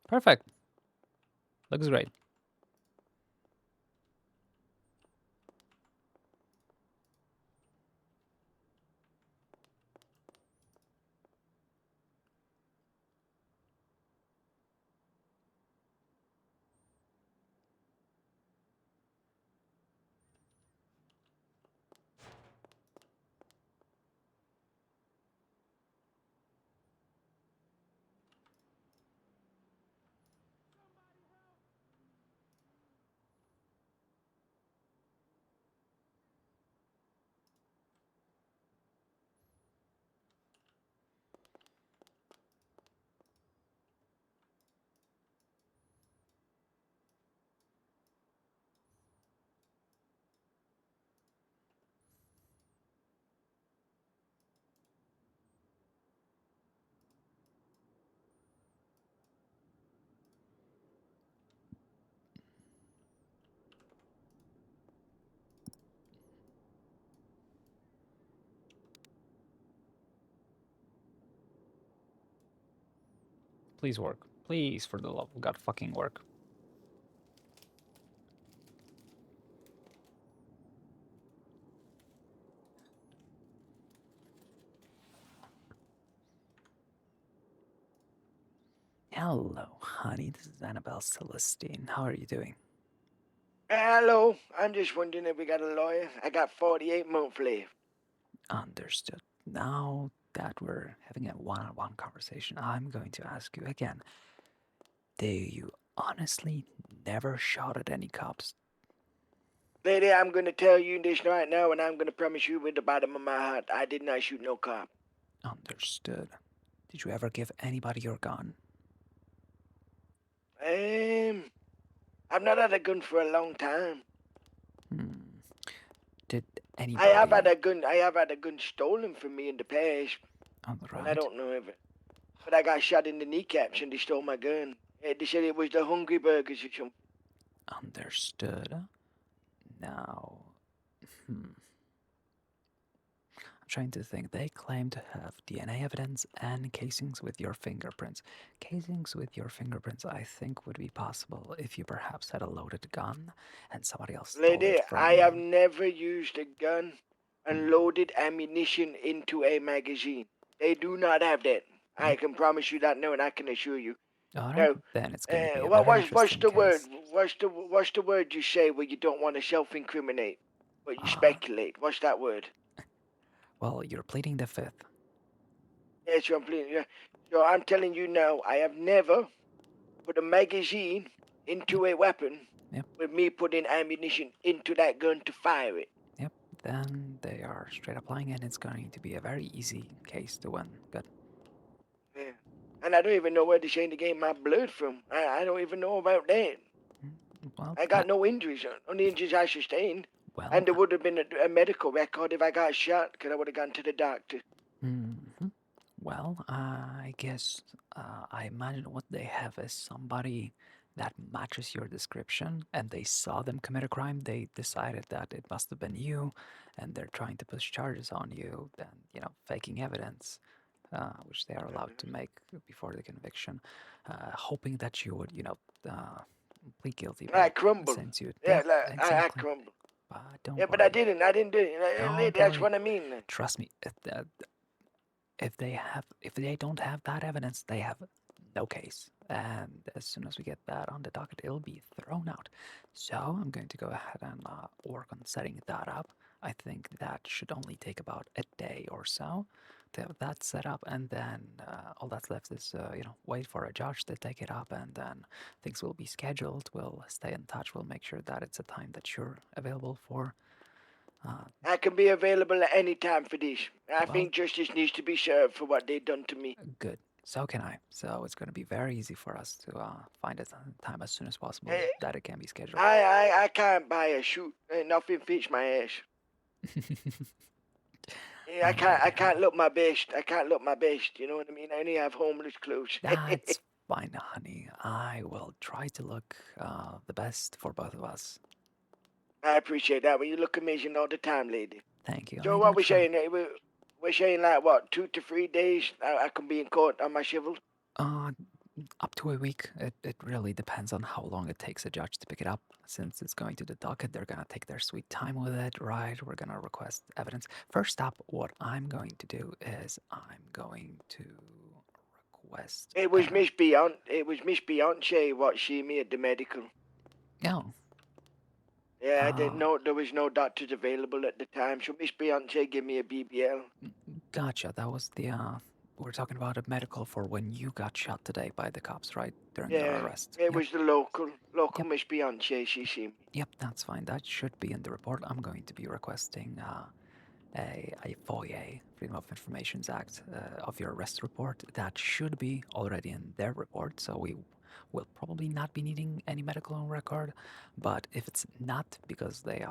Perfect. Looks great. Please work. Please, for the love of God, fucking work. Hello, honey. This is Annabelle Celestine. How are you doing? Hello, I'm just wondering if we got a lawyer. I got 48 months left. Understood. Now that we're having a one-on-one conversation, I'm going to ask you again. Do you honestly never shot at any cops? Lady, I'm gonna tell you this right now, and I'm gonna promise you with the bottom of my heart, I did not shoot no cop. Understood. Did you ever give anybody your gun? I've not had a gun for a long time. Did I anybody... have had a gun stolen from me in the past. All And I right. don't know if it... but I got shot in the kneecaps and they stole my gun. They said it was the Hungry Burgers or something. Understood. Now, I'm trying to think. They claim to have DNA evidence and casings with your fingerprints. Casings with your fingerprints, I think, would be possible if you perhaps had a loaded gun and somebody else stole Lady, it from I you. have never used a gun and loaded ammunition into a magazine. They do not have that. I can promise you that now, and I can assure you. All right, Now, then it's going to be a what's very the interesting word? case. What's the word you say when you don't want to self-incriminate, but you speculate? What's that word? Well, you're pleading the fifth. Yes, I'm pleading. Yeah. So I'm telling you now, I have never put a magazine into a weapon with me putting ammunition into that gun to fire it. Yep, then they are straight up lying, and it's going to be a very easy case to win. Good. Yeah. And I don't even know where they're saying to get my blood from. I don't even know about that. Well, I got no injuries, only injuries I sustained. Well, and there would have been a medical record if I got shot, because I would have gone to the doctor. Well, I guess I imagine what they have is somebody that matches your description, and they saw them commit a crime. They decided that it must have been you, and they're trying to push charges on you, then, faking evidence, which they are allowed to make before the conviction, hoping that you would, plead guilty. I But crumbled. since you, Yeah, exactly. I crumbled. Don't yeah, worry. but I didn't do it. Don't That's worry. what I mean. Trust me, if they don't have that evidence, they have no case. And as soon as we get that on the docket, it'll be thrown out. So I'm going to go ahead and work on setting that up. I think that should only take about a day or so to have that set up, and then all that's left is wait for a judge to take it up, and then things will be scheduled. We'll stay in touch. We'll make sure that it's a time that you're available for. I can be available at any time for this. I think justice needs to be served for what they've done to me. Good. So can I. So it's going to be very easy for us to find a time as soon as possible that it can be scheduled. I can't buy a shoot. Nothing fits my ass. Yeah, I can't look my best. I can't look my best. You know what I mean? I only have homeless clothes. That's fine, honey. I will try to look the best for both of us. I appreciate that. Well, you look amazing all the time, lady. Thank you. So what we're saying? We're saying like what, 2 to 3 days? I can be in court on my civil. Up to a week. It really depends on how long it takes a judge to pick it up. Since it's going to the docket, they're gonna take their sweet time with it, right? We're gonna request evidence. First up, what I'm going to do is I'm going to request. It was Miss Beyonce. It was Miss Beyonce what she me at the medical. Oh. Yeah, I didn't know there was no doctors available at the time, so Miss Beyonce gave me a BBL. Gotcha. That was the we're talking about a medical for when you got shot today by the cops, right? During your arrest. It was the local Miss Beyonce. She seen me. Yep, that's fine. That should be in the report. I'm going to be requesting a FOIA, Freedom of Information Act, of your arrest report. That should be already in their report, so we will probably not be needing any medical record. But if it's not because they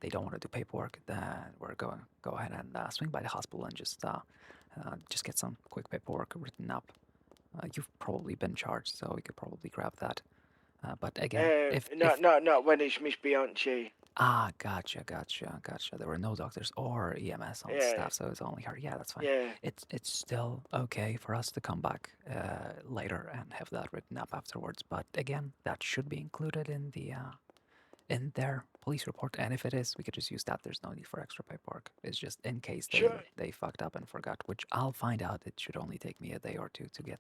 don't want to do paperwork, then we're going to go ahead and swing by the hospital and just get some quick paperwork written up. You've probably been charged, so we could probably grab that. But again, not when it's Miss Beyonce. Gotcha. There were no doctors or EMS on staff, so it's only her. Yeah, that's fine. Yeah. It's still okay for us to come back later and have that written up afterwards. But again, that should be included in in their police report. And if it is, we could just use that. There's no need for extra paperwork. It's just in case they fucked up and forgot, which I'll find out. It should only take me a day or two to get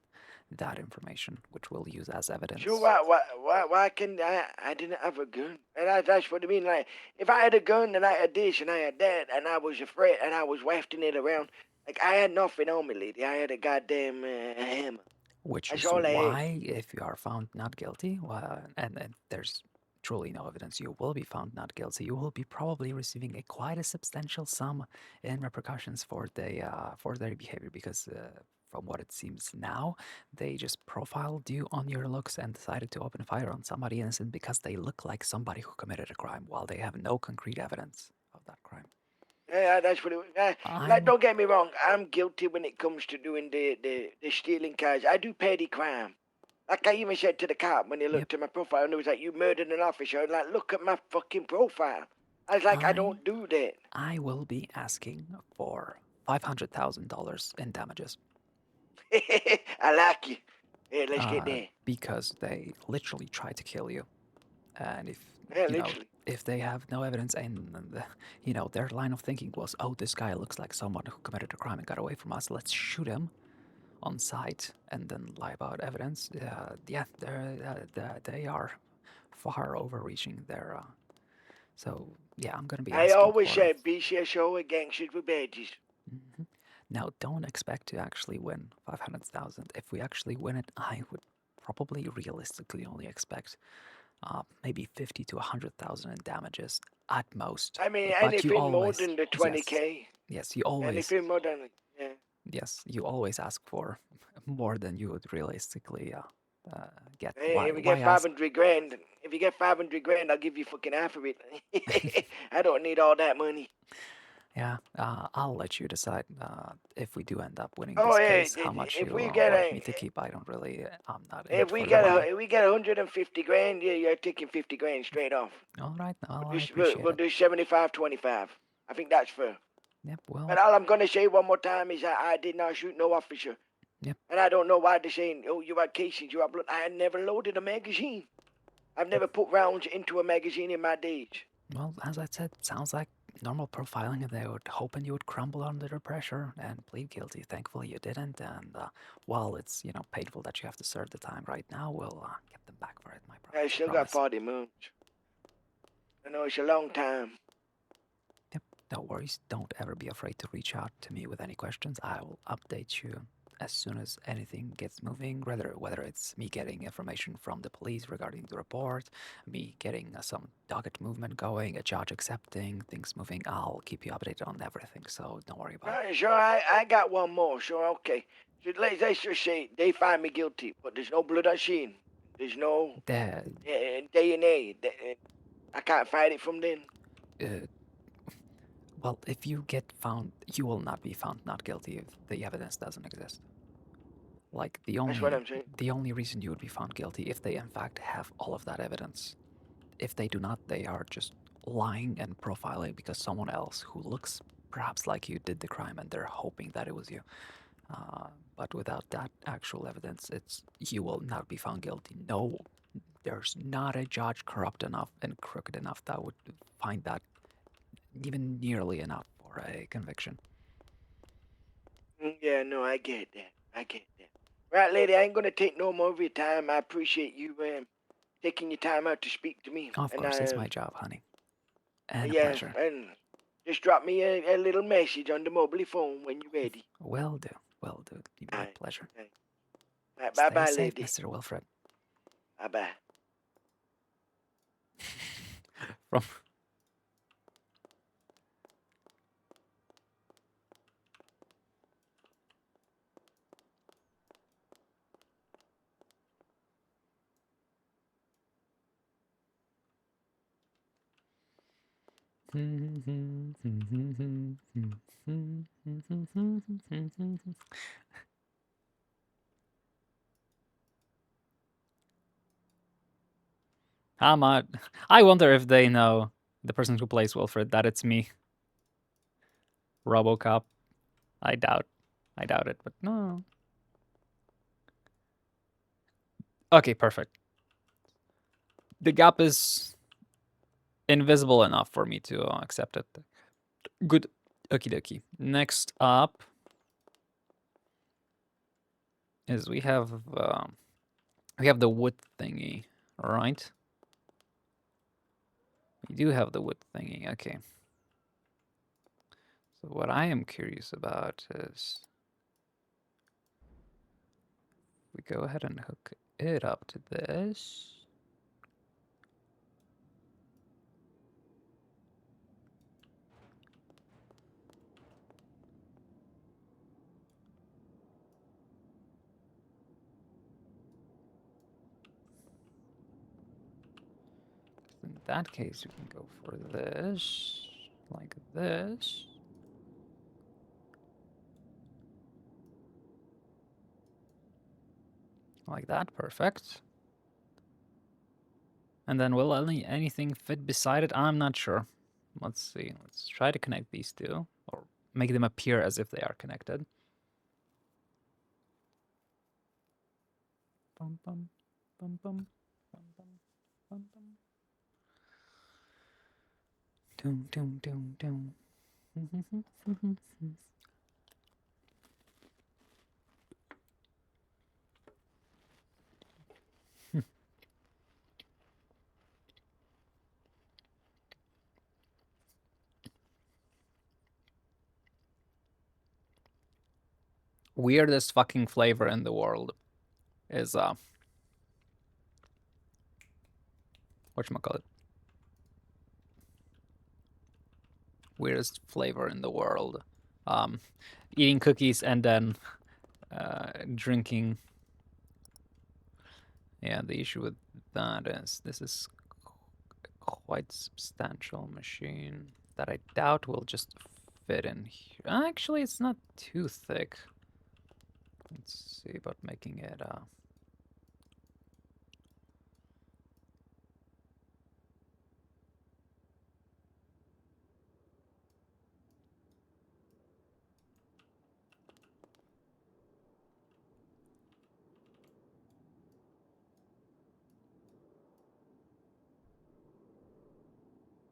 that information, which we'll use as evidence. So why can I didn't have a gun? And that's what I mean. Like, if I had a gun and I had this and I had that and I was afraid and I was wafting it around, like I had nothing on me, lady. I had a goddamn hammer. Which that's is all why, if you are found not guilty, and there's truly no evidence you will be found not guilty, you will be probably receiving quite a substantial sum in repercussions for their behavior, because from what it seems now, they just profiled you on your looks and decided to open fire on somebody innocent because they look like somebody who committed a crime while they have no concrete evidence of that crime. Yeah, that's what it was. Like, don't get me wrong. I'm guilty when it comes to doing the stealing cars. I do petty crime. Like I even said to the cop when he looked at my profile and he was like, "You murdered an officer." I was like, "Look at my fucking profile." I was like, "I don't do that." I will be asking for $500,000 in damages. I like you. Yeah, let's get there. Because they literally tried to kill you. And if Yeah, you know, literally. if they have no evidence and their line of thinking was, oh, this guy looks like someone who committed a crime and got away from us, let's shoot him on sight and then lie about evidence. Yeah, they are far overreaching their. So yeah, I'm gonna be I asking always for. said BCSO and gangsters with badges. Now, don't expect to actually win 500,000. If we actually win it, I would probably realistically only expect maybe 50 to 100,000 in damages at most. I mean, But you anything more always, than the yes, 20K. yes, you always, Anything more than, yeah. yes, you always ask for more than you would realistically get. Hey, if we get 500 grand, if you get 500 grand, I'll give you fucking half of it. I don't need all that money. Yeah, I'll let you decide if we do end up winning Oh this yeah, case, how much if you we get want me to keep. I don't really, I'm not in it if for we the get money. if we get 150 grand, yeah, you're taking 50 grand straight off. All right, I We'll appreciate do it. 75-25. I think that's fair. Yep, well. But all I'm gonna say one more time is I did not shoot no officer. Yep. And I don't know why they're saying, oh, you had casings, you had blood. I had never loaded a magazine. I've never put rounds into a magazine in my days. Well, as I said, sounds like normal profiling, and they were hoping you would crumble under the pressure and plead guilty. Thankfully, you didn't. And while it's painful that you have to serve the time right now, we'll get them back for it. My I still got 40 months. I know it's a long time. Yep. No worries. Don't ever be afraid to reach out to me with any questions. I will update you as soon as anything gets moving, whether it's me getting information from the police regarding the report, me getting some docket movement going, a judge accepting, things moving. I'll keep you updated on everything, so don't worry about it. Right, sure, I got one more. Sure, okay. So let's just say they find me guilty, but there's no blood on scene. There's no DNA. I can't fight it from then. Well, if you get found, you will not be found not guilty if the evidence doesn't exist. Like That's what I'm saying. the only reason you would be found guilty if they in fact have all of that evidence. If they do not, they are just lying and profiling because someone else who looks perhaps like you did the crime and they're hoping that it was you. But without that actual evidence, you will not be found guilty. No, there's not a judge corrupt enough and crooked enough that would find that even nearly enough for a conviction. Yeah, no, I get that. I get that. Right, lady, I ain't gonna take no more of your time. I appreciate you taking your time out to speak to me. Of course, it's my job, honey. And a yeah, pleasure. and just drop me a little message on the mobile phone when you're ready. Will do. Will do. My pleasure. Right, Stay bye-bye, safe, lady. Mr. Wilfred. Bye-bye. From... I wonder if they know, the person who plays Wilfred, that it's me. RoboCop. I doubt it, but no. Okay, perfect. The gap is invisible enough for me to accept it. Good. Okie dokie. Next up is we have the wood thingy, right? We do have the wood thingy. Okay. So what I am curious about is we go ahead and hook it up to this. In that case, we can go for this, like this. Like that, perfect. And then will anything fit beside it? I'm not sure. Let's see. Let's try to connect these two, or make them appear as if they are connected. Bum, bum, bum, bum, bum, bum, bum, bum. Doom, doom, doom, doom. Weirdest fucking flavor in the world is whatchamacallit? Weirdest flavor in the world. Eating cookies and then drinking. Yeah, the issue with that is this is a quite substantial machine that I doubt will just fit in here. Actually, it's not too thick. Let's see about making it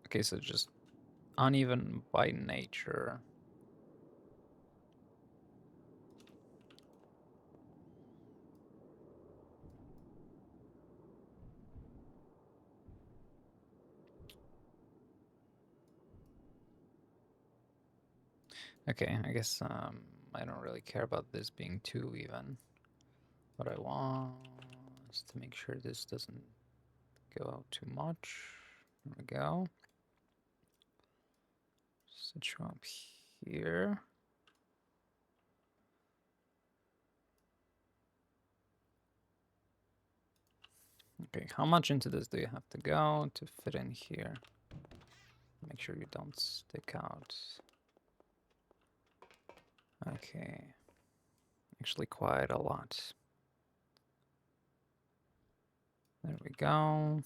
okay, so just uneven by nature. Okay, I guess I don't really care about this being too even. What I want is to make sure this doesn't go out too much. There we go. Set you up here. Okay, how much into this do you have to go to fit in here? Make sure you don't stick out. Okay. Actually quite a lot. There we go.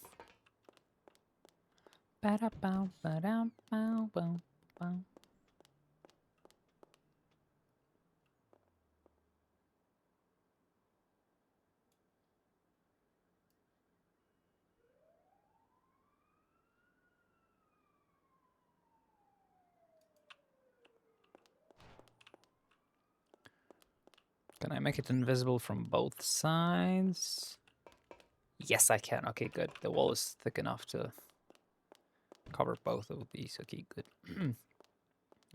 Ba-da-bow, ba-da-bow, bow, bow. Can I make it invisible from both sides? Yes, I can. Okay, good. The wall is thick enough to cover both of these. Okay, good.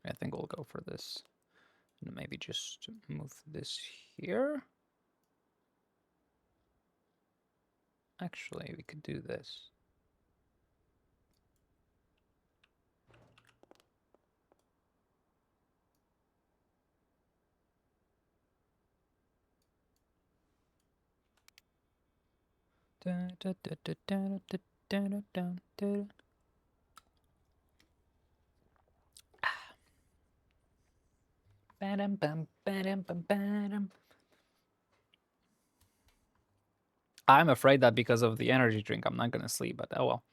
I think we'll go for this. And maybe just move this here. Actually, we could do this. I'm afraid that because of the energy drink, I'm not gonna sleep, but oh well.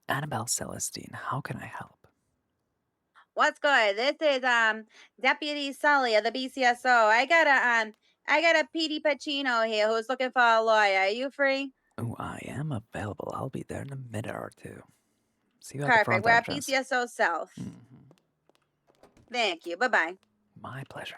Annabelle Celestine, how can I help? What's good? This is Deputy Sully of the BCSO. I got a PD Pacino here who's looking for a lawyer. Are you free? Oh, I am available. I'll be there in a minute or two. See you at the Perfect. front We're at entrance. BCSO South. Thank you. Bye bye. My pleasure.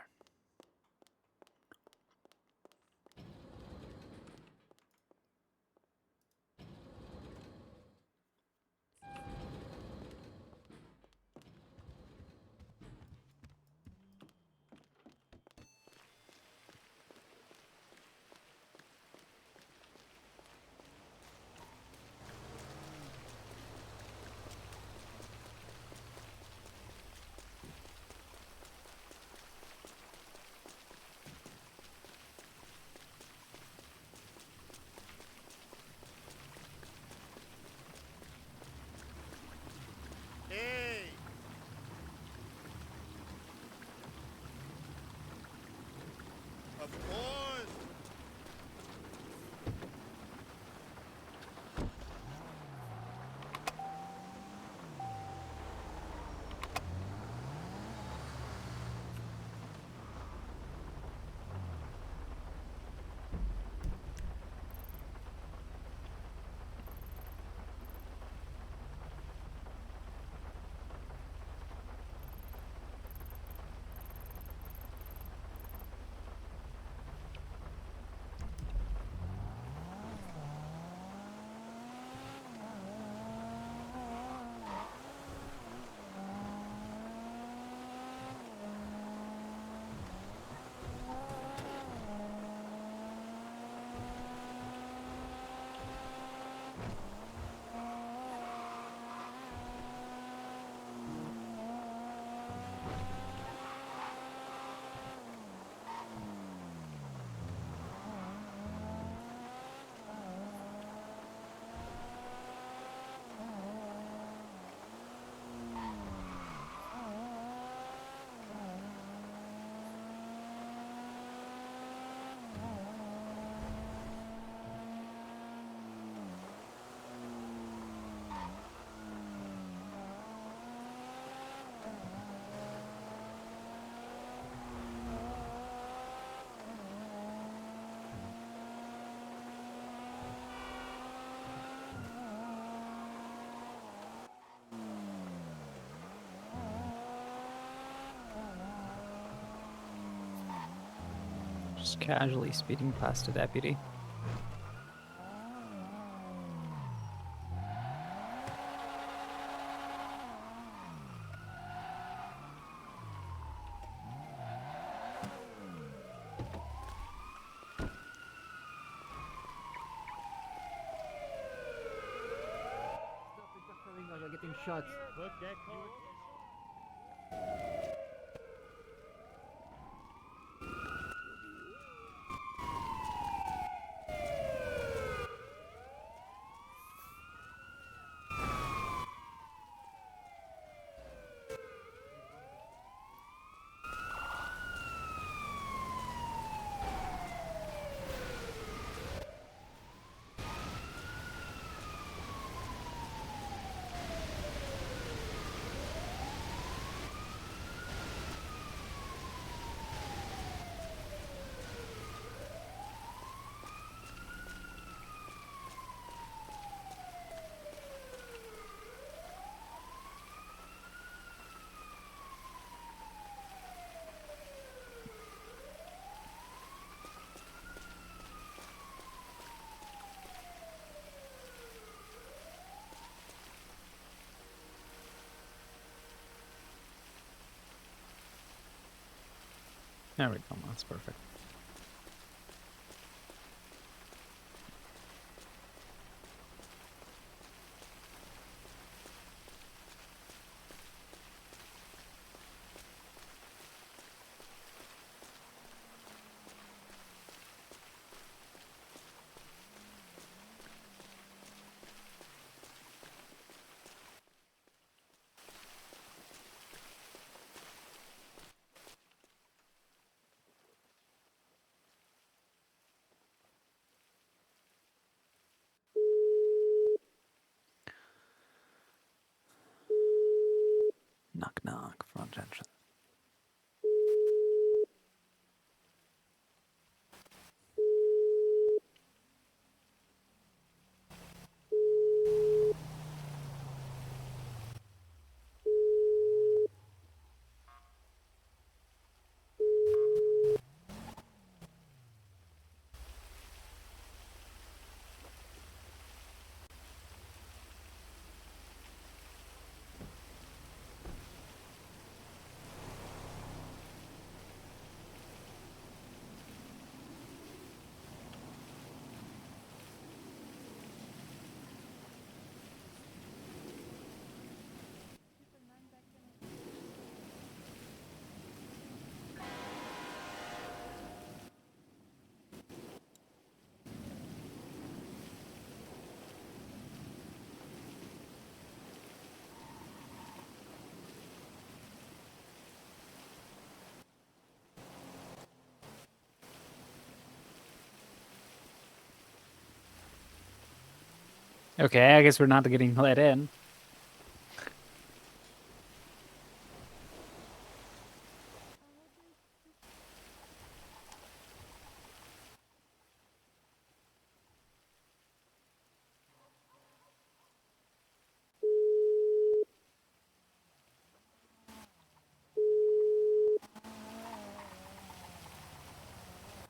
Hey! Of course! Just casually speeding past a deputy. You're getting shot. Look, Deck, There we go, that's perfect. Knock knock, front entrance. Okay, I guess we're not getting let in.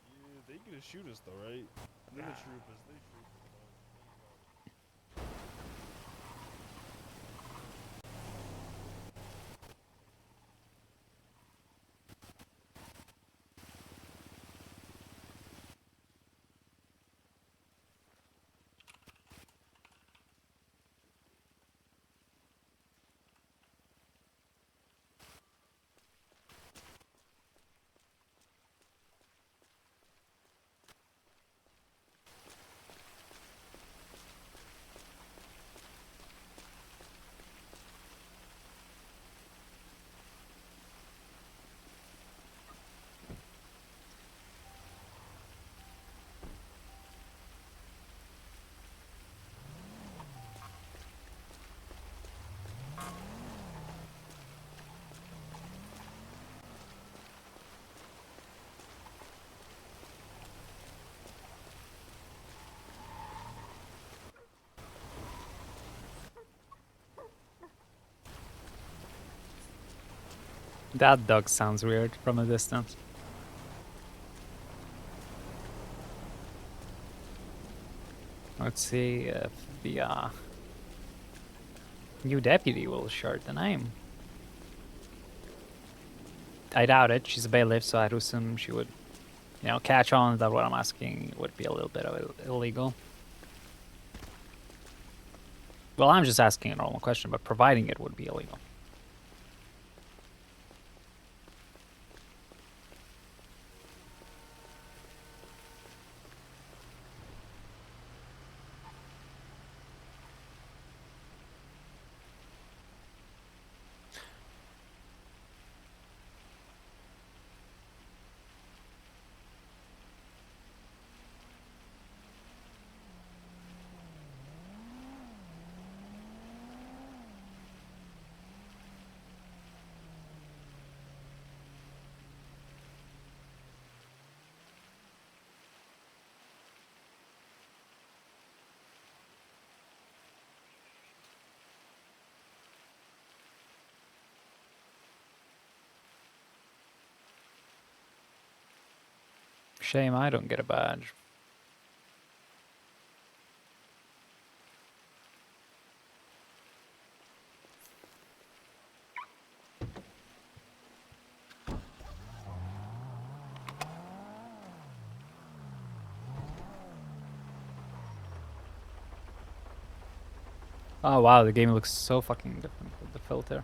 Yeah, they gonna shoot us though, right? They're the troopers. They shoot us though. That dog sounds weird from a distance. Let's see if the new deputy will share the name. I doubt it. She's a bailiff, so I'd assume she would, you know, catch on that what I'm asking would be a little bit of illegal. Well, I'm just asking a normal question, but providing it would be illegal. Shame I don't get a badge. Oh wow, the game looks so fucking different with the filter.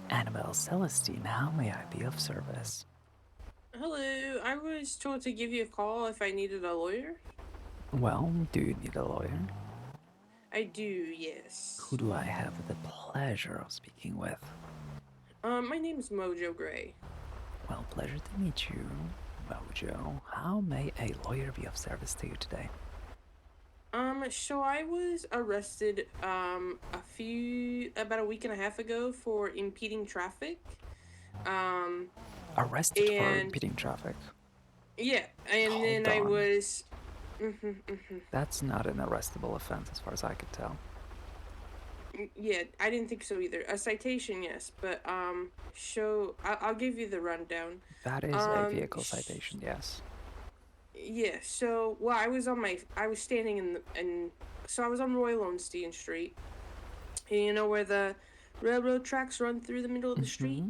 Annabelle Celestine, how may I be of service? Hello, I was told to give you a call if I needed a lawyer. Well, do you need a lawyer? I do, yes. Who do I have the pleasure of speaking with? My name is Mojo Gray. Well, pleasure to meet you, Mojo. How may a lawyer be of service to you today? So I was arrested, about a week and a half ago for impeding traffic. Arrested for and impeding traffic? yeah, and Hold then I on. was. That's not an arrestable offense as far as I could tell. Yeah, I didn't think so either. A citation, yes, but I'll give you the rundown. That is a vehicle citation, yes. Yeah, so well, I was standing so I was on Roy Lowenstein Street. And you know where the railroad tracks run through the middle of the street?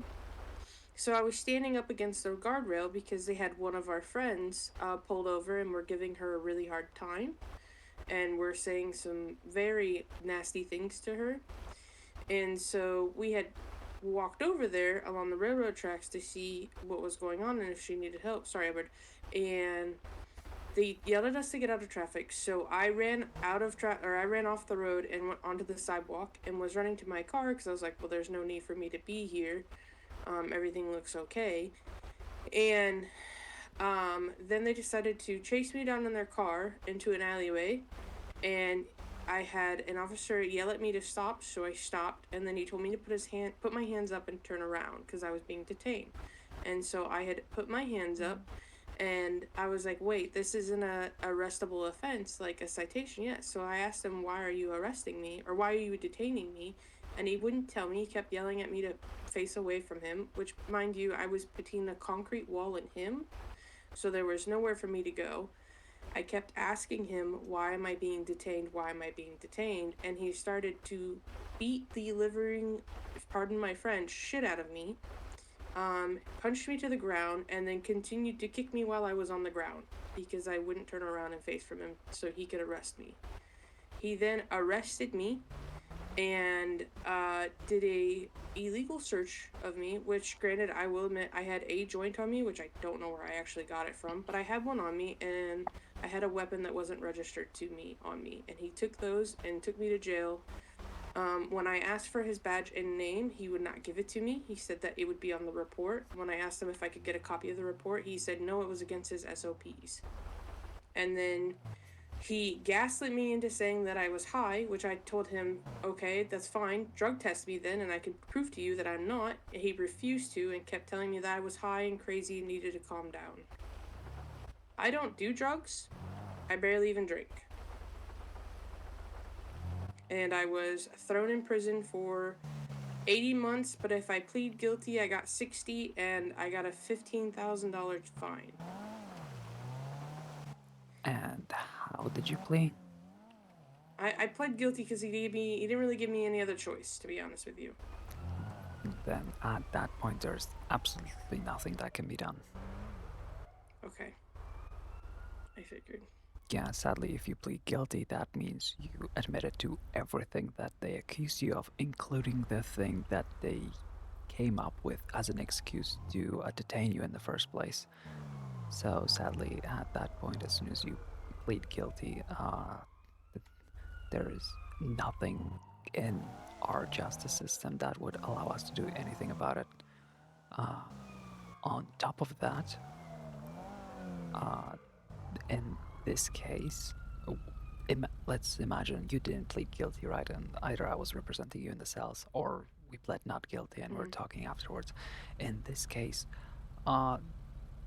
So I was standing up against the guardrail because they had one of our friends pulled over and were giving her a really hard time. And were saying some very nasty things to her. And so we had walked over there along the railroad tracks to see what was going on and if she needed help. Sorry, Edward. And they yelled at us to get out of traffic, so I ran out of I ran off the road and went onto the sidewalk and was running to my car because I was like, well, there's no need for me to be here. Everything looks okay. And then they decided to chase me down in their car into an alleyway, and I had an officer yell at me to stop, so I stopped, and then he told me to put my hands up and turn around because I was being detained. And so I had put my hands up, and I was like, wait, this isn't a arrestable offense, like a citation yet. So I asked him, why are you arresting me, or why are you detaining me? And he wouldn't tell me. He kept yelling at me to face away from him, which, mind you, I was between a concrete wall and him, so there was nowhere for me to go. I kept asking him, why am I being detained? Why am I being detained? And he started to beat the living, pardon my French, shit out of me, punched me to the ground, and then continued to kick me while I was on the ground because I wouldn't turn around and face from him so he could arrest me. He then arrested me and did a illegal search of me, which, granted, I will admit I had a joint on me, which I don't know where I actually got it from, but I had one on me, and I had a weapon that wasn't registered to me on me, and he took those and took me to jail. When I asked for his badge and name, he would not give it to me. He said that it would be on the report. When I asked him if I could get a copy of the report, he said no, it was against his SOPs. And then he gaslit me into saying that I was high, which I told him, okay, that's fine, drug test me then, and I can prove to you that I'm not. He refused to and kept telling me that I was high and crazy and needed to calm down. I don't do drugs. I barely even drink. And I was thrown in prison for 80 months, but if I plead guilty, I got 60, and I got a $15,000 fine. And how did you plea? I pled guilty because he didn't really give me any other choice, to be honest with you. Then at that point, there's absolutely nothing that can be done. Okay. I figured. Yeah, sadly, if you plead guilty, that means you admitted to everything that they accused you of, including the thing that they came up with as an excuse to detain you in the first place. So sadly, at that point, as soon as you plead guilty, there is nothing in our justice system that would allow us to do anything about it. On top of that, in this case, let's imagine you didn't plead guilty, right? And either I was representing you in the cells, or we pled not guilty and we're talking afterwards. In this case,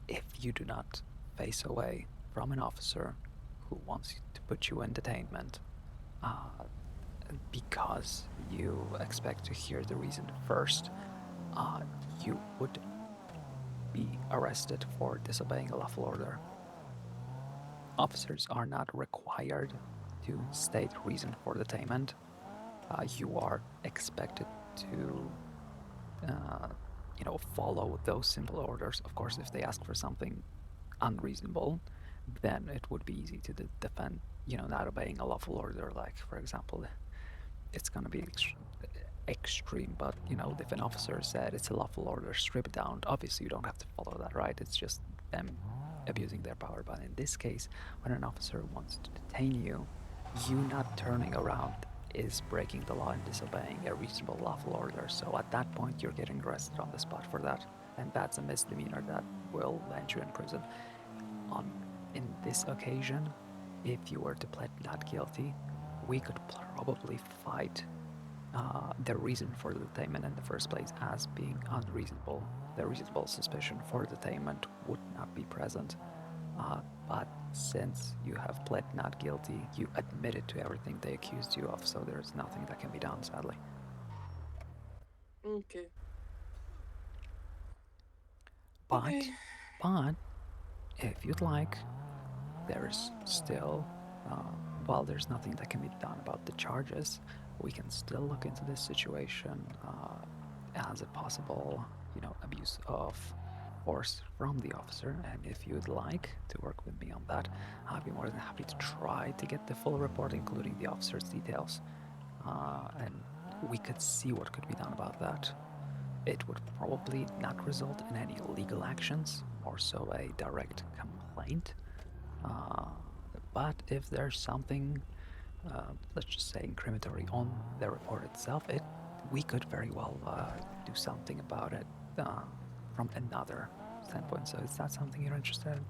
if you do not face away from an officer who wants to put you in detainment, because you expect to hear the reason first, you would be arrested for disobeying a lawful order. Officers are not required to state reason for detainment. You are expected to, follow those simple orders. Of course, if they ask for something unreasonable, then it would be easy to defend, not obeying a lawful order. Like, for example, it's going to be extreme, but, if an officer said it's a lawful order, strip it down, obviously you don't have to follow that, right? It's just them abusing their power. But in this case, when an officer wants to detain you, you not turning around is breaking the law and disobeying a reasonable lawful order. So at that point, you're getting arrested on the spot for that, and that's a misdemeanor that will land you in prison. In this occasion, if you were to plead not guilty, we could probably fight the reason for the detainment in the first place as being unreasonable. The reasonable suspicion for detainment would not be present. But since you have pled not guilty, you admitted to everything they accused you of, so there's nothing that can be done, sadly. Okay. But if you'd like, there's still, while there's nothing that can be done about the charges, we can still look into this situation as a possible, abuse of force from the officer. And if you'd like to work with me on that, I'd be more than happy to try to get the full report, including the officer's details, and we could see what could be done about that. it would probably not result in any legal actions, more so a direct complaint. But if there's something, let's just say, incriminatory on the report itself, we could very well do something about it from another standpoint. So is that something you're interested in?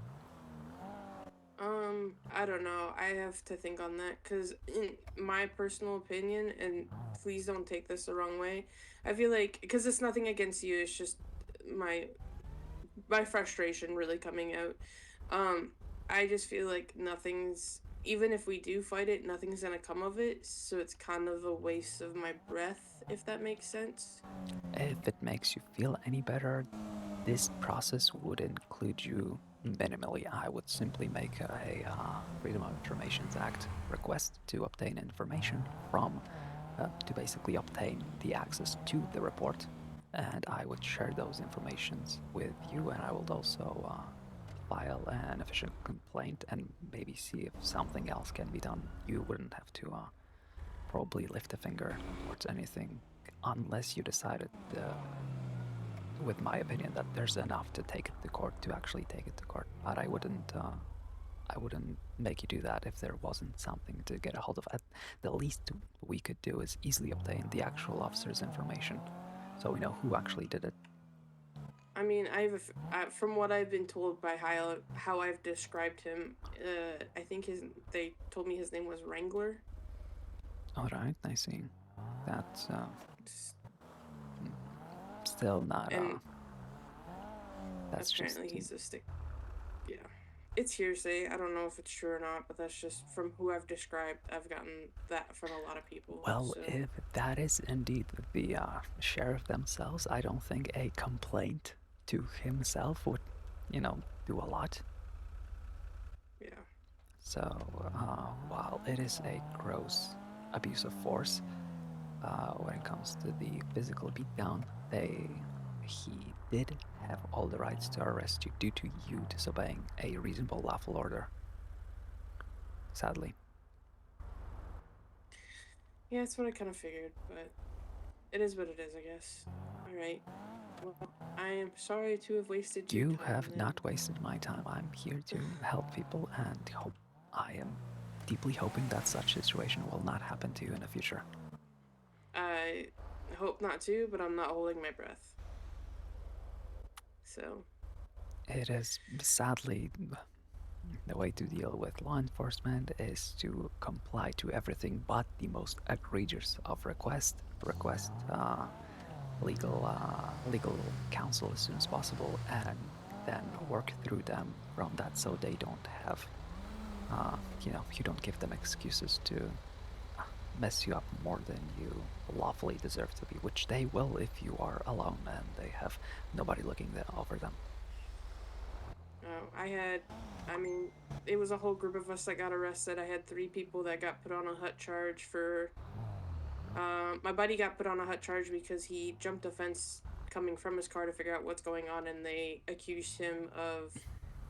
I don't know. I have to think on that because, in my personal opinion, and please don't take this the wrong way, I feel like because it's nothing against you, it's just my frustration really coming out. I just feel like nothing's, even if we do fight it, nothing's gonna come of it. So it's kind of a waste of my breath, if that makes sense. If it makes you feel any better, this process would include you minimally. I would simply make a Freedom of Information Act request to obtain information from, to basically obtain the access to the report, and I would share those informations with you, and I would also file an official complaint and maybe see if something else can be done. You wouldn't have to probably lift a finger towards anything unless you decided, with my opinion, that there's enough to take it to court to actually take it to court. But I wouldn't make you do that if there wasn't something to get a hold of. At the least we could do is easily obtain the actual officer's information, so we know who actually did it. I mean, from what I've been told by how I've described him, I think they told me his name was Wrangler. All right, I see. That's still not. And that's apparently just. he's a stick. Yeah, it's hearsay. I don't know if it's true or not, but that's just from who I've described. I've gotten that from a lot of people. Well, so. if that is indeed the sheriff themselves, I don't think a complaint to himself would, do a lot. Yeah. So, while it is a gross abuse of force, when it comes to the physical beatdown, he did have all the rights to arrest you due to you disobeying a reasonable lawful order. Sadly. Yeah, that's what I kind of figured, but it is what it is, I guess. All right. Well, I am sorry to have wasted your time. You have not wasted my time. I'm here to help people, and I am deeply hoping that such situation will not happen to you in the future. I hope not to, but I'm not holding my breath. So. It is sadly the way to deal with law enforcement is to comply to everything but the most egregious of request legal counsel as soon as possible, and then work through them from that, so they don't have you don't give them excuses to mess you up more than you lawfully deserve to be, which they will if you are alone and they have nobody looking over them. It was a whole group of us that got arrested. I had 3 people that got put on a hut charge for, my buddy got put on a hut charge because he jumped a fence coming from his car to figure out what's going on, and they accused him of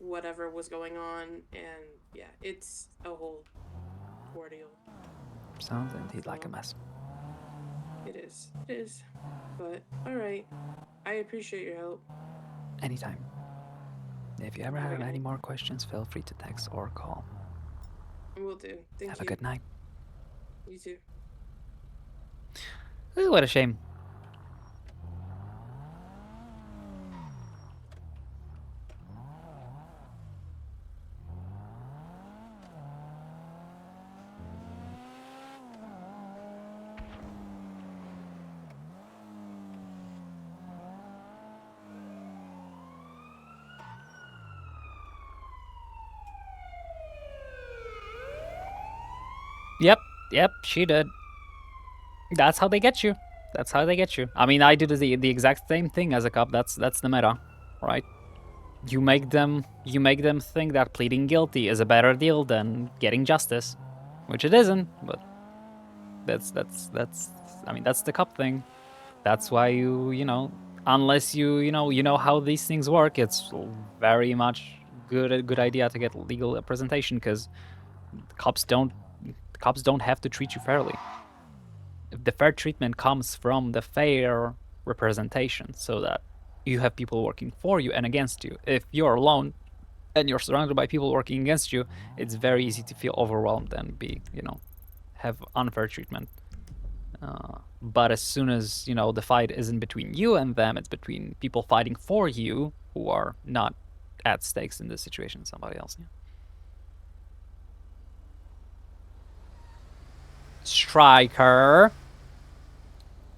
whatever was going on, and yeah, it's a whole ordeal. Sounds indeed like a mess. It is, but alright, I appreciate your help. Anytime. If you ever have any more questions, feel free to text or call. Will do. Thank you. Have a good night. You too. Ooh, what a shame. Yep, she did. That's how they get you. That's how they get you. I mean, I do the exact same thing as a cop. That's the meta, right? You make them think that pleading guilty is a better deal than getting justice, which it isn't. But that's I mean, that's the cop thing. That's why unless you know how these things work, it's very much a good idea to get legal representation, because cops don't have to treat you fairly. If the fair treatment comes from the fair representation so that you have people working for you and against you. If you're alone and you're surrounded by people working against you, it's very easy to feel overwhelmed and be, have unfair treatment. But as soon as, the fight isn't between you and them, it's between people fighting for you who are not at stakes in this situation, somebody else. Yeah. Striker,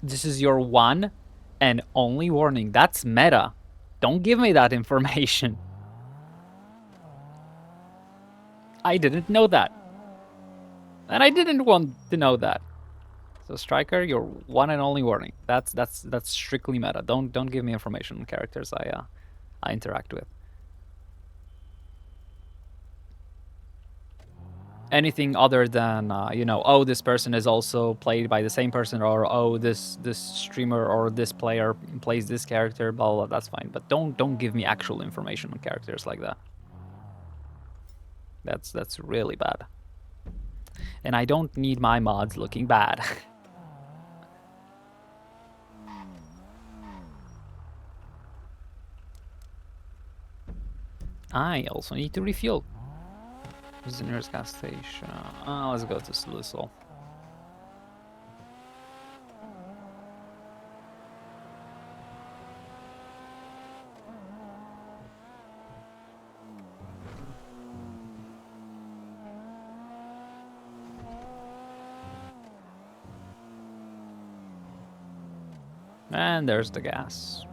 this is your one and only warning. That's meta. Don't give me that information. I didn't know that. And I didn't want to know that. So Striker, your one and only warning. That's strictly meta. Don't give me information on characters I interact with. Anything other than oh, this person is also played by the same person, or oh, this streamer or this player plays this character, blah blah, that's fine. But don't give me actual information on characters like that. That's really bad. And I don't need my mods looking bad. I also need to refuel. Where's the nearest gas station? Let's go to Sluisel. And there's the gas.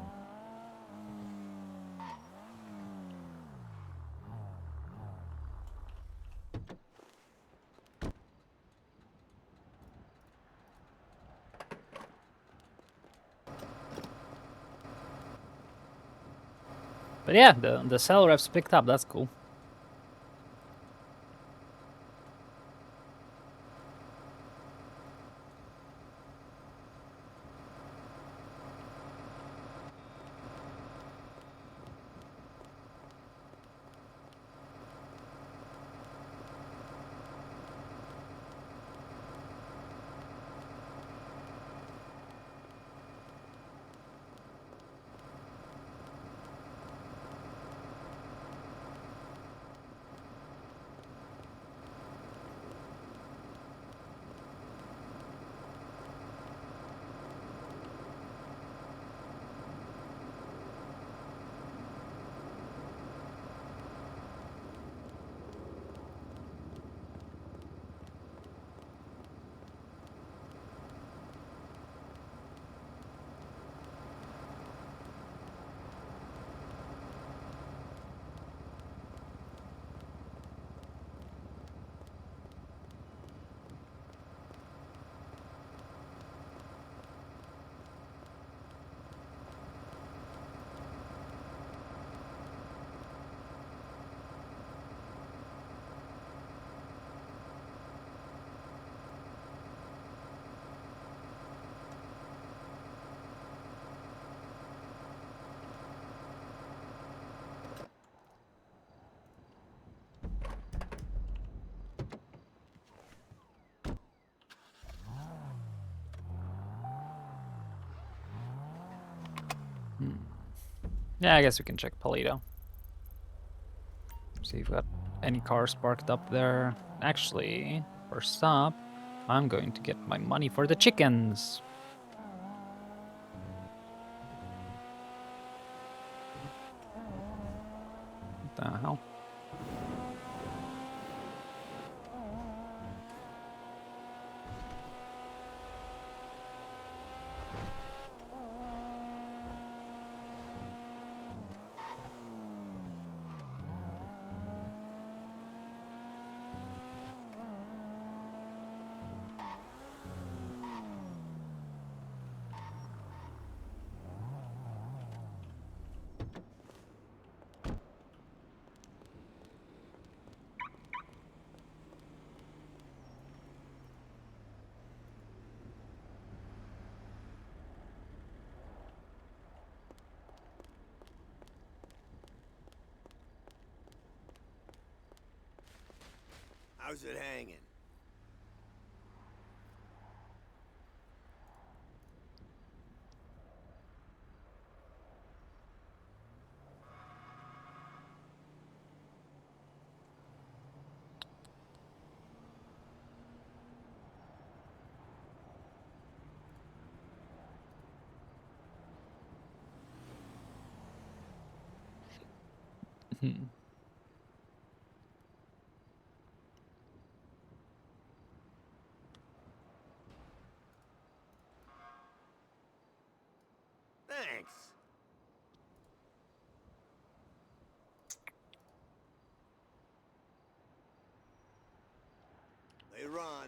But yeah, the cell reps picked up. That's cool. Yeah, I guess we can check Polito. See if we got any cars parked up there. Actually, first up, I'm going to get my money for the chickens. What the hell? How's it hanging? Thanks. They run. How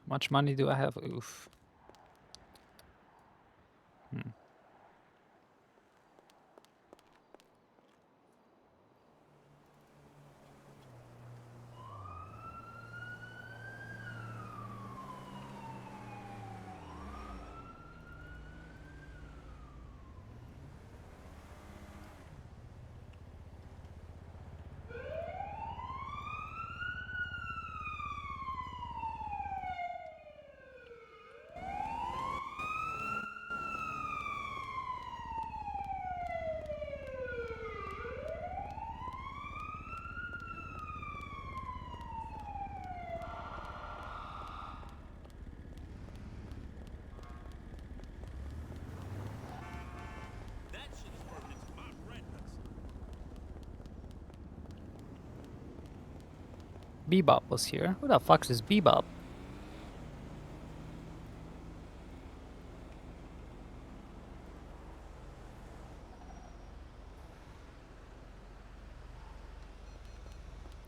much money do I have? Oof. Bebop was here. Who the fuck is Bebop?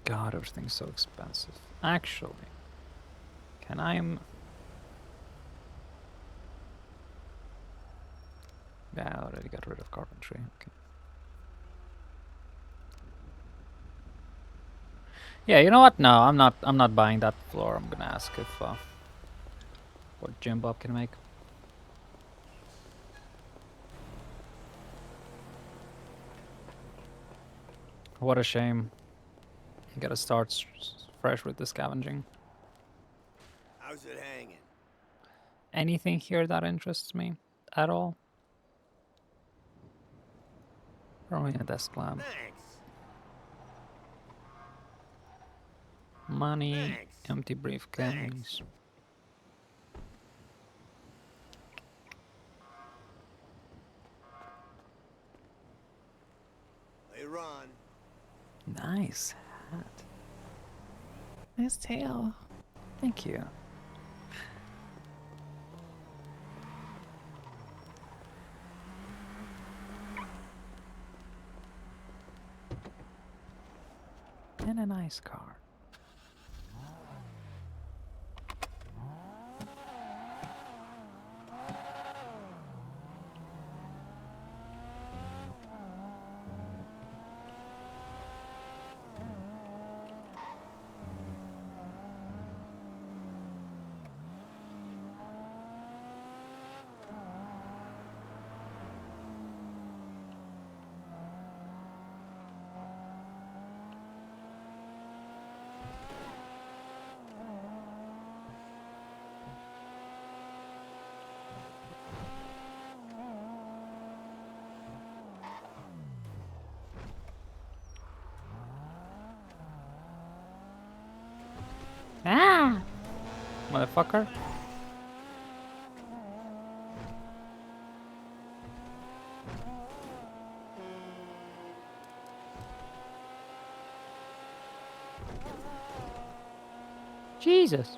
God, everything's so expensive. Actually, can I? Yeah, I already got rid of carpentry. Okay. Yeah, you know what? No, I'm not. I'm not buying that floor. I'm gonna ask if what Jim Bob can make. What a shame. You gotta start fresh with the scavenging. How's it hanging? Anything here that interests me at all? Probably a desk lamp. Thanks. Money, Thanks. empty briefcase. They run. Nice hat. Nice tail. Thank you. And a nice car. Ah! Motherfucker. Jesus.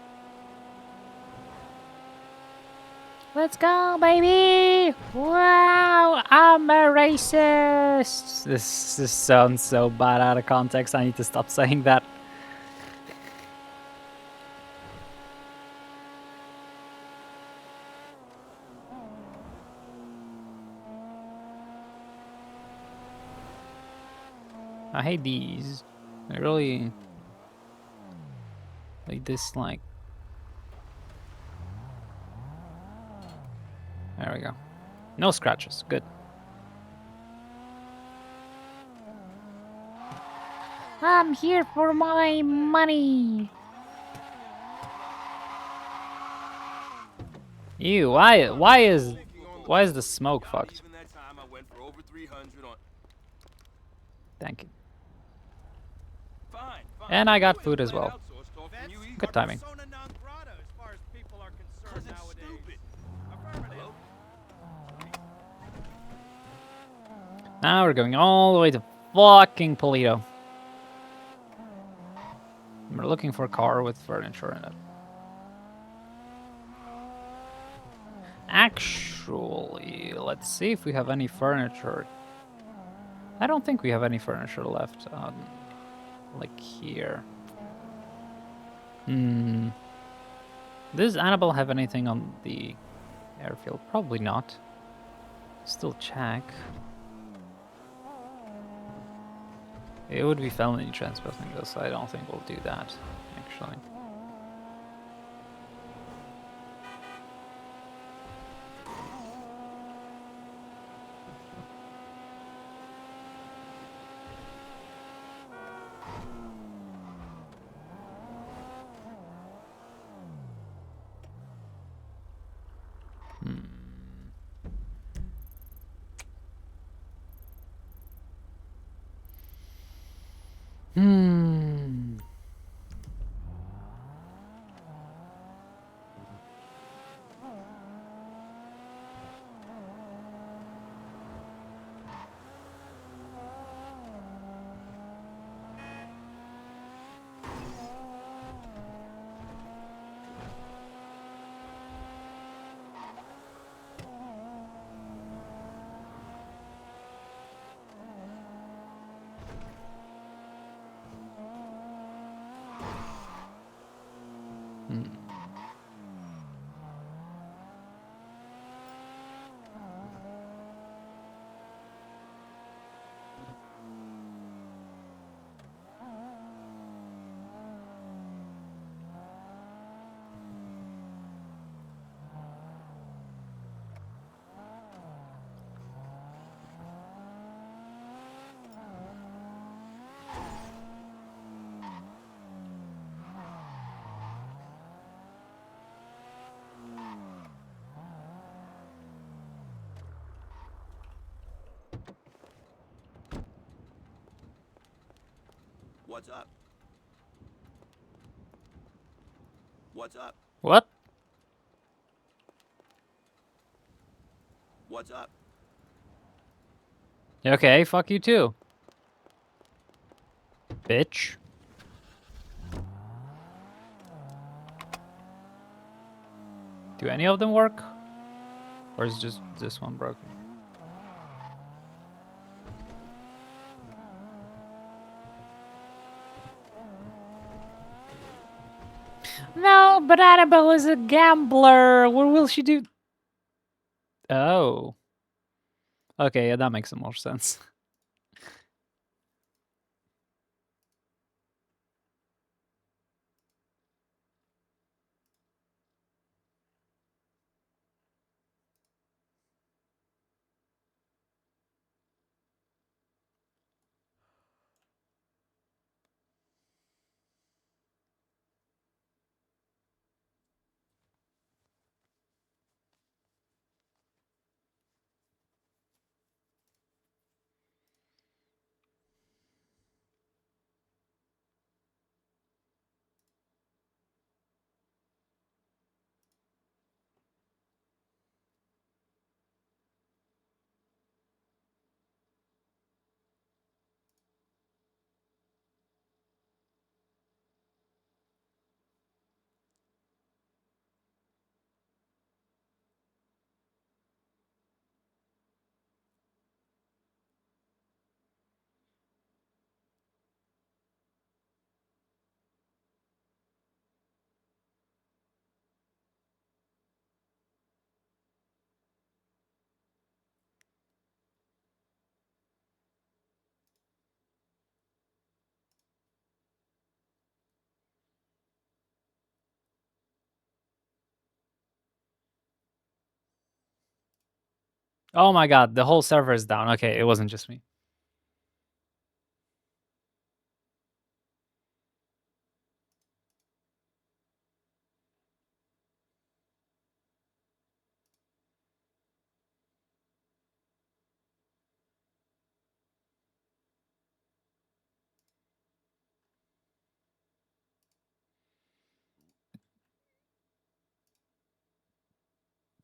Let's go, baby! Wow, I'm a racist! This sounds so bad out of context. I need to stop saying that. I hate these. I really like dislike. There we go. No scratches. Good. I'm here for my money. Ew, why is the smoke fucked? Thank you. And I got food as well. Good timing. Now we're going all the way to fucking Polito. We're looking for a car with furniture in it. Actually, let's see if we have any furniture. I don't think we have any furniture left. Like here. Does Annabelle have anything on the airfield? Probably not. Still check. It would be felony trespassing this, so I don't think we'll do that, actually. What's up? What's up? What? What's up? Okay, fuck you too. Bitch. Do any of them work? Or is just this one broken? No, but Annabelle is a gambler. What will she do? Oh. Okay, yeah, that makes some more sense. Oh my god, the whole server is down. Okay, it wasn't just me.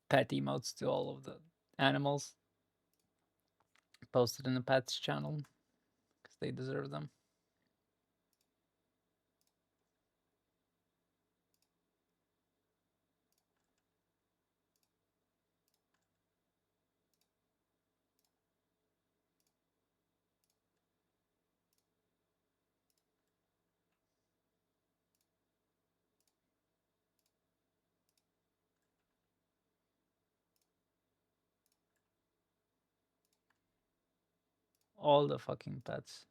Pet emotes to all of the animals. posted in the pets channel because they deserve them. All the fucking pets.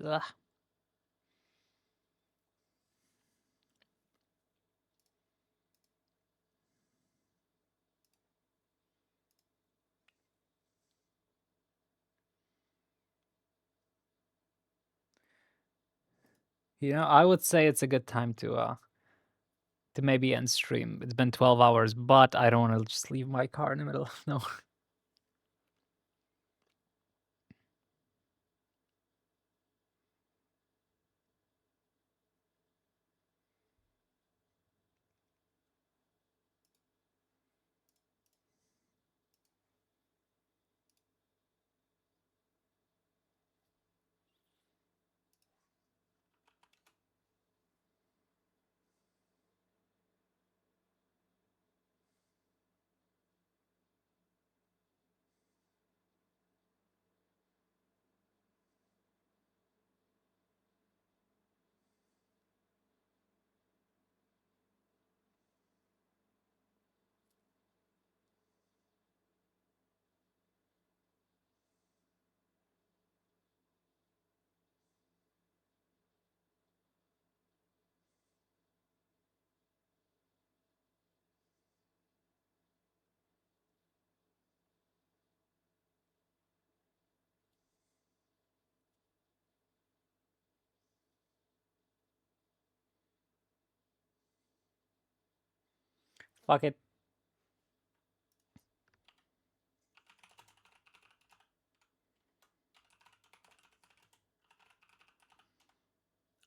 Ugh. You know, I would say it's a good time to maybe end stream. It's been 12 hours, but I don't want to just leave my car in the middle of nowhere. Fuck it.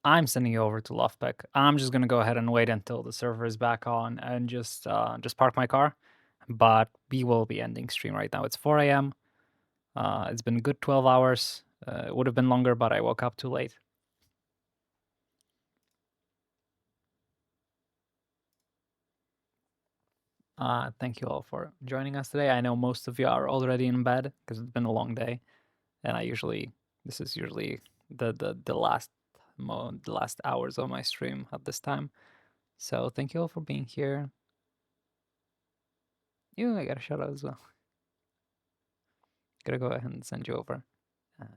I'm sending you over to Loftbeck. I'm just gonna go ahead and wait until the server is back on and just park my car. But we will be ending stream right now. It's 4 a.m. It's been a good 12 hours. It would have been longer, but I woke up too late. Thank you all for joining us today. I know most of you are already in bed because it's been a long day, and this is usually the last hours of my stream at this time. So thank you all for being here. I got a shout out as well. Gonna go ahead and send you over. And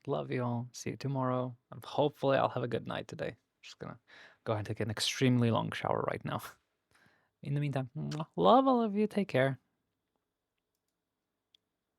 love you all. See you tomorrow. And hopefully I'll have a good night today. Just gonna go ahead and take an extremely long shower right now. In the meantime, love all of you. Take care.